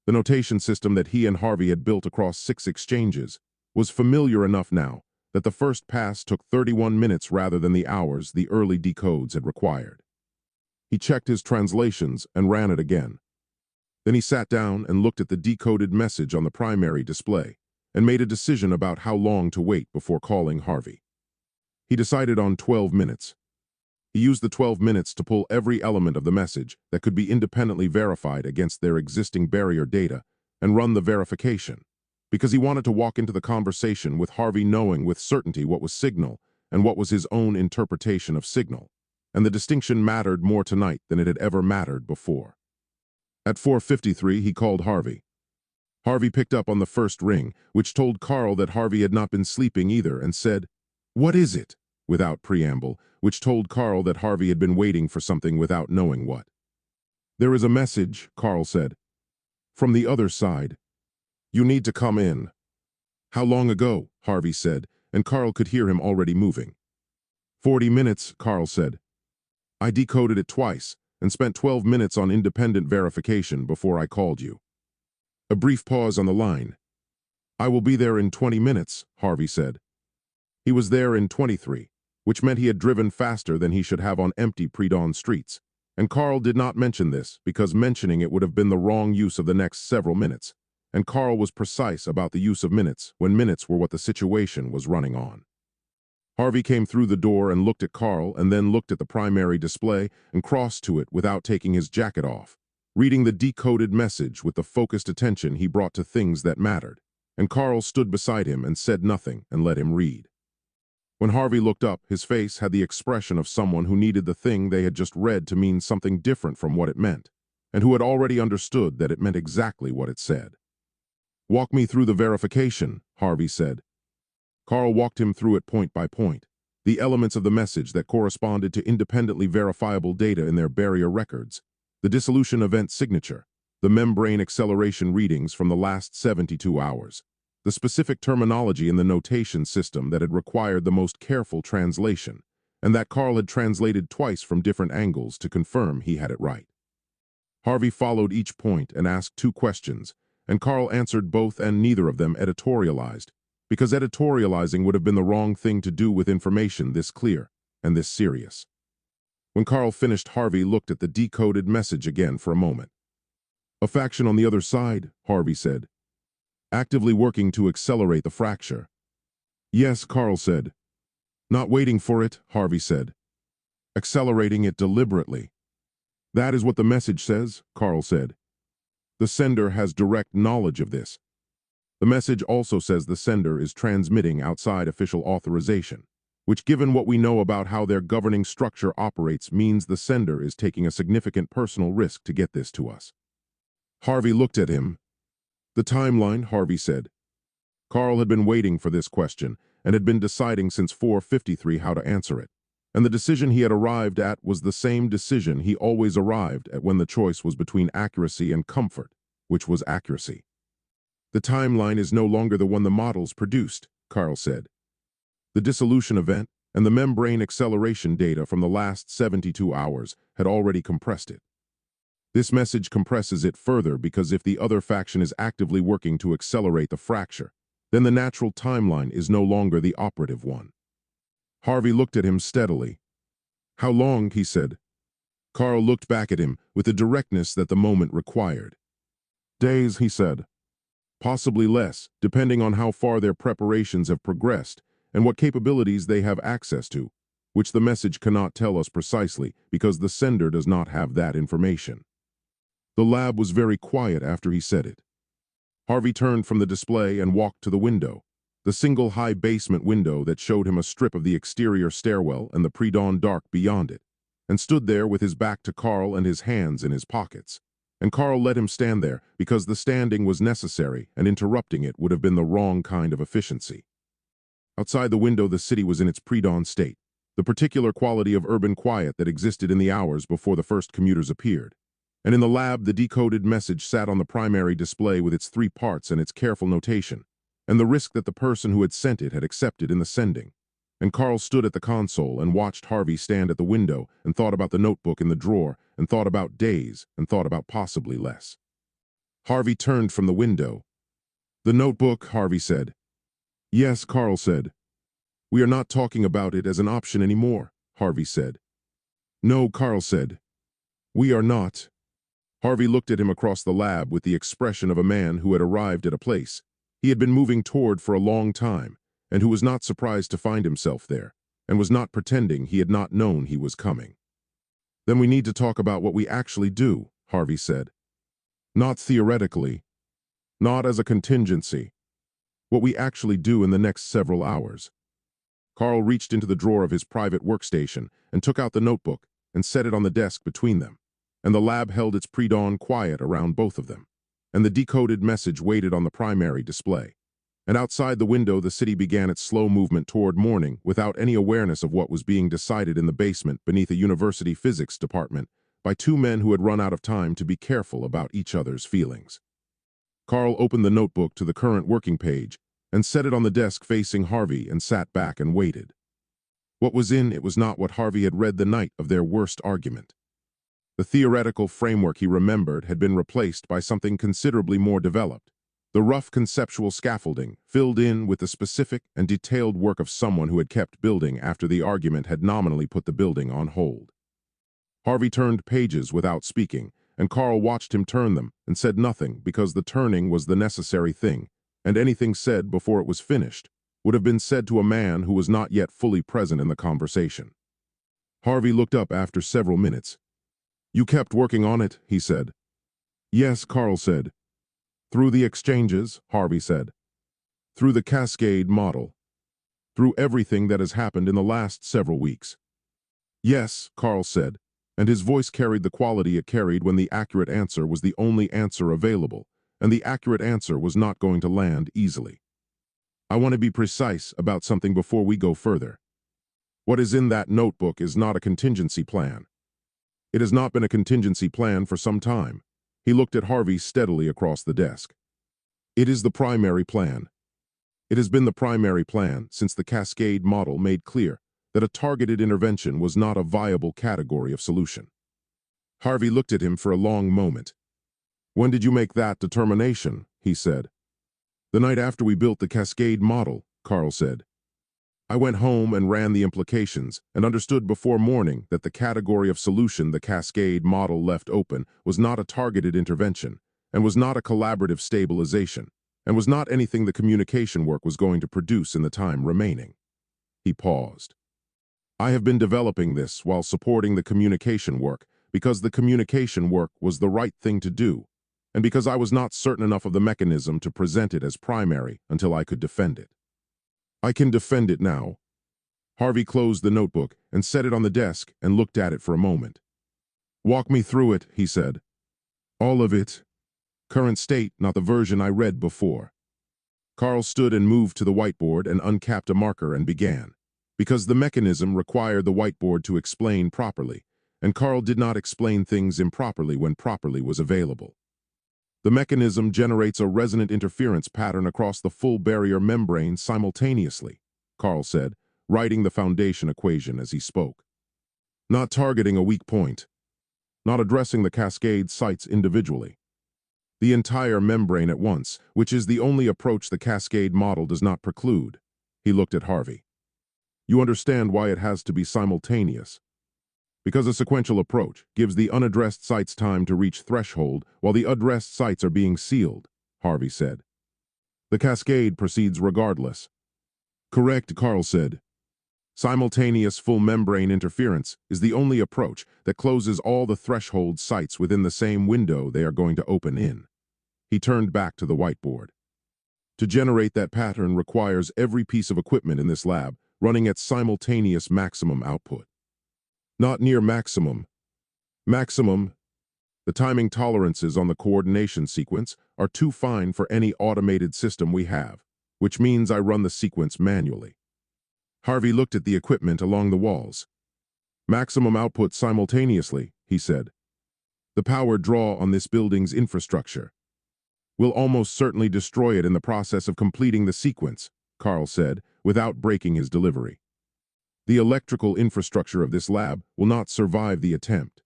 The notation system that he and Harvey had built across 6 exchanges was familiar enough now that the first pass took 31 minutes rather than the hours the early decodes had required. He checked his translations and ran it again. Then he sat down and looked at the decoded message on the primary display and made a decision about how long to wait before calling Harvey. He decided on 12 minutes. He used the 12 minutes to pull every element of the message that could be independently verified against their existing barrier data and run the verification, because he wanted to walk into the conversation with Harvey knowing with certainty what was signal and what was his own interpretation of signal, and the distinction mattered more tonight than it had ever mattered before. At 4:53, he called Harvey. Harvey picked up on the first ring, which told Carl that Harvey had not been sleeping either, and said, "What is it?" without preamble, which told Carl that Harvey had been waiting for something without knowing what. "There is a message," Carl said. "From the other side. You need to come in." "How long ago?" Harvey said, and Carl could hear him already moving. 40 minutes, Carl said. "I decoded it twice and spent 12 minutes on independent verification before I called you." A brief pause on the line. "I will be there in 20 minutes, Harvey said. He was there in 23, which meant he had driven faster than he should have on empty pre-dawn streets, and Carl did not mention this because mentioning it would have been the wrong use of the next several minutes, and Carl was precise about the use of minutes when minutes were what the situation was running on. Harvey came through the door and looked at Carl and then looked at the primary display and crossed to it without taking his jacket off, reading the decoded message with the focused attention he brought to things that mattered, and Carl stood beside him and said nothing and let him read. When Harvey looked up, his face had the expression of someone who needed the thing they had just read to mean something different from what it meant, and who had already understood that it meant exactly what it said. "Walk me through the verification," Harvey said. Carl walked him through it point by point, the elements of the message that corresponded to independently verifiable data in their barrier records, the dissolution event signature, the membrane acceleration readings from the last 72 hours, the specific terminology in the notation system that had required the most careful translation, and that Carl had translated twice from different angles to confirm he had it right. Harvey followed each point and asked 2 questions, and Carl answered both, and neither of them editorialized, because editorializing would have been the wrong thing to do with information this clear and this serious. When Carl finished, Harvey looked at the decoded message again for a moment. "A faction on the other side," Harvey said, "actively working to accelerate the fracture." "Yes," Carl said. "Not waiting for it," Harvey said. "Accelerating it deliberately." "That is what the message says," Carl said. "The sender has direct knowledge of this." The message also says the sender is transmitting outside official authorization, which, given what we know about how their governing structure operates, means the sender is taking a significant personal risk to get this to us. Harvey looked at him. "The timeline," Harvey said. Carl had been waiting for this question and had been deciding since 4:53 how to answer it, and the decision he had arrived at was the same decision he always arrived at when the choice was between accuracy and comfort, which was accuracy. "The timeline is no longer the one the models produced," Carl said. "The dissolution event and the membrane acceleration data from the last 72 hours had already compressed it. This message compresses it further because if the other faction is actively working to accelerate the fracture, then the natural timeline is no longer the operative one." Harvey looked at him steadily. "How long?" he said. Carl looked back at him with the directness that the moment required. "Days," he said. "Possibly less, depending on how far their preparations have progressed and what capabilities they have access to, which the message cannot tell us precisely because the sender does not have that information." The lab was very quiet after he said it. Harvey turned from the display and walked to the window, the single high basement window that showed him a strip of the exterior stairwell and the pre-dawn dark beyond it, and stood there with his back to Carl and his hands in his pockets. And Carl let him stand there because the standing was necessary and interrupting it would have been the wrong kind of efficiency. Outside the window, the city was in its pre-dawn state, the particular quality of urban quiet that existed in the hours before the first commuters appeared. And in the lab, the decoded message sat on the primary display with its 3 parts and its careful notation, and the risk that the person who had sent it had accepted in the sending. And Carl stood at the console and watched Harvey stand at the window and thought about the notebook in the drawer and thought about days and thought about possibly less. Harvey turned from the window. The notebook, Harvey said. Yes, Carl said. We are not talking about it as an option anymore, Harvey said. No, Carl said. We are not. Harvey looked at him across the lab with the expression of a man who had arrived at a place he had been moving toward for a long time, and who was not surprised to find himself there, and was not pretending he had not known he was coming. Then we need to talk about what we actually do, Harvey said. Not theoretically, not as a contingency. What we actually do in the next several hours. Carl reached into the drawer of his private workstation and took out the notebook and set it on the desk between them, and the lab held its pre-dawn quiet around both of them, and the decoded message waited on the primary display. And outside the window, the city began its slow movement toward morning without any awareness of what was being decided in the basement beneath a university physics department by two men who had run out of time to be careful about each other's feelings. Carl opened the notebook to the current working page and set it on the desk facing Harvey and sat back and waited. What was in it was not what Harvey had read the night of their worst argument. The theoretical framework he remembered had been replaced by something considerably more developed. The rough conceptual scaffolding, filled in with the specific and detailed work of someone who had kept building after the argument had nominally put the building on hold. Harvey turned pages without speaking, and Carl watched him turn them and said nothing because the turning was the necessary thing, and anything said before it was finished would have been said to a man who was not yet fully present in the conversation. Harvey looked up after several minutes. You kept working on it, he said. Yes, Carl said. Through the exchanges, Harvey said. Through the cascade model. Through everything that has happened in the last several weeks. Yes, Carl said, and his voice carried the quality it carried when the accurate answer was the only answer available, and the accurate answer was not going to land easily. I want to be precise about something before we go further. What is in that notebook is not a contingency plan. It has not been a contingency plan for some time. He looked at Harvey steadily across the desk. It is the primary plan. It has been the primary plan since the cascade model made clear that a targeted intervention was not a viable category of solution. Harvey looked at him for a long moment. When did you make that determination? He said. The night after we built the cascade model, Carl said. I went home and ran the implications and understood before morning that the category of solution the cascade model left open was not a targeted intervention and was not a collaborative stabilization and was not anything the communication work was going to produce in the time remaining. He paused. I have been developing this while supporting the communication work because the communication work was the right thing to do and because I was not certain enough of the mechanism to present it as primary until I could defend it. I can defend it now. Harvey closed the notebook and set it on the desk and looked at it for a moment. Walk me through it, he said. All of it. Current state, not the version I read before. Carl stood and moved to the whiteboard and uncapped a marker and began, because the mechanism required the whiteboard to explain properly, and Carl did not explain things improperly when properly was available. The mechanism generates a resonant interference pattern across the full barrier membrane simultaneously, Carl said, writing the foundation equation as he spoke. Not targeting a weak point. Not addressing the cascade sites individually. The entire membrane at once, which is the only approach the cascade model does not preclude. He looked at Harvey. You understand why it has to be simultaneous. Because a sequential approach gives the unaddressed sites time to reach threshold while the addressed sites are being sealed, Harvey said. The cascade proceeds regardless. Correct, Carl said. Simultaneous full membrane interference is the only approach that closes all the threshold sites within the same window they are going to open in. He turned back to the whiteboard. To generate that pattern requires every piece of equipment in this lab running at simultaneous maximum output. Not near maximum. Maximum. The timing tolerances on the coordination sequence are too fine for any automated system we have, which means I run the sequence manually. Harvey looked at the equipment along the walls. Maximum output simultaneously, he said. The power draw on this building's infrastructure will almost certainly destroy it in the process of completing the sequence, Carl said, without breaking his delivery. The electrical infrastructure of this lab will not survive the attempt.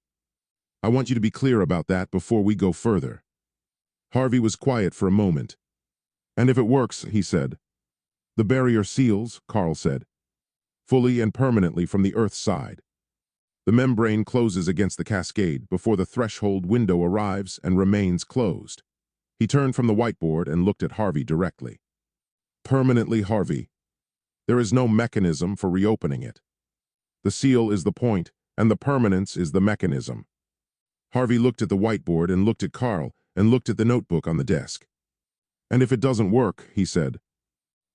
I want you to be clear about that before we go further. Harvey was quiet for a moment. And if it works, he said. The barrier seals, Carl said, fully and permanently from the Earth's side. The membrane closes against the cascade before the threshold window arrives and remains closed. He turned from the whiteboard and looked at Harvey directly. Permanently, Harvey. There is no mechanism for reopening it. The seal is the point, and the permanence is the mechanism. Harvey looked at the whiteboard and looked at Carl and looked at the notebook on the desk. And if it doesn't work, he said.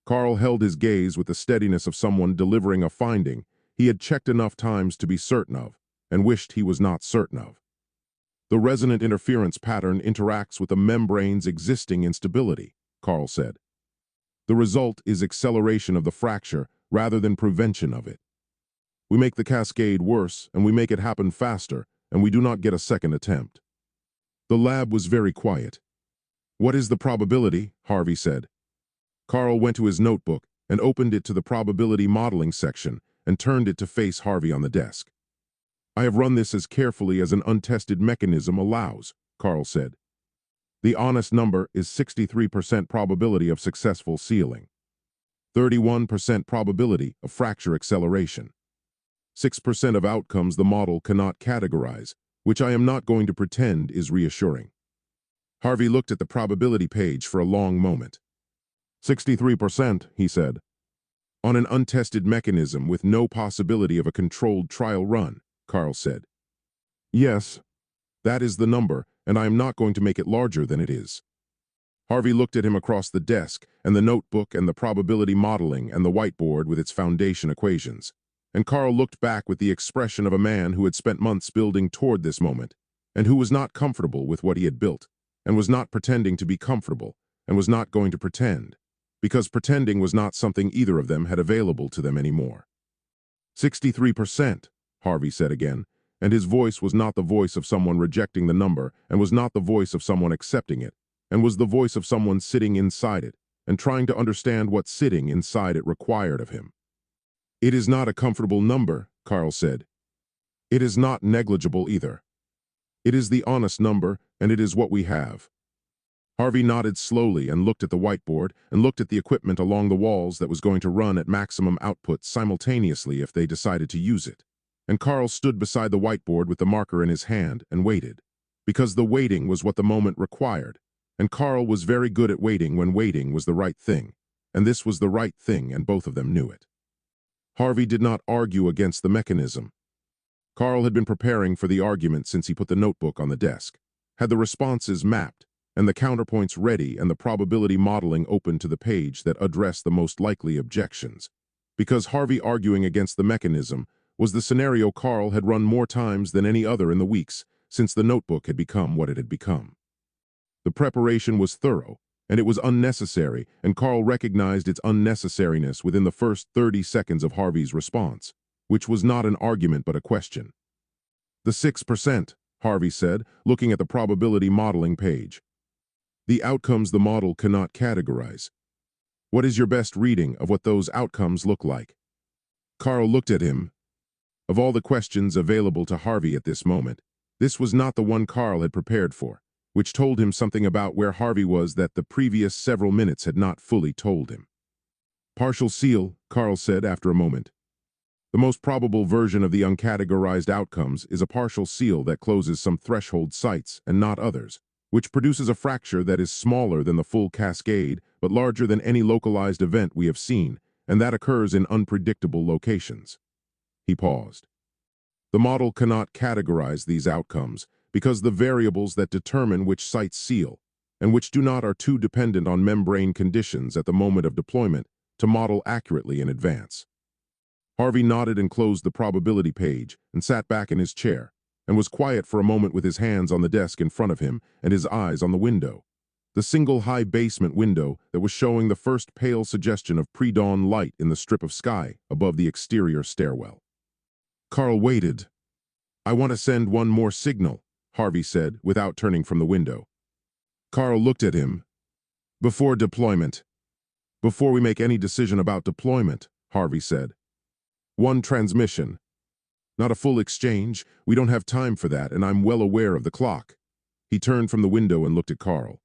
Carl held his gaze with the steadiness of someone delivering a finding he had checked enough times to be certain of, and wished he was not certain of. The resonant interference pattern interacts with the membrane's existing instability, Carl said. The result is acceleration of the fracture rather than prevention of it. We make the cascade worse, and we make it happen faster, and we do not get a second attempt. The lab was very quiet. What is the probability? Harvey said. Carl went to his notebook and opened it to the probability modeling section and turned it to face Harvey on the desk. I have run this as carefully as an untested mechanism allows, Carl said. The honest number is 63% probability of successful sealing, 31% probability of fracture acceleration, 6% of outcomes the model cannot categorize, which I am not going to pretend is reassuring. Harvey looked at the probability page for a long moment. 63%, he said. On an untested mechanism with no possibility of a controlled trial run, Carl said. Yes, that is the number, and I am not going to make it larger than it is. Harvey looked at him across the desk, and the notebook and the probability modeling and the whiteboard with its foundation equations. And Carl looked back with the expression of a man who had spent months building toward this moment, and who was not comfortable with what he had built, and was not pretending to be comfortable, and was not going to pretend, because pretending was not something either of them had available to them anymore. 63%, Harvey said again, and his voice was not the voice of someone rejecting the number, and was not the voice of someone accepting it, and was the voice of someone sitting inside it, and trying to understand what sitting inside it required of him. It is not a comfortable number, Carl said. It is not negligible either. It is the honest number, and it is what we have. Harvey nodded slowly and looked at the whiteboard and looked at the equipment along the walls that was going to run at maximum output simultaneously if they decided to use it. And Carl stood beside the whiteboard with the marker in his hand and waited, because the waiting was what the moment required, and Carl was very good at waiting when waiting was the right thing, and this was the right thing, and both of them knew it. Harvey did not argue against the mechanism. Carl had been preparing for the argument since he put the notebook on the desk, had the responses mapped, and the counterpoints ready and the probability modeling open to the page that addressed the most likely objections. Because Harvey arguing against the mechanism was the scenario Carl had run more times than any other in the weeks since the notebook had become what it had become. The preparation was thorough, and it was unnecessary, and Carl recognized its unnecessariness within the first 30 seconds of Harvey's response, which was not an argument but a question. The 6%, Harvey said, looking at the probability modeling page. The outcomes the model cannot categorize. What is your best reading of what those outcomes look like? Carl looked at him. Of all the questions available to Harvey at this moment, this was not the one Carl had prepared for, which told him something about where Harvey was that the previous several minutes had not fully told him. Partial seal, Carl said after a moment. The most probable version of the uncategorized outcomes is a partial seal that closes some threshold sites and not others, which produces a fracture that is smaller than the full cascade but larger than any localized event we have seen, and that occurs in unpredictable locations. He paused. The model cannot categorize these outcomes because the variables that determine which sites seal and which do not are too dependent on membrane conditions at the moment of deployment to model accurately in advance. Harvey nodded and closed the probability page and sat back in his chair and was quiet for a moment with his hands on the desk in front of him and his eyes on the window, the single high basement window that was showing the first pale suggestion of pre-dawn light in the strip of sky above the exterior stairwell. Carl waited. I want to send one more signal, Harvey said without turning from the window. Carl looked at him. Before deployment. Before we make any decision about deployment, Harvey said. One transmission. Not a full exchange. We don't have time for that, and I'm well aware of the clock. He turned from the window and looked at Carl.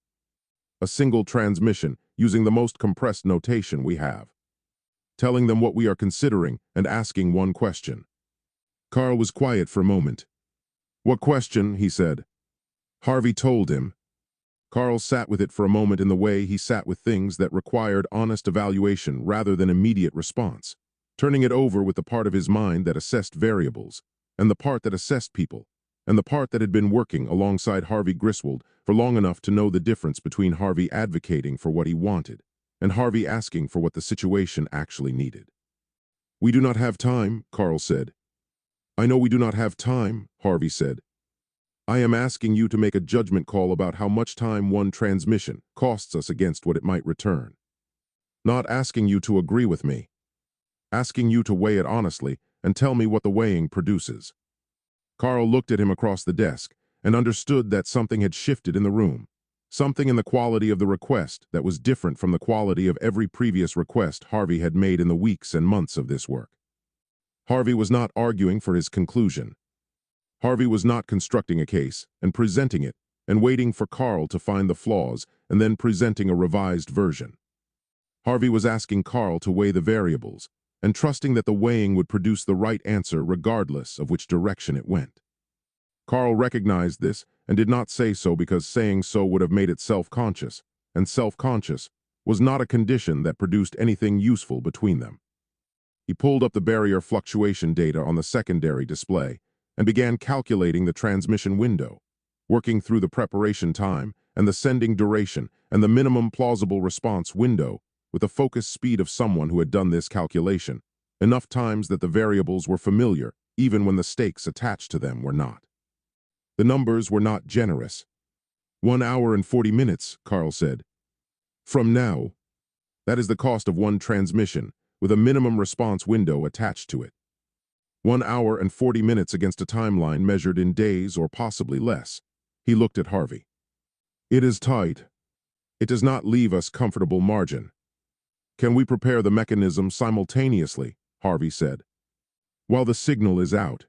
a single transmission using the most compressed notation we have, telling them what we are considering and asking one question. Carl was quiet for a moment. "What question?" he said. Harvey told him. Carl sat with it for a moment in the way he sat with things that required honest evaluation rather than immediate response, turning it over with the part of his mind that assessed variables, and the part that assessed people, and the part that had been working alongside Harvey Griswold for long enough to know the difference between Harvey advocating for what he wanted and Harvey asking for what the situation actually needed. "We do not have time," Carl said. "I know we do not have time," Harvey said. "I am asking you to make a judgment call about how much time one transmission costs us against what it might return. Not asking you to agree with me. Asking you to weigh it honestly and tell me what the weighing produces." Carl looked at him across the desk and understood that something had shifted in the room, something in the quality of the request that was different from the quality of every previous request Harvey had made in the weeks and months of this work. Harvey was not arguing for his conclusion. Harvey was not constructing a case and presenting it and waiting for Carl to find the flaws and then presenting a revised version. Harvey was asking Carl to weigh the variables and trusting that the weighing would produce the right answer regardless of which direction it went. Carl recognized this and did not say so because saying so would have made it self-conscious, and self-conscious was not a condition that produced anything useful between them. He pulled up the barrier fluctuation data on the secondary display and began calculating the transmission window, working through the preparation time and the sending duration and the minimum plausible response window with the focused speed of someone who had done this calculation enough times that the variables were familiar even when the stakes attached to them were not. The numbers were not generous. 1 hour and 40 minutes, Carl said. From now. That is the cost of one transmission, with a minimum response window attached to it. 1 hour and 40 minutes against a timeline measured in days or possibly less. He looked at Harvey. It is tight. It does not leave us comfortable margin. Can we prepare the mechanism simultaneously? Harvey said. While the signal is out,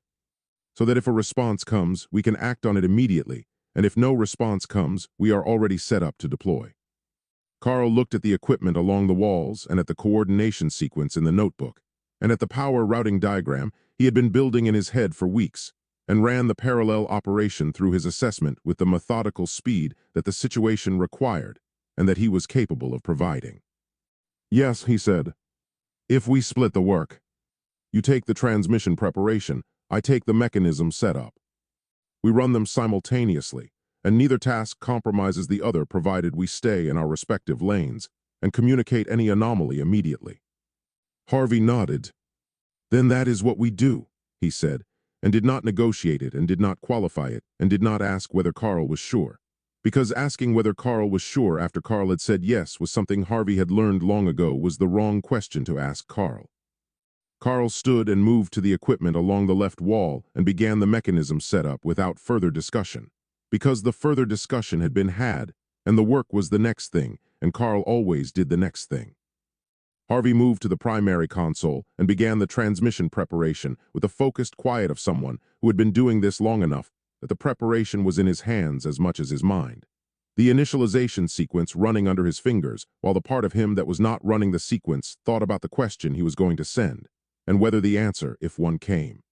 so that if a response comes, we can act on it immediately, and if no response comes, we are already set up to deploy. Carl looked at the equipment along the walls and at the coordination sequence in the notebook, and at the power routing diagram he had been building in his head for weeks, and ran the parallel operation through his assessment with the methodical speed that the situation required and that he was capable of providing. Yes, he said. If we split the work, you take the transmission preparation, I take the mechanism setup. We run them simultaneously, and neither task compromises the other provided we stay in our respective lanes and communicate any anomaly immediately. Harvey nodded. Then that is what we do, he said, and did not negotiate it and did not qualify it and did not ask whether Carl was sure. Because asking whether Carl was sure after Carl had said yes was something Harvey had learned long ago was the wrong question to ask Carl. Carl stood and moved to the equipment along the left wall and began the mechanism setup without further discussion, because the further discussion had been had, and the work was the next thing, and Carl always did the next thing. Harvey moved to the primary console and began the transmission preparation with the focused quiet of someone who had been doing this long enough that the preparation was in his hands as much as his mind. The initialization sequence running under his fingers, while the part of him that was not running the sequence thought about the question he was going to send, and whether the answer, if one came,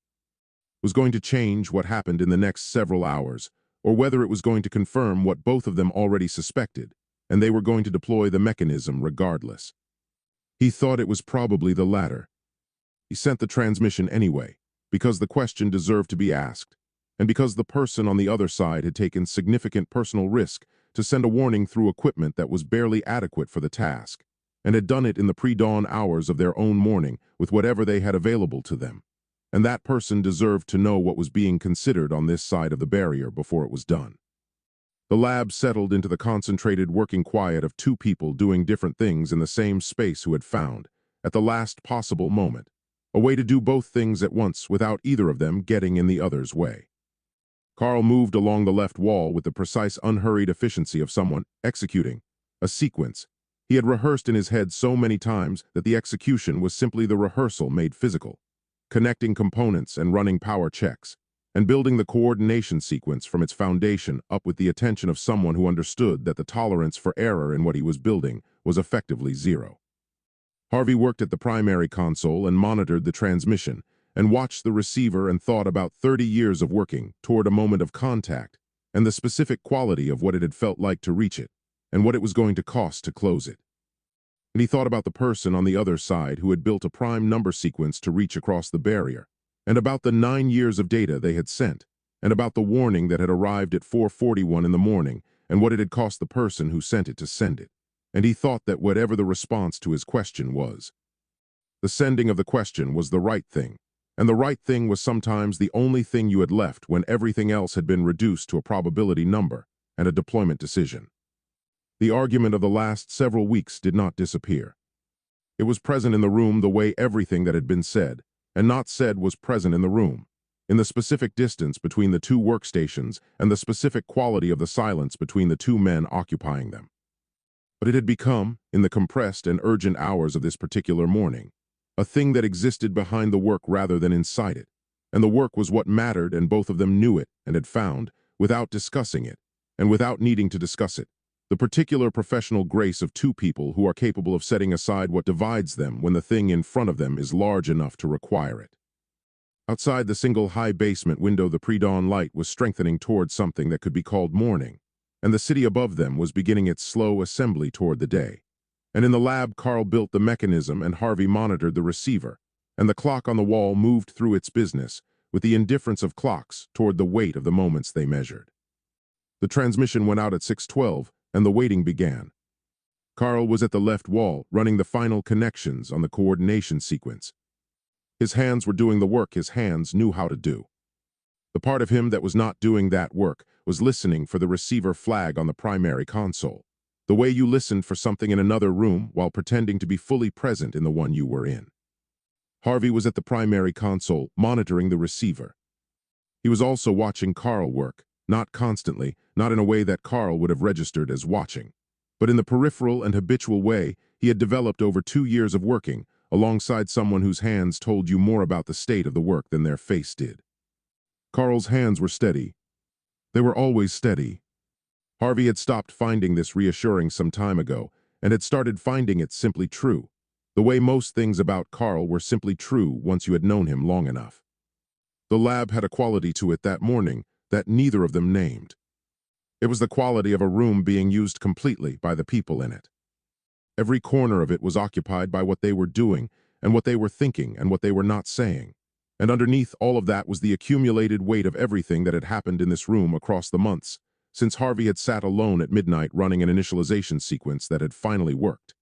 was going to change what happened in the next several hours, or whether it was going to confirm what both of them already suspected, and they were going to deploy the mechanism regardless. He thought it was probably the latter. He sent the transmission anyway, because the question deserved to be asked, and because the person on the other side had taken significant personal risk to send a warning through equipment that was barely adequate for the task, and had done it in the pre-dawn hours of their own morning with whatever they had available to them. And that person deserved to know what was being considered on this side of the barrier before it was done. The lab settled into the concentrated working quiet of two people doing different things in the same space who had found, at the last possible moment, a way to do both things at once without either of them getting in the other's way. Carl moved along the left wall with the precise, unhurried efficiency of someone executing a sequence he had rehearsed in his head so many times that the execution was simply the rehearsal made physical, connecting components and running power checks, and building the coordination sequence from its foundation up with the attention of someone who understood that the tolerance for error in what he was building was effectively zero. Harvey worked at the primary console and monitored the transmission, and watched the receiver and thought about 30 years of working toward a moment of contact and the specific quality of what it had felt like to reach it, and what it was going to cost to close it. And he thought about the person on the other side who had built a prime number sequence to reach across the barrier, and about the 9 years of data they had sent, and about the warning that had arrived at 4:41 in the morning, and what it had cost the person who sent it to send it. And he thought that whatever the response to his question was, the sending of the question was the right thing, and the right thing was sometimes the only thing you had left when everything else had been reduced to a probability number and a deployment decision. The argument of the last several weeks did not disappear. It was present in the room the way everything that had been said and not said was present in the room, in the specific distance between the two workstations and the specific quality of the silence between the two men occupying them. But it had become, in the compressed and urgent hours of this particular morning, a thing that existed behind the work rather than inside it, and the work was what mattered, and both of them knew it and had found, without discussing it, and without needing to discuss it, the particular professional grace of two people who are capable of setting aside what divides them when the thing in front of them is large enough to require it. Outside the single high basement window, the pre-dawn light was strengthening toward something that could be called morning, and the city above them was beginning its slow assembly toward the day. And in the lab, Carl built the mechanism and Harvey monitored the receiver, and the clock on the wall moved through its business with the indifference of clocks toward the weight of the moments they measured. The transmission went out at 6:12, and the waiting began. Carl was at the left wall, running the final connections on the coordination sequence. His hands were doing the work his hands knew how to do. The part of him that was not doing that work was listening for the receiver flag on the primary console, the way you listened for something in another room while pretending to be fully present in the one you were in. Harvey was at the primary console, monitoring the receiver. He was also watching Carl work, not constantly, not in a way that Carl would have registered as watching, but in the peripheral and habitual way he had developed over 2 years of working, alongside someone whose hands told you more about the state of the work than their face did. Carl's hands were steady. They were always steady. Harvey had stopped finding this reassuring some time ago, and had started finding it simply true, the way most things about Carl were simply true once you had known him long enough. The lab had a quality to it that morning that neither of them named. It was the quality of a room being used completely by the people in it. Every corner of it was occupied by what they were doing and what they were thinking and what they were not saying. And underneath all of that was the accumulated weight of everything that had happened in this room across the months, since Harvey had sat alone at midnight running an initialization sequence that had finally worked.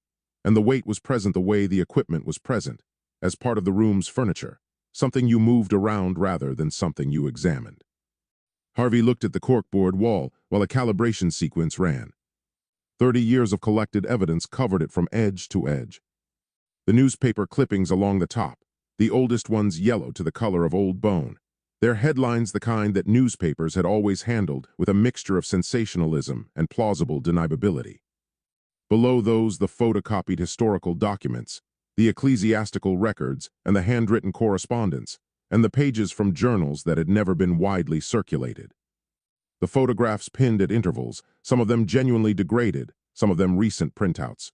And the weight was present the way the equipment was present, as part of the room's furniture, something you moved around rather than something you examined. Harvey looked at the corkboard wall while a calibration sequence ran. 30 years of collected evidence covered it from edge to edge. The newspaper clippings along the top, the oldest ones yellow to the color of old bone, their headlines the kind that newspapers had always handled with a mixture of sensationalism and plausible deniability. Below those, the photocopied historical documents, the ecclesiastical records, and the handwritten correspondence, and the pages from journals that had never been widely circulated. The photographs pinned at intervals, some of them genuinely degraded, some of them recent printouts.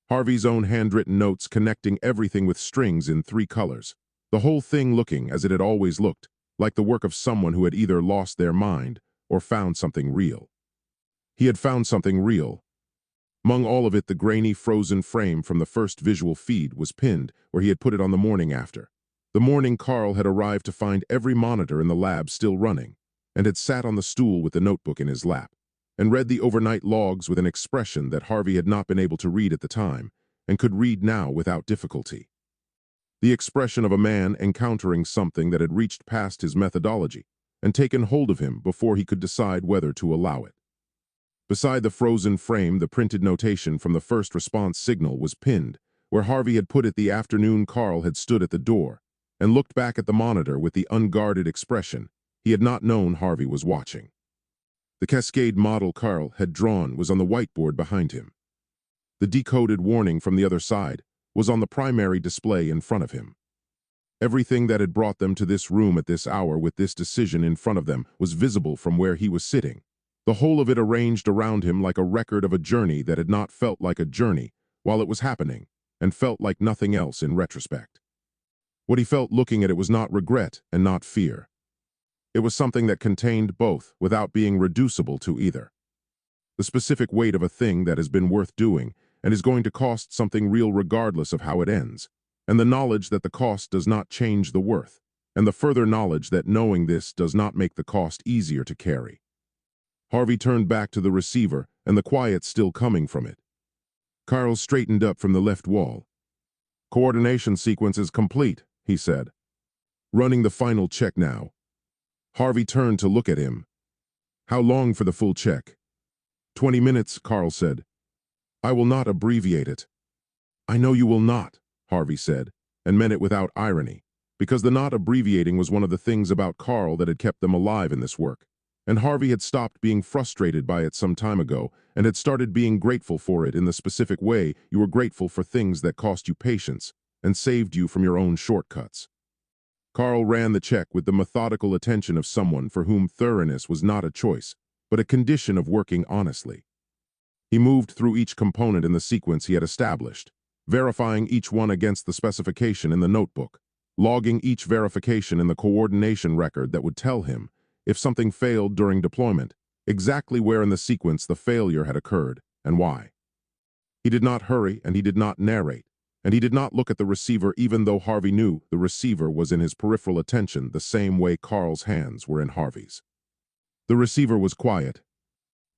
Harvey's own handwritten notes connecting everything with strings in 3 colors, the whole thing looking as it had always looked, like the work of someone who had either lost their mind or found something real. He had found something real. Among all of it, the grainy, frozen frame from the first visual feed was pinned where he had put it on the morning after. The morning Carl had arrived to find every monitor in the lab still running, and had sat on the stool with the notebook in his lap, and read the overnight logs with an expression that Harvey had not been able to read at the time, and could read now without difficulty. The expression of a man encountering something that had reached past his methodology, and taken hold of him before he could decide whether to allow it. Beside the frozen frame, the printed notation from the first response signal was pinned, where Harvey had put it the afternoon Carl had stood at the door, and looked back at the monitor with the unguarded expression he had not known Harvey was watching. The Cascade model Carl had drawn was on the whiteboard behind him. The decoded warning from the other side was on the primary display in front of him. Everything that had brought them to this room at this hour with this decision in front of them was visible from where he was sitting. The whole of it arranged around him like a record of a journey that had not felt like a journey while it was happening, and felt like nothing else in retrospect. What he felt looking at it was not regret and not fear. It was something that contained both without being reducible to either. The specific weight of a thing that has been worth doing and is going to cost something real regardless of how it ends, and the knowledge that the cost does not change the worth, and the further knowledge that knowing this does not make the cost easier to carry. Harvey turned back to the receiver and the quiet still coming from it. Carl straightened up from the left wall. "Coordination sequence is complete," he said. "Running the final check now." Harvey turned to look at him. "How long for the full check?" 20 minutes, Carl said. "I will not abbreviate it." "I know you will not," Harvey said, and meant it without irony, because the not abbreviating was one of the things about Carl that had kept them alive in this work, and Harvey had stopped being frustrated by it some time ago and had started being grateful for it in the specific way you were grateful for things that cost you patience and saved you from your own shortcuts. Carl ran the check with the methodical attention of someone for whom thoroughness was not a choice, but a condition of working honestly. He moved through each component in the sequence he had established, verifying each one against the specification in the notebook, logging each verification in the coordination record that would tell him, if something failed during deployment, exactly where in the sequence the failure had occurred and why. He did not hurry and he did not narrate, and he did not look at the receiver even though Harvey knew the receiver was in his peripheral attention the same way Carl's hands were in Harvey's. The receiver was quiet.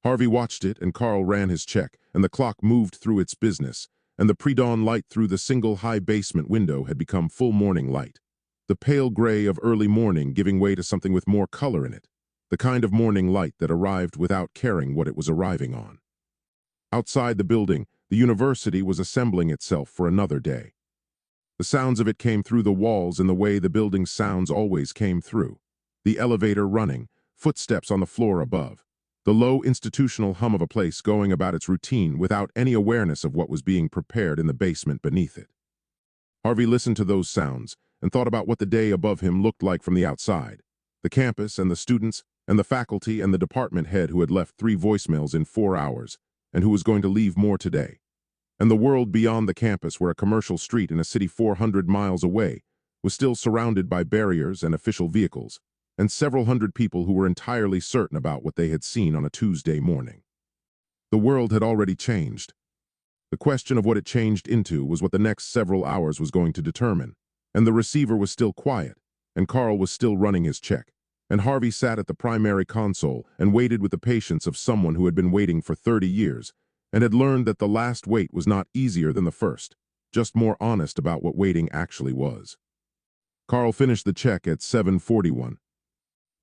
Harvey watched it and Carl ran his check, and the clock moved through its business, and the pre-dawn light through the single high basement window had become full morning light. The pale gray of early morning giving way to something with more color in it, the kind of morning light that arrived without caring what it was arriving on. Outside the building, the university was assembling itself for another day. The sounds of it came through the walls in the way the building's sounds always came through. The elevator running, footsteps on the floor above, the low institutional hum of a place going about its routine without any awareness of what was being prepared in the basement beneath it. Harvey listened to those sounds and thought about what the day above him looked like from the outside, the campus and the students and the faculty and the department head who had left 3 voicemails in 4 hours and who was going to leave more today, and the world beyond the campus where a commercial street in a city 400 miles away was still surrounded by barriers and official vehicles, and several hundred people who were entirely certain about what they had seen on a Tuesday morning. The world had already changed. The question of what it changed into was what the next several hours was going to determine, and the receiver was still quiet, and Carl was still running his check, and Harvey sat at the primary console and waited with the patience of someone who had been waiting for 30 years and had learned that the last wait was not easier than the first, just more honest about what waiting actually was. Carl finished the check at 7:41.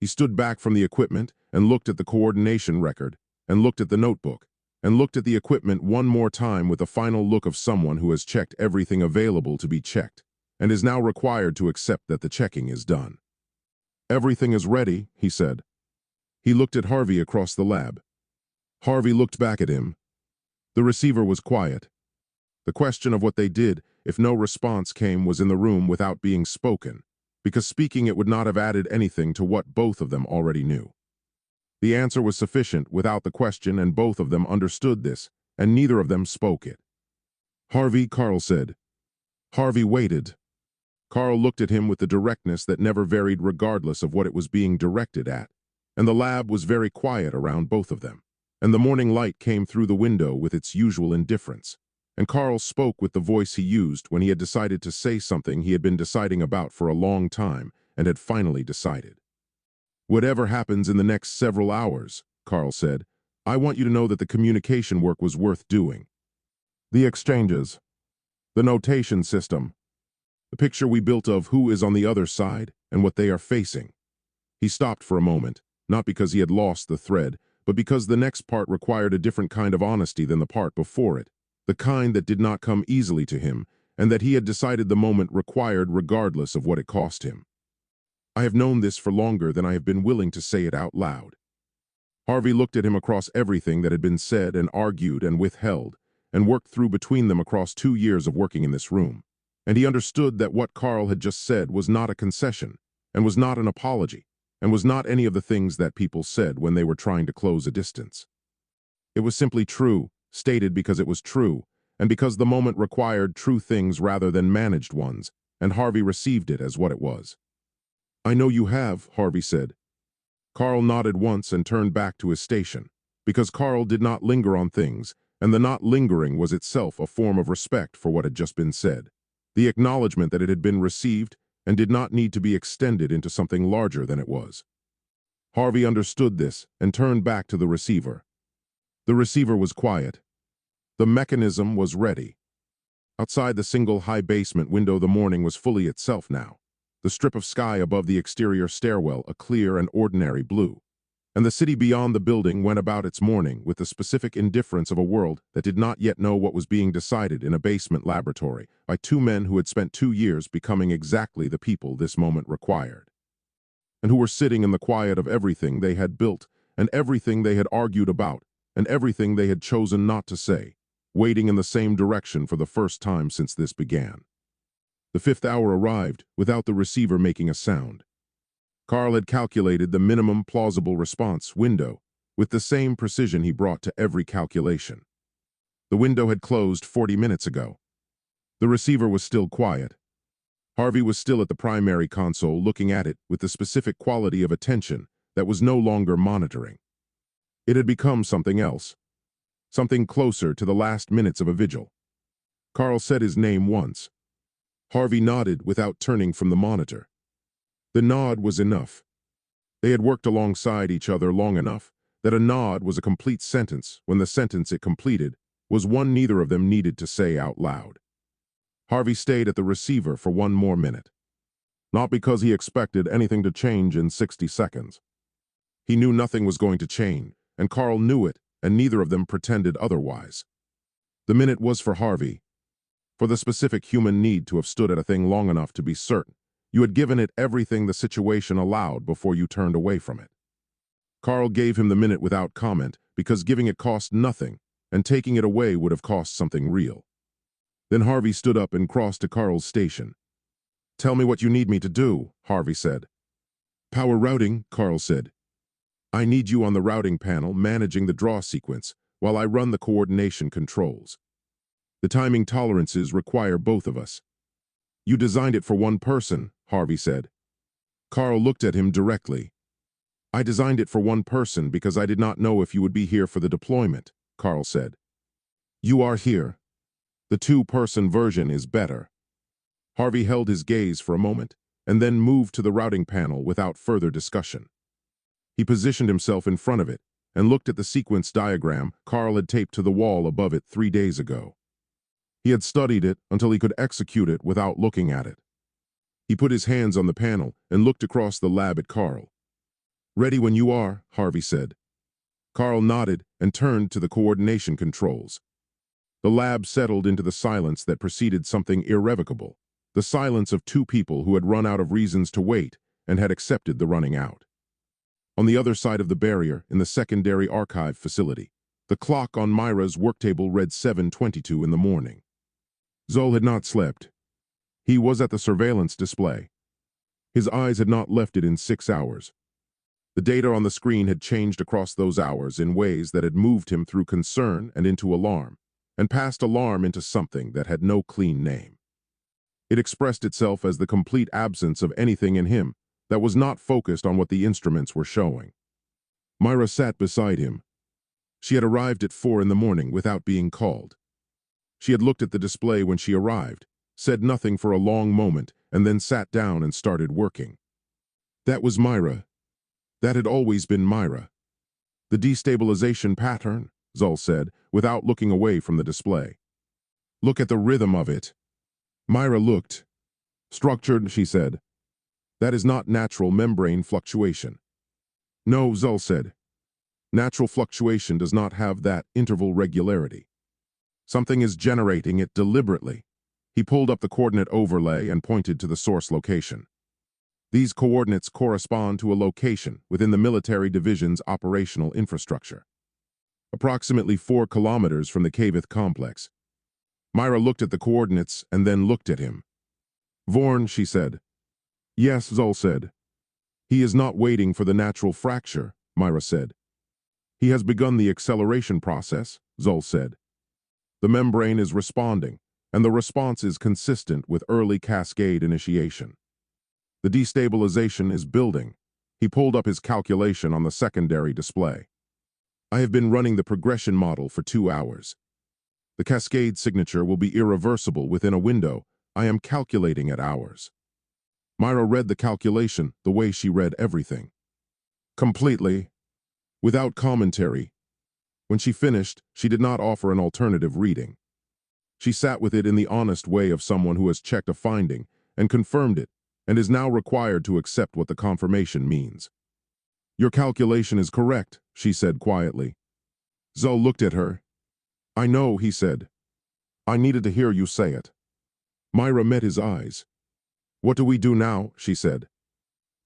He stood back from the equipment and looked at the coordination record, and looked at the notebook, and looked at the equipment one more time with a final look of someone who has checked everything available to be checked, and is now required to accept that the checking is done. "Everything is ready," he said. He looked at Harvey across the lab. Harvey looked back at him. The receiver was quiet. The question of what they did if no response came was in the room without being spoken, because speaking it would not have added anything to what both of them already knew. The answer was sufficient without the question, and both of them understood this, and neither of them spoke it. "Harvey," Carl said. Harvey waited. Carl looked at him with the directness that never varied regardless of what it was being directed at, and the lab was very quiet around both of them, and the morning light came through the window with its usual indifference, and Carl spoke with the voice he used when he had decided to say something he had been deciding about for a long time and had finally decided. "Whatever happens in the next several hours," Carl said, "I want you to know that the communication work was worth doing. The exchanges, the notation system, the picture we built of who is on the other side and what they are facing." He stopped for a moment, not because he had lost the thread, but because the next part required a different kind of honesty than the part before it, the kind that did not come easily to him, and that he had decided the moment required regardless of what it cost him. "I have known this for longer than I have been willing to say it out loud." Harvey looked at him across everything that had been said and argued and withheld, and worked through between them across 2 years of working in this room. And he understood that what Carl had just said was not a concession, and was not an apology, and was not any of the things that people said when they were trying to close a distance. It was simply true, stated because it was true, and because the moment required true things rather than managed ones, and Harvey received it as what it was. "I know you have," Harvey said. Carl nodded once and turned back to his station, because Carl did not linger on things, and the not lingering was itself a form of respect for what had just been said, the acknowledgement that it had been received and did not need to be extended into something larger than it was. Harvey understood this and turned back to the receiver. The receiver was quiet. The mechanism was ready. Outside the single high basement window, the morning was fully itself now, the strip of sky above the exterior stairwell a clear and ordinary blue, and the city beyond the building went about its morning with the specific indifference of a world that did not yet know what was being decided in a basement laboratory by two men who had spent 2 years becoming exactly the people this moment required, and who were sitting in the quiet of everything they had built and everything they had argued about and everything they had chosen not to say, waiting in the same direction for the first time since this began. The 5th hour arrived without the receiver making a sound. Carl had calculated the minimum plausible response window with the same precision he brought to every calculation. The window had closed 40 minutes ago. The receiver was still quiet. Harvey was still at the primary console looking at it with the specific quality of attention that was no longer monitoring. It had become something else, something closer to the last minutes of a vigil. Carl said his name once. Harvey nodded without turning from the monitor. The nod was enough. They had worked alongside each other long enough that a nod was a complete sentence when the sentence it completed was one neither of them needed to say out loud. Harvey stayed at the receiver for 1 more minute. Not because he expected anything to change in 60 seconds. He knew nothing was going to change, and Carl knew it, and neither of them pretended otherwise. The minute was for Harvey, for the specific human need to have stood at a thing long enough to be certain you had given it everything the situation allowed before you turned away from it. Carl gave him the minute without comment because giving it cost nothing, and taking it away would have cost something real. Then Harvey stood up and crossed to Carl's station. "Tell me what you need me to do," Harvey said. "Power routing," Carl said. "I need you on the routing panel managing the draw sequence while I run the coordination controls. The timing tolerances require both of us." "You designed it for one person," Harvey said. Carl looked at him directly. "I designed it for one person because I did not know if you would be here for the deployment," Carl said. "You are here. The 2-person version is better." Harvey held his gaze for a moment and then moved to the routing panel without further discussion. He positioned himself in front of it and looked at the sequence diagram Carl had taped to the wall above it 3 days ago. He had studied it until he could execute it without looking at it. He put his hands on the panel and looked across the lab at Carl. "Ready when you are," Harvey said. Carl nodded and turned to the coordination controls. The lab settled into the silence that preceded something irrevocable, the silence of 2 people who had run out of reasons to wait and had accepted the running out. On the other side of the barrier, in the secondary archive facility, the clock on Myra's worktable read 7:22 in the morning. Zol had not slept. He was at the surveillance display. His eyes had not left it in 6 hours. The data on the screen had changed across those hours in ways that had moved him through concern and into alarm, and past alarm into something that had no clean name. It expressed itself as the complete absence of anything in him that was not focused on what the instruments were showing. Myra sat beside him. She had arrived at 4 in the morning without being called. She had looked at the display when she arrived, said nothing for a long moment, and then sat down and started working. That was Myra. That had always been Myra. "The destabilization pattern," Zol said, without looking away from the display. "Look at the rhythm of it." Myra looked. "Structured," she said. "That is not natural membrane fluctuation." "No," Zol said. "Natural fluctuation does not have that interval regularity. Something is generating it deliberately." He pulled up the coordinate overlay and pointed to the source location. "These coordinates correspond to a location within the military division's operational infrastructure. Approximately 4 kilometers from the Kavith complex." Myra looked at the coordinates and then looked at him, Vorn, she said. Yes, Zol said. He is not waiting for the natural fracture, Myra said. He has begun the acceleration process, Zol said. The membrane is responding, and the response is consistent with early cascade initiation. The destabilization is building. He pulled up his calculation on the secondary display. I have been running the progression model for 2 hours. The cascade signature will be irreversible within a window. I am calculating at hours. Myra read the calculation the way she read everything. Completely. Without commentary. When she finished, she did not offer an alternative reading. She sat with it in the honest way of someone who has checked a finding and confirmed it and is now required to accept what the confirmation means. Your calculation is correct, she said quietly. Zol looked at her. I know, he said. I needed to hear you say it. Myra met his eyes. What do we do now, she said.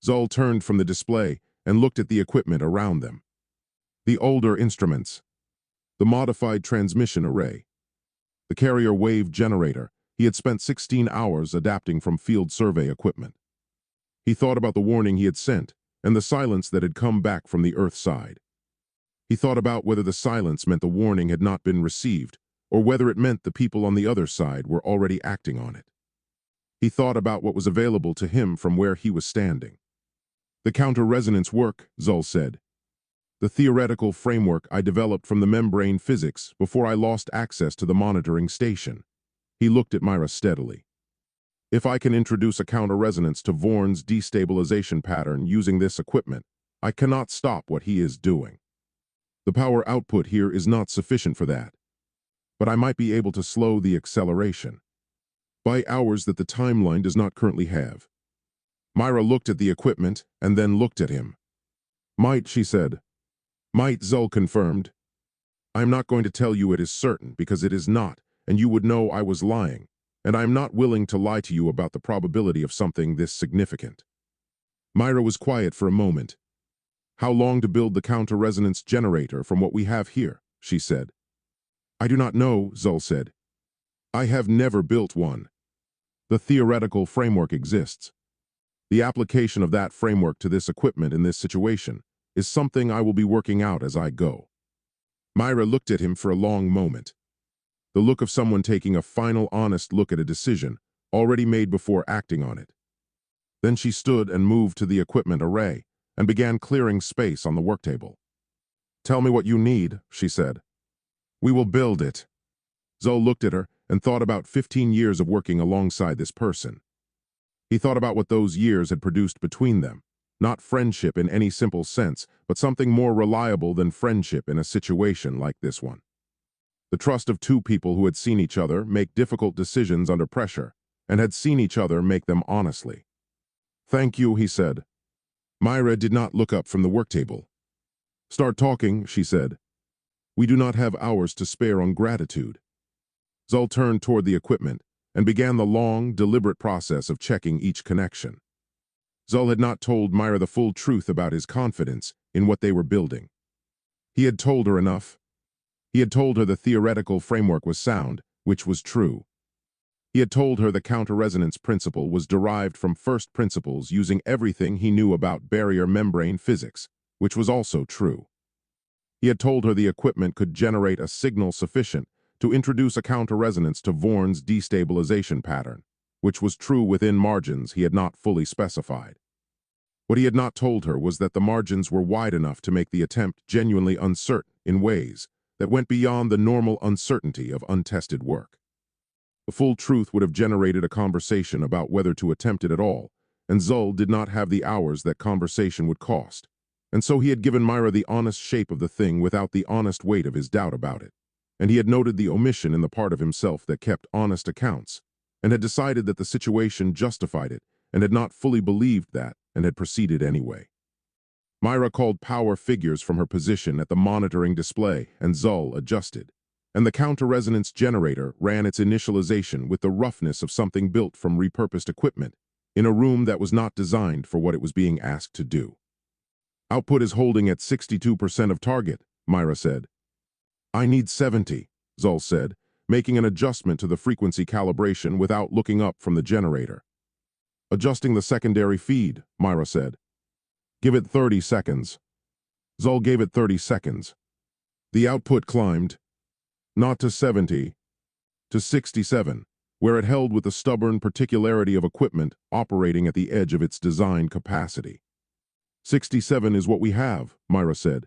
Zol turned from the display and looked at the equipment around them. The older instruments. The modified transmission array. The carrier wave generator. He had spent 16 hours adapting from field survey equipment. He thought about the warning he had sent and the silence that had come back from the Earth side. He thought about whether the silence meant the warning had not been received or whether it meant the people on the other side were already acting on it. He thought about what was available to him from where he was standing. The counter-resonance work, Zol said. The theoretical framework I developed from the membrane physics before I lost access to the monitoring station. He looked at Myra steadily. If I can introduce a counter-resonance to Vorn's destabilization pattern using this equipment, I cannot stop what he is doing. The power output here is not sufficient for that, but I might be able to slow the acceleration by hours that the timeline does not currently have. Myra looked at the equipment and then looked at him. Might, she said. Might, Zol confirmed. I am not going to tell you it is certain because it is not, and you would know I was lying, and I am not willing to lie to you about the probability of something this significant. Myra was quiet for a moment. How long to build the counter-resonance generator from what we have here, she said. I do not know, Zol said. I have never built one. The theoretical framework exists. The application of that framework to this equipment in this situation is something I will be working out as I go. Myra looked at him for a long moment. The look of someone taking a final honest look at a decision already made before acting on it. Then she stood and moved to the equipment array and began clearing space on the work table. Tell me what you need, she said. We will build it. Zol looked at her and thought about 15 years of working alongside this person. He thought about what those years had produced between them, not friendship in any simple sense, but something more reliable than friendship in a situation like this one. The trust of two people who had seen each other make difficult decisions under pressure and had seen each other make them honestly. Thank you, he said. Myra did not look up from the work table. Start talking, she said. We do not have hours to spare on gratitude. Zol turned toward the equipment and began the long, deliberate process of checking each connection. Zol had not told Myra the full truth about his confidence in what they were building. He had told her enough. He had told her the theoretical framework was sound, which was true. He had told her the counter-resonance principle was derived from first principles using everything he knew about barrier membrane physics, which was also true. He had told her the equipment could generate a signal sufficient to introduce a counter-resonance to Vorn's destabilization pattern, which was true within margins he had not fully specified. What he had not told her was that the margins were wide enough to make the attempt genuinely uncertain in ways that went beyond the normal uncertainty of untested work. The full truth would have generated a conversation about whether to attempt it at all, and Zol did not have the hours that conversation would cost, and so he had given Myra the honest shape of the thing without the honest weight of his doubt about it, and he had noted the omission in the part of himself that kept honest accounts, and had decided that the situation justified it, and had not fully believed that, and had proceeded anyway. Myra called power figures from her position at the monitoring display, and Zol adjusted, and the counter-resonance generator ran its initialization with the roughness of something built from repurposed equipment in a room that was not designed for what it was being asked to do. Output is holding at 62% of target, Myra said. I need 70, Zol said, making an adjustment to the frequency calibration without looking up from the generator. Adjusting the secondary feed, Myra said. Give it 30 seconds. Zol gave it 30 seconds. The output climbed, not to 70, to 67, where it held with the stubborn particularity of equipment operating at the edge of its design capacity. 67 is what we have, Myra said.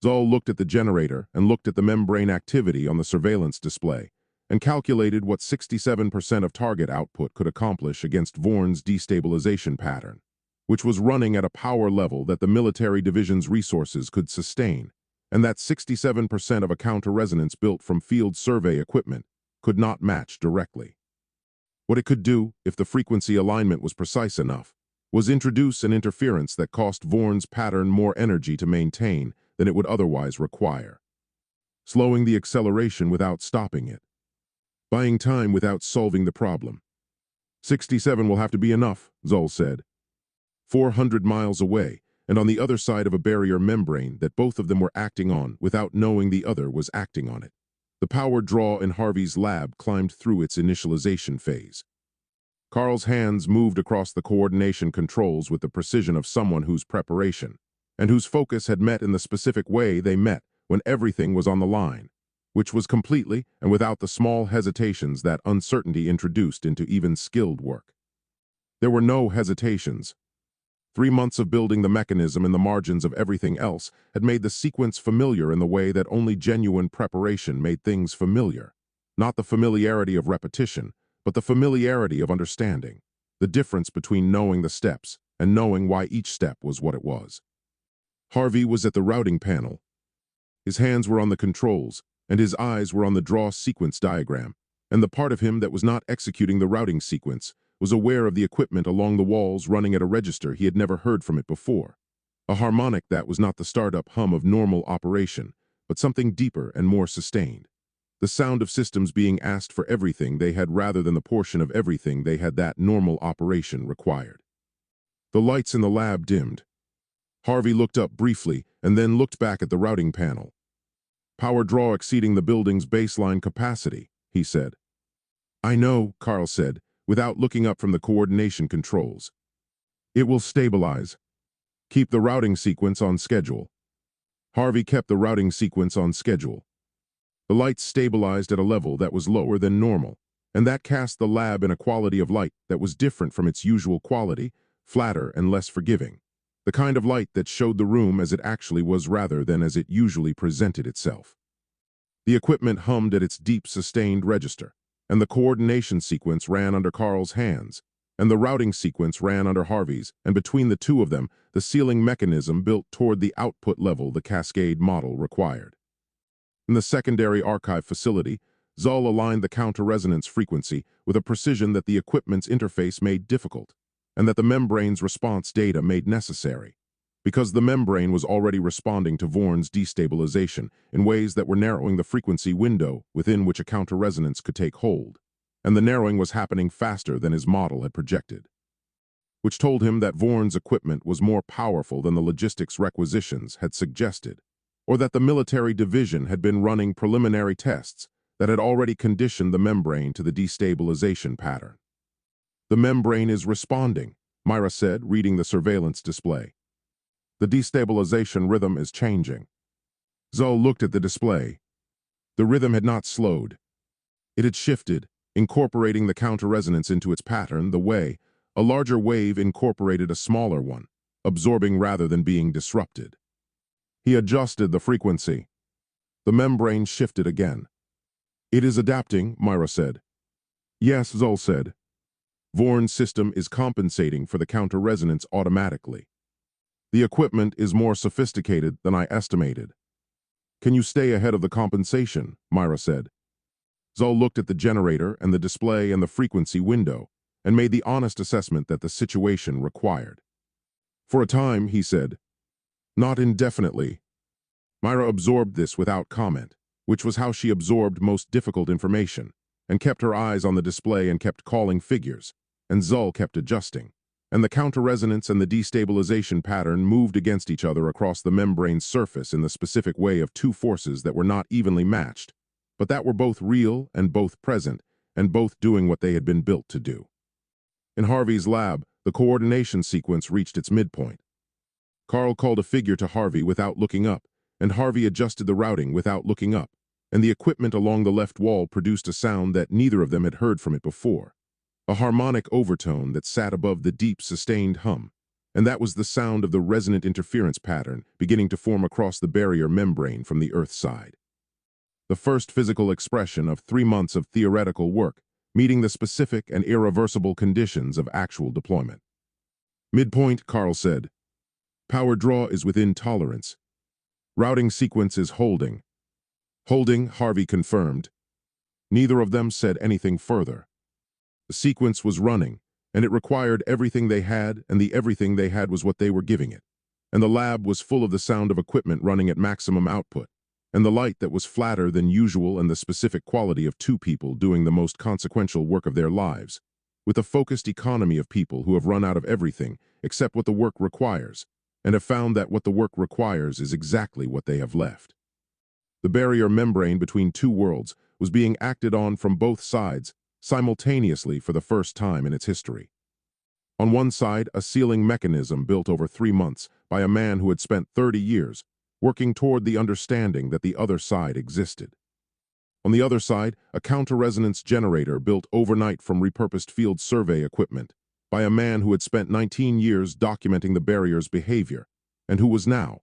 Zol looked at the generator and looked at the membrane activity on the surveillance display and calculated what 67% of target output could accomplish against Vorn's destabilization pattern, which was running at a power level that the military division's resources could sustain, and that 67% of a counter-resonance built from field survey equipment could not match directly. What it could do, if the frequency alignment was precise enough, was introduce an interference that cost Vorn's pattern more energy to maintain than it would otherwise require, slowing the acceleration without stopping it, buying time without solving the problem. 67 will have to be enough, Zol said. 400 miles away, and on the other side of a barrier membrane that both of them were acting on without knowing the other was acting on it. The power draw in Harvey's lab climbed through its initialization phase. Carl's hands moved across the coordination controls with the precision of someone whose preparation and whose focus had met in the specific way they met when everything was on the line, which was completely and without the small hesitations that uncertainty introduced into even skilled work. There were no hesitations. 3 months of building the mechanism in the margins of everything else had made the sequence familiar in the way that only genuine preparation made things familiar. Not the familiarity of repetition, but the familiarity of understanding, the difference between knowing the steps and knowing why each step was what it was. Harvey was at the routing panel. His hands were on the controls, and his eyes were on the draw sequence diagram, and the part of him that was not executing the routing sequence was aware of the equipment along the walls running at a register he had never heard from it before, a harmonic that was not the startup hum of normal operation, but something deeper and more sustained, the sound of systems being asked for everything they had rather than the portion of everything they had that normal operation required. The lights in the lab dimmed. Harvey looked up briefly and then looked back at the routing panel. Power draw exceeding the building's baseline capacity, he said. I know, Carl said, without looking up from the coordination controls. It will stabilize. Keep the routing sequence on schedule. Harvey kept the routing sequence on schedule. The lights stabilized at a level that was lower than normal, and that cast the lab in a quality of light that was different from its usual quality, flatter and less forgiving. The kind of light that showed the room as it actually was rather than as it usually presented itself. The equipment hummed at its deep, sustained register, and the coordination sequence ran under Carl's hands, and the routing sequence ran under Harvey's, and between the two of them, the sealing mechanism built toward the output level the cascade model required. In the secondary archive facility, Zol aligned the counter-resonance frequency with a precision that the equipment's interface made difficult, and that the membrane's response data made necessary, because the membrane was already responding to Vorn's destabilization in ways that were narrowing the frequency window within which a counter-resonance could take hold, and the narrowing was happening faster than his model had projected, which told him that Vorn's equipment was more powerful than the logistics requisitions had suggested, or that the military division had been running preliminary tests that had already conditioned the membrane to the destabilization pattern. The membrane is responding, Myra said, reading the surveillance display. The destabilization rhythm is changing. Zol looked at the display. The rhythm had not slowed. It had shifted, incorporating the counter-resonance into its pattern the way a larger wave incorporated a smaller one, absorbing rather than being disrupted. He adjusted the frequency. The membrane shifted again. It is adapting, Myra said. Yes, Zol said. Vorn's system is compensating for the counter-resonance automatically. The equipment is more sophisticated than I estimated. Can you stay ahead of the compensation? Myra said. Zol looked at the generator and the display and the frequency window and made the honest assessment that the situation required. For a time, he said. Not indefinitely. Myra absorbed this without comment, which was how she absorbed most difficult information, and kept her eyes on the display and kept calling figures, and Zol kept adjusting, and the counter-resonance and the destabilization pattern moved against each other across the membrane's surface in the specific way of two forces that were not evenly matched, but that were both real and both present, and both doing what they had been built to do. In Harvey's lab, the coordination sequence reached its midpoint. Carl called a figure to Harvey without looking up, and Harvey adjusted the routing without looking up, and the equipment along the left wall produced a sound that neither of them had heard from it before. A harmonic overtone that sat above the deep, sustained hum, and that was the sound of the resonant interference pattern beginning to form across the barrier membrane from the Earth side. The first physical expression of 3 months of theoretical work, meeting the specific and irreversible conditions of actual deployment. Midpoint, Carl said. Power draw is within tolerance. Routing sequence is holding. Holding, Harvey confirmed. Neither of them said anything further. The sequence was running, and it required everything they had, and the everything they had was what they were giving it. And the lab was full of the sound of equipment running at maximum output, and the light that was flatter than usual, and the specific quality of 2 people doing the most consequential work of their lives, with a focused economy of people who have run out of everything except what the work requires, and have found that what the work requires is exactly what they have left. The barrier membrane between 2 worlds was being acted on from both sides simultaneously for the first time in its history. On one side, a sealing mechanism built over 3 months by a man who had spent 30 years working toward the understanding that the other side existed. On the other side, a counter-resonance generator built overnight from repurposed field survey equipment by a man who had spent 19 years documenting the barrier's behavior, and who was now,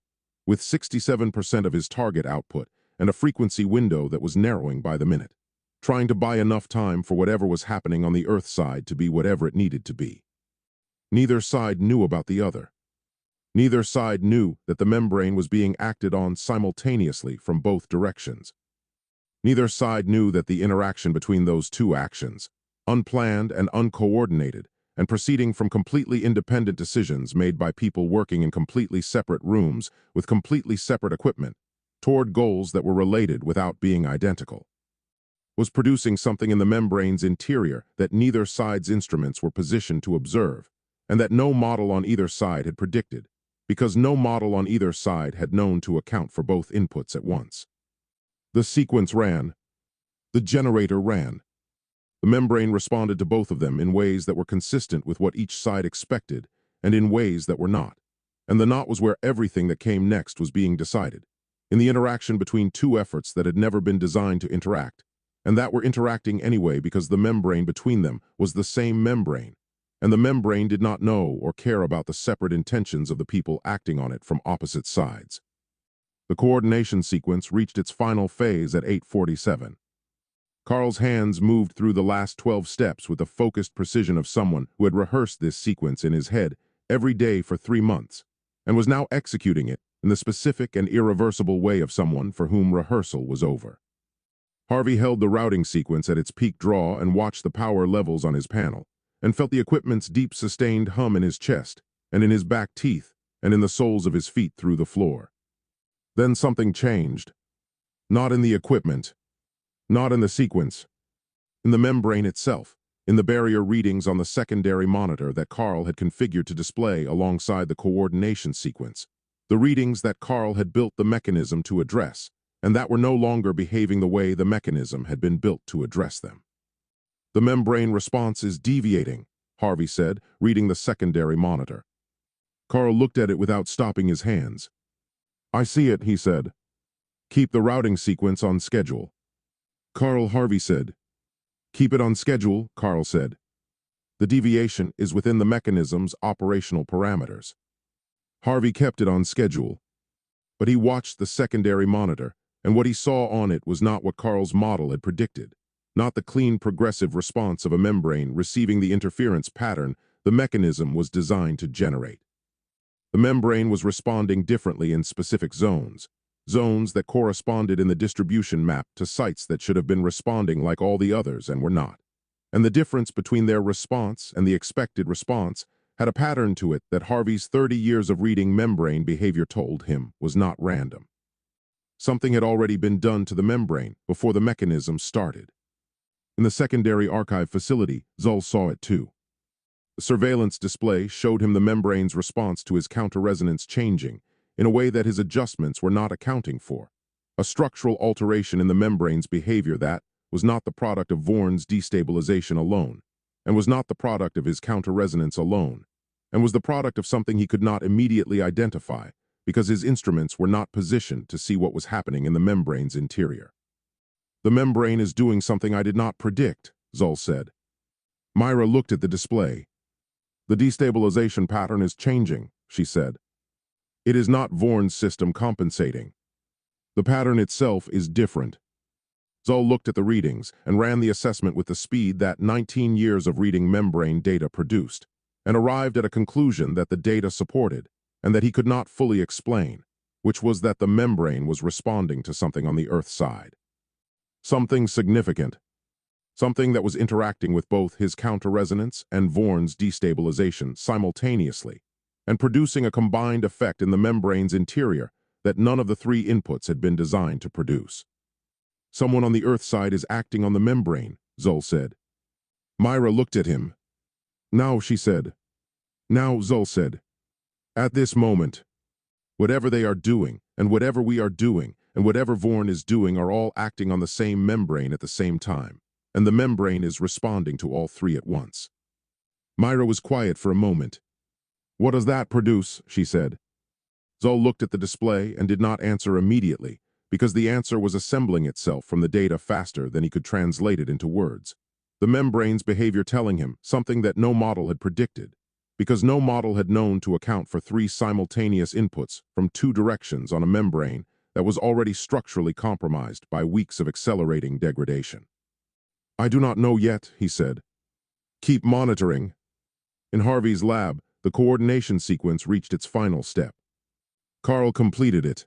with 67% of his target output and a frequency window that was narrowing by the minute, trying to buy enough time for whatever was happening on the Earth side to be whatever it needed to be. Neither side knew about the other. Neither side knew that the membrane was being acted on simultaneously from both directions. Neither side knew that the interaction between those 2 actions, unplanned and uncoordinated, and proceeding from completely independent decisions made by people working in completely separate rooms with completely separate equipment, toward goals that were related without being identical, was producing something in the membrane's interior that neither side's instruments were positioned to observe, and that no model on either side had predicted, because no model on either side had known to account for both inputs at once. The sequence ran. The generator ran. The membrane responded to both of them in ways that were consistent with what each side expected, and in ways that were not. And the not was where everything that came next was being decided, in the interaction between 2 efforts that had never been designed to interact, and that were interacting anyway because the membrane between them was the same membrane, and the membrane did not know or care about the separate intentions of the people acting on it from opposite sides. The coordination sequence reached its final phase at 8:47. Carl's hands moved through the last 12 steps with the focused precision of someone who had rehearsed this sequence in his head every day for 3 months, and was now executing it in the specific and irreversible way of someone for whom rehearsal was over. Harvey held the routing sequence at its peak draw and watched the power levels on his panel, and felt the equipment's deep sustained hum in his chest, and in his back teeth, and in the soles of his feet through the floor. Then something changed. Not in the equipment, not in the sequence, in the membrane itself, in the barrier readings on the secondary monitor that Carl had configured to display alongside the coordination sequence, the readings that Carl had built the mechanism to address, and that were no longer behaving the way the mechanism had been built to address them. The membrane response is deviating, Harvey said, reading the secondary monitor. Carl looked at it without stopping his hands. I see it, he said. Keep the routing sequence on schedule. Carl, Harvey said. Keep it on schedule, Carl said. The deviation is within the mechanism's operational parameters. Harvey kept it on schedule. But he watched the secondary monitor, and what he saw on it was not what Carl's model had predicted, not the clean progressive response of a membrane receiving the interference pattern the mechanism was designed to generate. The membrane was responding differently in specific zones that corresponded in the distribution map to sites that should have been responding like all the others and were not. And the difference between their response and the expected response had a pattern to it that Harvey's 30 years of reading membrane behavior told him was not random. Something had already been done to the membrane before the mechanism started. In the secondary archive facility, Zull saw it too. The surveillance display showed him the membrane's response to his counter-resonance changing in a way that his adjustments were not accounting for, a structural alteration in the membrane's behavior that was not the product of Vorn's destabilization alone, and was not the product of his counter-resonance alone, and was the product of something he could not immediately identify because his instruments were not positioned to see what was happening in the membrane's interior. "The membrane is doing something I did not predict," Zol said. Myra looked at the display. "The destabilization pattern is changing," she said. "It is not Vorn's system compensating. The pattern itself is different." Zol looked at the readings and ran the assessment with the speed that 19 years of reading membrane data produced, and arrived at a conclusion that the data supported and that he could not fully explain, which was that the membrane was responding to something on the Earth side. Something significant. Something that was interacting with both his counter-resonance and Vorn's destabilization simultaneously, and producing a combined effect in the membrane's interior that none of the three inputs had been designed to produce. "Someone on the Earth side is acting on the membrane," Zol said. Myra looked at him. "Now," she said. "Now," Zol said. "At this moment. Whatever they are doing, and whatever we are doing, and whatever Vorn is doing are all acting on the same membrane at the same time, and the membrane is responding to all three at once." Myra was quiet for a moment. "What does that produce?" she said. Zol looked at the display and did not answer immediately, because the answer was assembling itself from the data faster than he could translate it into words. The membrane's behavior telling him something that no model had predicted, because no model had known to account for three simultaneous inputs from two directions on a membrane that was already structurally compromised by weeks of accelerating degradation. "I do not know yet," he said. "Keep monitoring." In Harvey's lab, the coordination sequence reached its final step. Carl completed it.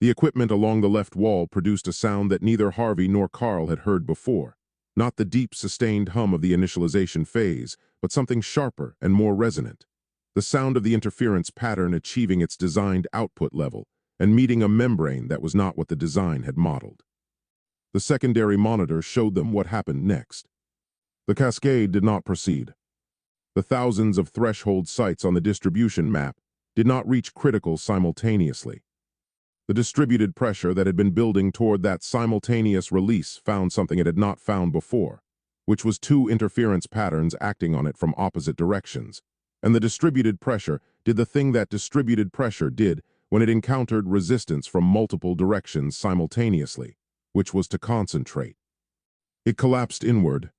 The equipment along the left wall produced a sound that neither Harvey nor Carl had heard before, not the deep, sustained hum of the initialization phase, but something sharper and more resonant. The sound of the interference pattern achieving its designed output level and meeting a membrane that was not what the design had modeled. The secondary monitor showed them what happened next. The cascade did not proceed. The thousands of threshold sites on the distribution map did not reach critical simultaneously. The distributed pressure that had been building toward that simultaneous release found something it had not found before, which was two interference patterns acting on it from opposite directions, and the distributed pressure did the thing that distributed pressure did when it encountered resistance from multiple directions simultaneously, which was to concentrate. It collapsed inward.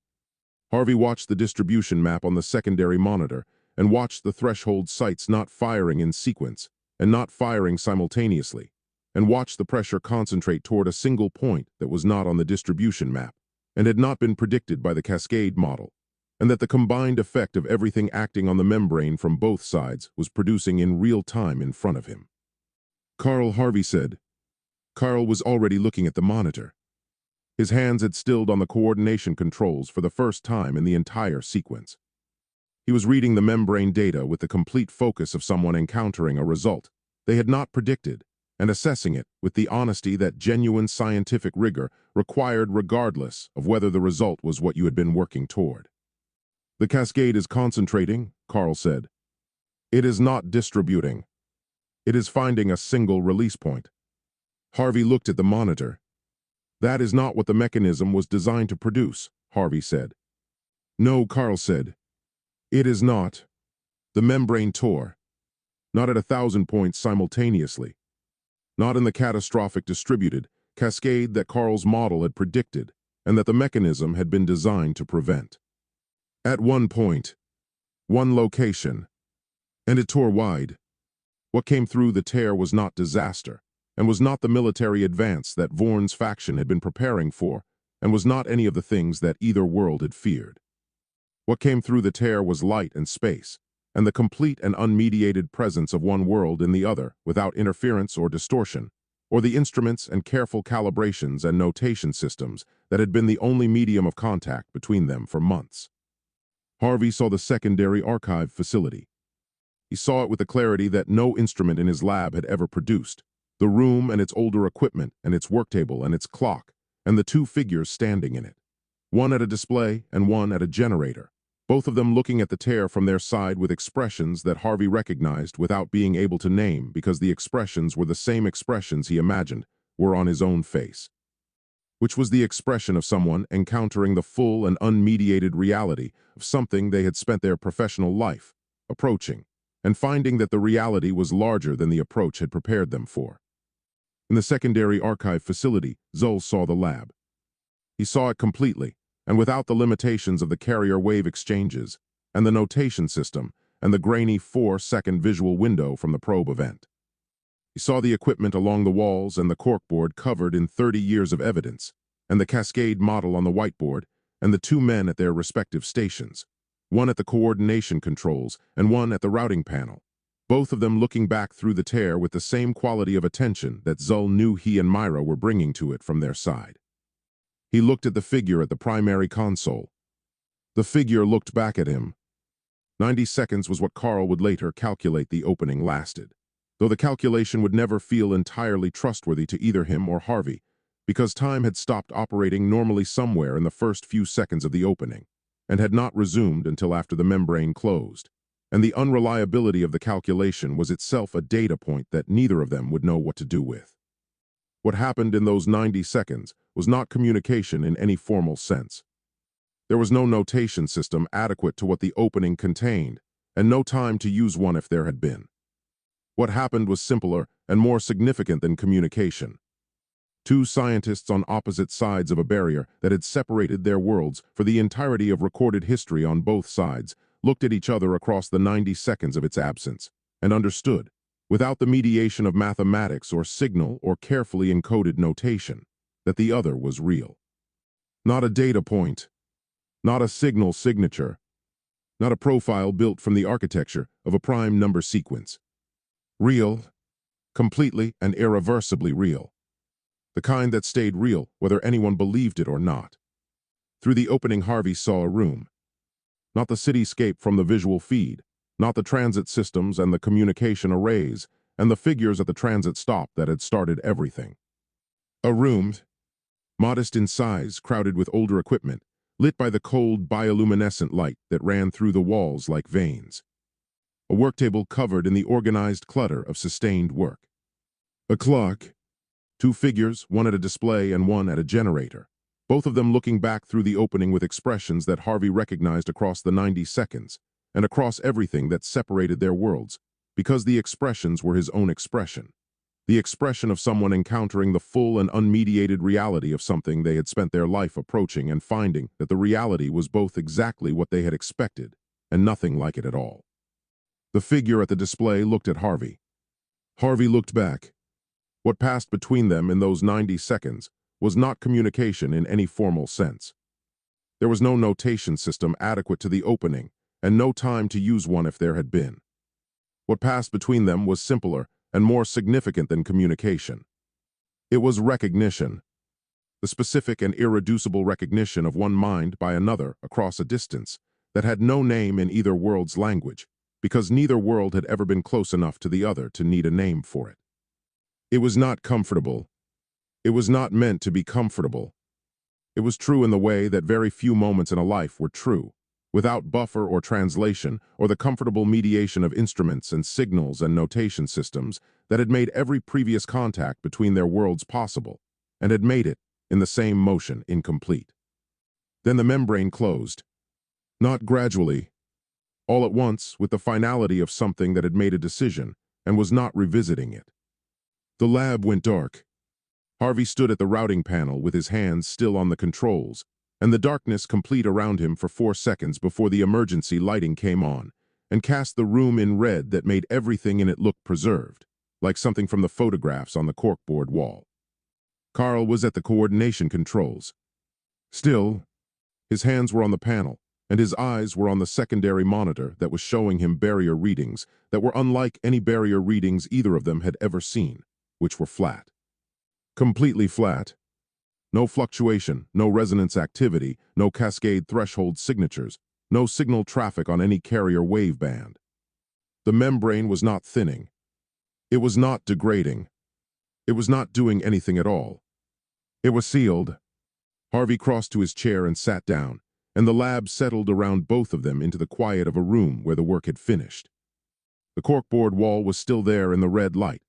Harvey watched the distribution map on the secondary monitor and watched the threshold sites not firing in sequence and not firing simultaneously, and watched the pressure concentrate toward a single point that was not on the distribution map and had not been predicted by the cascade model, and that the combined effect of everything acting on the membrane from both sides was producing in real time in front of him. "Carl," Harvey said. Carl was already looking at the monitor. His hands had stilled on the coordination controls for the first time in the entire sequence. He was reading the membrane data with the complete focus of someone encountering a result they had not predicted and assessing it with the honesty that genuine scientific rigor required regardless of whether the result was what you had been working toward. "The cascade is concentrating," Carl said. "It is not distributing. It is finding a single release point." Harvey looked at the monitor. "That is not what the mechanism was designed to produce," Harvey said. "No," Carl said. "It is not. The membrane tore. Not at 1,000 points simultaneously. Not in the catastrophic distributed cascade that Carl's model had predicted and that the mechanism had been designed to prevent. At one point, one location, and it tore wide. What came through the tear was not disaster, and was not the military advance that Vorn's faction had been preparing for, and was not any of the things that either world had feared. What came through the tear was light and space, and the complete and unmediated presence of one world in the other without interference or distortion, or the instruments and careful calibrations and notation systems that had been the only medium of contact between them for months. Harvey saw the secondary archive facility. He saw it with a clarity that no instrument in his lab had ever produced, the room and its older equipment and its worktable and its clock, and the two figures standing in it, one at a display and one at a generator, both of them looking at the tear from their side with expressions that Harvey recognized without being able to name because the expressions were the same expressions he imagined were on his own face. which was the expression of someone encountering the full and unmediated reality of something they had spent their professional life approaching, and finding that the reality was larger than the approach had prepared them for. In the secondary archive facility, Zul saw the lab. He saw it completely, and without the limitations of the carrier wave exchanges, and the notation system, and the grainy 4-second visual window from the probe event. He saw the equipment along the walls and the corkboard covered in 30 years of evidence, and the cascade model on the whiteboard, and the two men at their respective stations, one at the coordination controls and one at the routing panel, both of them looking back through the tear with the same quality of attention that Zul knew he and Myra were bringing to it from their side. He looked at the figure at the primary console. The figure looked back at him. 90 seconds was what Carl would later calculate the opening lasted, though the calculation would never feel entirely trustworthy to either him or Harvey, because time had stopped operating normally somewhere in the first few seconds of the opening, and had not resumed until after the membrane closed, and the unreliability of the calculation was itself a data point that neither of them would know what to do with. What happened in those 90 seconds was not communication in any formal sense. There was no notation system adequate to what the opening contained, and no time to use one if there had been. What happened was simpler and more significant than communication. Two scientists on opposite sides of a barrier that had separated their worlds for the entirety of recorded history on both sides looked at each other across the 90 seconds of its absence, and understood, without the mediation of mathematics or signal or carefully encoded notation, that the other was real. Not a data point, not a signal signature, not a profile built from the architecture of a prime number sequence. Real, completely and irreversibly real. The kind that stayed real whether anyone believed it or not. Through the opening, Harvey saw a room. Not the cityscape from the visual feed, not the transit systems and the communication arrays and the figures at the transit stop that had started everything. A room, modest in size, crowded with older equipment, lit by the cold bioluminescent light that ran through the walls like veins. A worktable covered in the organized clutter of sustained work. A clock. Two figures, one at a display and one at a generator, both of them looking back through the opening with expressions that Harvey recognized across the 90 seconds, and across everything that separated their worlds, because the expressions were his own expression. The expression of someone encountering the full and unmediated reality of something they had spent their life approaching and finding that the reality was both exactly what they had expected and nothing like it at all. The figure at the display looked at Harvey. Harvey looked back. What passed between them in those 90 seconds was not communication in any formal sense. There was no notation system adequate to the opening, and no time to use one if there had been. What passed between them was simpler and more significant than communication. It was recognition. The specific and irreducible recognition of one mind by another across a distance that had no name in either world's language, because neither world had ever been close enough to the other to need a name for it. It was not comfortable. It was not meant to be comfortable. It was true in the way that very few moments in a life were true, without buffer or translation or the comfortable mediation of instruments and signals and notation systems that had made every previous contact between their worlds possible, and had made it, in the same motion, incomplete. Then the membrane closed. Not gradually. All at once, with the finality of something that had made a decision and was not revisiting it. The lab went dark. Harvey stood at the routing panel with his hands still on the controls, and the darkness complete around him for 4 seconds before the emergency lighting came on and cast the room in red that made everything in it look preserved, like something from the photographs on the corkboard wall. Carl was at the coordination controls. Still, his hands were on the panel, and his eyes were on the secondary monitor that was showing him barrier readings that were unlike any barrier readings either of them had ever seen, which were flat. Completely flat. No fluctuation, no resonance activity, no cascade threshold signatures, no signal traffic on any carrier wave band. The membrane was not thinning. It was not degrading. It was not doing anything at all. It was sealed. Harvey crossed to his chair and sat down, and the lab settled around both of them into the quiet of a room where the work had finished. The corkboard wall was still there in the red light,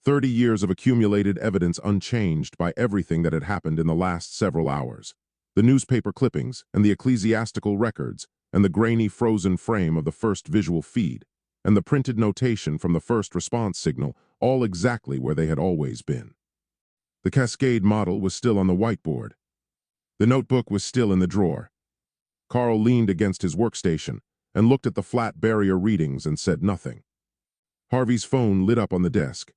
30 years of accumulated evidence unchanged by everything that had happened in the last several hours. The newspaper clippings and the ecclesiastical records and the grainy frozen frame of the first visual feed and the printed notation from the first response signal, all exactly where they had always been. The Cascade model was still on the whiteboard. The notebook was still in the drawer. Carl leaned against his workstation and looked at the flat barrier readings and said nothing. Harvey's phone lit up on the desk.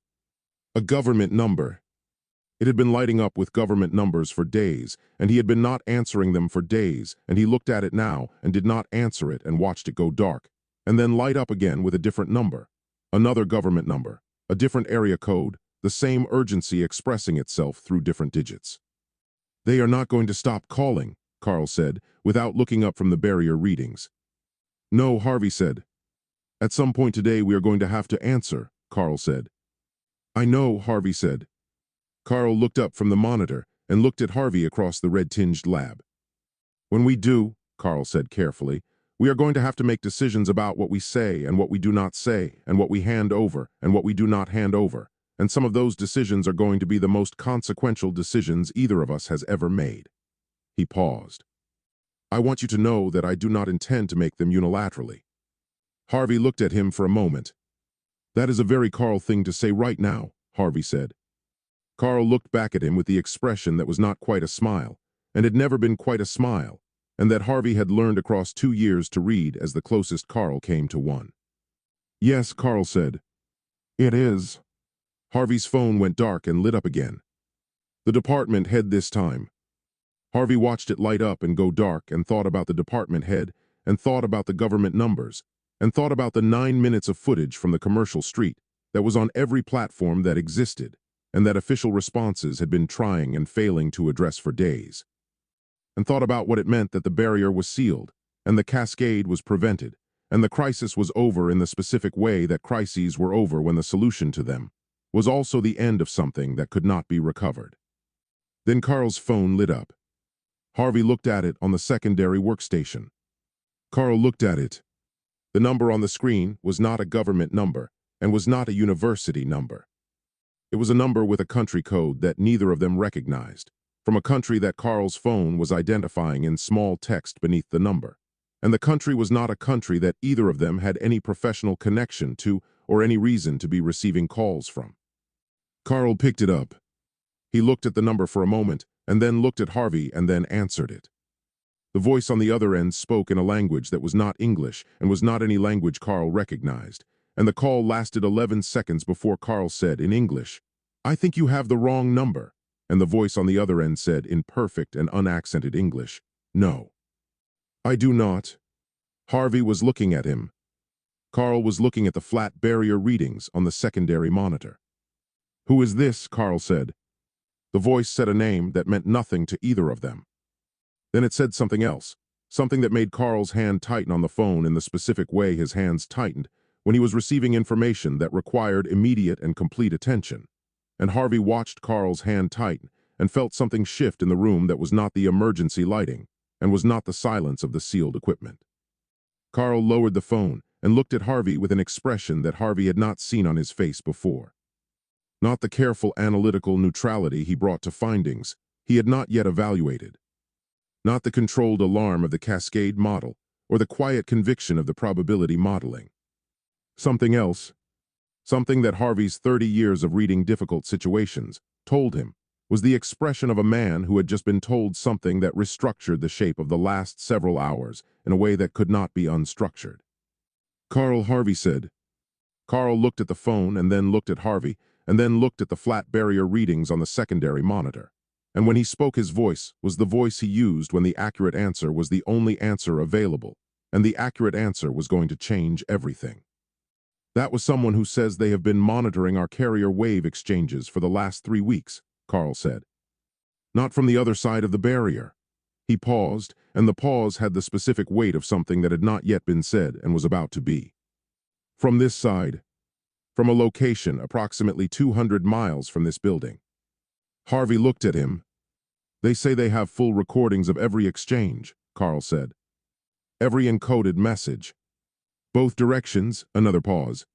A government number. It had been lighting up with government numbers for days, and he had been not answering them for days, and he looked at it now and did not answer it and watched it go dark, and then light up again with a different number. Another government number, a different area code, the same urgency expressing itself through different digits. They are not going to stop calling, Carl said, without looking up from the barrier readings. No, Harvey said. At some point today we are going to have to answer, Carl said. I know, Harvey said. Carl looked up from the monitor and looked at Harvey across the red-tinged lab. When we do, Carl said carefully, we are going to have to make decisions about what we say and what we do not say and what we hand over and what we do not hand over, and some of those decisions are going to be the most consequential decisions either of us has ever made. He paused. I want you to know that I do not intend to make them unilaterally. Harvey looked at him for a moment. That is a very Carl thing to say right now, Harvey said. Carl looked back at him with the expression that was not quite a smile, and had never been quite a smile, and that Harvey had learned across 2 years to read as the closest Carl came to one. Yes, Carl said. It is. Harvey's phone went dark and lit up again. The department head this time. Harvey watched it light up and go dark and thought about the department head and thought about the government numbers and thought about the 9 minutes of footage from the commercial street that was on every platform that existed and that official responses had been trying and failing to address for days. And thought about what it meant that the barrier was sealed and the cascade was prevented and the crisis was over in the specific way that crises were over when the solution to them was also the end of something that could not be recovered. Then Carl's phone lit up. Harvey looked at it on the secondary workstation. Carl looked at it. The number on the screen was not a government number and was not a university number. It was a number with a country code that neither of them recognized, from a country that Carl's phone was identifying in small text beneath the number. And the country was not a country that either of them had any professional connection to or any reason to be receiving calls from. Carl picked it up. He looked at the number for a moment and then looked at Harvey and then answered it. The voice on the other end spoke in a language that was not English and was not any language Carl recognized, and the call lasted 11 seconds before Carl said in English, I think you have the wrong number, and the voice on the other end said in perfect and unaccented English, no. I do not. Harvey was looking at him. Carl was looking at the flat barrier readings on the secondary monitor. Who is this? Carl said. The voice said a name that meant nothing to either of them. Then it said something else, something that made Carl's hand tighten on the phone in the specific way his hands tightened when he was receiving information that required immediate and complete attention. And Harvey watched Carl's hand tighten and felt something shift in the room that was not the emergency lighting and was not the silence of the sealed equipment. Carl lowered the phone and looked at Harvey with an expression that Harvey had not seen on his face before. Not the careful analytical neutrality he brought to findings he had not yet evaluated. Not the controlled alarm of the cascade model or the quiet conviction of the probability modeling. Something else, something that Harvey's 30 years of reading difficult situations told him, was the expression of a man who had just been told something that restructured the shape of the last several hours in a way that could not be unstructured. Carl, Harvey said. Carl looked at the phone and then looked at Harvey and then looked at the flat barrier readings on the secondary monitor. And when he spoke, his voice was the voice he used when the accurate answer was the only answer available, and the accurate answer was going to change everything. That was someone who says they have been monitoring our carrier wave exchanges for the last 3 weeks, Carl said. Not from the other side of the barrier. He paused, and the pause had the specific weight of something that had not yet been said and was about to be. From this side. From a location approximately 200 miles from this building. Harvey looked at him. They say they have full recordings of every exchange, Carl said. Every encoded message. Both directions, another pause.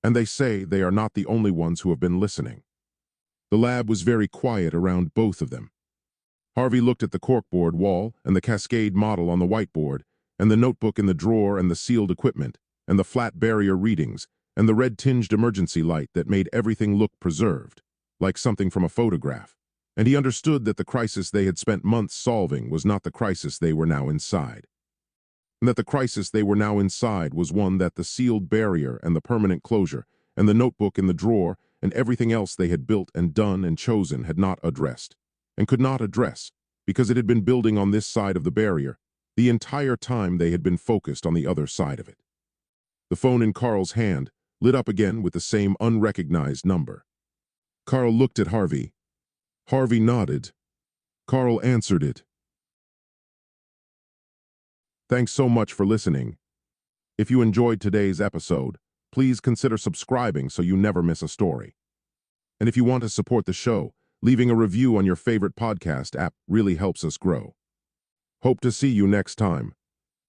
And they say they are not the only ones who have been listening. The lab was very quiet around both of them. Harvey looked at the corkboard wall and the Cascade model on the whiteboard, and the notebook in the drawer and the sealed equipment, and the flat barrier readings, and the red-tinged emergency light that made everything look preserved, like something from a photograph. And he understood that the crisis they had spent months solving was not the crisis they were now inside. And that the crisis they were now inside was one that the sealed barrier and the permanent closure, and the notebook in the drawer, and everything else they had built and done and chosen had not addressed, and could not address, because it had been building on this side of the barrier the entire time they had been focused on the other side of it. The phone in Carl's hand lit up again with the same unrecognized number. Carl looked at Harvey. Harvey nodded. Carl answered it. Thanks so much for listening. If you enjoyed today's episode, please consider subscribing so you never miss a story. And if you want to support the show, leaving a review on your favorite podcast app really helps us grow. Hope to see you next time.